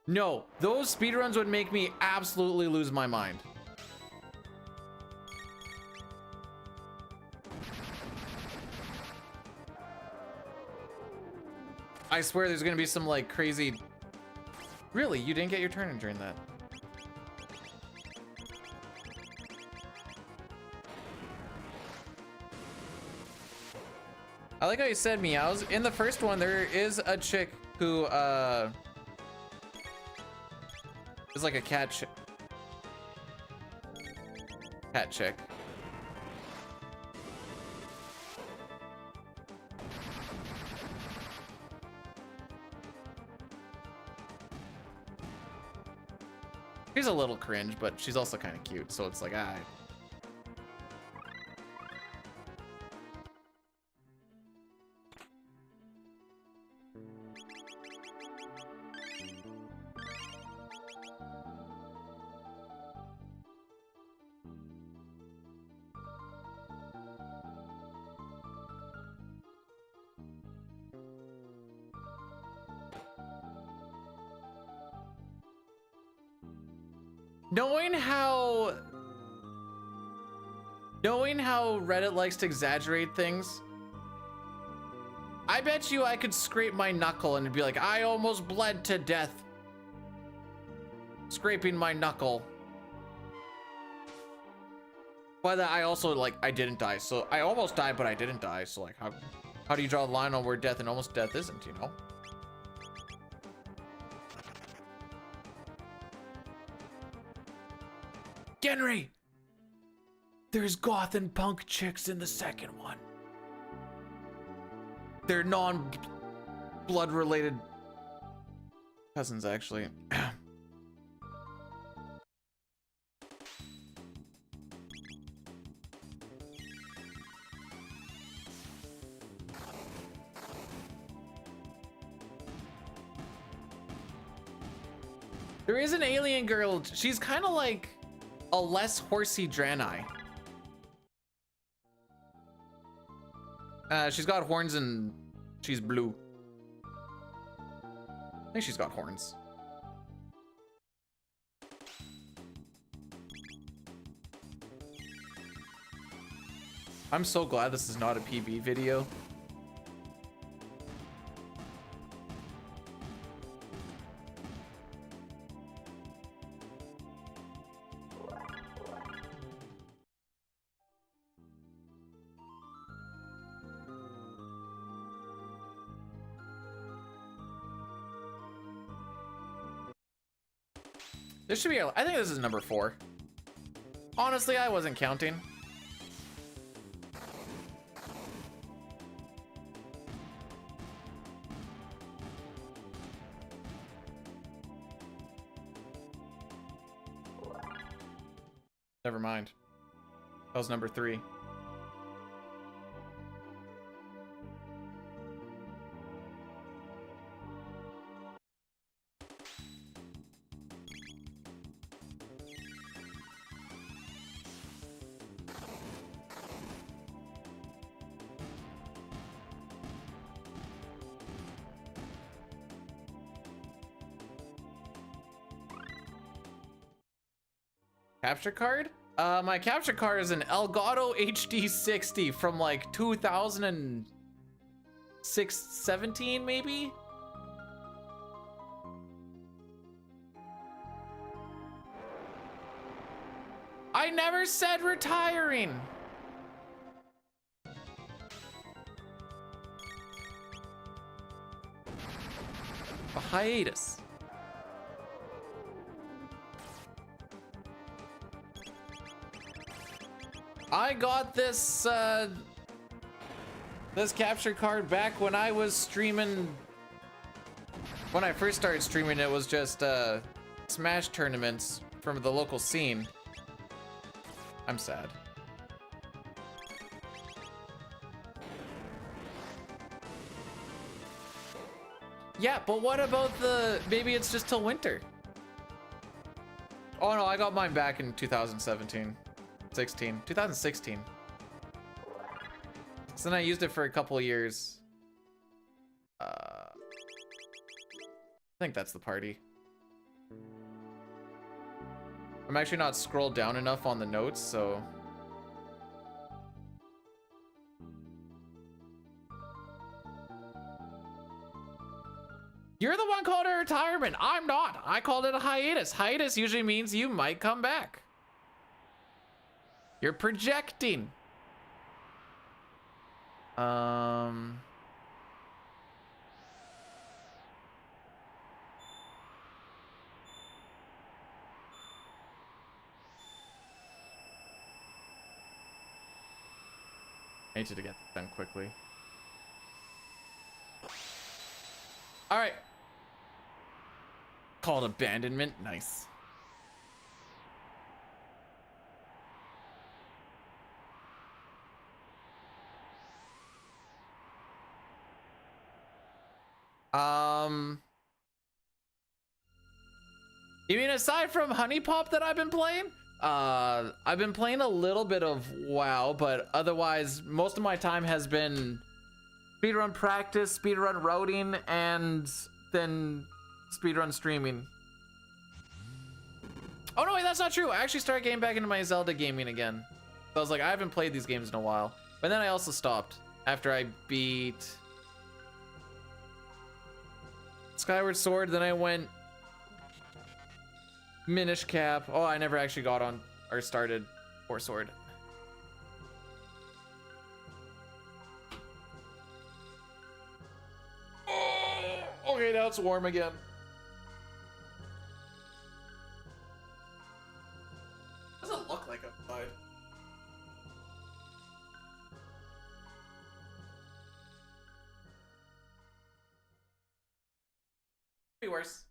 No, those speedruns would make me absolutely lose my mind. I swear there's gonna be some like crazy... Really? You didn't get your turn in during that? I like how you said meows. In the first one, there is a chick who is like a cat chick. She's a little cringe, but she's also kind of cute, so it's like, ah. Knowing how Reddit likes to exaggerate things, I bet you I could scrape my knuckle and it'd be like, I almost bled to death. Scraping my knuckle. But I also, like, I didn't die. So I almost died, but I didn't die. So like, how do you draw the line on where death and almost death isn't, you know? Genry! There's goth and punk chicks in the second one. They're non-blood related cousins, actually. There is an alien girl. She's kind of like a less horsey Draenei. She's got horns and she's blue. I think she's got horns. I'm so glad this is not a PB video. This should be, I think this is number 4. Honestly, I wasn't counting. Never mind. That was number 3. Capture card? My capture card is an Elgato HD 60 from like 2006, 17 maybe? I never said retiring. A hiatus. I got this this capture card back when I was streaming. When I first started streaming, it was just Smash tournaments from the local scene. I'm sad. Yeah, but what about maybe it's just till winter? Oh no, I got mine back in 2017, 2016. So then I used it for a couple of years. I think that's the party. I'm actually not scrolled down enough on the notes, so. You're the one called it a retirement. I'm not. I called it a hiatus. Hiatus usually means you might come back. You're projecting. I need you to get this done quickly. All right. Called abandonment. Nice. You mean aside from Honey Pop that I've been playing? I've been playing a little bit of WoW, but otherwise most of my time has been speedrun practice, speedrun routing, and then speedrun streaming. Oh no, wait, that's not true. I actually started getting back into my Zelda gaming again. So I was like, I haven't played these games in a while. But then I also stopped after I beat Skyward Sword. Then I went Minish Cap. Oh, I never actually got on or started Four Sword. Oh, okay, now it's warm again. Doesn't look like outside. Be worse.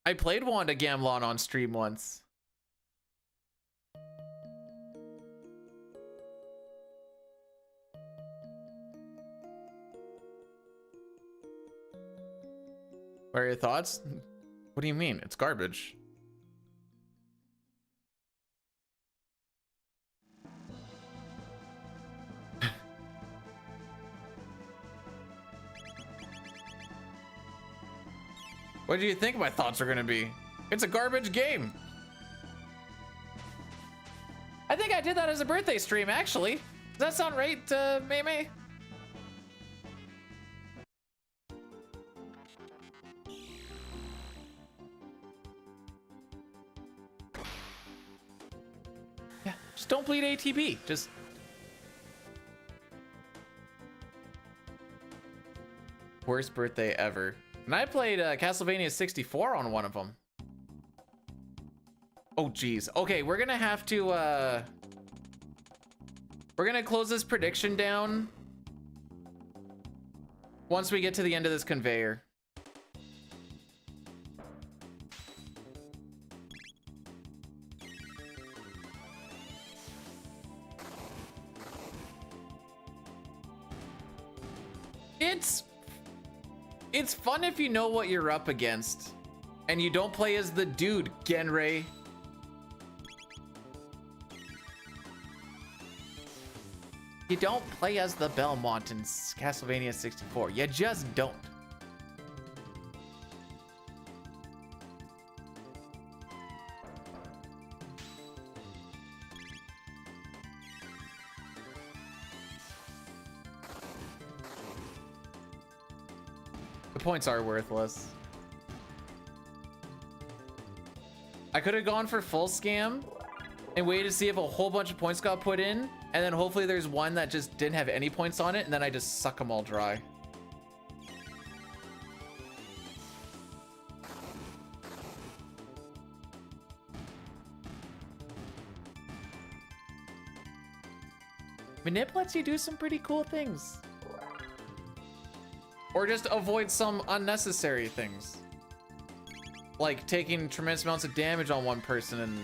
I played Wanda Gamlon on stream once. What are your thoughts? What do you mean? It's garbage. What do you think my thoughts are gonna be? It's a garbage game. I think I did that as a birthday stream, actually. Does that sound right, May May? Yeah, just don't bleed ATB. Just... Worst birthday ever. And I played Castlevania 64 on one of them. Oh, geez. Okay, we're gonna have to... We're gonna close this prediction down once we get to the end of this conveyor. It's fun if you know what you're up against and you don't play as the dude, Genrei. You don't play as the Belmont in Castlevania 64. You just don't. The points are worthless. I could have gone for full scam and waited to see if a whole bunch of points got put in, and then hopefully there's one that just didn't have any points on it, and then I just suck them all dry. Manip lets you do some pretty cool things. Or just avoid some unnecessary things. like taking tremendous amounts of damage on one person and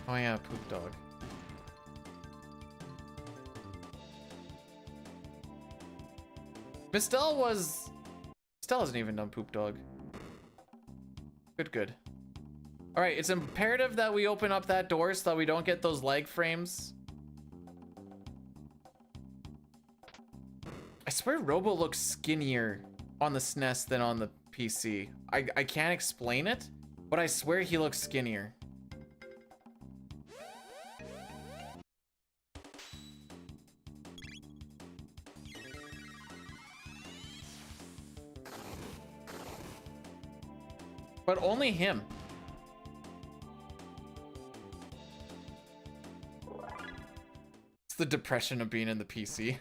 oh yeah, poop dog. Mistel hasn't even done poop dog. Good. All right, it's imperative that we open up that door so that we don't get those lag frames. I swear Robo looks skinnier on the SNES than on the PC. I can't explain it, but I swear he looks skinnier. But only him. It's the depression of being in the PC.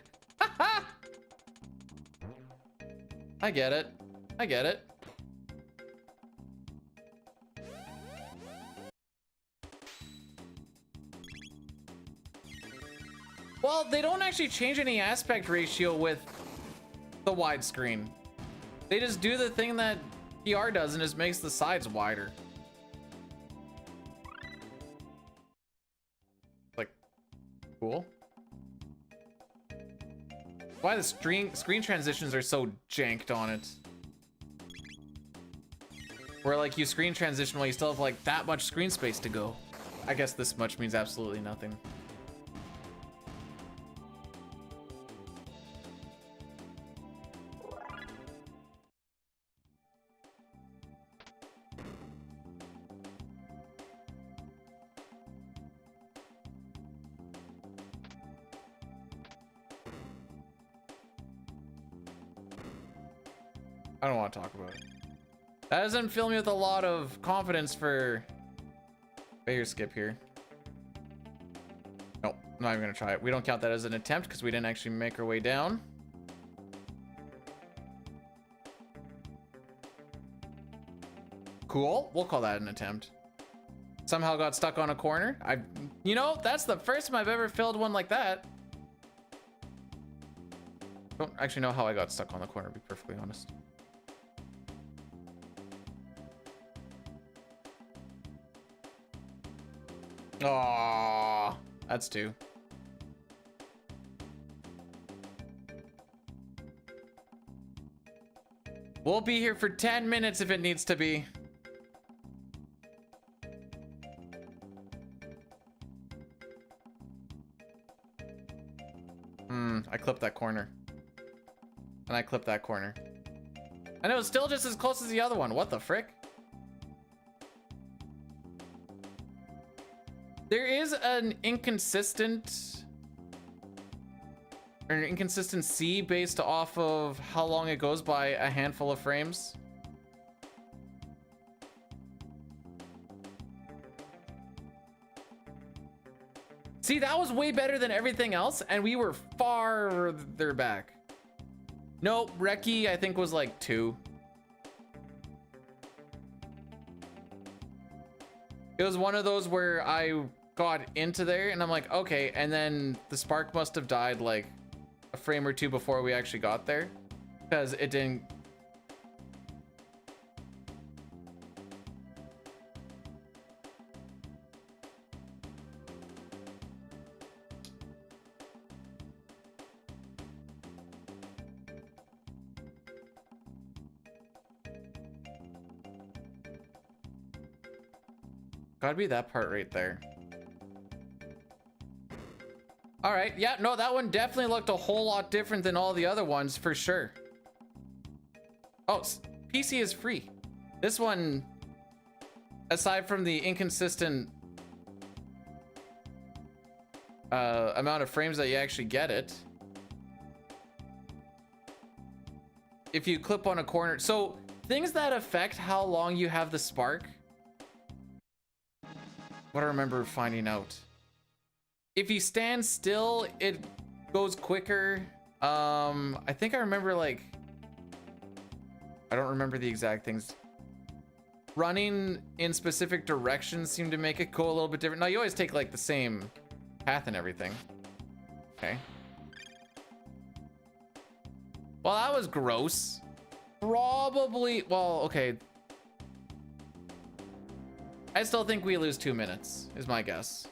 I get it. I get it. Well, they don't actually change any aspect ratio with the widescreen. They just do the thing that PR does and just makes the sides wider. Like, cool. Why the screen transitions are so janked on it. Where like you screen transition while you still have like that much screen space to go. I guess this much means absolutely nothing. I don't want to talk about it. That doesn't fill me with a lot of confidence for Bayer skip here. Nope, I'm not even gonna try it. We don't count that as an attempt because we didn't actually make our way down. Cool, we'll call that an attempt. Somehow got stuck on a corner. You know, that's the first time I've ever filled one like that. Don't actually know how I got stuck on the corner, to be perfectly honest. Aww, that's two. We'll be here for 10 minutes if it needs to be. I clipped that corner. And I clipped that corner. And it was still just as close as the other one. What the frick? There is an inconsistency based off of how long it goes by a handful of frames. See, that was way better than everything else, and we were farther back. Nope, Reki, I think, was like 2. It was one of those where I got into there, and I'm like, okay, and then the spark must have died like a frame or 2 before we actually got there, because it didn't. Gotta be that part right there. All right, yeah, no, that one definitely looked a whole lot different than all the other ones for sure. Oh, PC is free. This one, aside from the inconsistent amount of frames that you actually get it, if you clip on a corner, so things that affect how long you have the spark. What I remember finding out. If you stand still, it goes quicker. I think I remember like, I don't remember the exact things. Running in specific directions seemed to make it go a little bit different. Now you always take like the same path and everything. Okay. Well, that was gross. Probably, well, okay. I still think we lose 2 minutes, is my guess.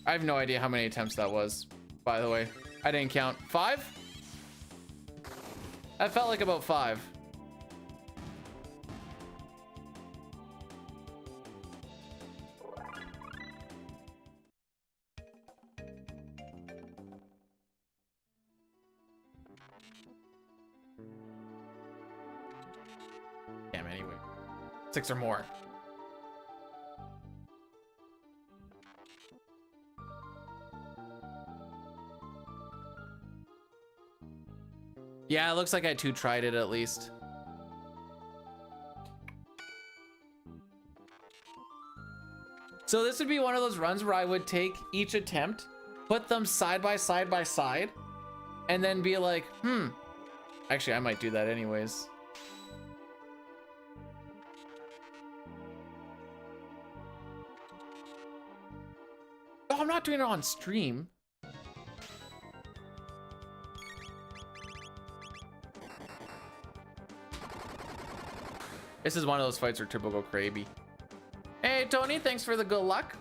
I have no idea how many attempts that was, by the way. I didn't count. 5? That felt like about 5. Damn, anyway. 6 or more. Yeah, it looks like I 2-tried it at least. So this would be one of those runs where I would take each attempt, put them side by side, and then be like, actually, I might do that anyways. Oh, I'm not doing it on stream. This is one of those fights where Turbo go crazy. Hey, Tony, thanks for the good luck.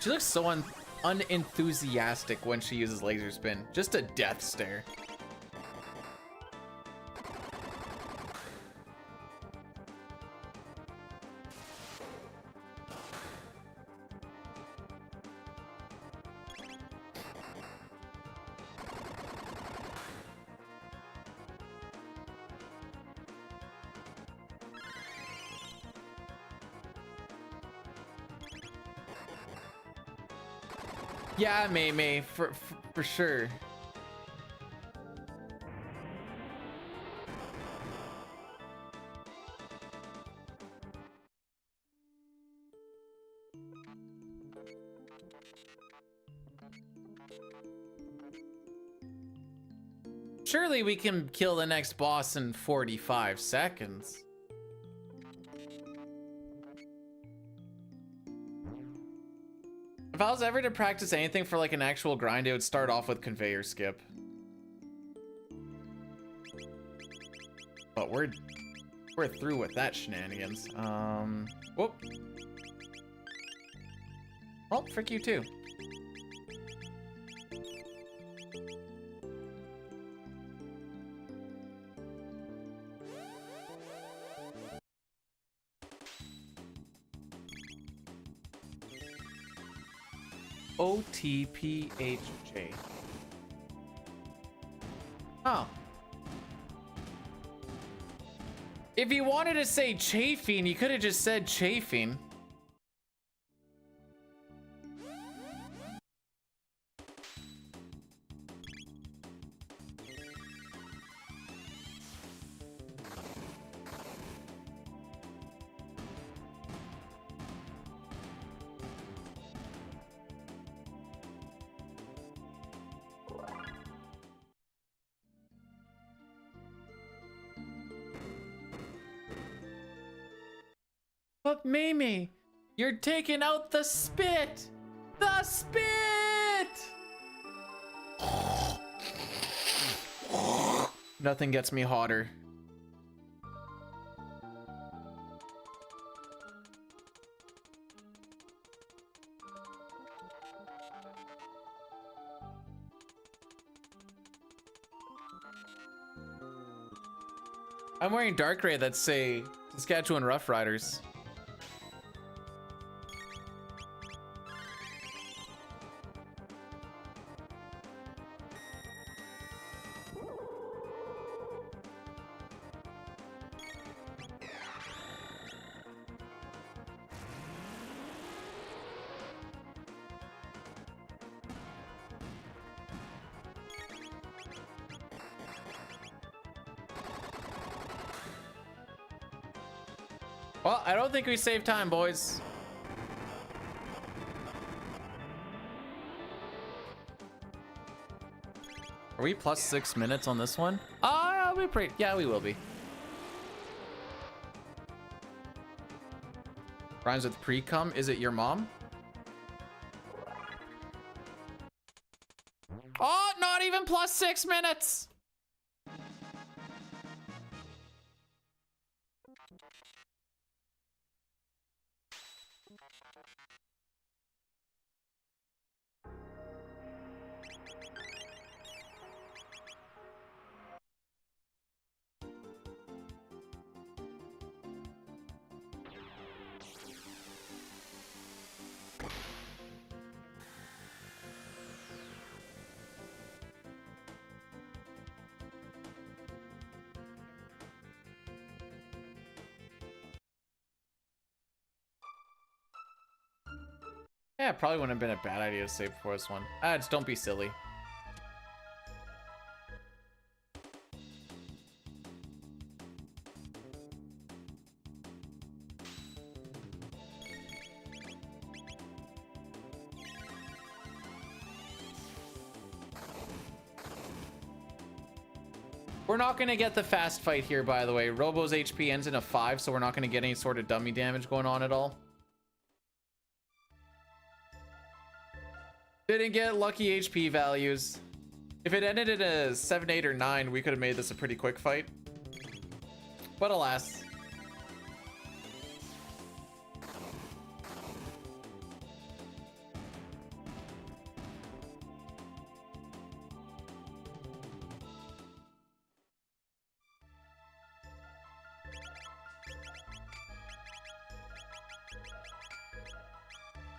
She looks so unenthusiastic when she uses laser spin. Just a death stare. Yeah, May, for sure. Surely we can kill the next boss in 45 seconds. If I was ever to practice anything for like an actual grind, it would start off with conveyor skip. But we're through with that shenanigans. Whoop. Well, frick you too. OTPHJ. Oh. If you wanted to say chafing, you could have just said chafing. But Mimi, you're taking out the spit! The spit! Nothing gets me hotter. I'm wearing dark gray that say Saskatchewan Rough Riders. Well, I don't think we saved time, boys. Are we plus 6 minutes on this one? I'll be pretty. Yeah, we will be. Rhymes with pre-cum. Is it your mom? Oh, not even plus 6 minutes. Yeah, it probably wouldn't have been a bad idea to save before this one. Just don't be silly. We're not going to get the fast fight here, by the way. Robo's HP ends in a 5, so we're not going to get any sort of dummy damage going on at all. Didn't get lucky HP values. If it ended in a 7, 8, or 9, we could have made this a pretty quick fight. But alas.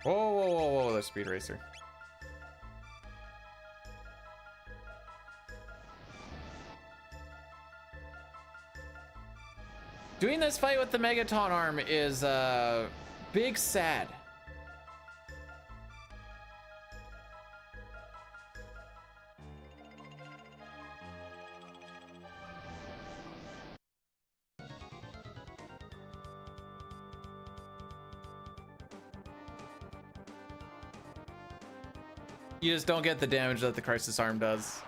Whoa, whoa, whoa, whoa, the speed racer. Doing this fight with the Megaton arm is big sad. You just don't get the damage that the Crisis arm does.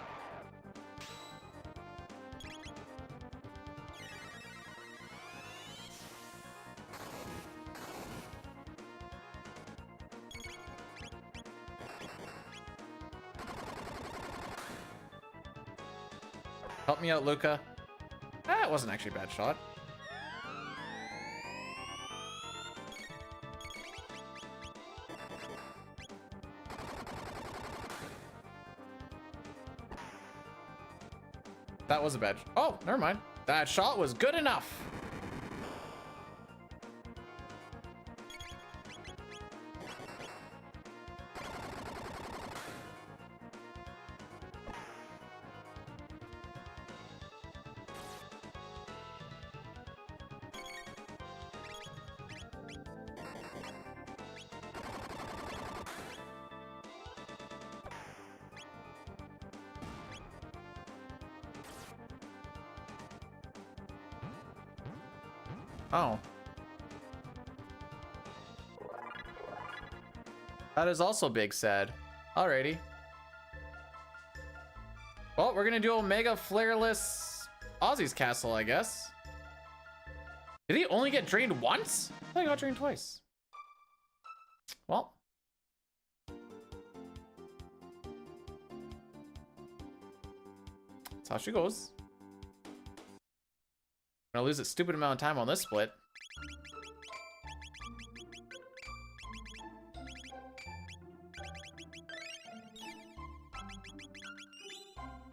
Help me out, Luca. It wasn't actually a bad shot. That was a bad. Oh, never mind. That shot was good enough. Oh. That is also big sad. Alrighty. Well, we're gonna do Omega Flareless Ozzy's Castle, I guess. Did he only get drained once? I thought he got drained twice. Well. That's how she goes. Gonna lose a stupid amount of time on this split.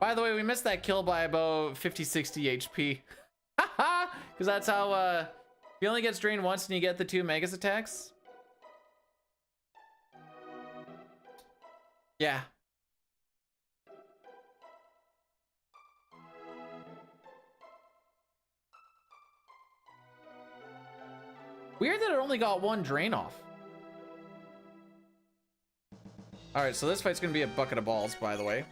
By the way, we missed that kill by about 50-60 HP. Haha! Because that's how he only gets drained once and you get the 2 Megas attacks. Yeah. Weird that it only got 1 drain off. Alright, so this fight's gonna be a bucket of balls, by the way.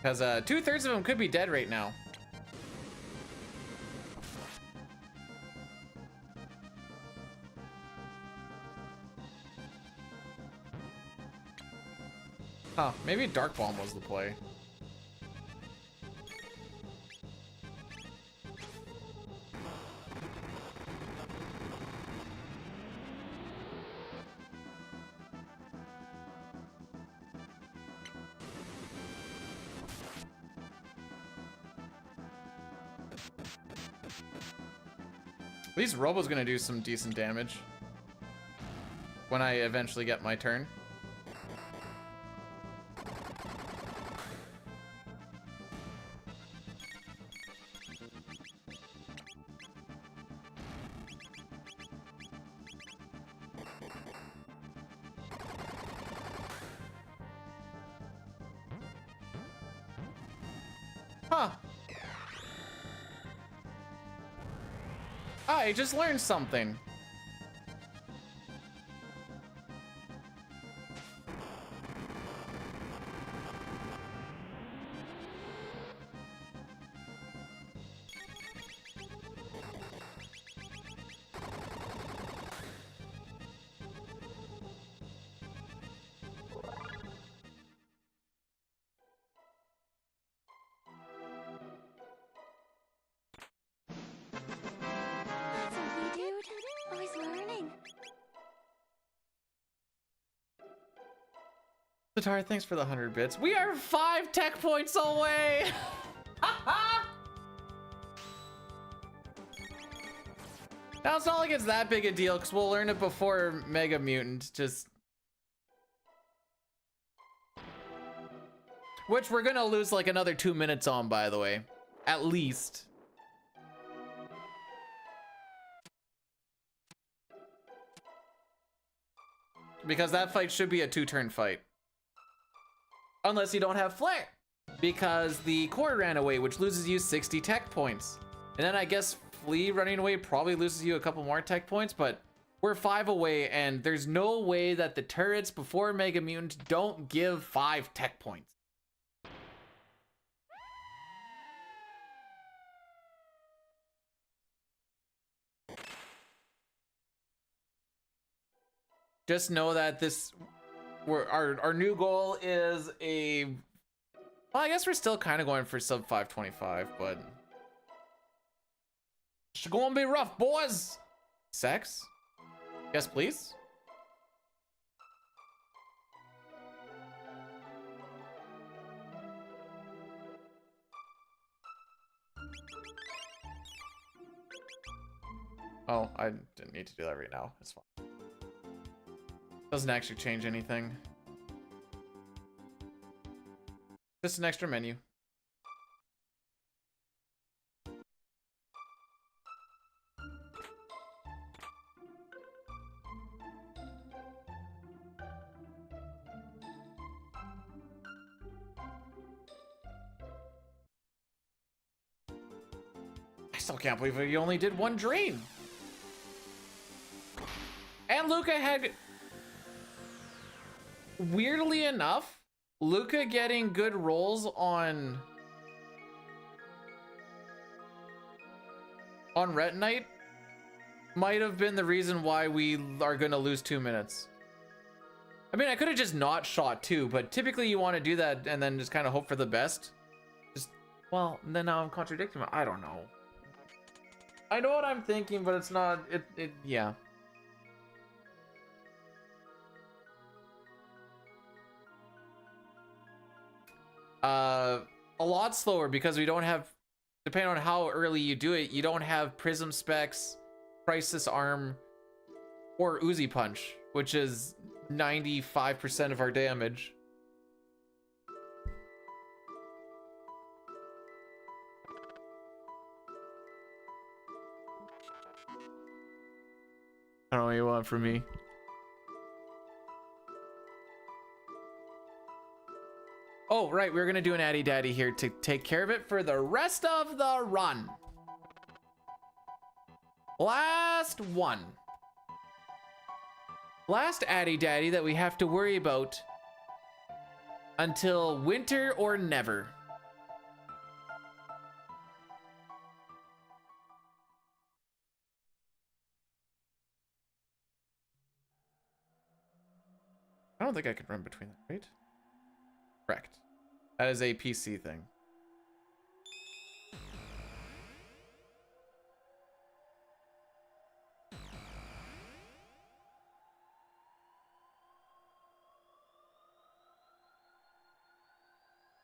Because 2/3 of them could be dead right now. Huh, maybe Dark Bomb was the play. At least Robo's gonna do some decent damage when I eventually get my turn. Huh. I just learned something. That's okay, dude. Always learning. Satara, thanks for the 100 bits. We are 5 tech points away. Now it's not like it's that big a deal because we'll learn it before Mega Mutant. Just which we're gonna lose like another 2 minutes on, by the way, at least. Because that fight should be a 2-turn fight. Unless you don't have Flare. Because the core ran away, which loses you 60 tech points. And then I guess Flea running away probably loses you a couple more tech points, but we're 5 away, and there's no way that the turrets before Mega Mutant don't give 5 tech points. Just know that this, our new goal is a, well, I guess we're still kind of going for sub 525, but it's gonna be rough, boys. Sex? Yes, please. Oh, I didn't need to do that right now. It's fine. Doesn't actually change anything. Just an extra menu. I still can't believe you only did 1 drain. And Luca had, weirdly enough, Luca getting good rolls on Retinite might have been the reason why we are gonna lose 2 minutes. I mean, I could have just not shot 2, but typically you want to do that and then just kind of hope for the best. Just, well, then now I'm contradicting. I don't know. I know what I'm thinking, but it's not, yeah. A lot slower because we don't have, depending on how early you do it, you don't have Prism Specs, Crisis Arm, or Uzi Punch, which is 95% of our damage. I don't know what you want from me. Oh, right, we're gonna do an Addy Daddy here to take care of it for the rest of the run. Last one. Last Addy Daddy that we have to worry about until winter or never. don't think I can run between them, right? Correct. That is a PC thing.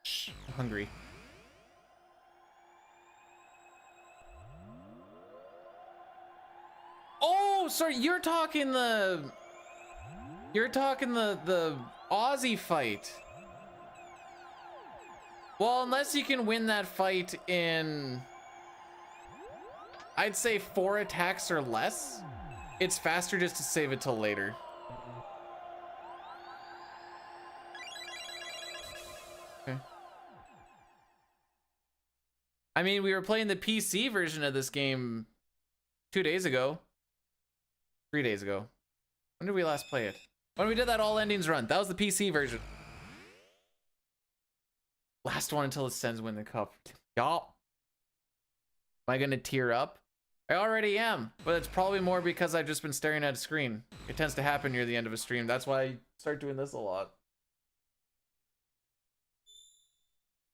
Shh, I'm hungry. Oh, sorry, you're talking the Aussie fight. Well, unless you can win that fight in, I'd say 4 attacks or less, it's faster just to save it till later. Okay. I mean, we were playing the PC version of this game 2 days ago. 3 days ago. When did we last play it? When we did that all endings run. That was the PC version. Last one until the Sens win the cup. Y'all. Am I gonna tear up? I already am, but it's probably more because I've just been staring at a screen. It tends to happen near the end of a stream. That's why I start doing this a lot.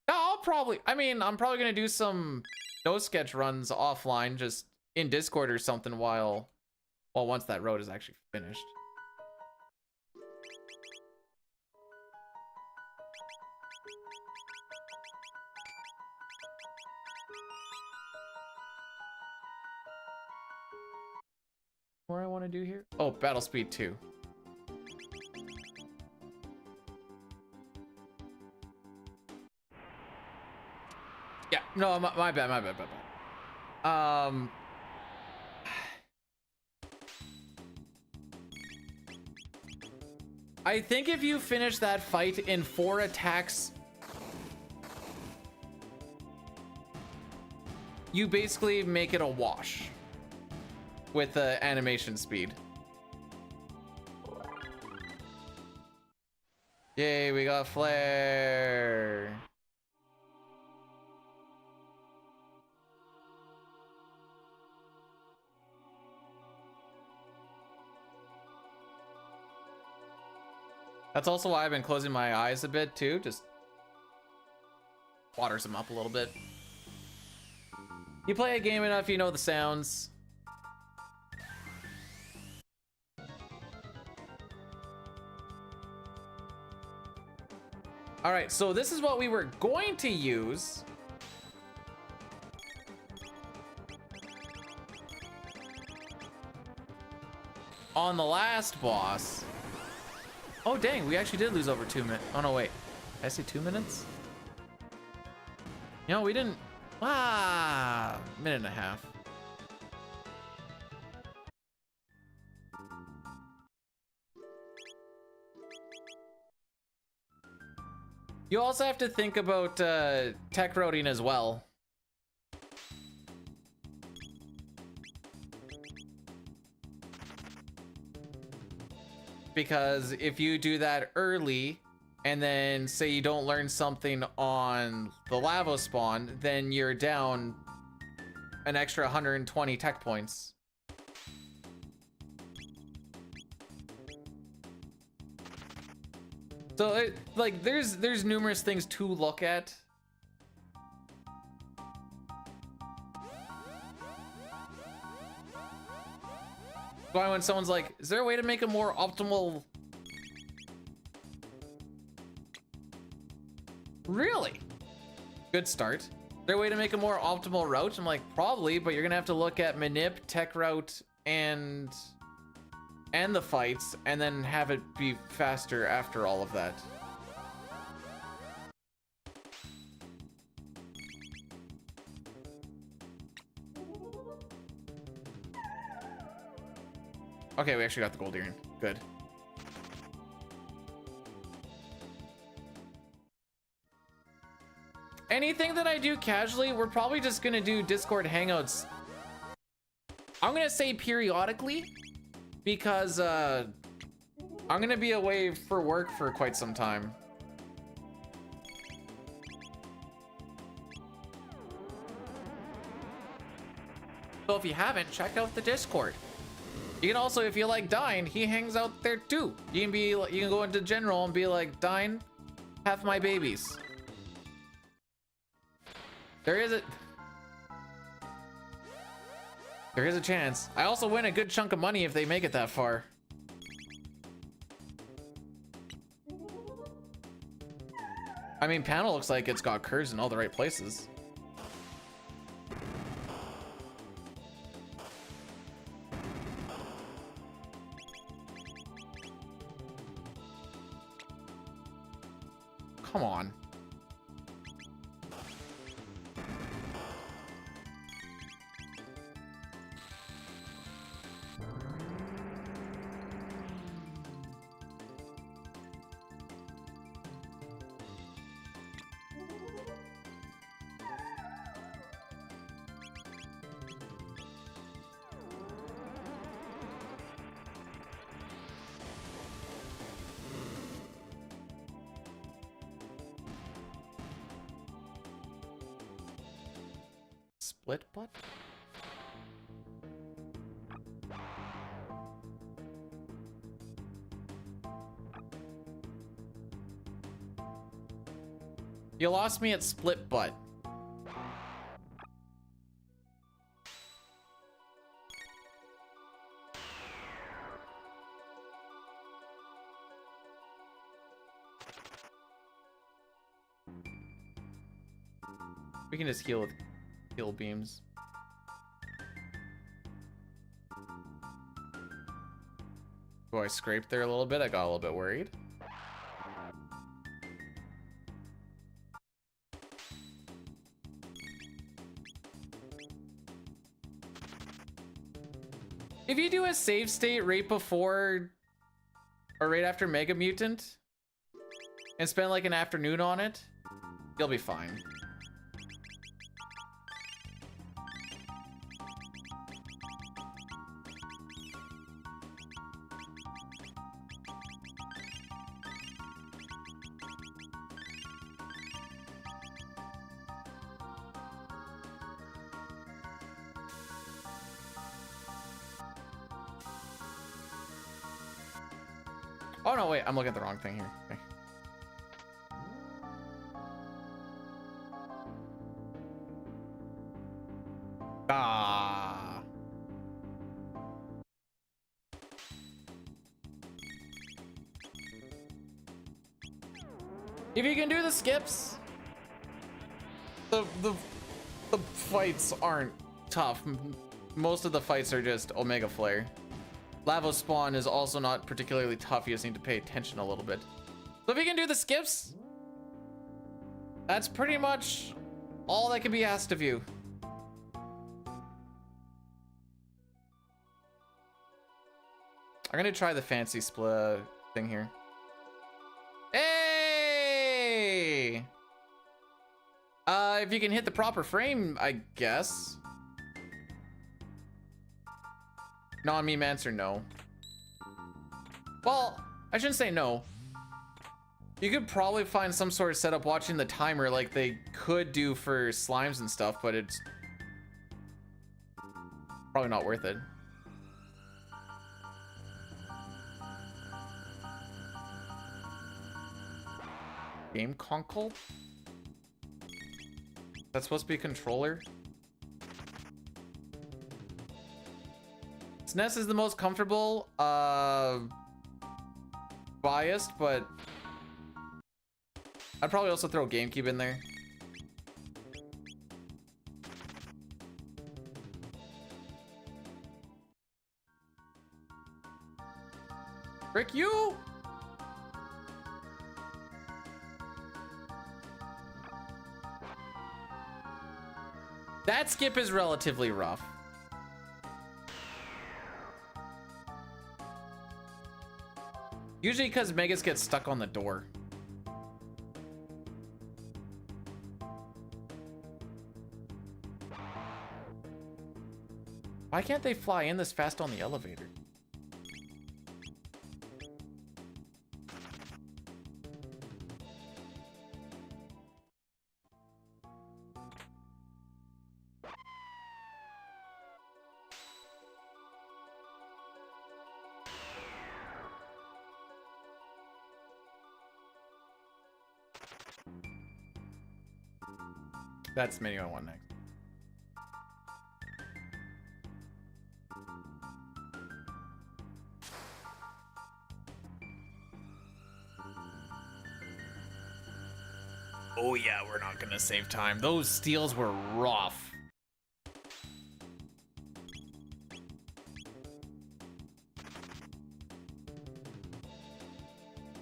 I'm probably gonna do some no sketch runs offline, just in Discord or something while once that road is actually finished. What I want to do here? Oh, battle speed 2. Yeah, no, my bad. I think if you finish that fight in 4 attacks, you basically make it a wash with the animation speed. Yay, we got flare. That's also why I've been closing my eyes a bit too, just waters them up a little bit. You play a game enough, you know the sounds. All right, so this is what we were going to use. On the last boss. Oh, dang, we actually did lose over 2 minutes. Oh, no, wait. Did I say 2 minutes? You know, we didn't. Minute and a half. You also have to think about tech roading as well. Because if you do that early and then say you don't learn something on the lava spawn, then you're down an extra 120 tech points. So like there's numerous things to look at. Why when someone's like, is there a way to make a more optimal? Really? Good start. Is there a way to make a more optimal route? I'm like, probably, but you're gonna have to look at manip, tech route, and the fights, and then have it be faster after all of that. Okay, we actually got the gold earring. Good. Anything that I do casually, we're probably just gonna do Discord Hangouts. I'm gonna say periodically, because I'm gonna be away for work for quite some time. So if you haven't, check out the Discord. You can also, if you like Dine, he hangs out there too. You can go into general and be like, Dine, have my babies. There is a chance. I also win a good chunk of money if they make it that far. I mean, panel looks like it's got curves in all the right places. Come on. Split butt? You lost me at split butt. We can just heal with heal beams. Oh, I scraped there a little bit. I got a little bit worried. If you do a save state right before or right after Mega Mutant and spend like an afternoon on it, you'll be fine. Oh no, wait, I'm looking at the wrong thing here. Okay. Ah. If you can do the skips, the fights aren't tough. Most of the fights are just Omega Flare. Lava Spawn is also not particularly tough. You just need to pay attention a little bit. So if you can do the skips, that's pretty much all that can be asked of you. I'm gonna try the fancy split thing here. Hey! If you can hit the proper frame, I guess. Non-meme answer, no. Well, I shouldn't say no. You could probably find some sort of setup watching the timer like they could do for slimes and stuff, but it's probably not worth it. Game console? That's supposed to be a controller? SNES is the most comfortable, biased, but I'd probably also throw GameCube in there. Frick you! That skip is relatively rough. Usually because Megas get stuck on the door. Why can't they fly in this fast on the elevator? That's menu I want next. Oh yeah, we're not gonna save time. Those steals were rough.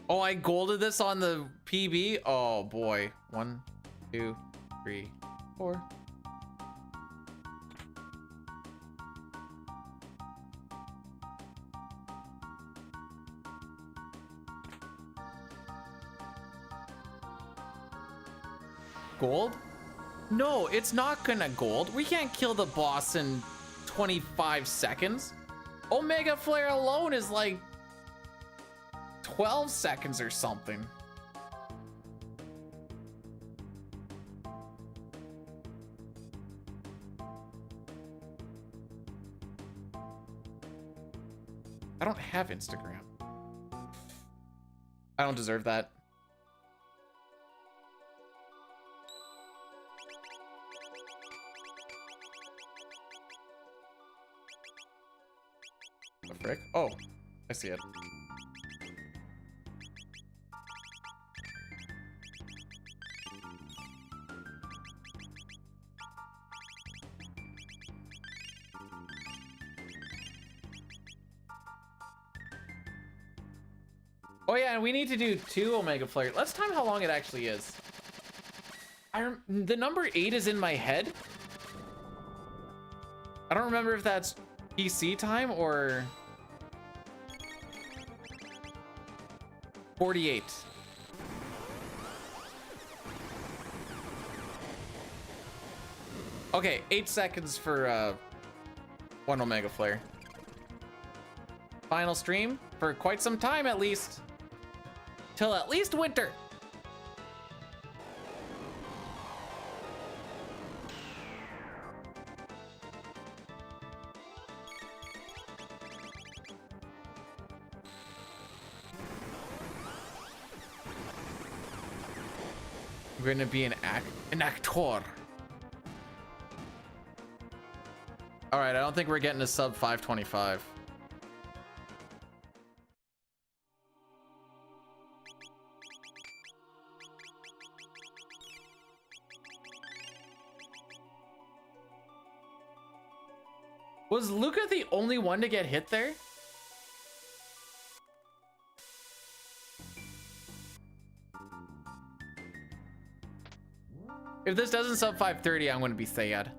Oh, I golded this on the PB. Oh boy. 1, 2, 3, 4. Gold? No, it's not gonna gold. We can't kill the boss in 25 seconds. Omega Flare alone is like 12 seconds or something. I don't have Instagram. I don't deserve that. The frick? Oh, I see it. Oh yeah, and we need to do 2 Omega Flare. Let's time how long it actually is. The number 8 is in my head. I don't remember if that's PC time or 48. Okay, 8 seconds for 1 Omega Flare. Final stream for quite some time at least. Till at least winter. I'm going to be an actor. All right, I don't think we're getting a sub 525. Was Luca the only one to get hit there? If this doesn't sub 530, I'm going to be sad.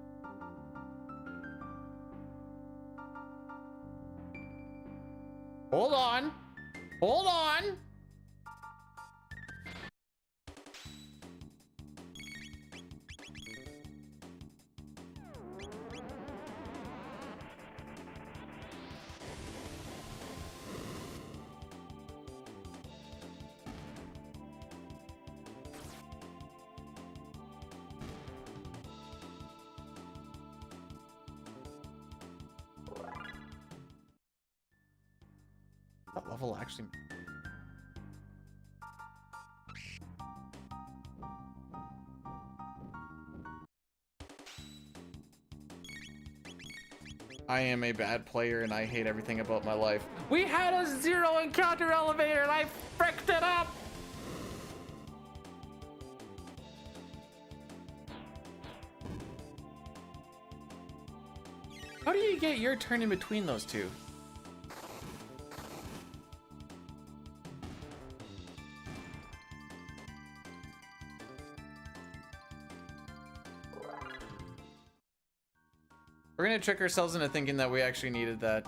Hold on. Hold on. That level actually... I am a bad player and I hate everything about my life. We had a 0 encounter elevator and I fricked it up! How do you get your turn in between those two? We're gonna trick ourselves into thinking that we actually needed that.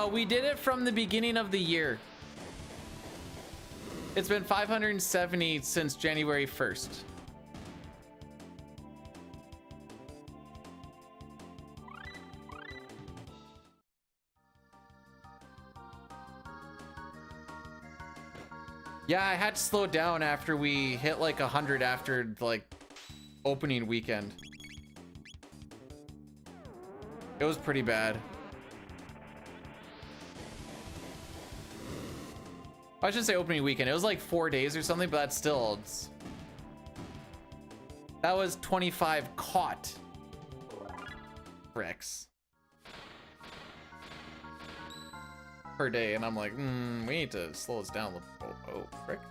We did it from the beginning of the year. It's been 570 since January 1st. Yeah, I had to slow down after we hit like 100 after like opening weekend. It was pretty bad. I shouldn't say opening weekend. It was like 4 days or something, but that's still... That was 25 caught. Bricks. Per day, and I'm like, we need to slow this down a little. Oh, frick.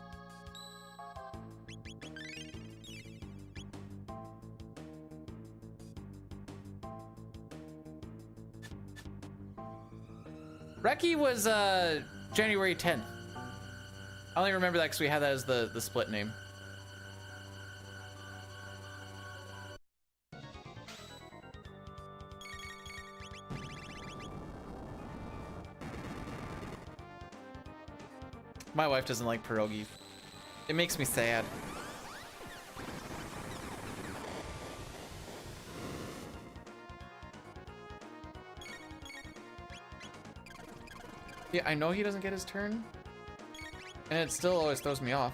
Reki was January 10th. I only remember that because we had that as the split name. My wife doesn't like pierogi. It makes me sad. Yeah, I know he doesn't get his turn. And it still always throws me off.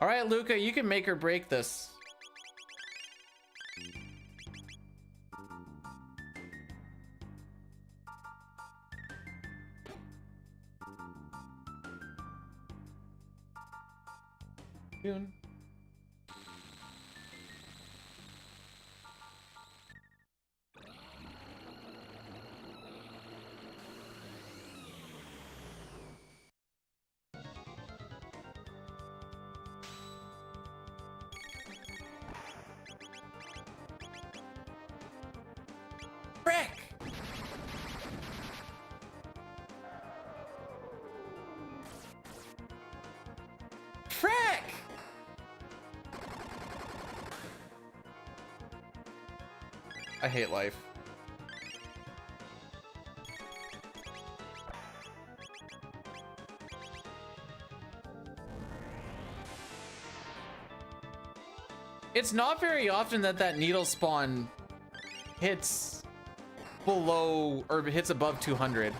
All right, Luca, you can make or break this. June. Frick! Frick! I hate life. It's not very often that needle spawn hits below or hits above 200.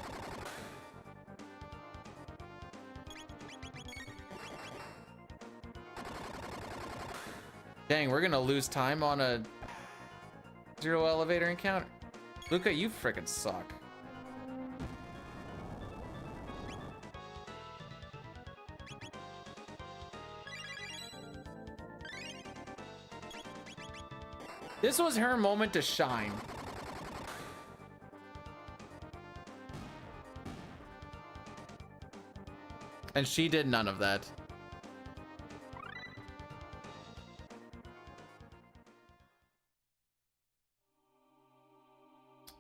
Dang, we're gonna lose time on a 0 elevator encounter. Luca, you frickin' suck. This was her moment to shine. And she did none of that.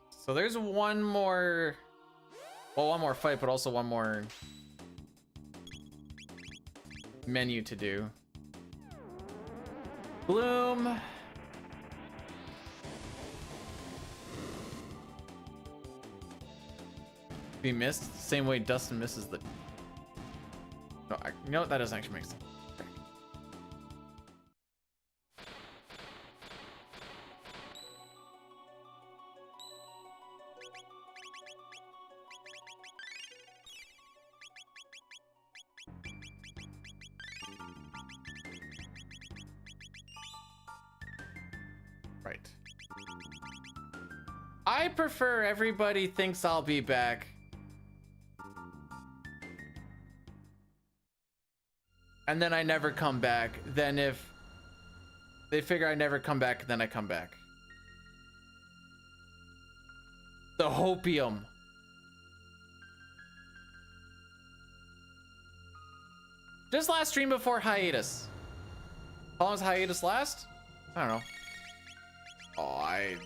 So there's one more, well, one more fight, but also one more menu to do. Bloom. Be missed, same way Dustin misses the... No, you know what? That doesn't actually make sense. Right. I prefer everybody thinks I'll be back. And then I never come back. Then if they figure I never come back, then I come back. The hopium. Just last stream before hiatus. How long does hiatus last? I don't know. Oh, I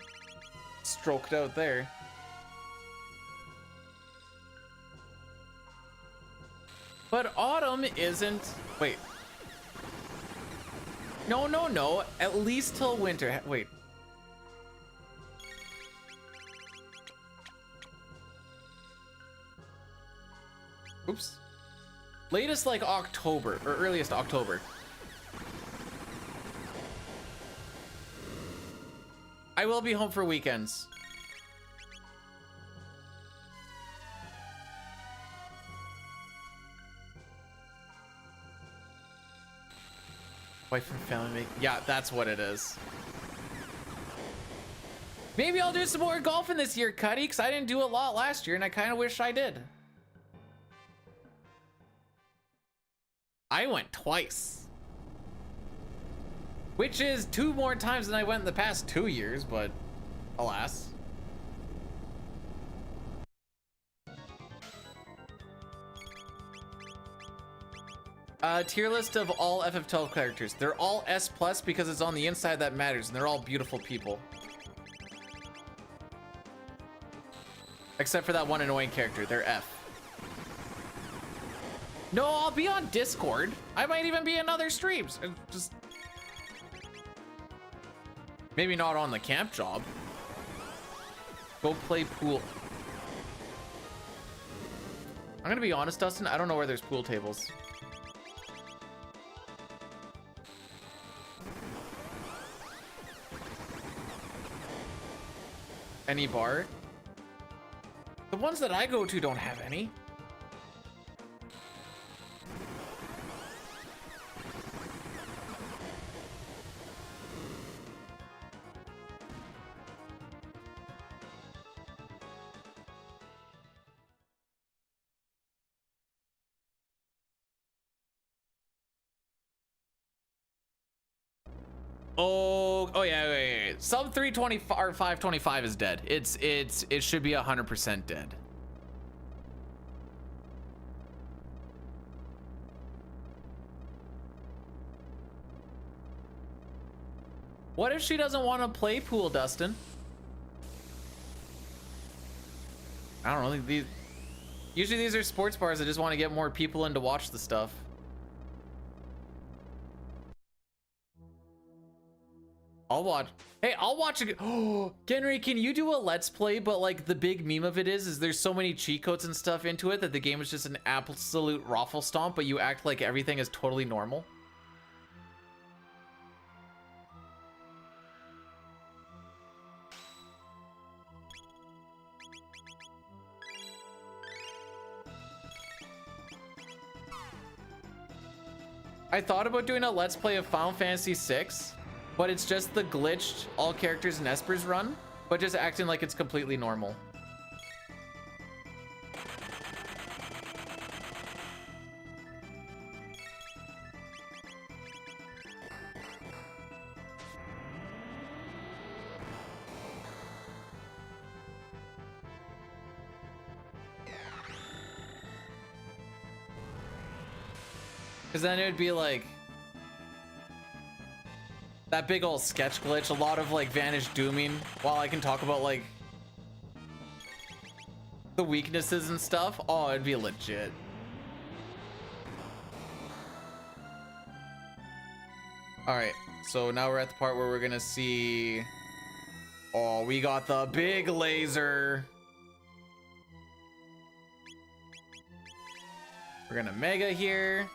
stroked out there. But autumn isn't... Wait. No. At least till winter. Wait. Oops. Latest like October, or earliest October. I will be home for weekends. Wife and family make. Yeah, that's what it is. Maybe I'll do some more golfing this year, Cuddy, because I didn't do a lot last year, and I kind of wish I did. I went twice. Which is 2 more times than I went in the past 2 years, but alas. Tier list of all FF12 characters. They're all S+ because it's on the inside that matters, and they're all beautiful people. Except for that one annoying character, they're F. No, I'll be on Discord. I might even be in other streams. Just maybe not on the camp job. Go play pool. I'm gonna be honest, Dustin, I don't know where there's pool tables. Any bar? The ones that I go to don't have any. Oh yeah. Sub 325 or 525 is dead. It should be 100% dead. What if she doesn't want to play pool, Dustin? I don't know. Usually these are sports bars that just want to get more people in to watch the stuff. I'll watch. Hey, I'll watch it. Oh, Genry, can you do a let's play? But like the big meme of it is there's so many cheat codes and stuff into it that the game is just an absolute raffle stomp, but you act like everything is totally normal. I thought about doing a let's play of Final Fantasy VI. But it's just the glitched all characters and espers run, but just acting like it's completely normal. Because then it would be like that big old sketch glitch, a lot of like Vanish dooming, while I can talk about like the weaknesses and stuff. Oh, it'd be legit. All right, so now we're at the part where we're gonna see. Oh, we got the big laser. We're gonna mega here.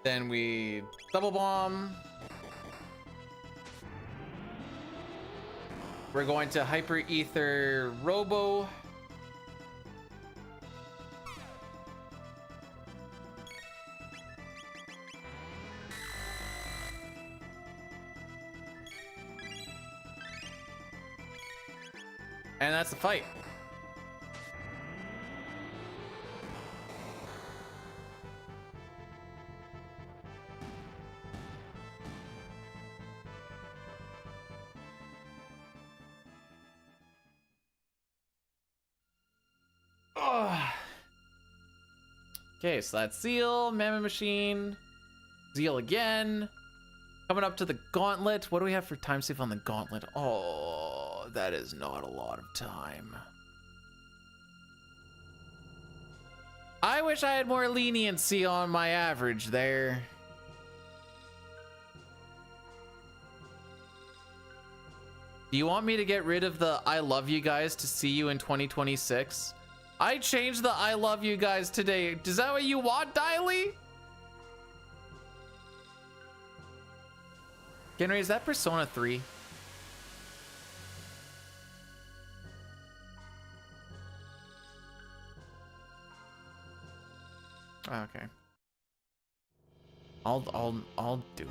Then we double bomb. We're going to hyper ether robo. And that's the fight. Okay, so that's Zeal, Mammoth Machine, Zeal again. Coming up to the Gauntlet. What do we have for time save on the Gauntlet? Oh, that is not a lot of time. I wish I had more leniency on my average there. Do you want me to get rid of the I love you guys to see you in 2026? I changed the I love you guys today. Is that what you want, Diley? Henry, is that Persona 3? Okay. I'll do it.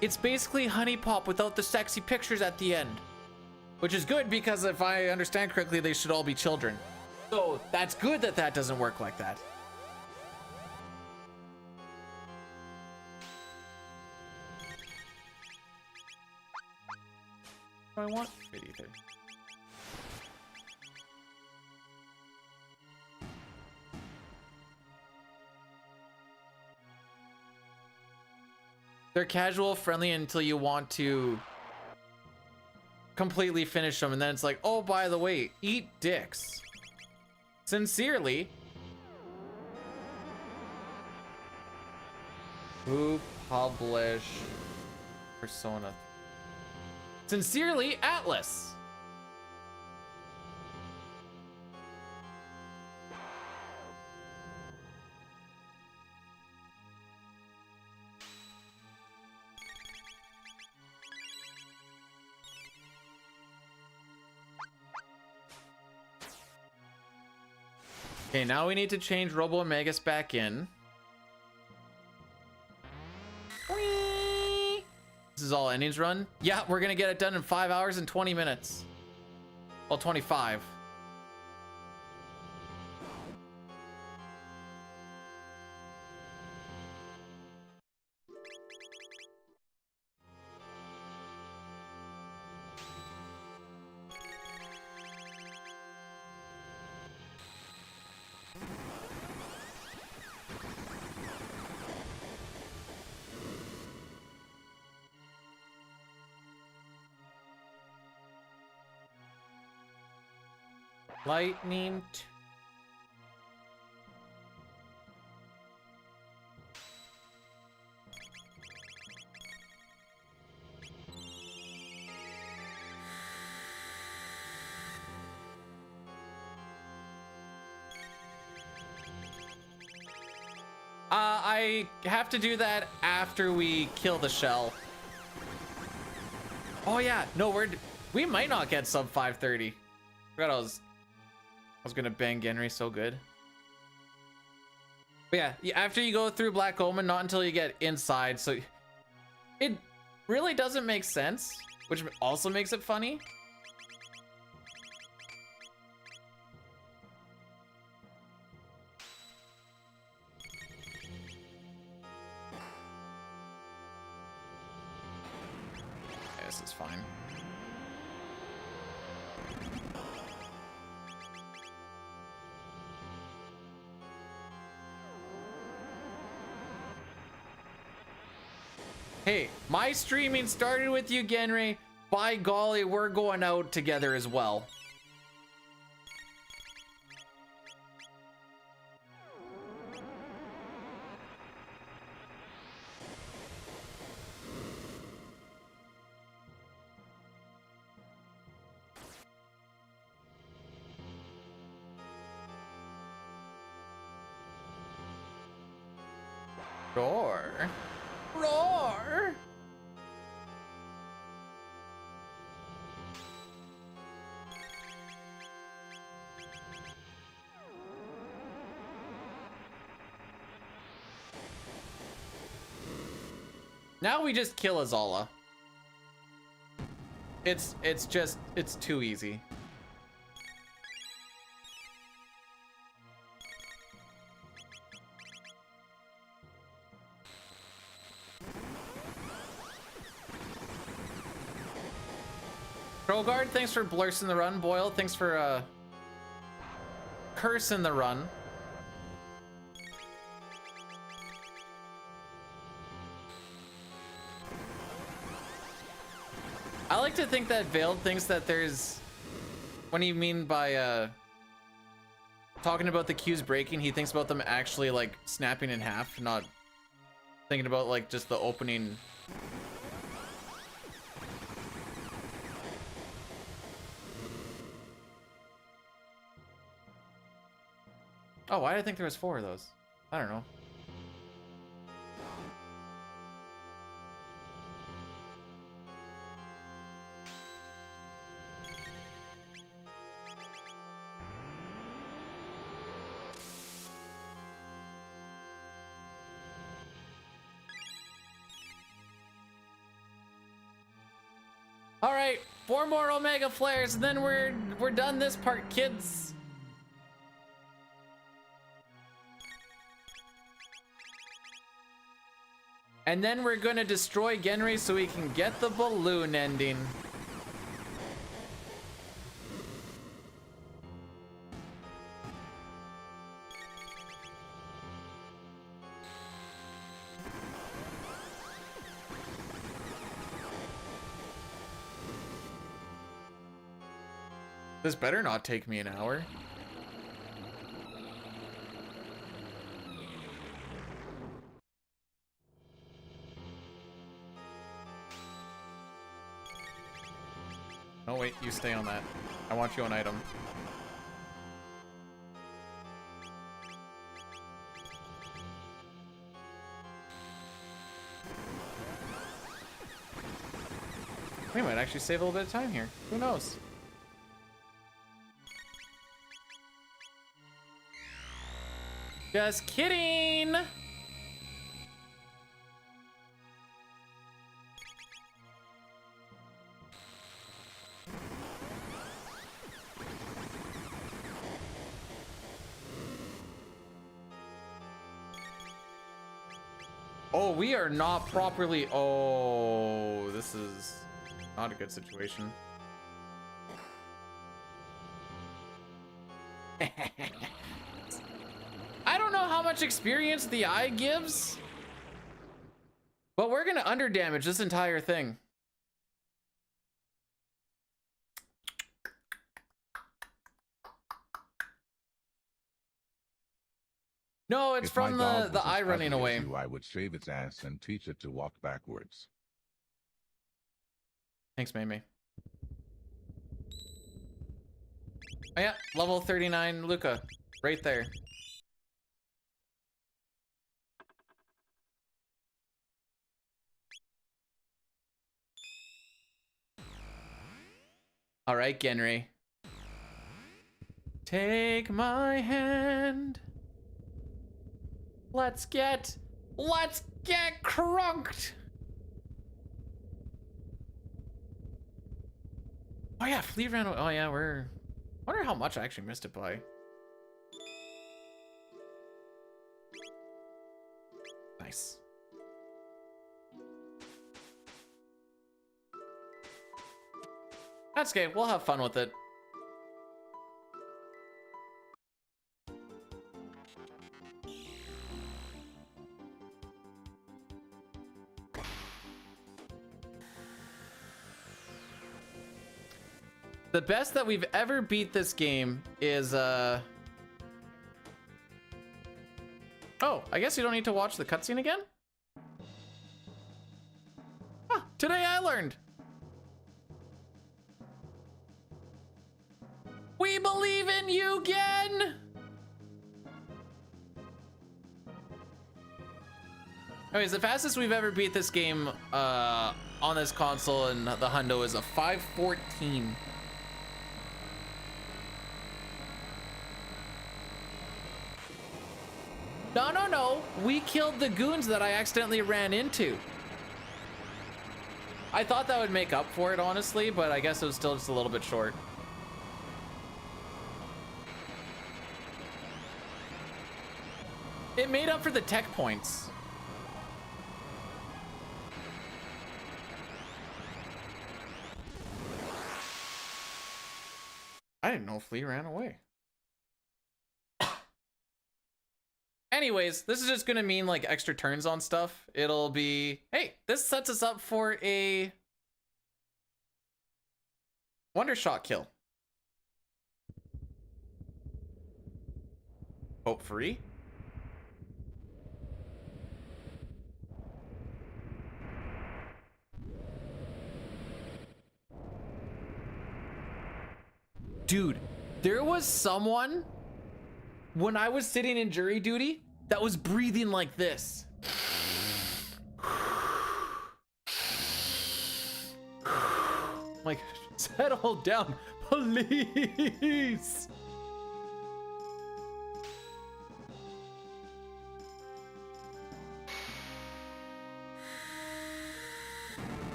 It's basically Honey Pop without the sexy pictures at the end. Which is good because if I understand correctly, they should all be children. So that's good that that doesn't work like that. I want it either. They're casual, friendly until you want to completely finish them, and then it's like, oh, by the way, eat dicks. Sincerely. Who published Persona? Sincerely, Atlas. Okay, now we need to change Robo and Magus back in. Whee! This is all endings run. Yeah, we're gonna get it done in 5 hours and 20 minutes. Well, 25. Lightning. I have to do that after we kill the shell. Oh yeah, no, we might not get sub 530. Forgot I was gonna bang Genry so good. But yeah, after you go through Black Omen, not until you get inside. So it really doesn't make sense, which also makes it funny. Okay, this is fine. Hey, my streaming started with you, Genry. By golly, we're going out together as well. Roar. Roar. Now we just kill Azala. It's too easy. Krogard, thanks for blursing the run. Boyle, thanks for cursing the run. I like to think that Veiled thinks that there's... What do you mean by talking about the cues breaking? He thinks about them actually like snapping in half, not thinking about like just the opening. Oh, why did I think there was 4 of those? I don't know. All right, 4 more Omega Flares, and then we're done this part, kids. And then we're gonna destroy Genry so we can get the balloon ending. This better not take me an hour. Oh wait, you stay on that. I want you on item. We might actually save a little bit of time here. Who knows? Just kidding! Oh, we are not properly... Oh, this is not a good situation. I don't know how much experience the eye gives, but we're gonna underdamage this entire thing. No, it's If my from dog the was as eye running ugly away. as you, I would shave its ass and teach it to walk backwards. Thanks, Mamie. Oh yeah, level 39 Luca, right there. All right, Genry. Take my hand. Let's get crunked. Oh yeah, Flea ran away. Oh yeah, I wonder how much I actually missed it by. Nice. That's okay, we'll have fun with it. The best that we've ever beat this game is, oh, I guess you don't need to watch the cutscene again? Huh, today I learned. We believe in you, Gen! Anyways, the fastest we've ever beat this game on this console and the hundo is a 5:14. No, we killed the goons that I accidentally ran into. I thought that would make up for it, honestly, but I guess it was still just a little bit short. It made up for the tech points. I didn't know Flea ran away. Anyways, this is just gonna mean like extra turns on stuff. It'll be, hey, this sets us up for a Wonder shot kill. Hope free. Dude, there was someone when I was sitting in jury duty that was breathing like this. Like, settle down, please.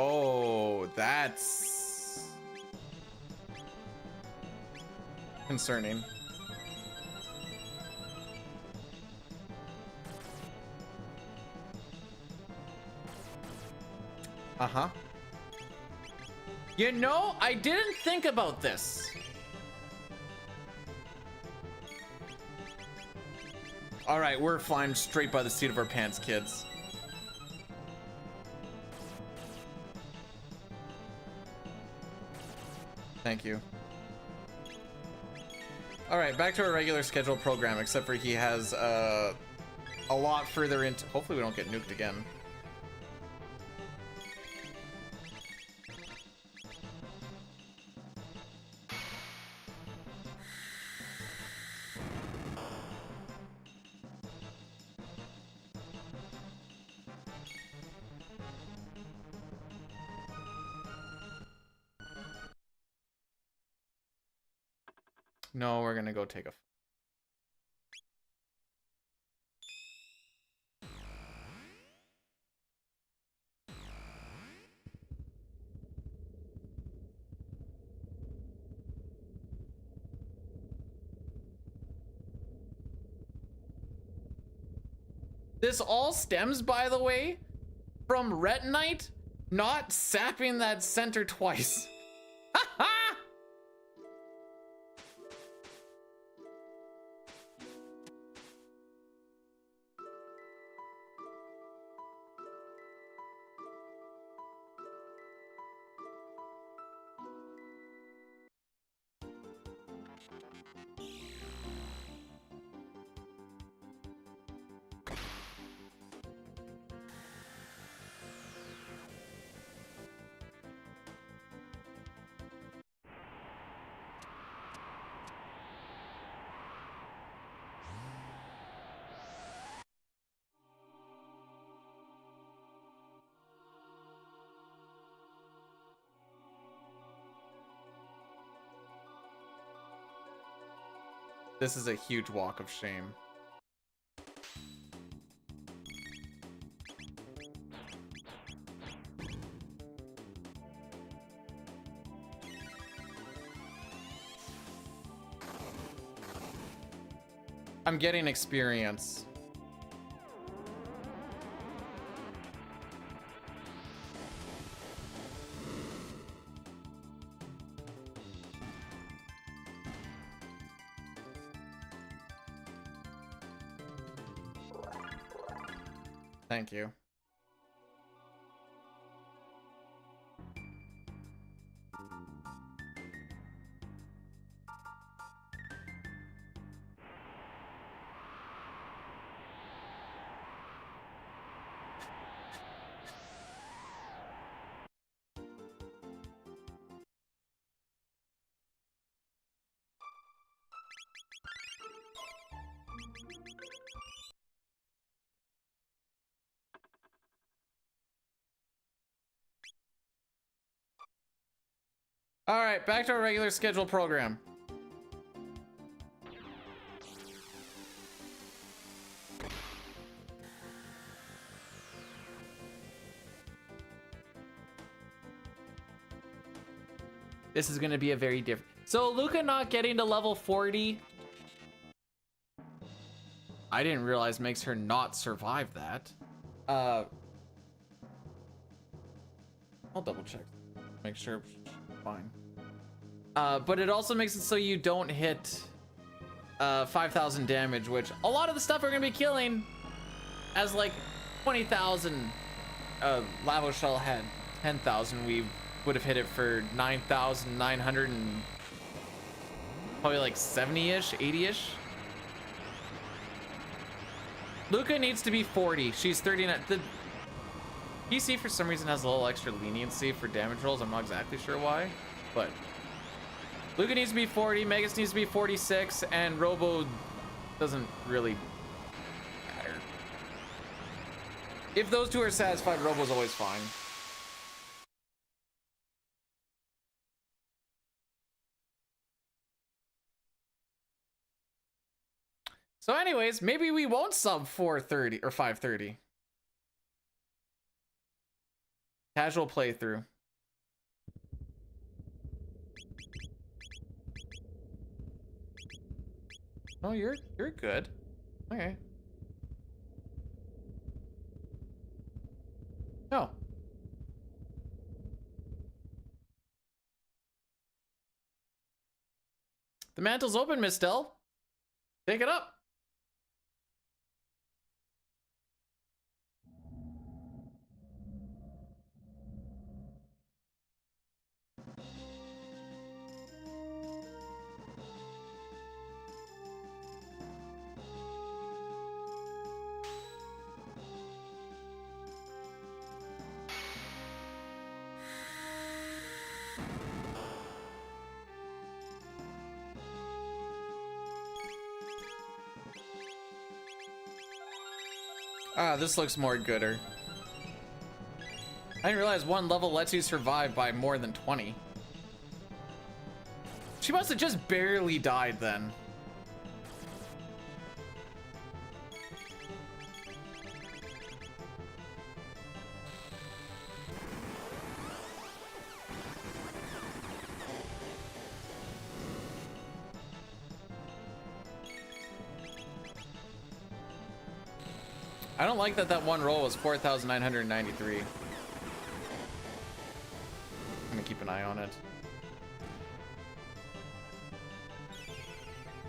Oh, that's concerning. Uh-huh. You know, I didn't think about this. All right, we're flying straight by the seat of our pants, kids. Thank you. All right, back to our regular scheduled program, except for he has a lot further into. Hopefully we don't get nuked again. No, we're gonna go take a. This all stems, by the way, from Retinite not sapping that center twice. This is a huge walk of shame. I'm getting experience. Thank you. All right, back to our regular scheduled program. This is going to be a very different. So Luca not getting to level 40. I didn't realize makes her not survive that. I'll double check. Make sure she's fine. But it also makes it so you don't hit 5,000 damage, which a lot of the stuff we're going to be killing as like 20,000. Lavo Shell had 10,000. We would have hit it for 9,900 and probably like 70-ish, 80-ish. Luca needs to be 40. She's 39. The PC for some reason has a little extra leniency for damage rolls. I'm not exactly sure why, but Luca needs to be 40, Megas needs to be 46, and Robo doesn't really matter. If those two are satisfied, Robo's always fine. So anyways, maybe we won't sub 430 or 530. Casual playthrough. Oh, you're good. Okay. No. The mantle's open, Miss Dell. Take it up. Ah, this looks more gooder. I didn't realize one level lets you survive by more than 20. She must have just barely died then. I don't like that that one roll was 4,993. I'm gonna keep an eye on it.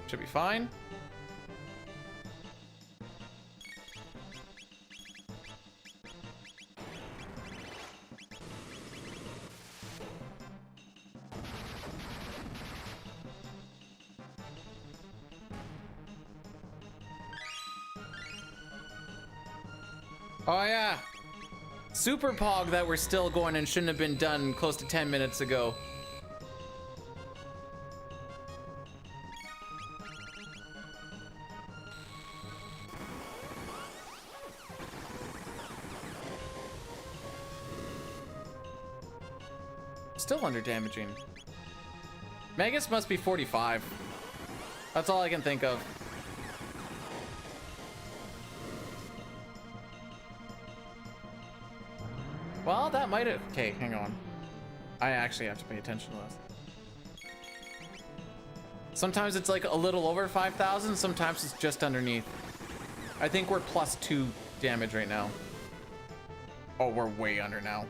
Should be fine. Oh yeah, Super Pog that we're still going and shouldn't have been done close to 10 minutes ago. Still under damaging. Magus must be 45. That's all I can think of. Well, that might have... Okay, hang on. I actually have to pay attention to this. Sometimes it's like a little over 5,000, sometimes it's just underneath. I think we're +2 damage right now. Oh, we're way under now.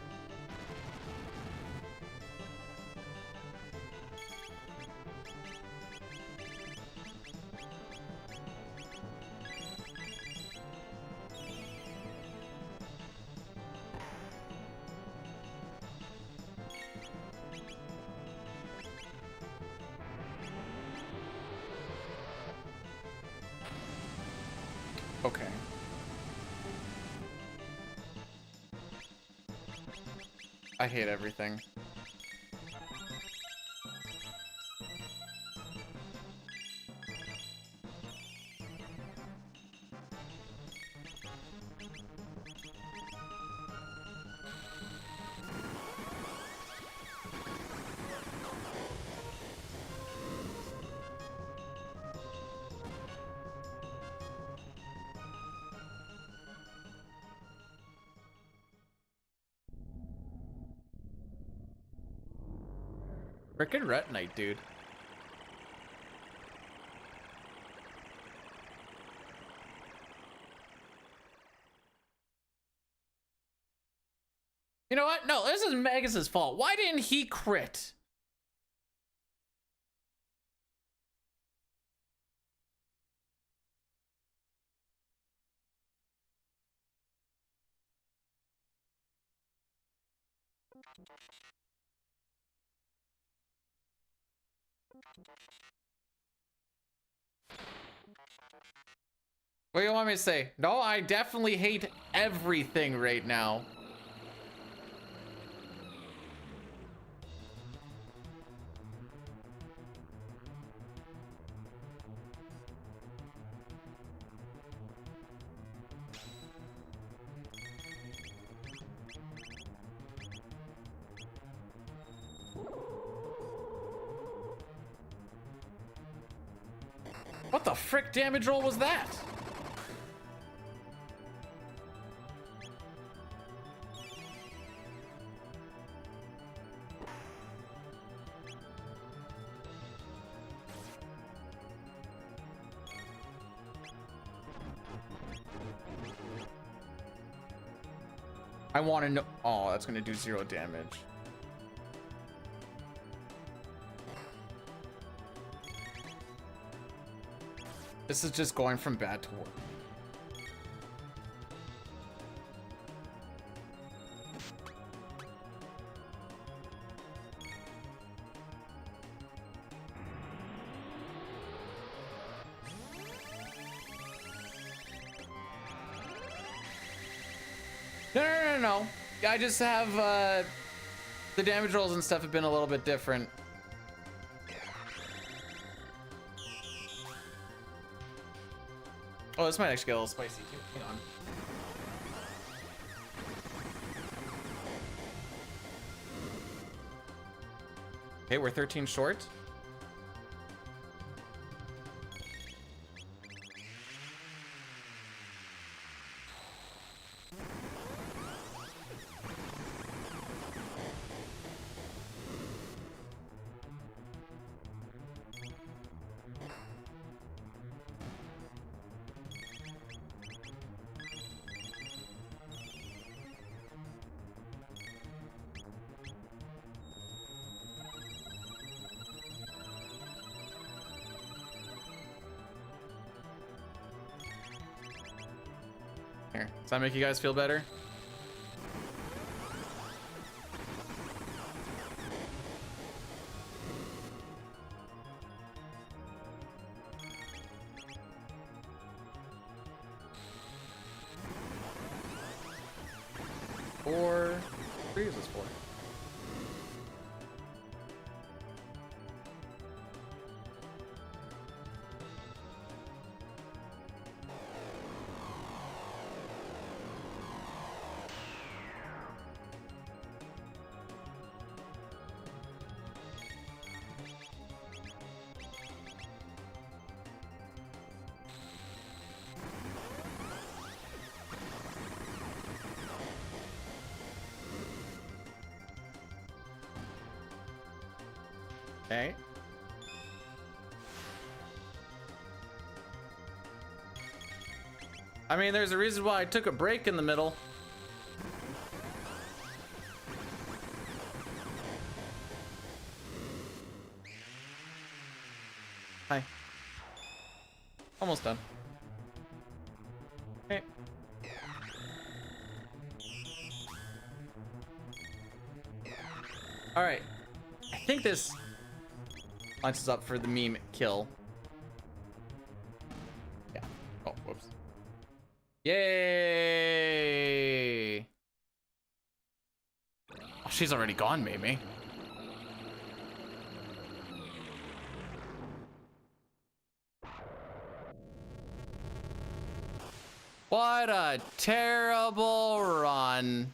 Okay. I hate everything. Frickin' Ret Knight, dude. You know what? No, this is Magus's fault. Why didn't he crit? What do you want me to say? No, I definitely hate everything right now. What the frick damage roll was that? I want to know. Oh, that's going to do 0 damage. This is just going from bad to worse. No. I just have the damage rolls and stuff have been a little bit different. Oh, this might actually get a little spicy too. Hang on. Okay, we're 13 short. Here, does that make you guys feel better? Four. 3 is this 4? Okay. I mean, there's a reason why I took a break in the middle. Hi. Almost done. Okay. All right. I think this lines us up for the meme kill. Yeah. Oh, whoops. Yay! Oh, she's already gone, Mimi. What a terrible run.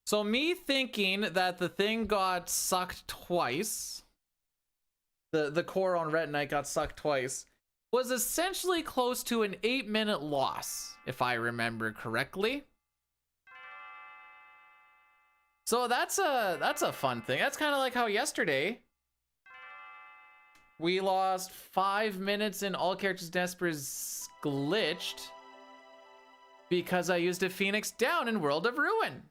So me thinking that the thing got sucked twice, the core on Retinite got sucked twice, was essentially close to an 8-minute loss, if I remember correctly. So that's a fun thing. That's kind of like how yesterday we lost 5 minutes in All Characters Nespers Glitched because I used a Phoenix down in World of Ruin.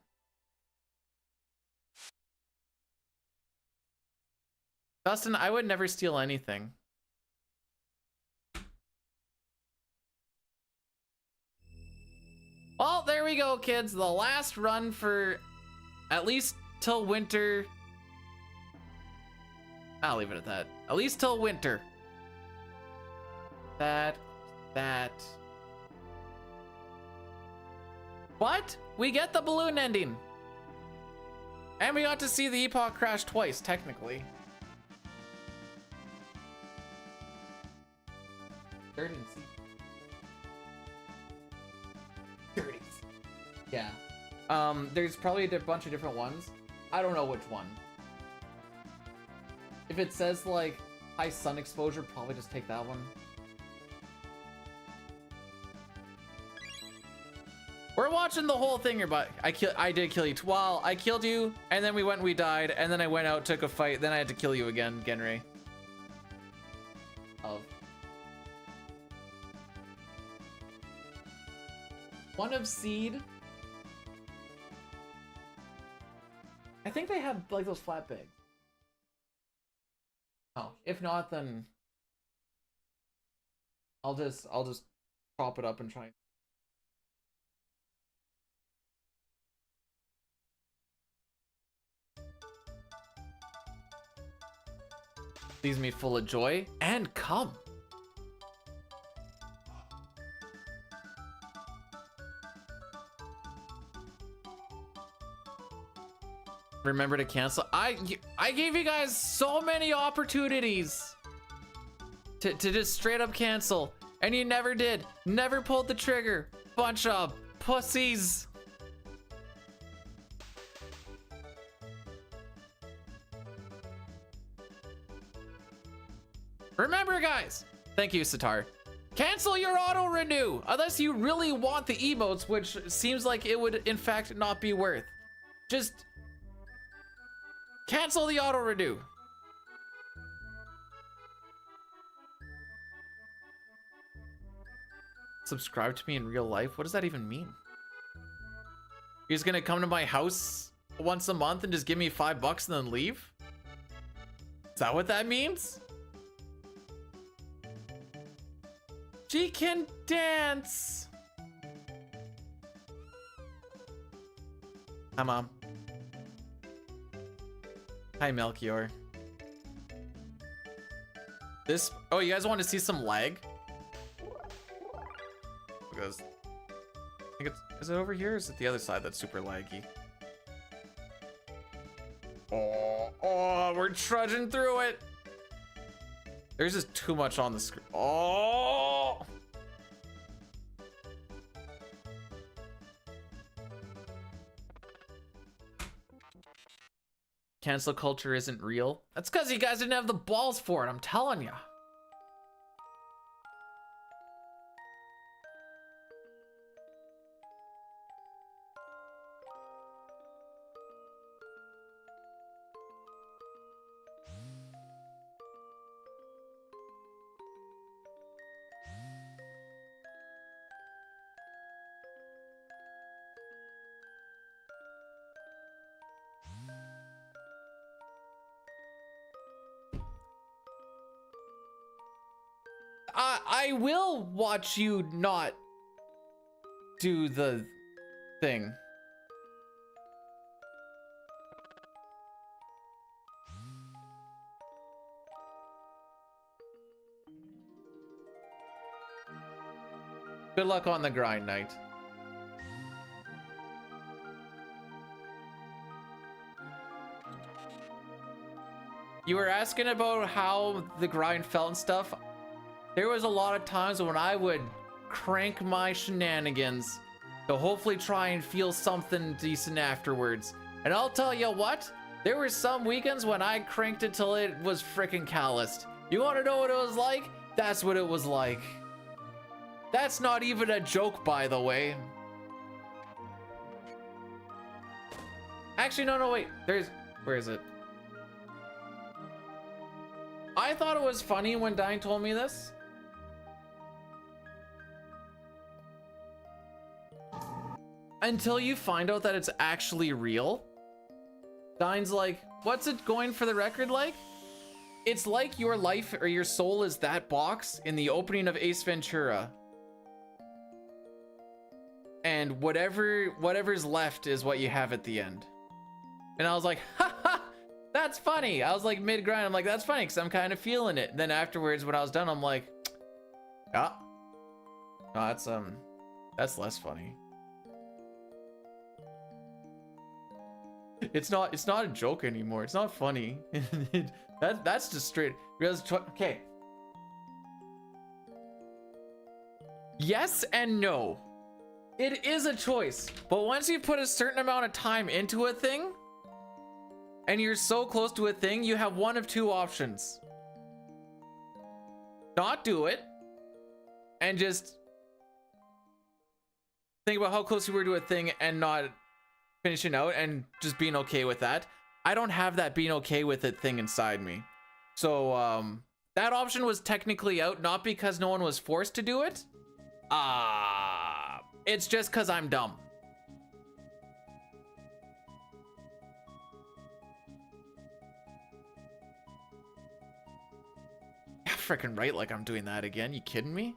Dustin, I would never steal anything. Well, there we go, kids. The last run for at least till winter. I'll leave it at that. At least till winter. That. But we get the balloon ending. And we got to see the Epoch crash twice, technically. Third and C. Yeah. There's probably a bunch of different ones. I don't know which one. If it says like high sun exposure, probably just take that one. We're watching the whole thing here, but I did kill you. Well, I killed you, and then we went and we died, and then I went out, took a fight, then I had to kill you again, Genray. One of seed. I think they have like those flat bags. Oh, if not, then I'll just prop it up and try. Leaves me full of joy and come. Remember to cancel. I gave you guys so many opportunities to just straight up cancel, and you never did. Never pulled the trigger. Bunch of pussies. Remember, guys. Thank you, Sitar. Cancel your auto renew unless you really want the emotes, which seems like it would in fact not be worth. Just cancel the auto renew. Subscribe to me in real life? What does that even mean? You're just gonna come to my house once a month and just give me $5 and then leave? Is that what that means? She can dance. Hi, Mom. Hi, Melchior. This. Oh, you guys want to see some lag? Because I think it's. Is it over here? Or is it the other side that's super laggy? Oh, we're trudging through it. There's just too much on the screen. Oh! Cancel culture isn't real. That's because you guys didn't have the balls for it, I'm telling you. I will watch you not do the thing. Good luck on the grind, Knight. You were asking about how the grind felt and stuff. There was a lot of times when I would crank my shenanigans to hopefully try and feel something decent afterwards. And I'll tell you what, there were some weekends when I cranked it till it was freaking calloused. You want to know what it was like? That's what it was like. That's not even a joke, by the way. Actually, no, wait. Where is it? I thought it was funny when Dyne told me this. Until you find out that it's actually real. Dyne's like, what's it going for the record like? It's like your life or your soul is that box in the opening of Ace Ventura. And whatever's left is what you have at the end. And I was like, ha, that's funny. I was like mid-grind, I'm like, that's funny because I'm kind of feeling it. And then afterwards, when I was done, I'm like, yeah, no, that's less funny. It's not a joke anymore. It's not funny. That's just straight. Because okay. Yes and no. It is a choice, but once you put a certain amount of time into a thing, and you're so close to a thing, you have one of two options. Not do it, and just think about how close you were to a thing and not finishing out and just being okay with that. I don't have that being okay with it thing inside me. So, that option was technically out, not because no one was forced to do it. It's just because I'm dumb. Yeah, freaking right, like I'm doing that again. You kidding me?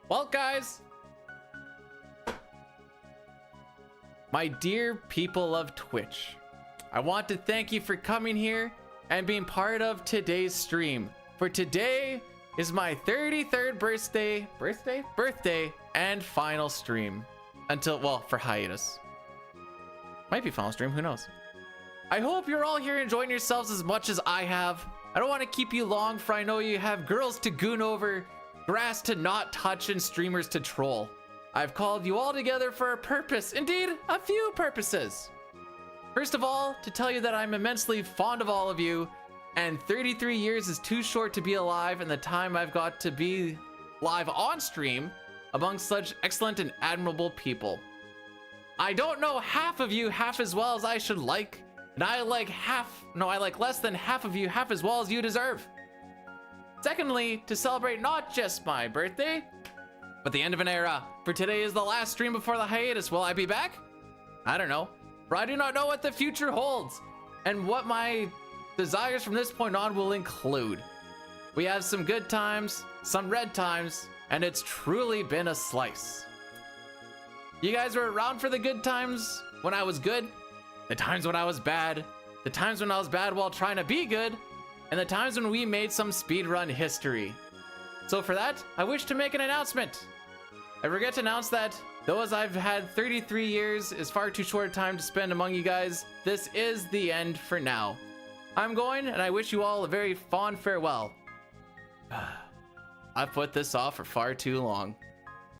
Well, guys, my dear people of Twitch, I want to thank you for coming here and being part of today's stream. For today is my 33rd birthday and final stream until, well, for hiatus. Might be final stream, who knows? I hope you're all here enjoying yourselves as much as I have. I don't want to keep you long, for I know you have girls to goon over, grass to not touch, and streamers to troll. I've called you all together for a purpose, indeed, a few purposes. First of all, to tell you that I'm immensely fond of all of you, and 33 years is too short to be alive in the time I've got to be live on stream amongst such excellent and admirable people. I don't know half of you half as well as I should like, and I like less than half of you half as well as you deserve. Secondly, to celebrate not just my birthday, but the end of an era, for today is the last stream before the hiatus. Will I be back? I don't know, for I do not know what the future holds, and what my desires from this point on will include. We have some good times, some red times, and it's truly been a slice. You guys were around for the good times when I was good, the times when I was bad, the times when I was bad while trying to be good, and the times when we made some speedrun history. So for that, I wish to make an announcement. I forget to announce that, though as I've had 33 years is far too short a time to spend among you guys, this is the end for now. I'm going, and I wish you all a very fond farewell. I've put this off for far too long.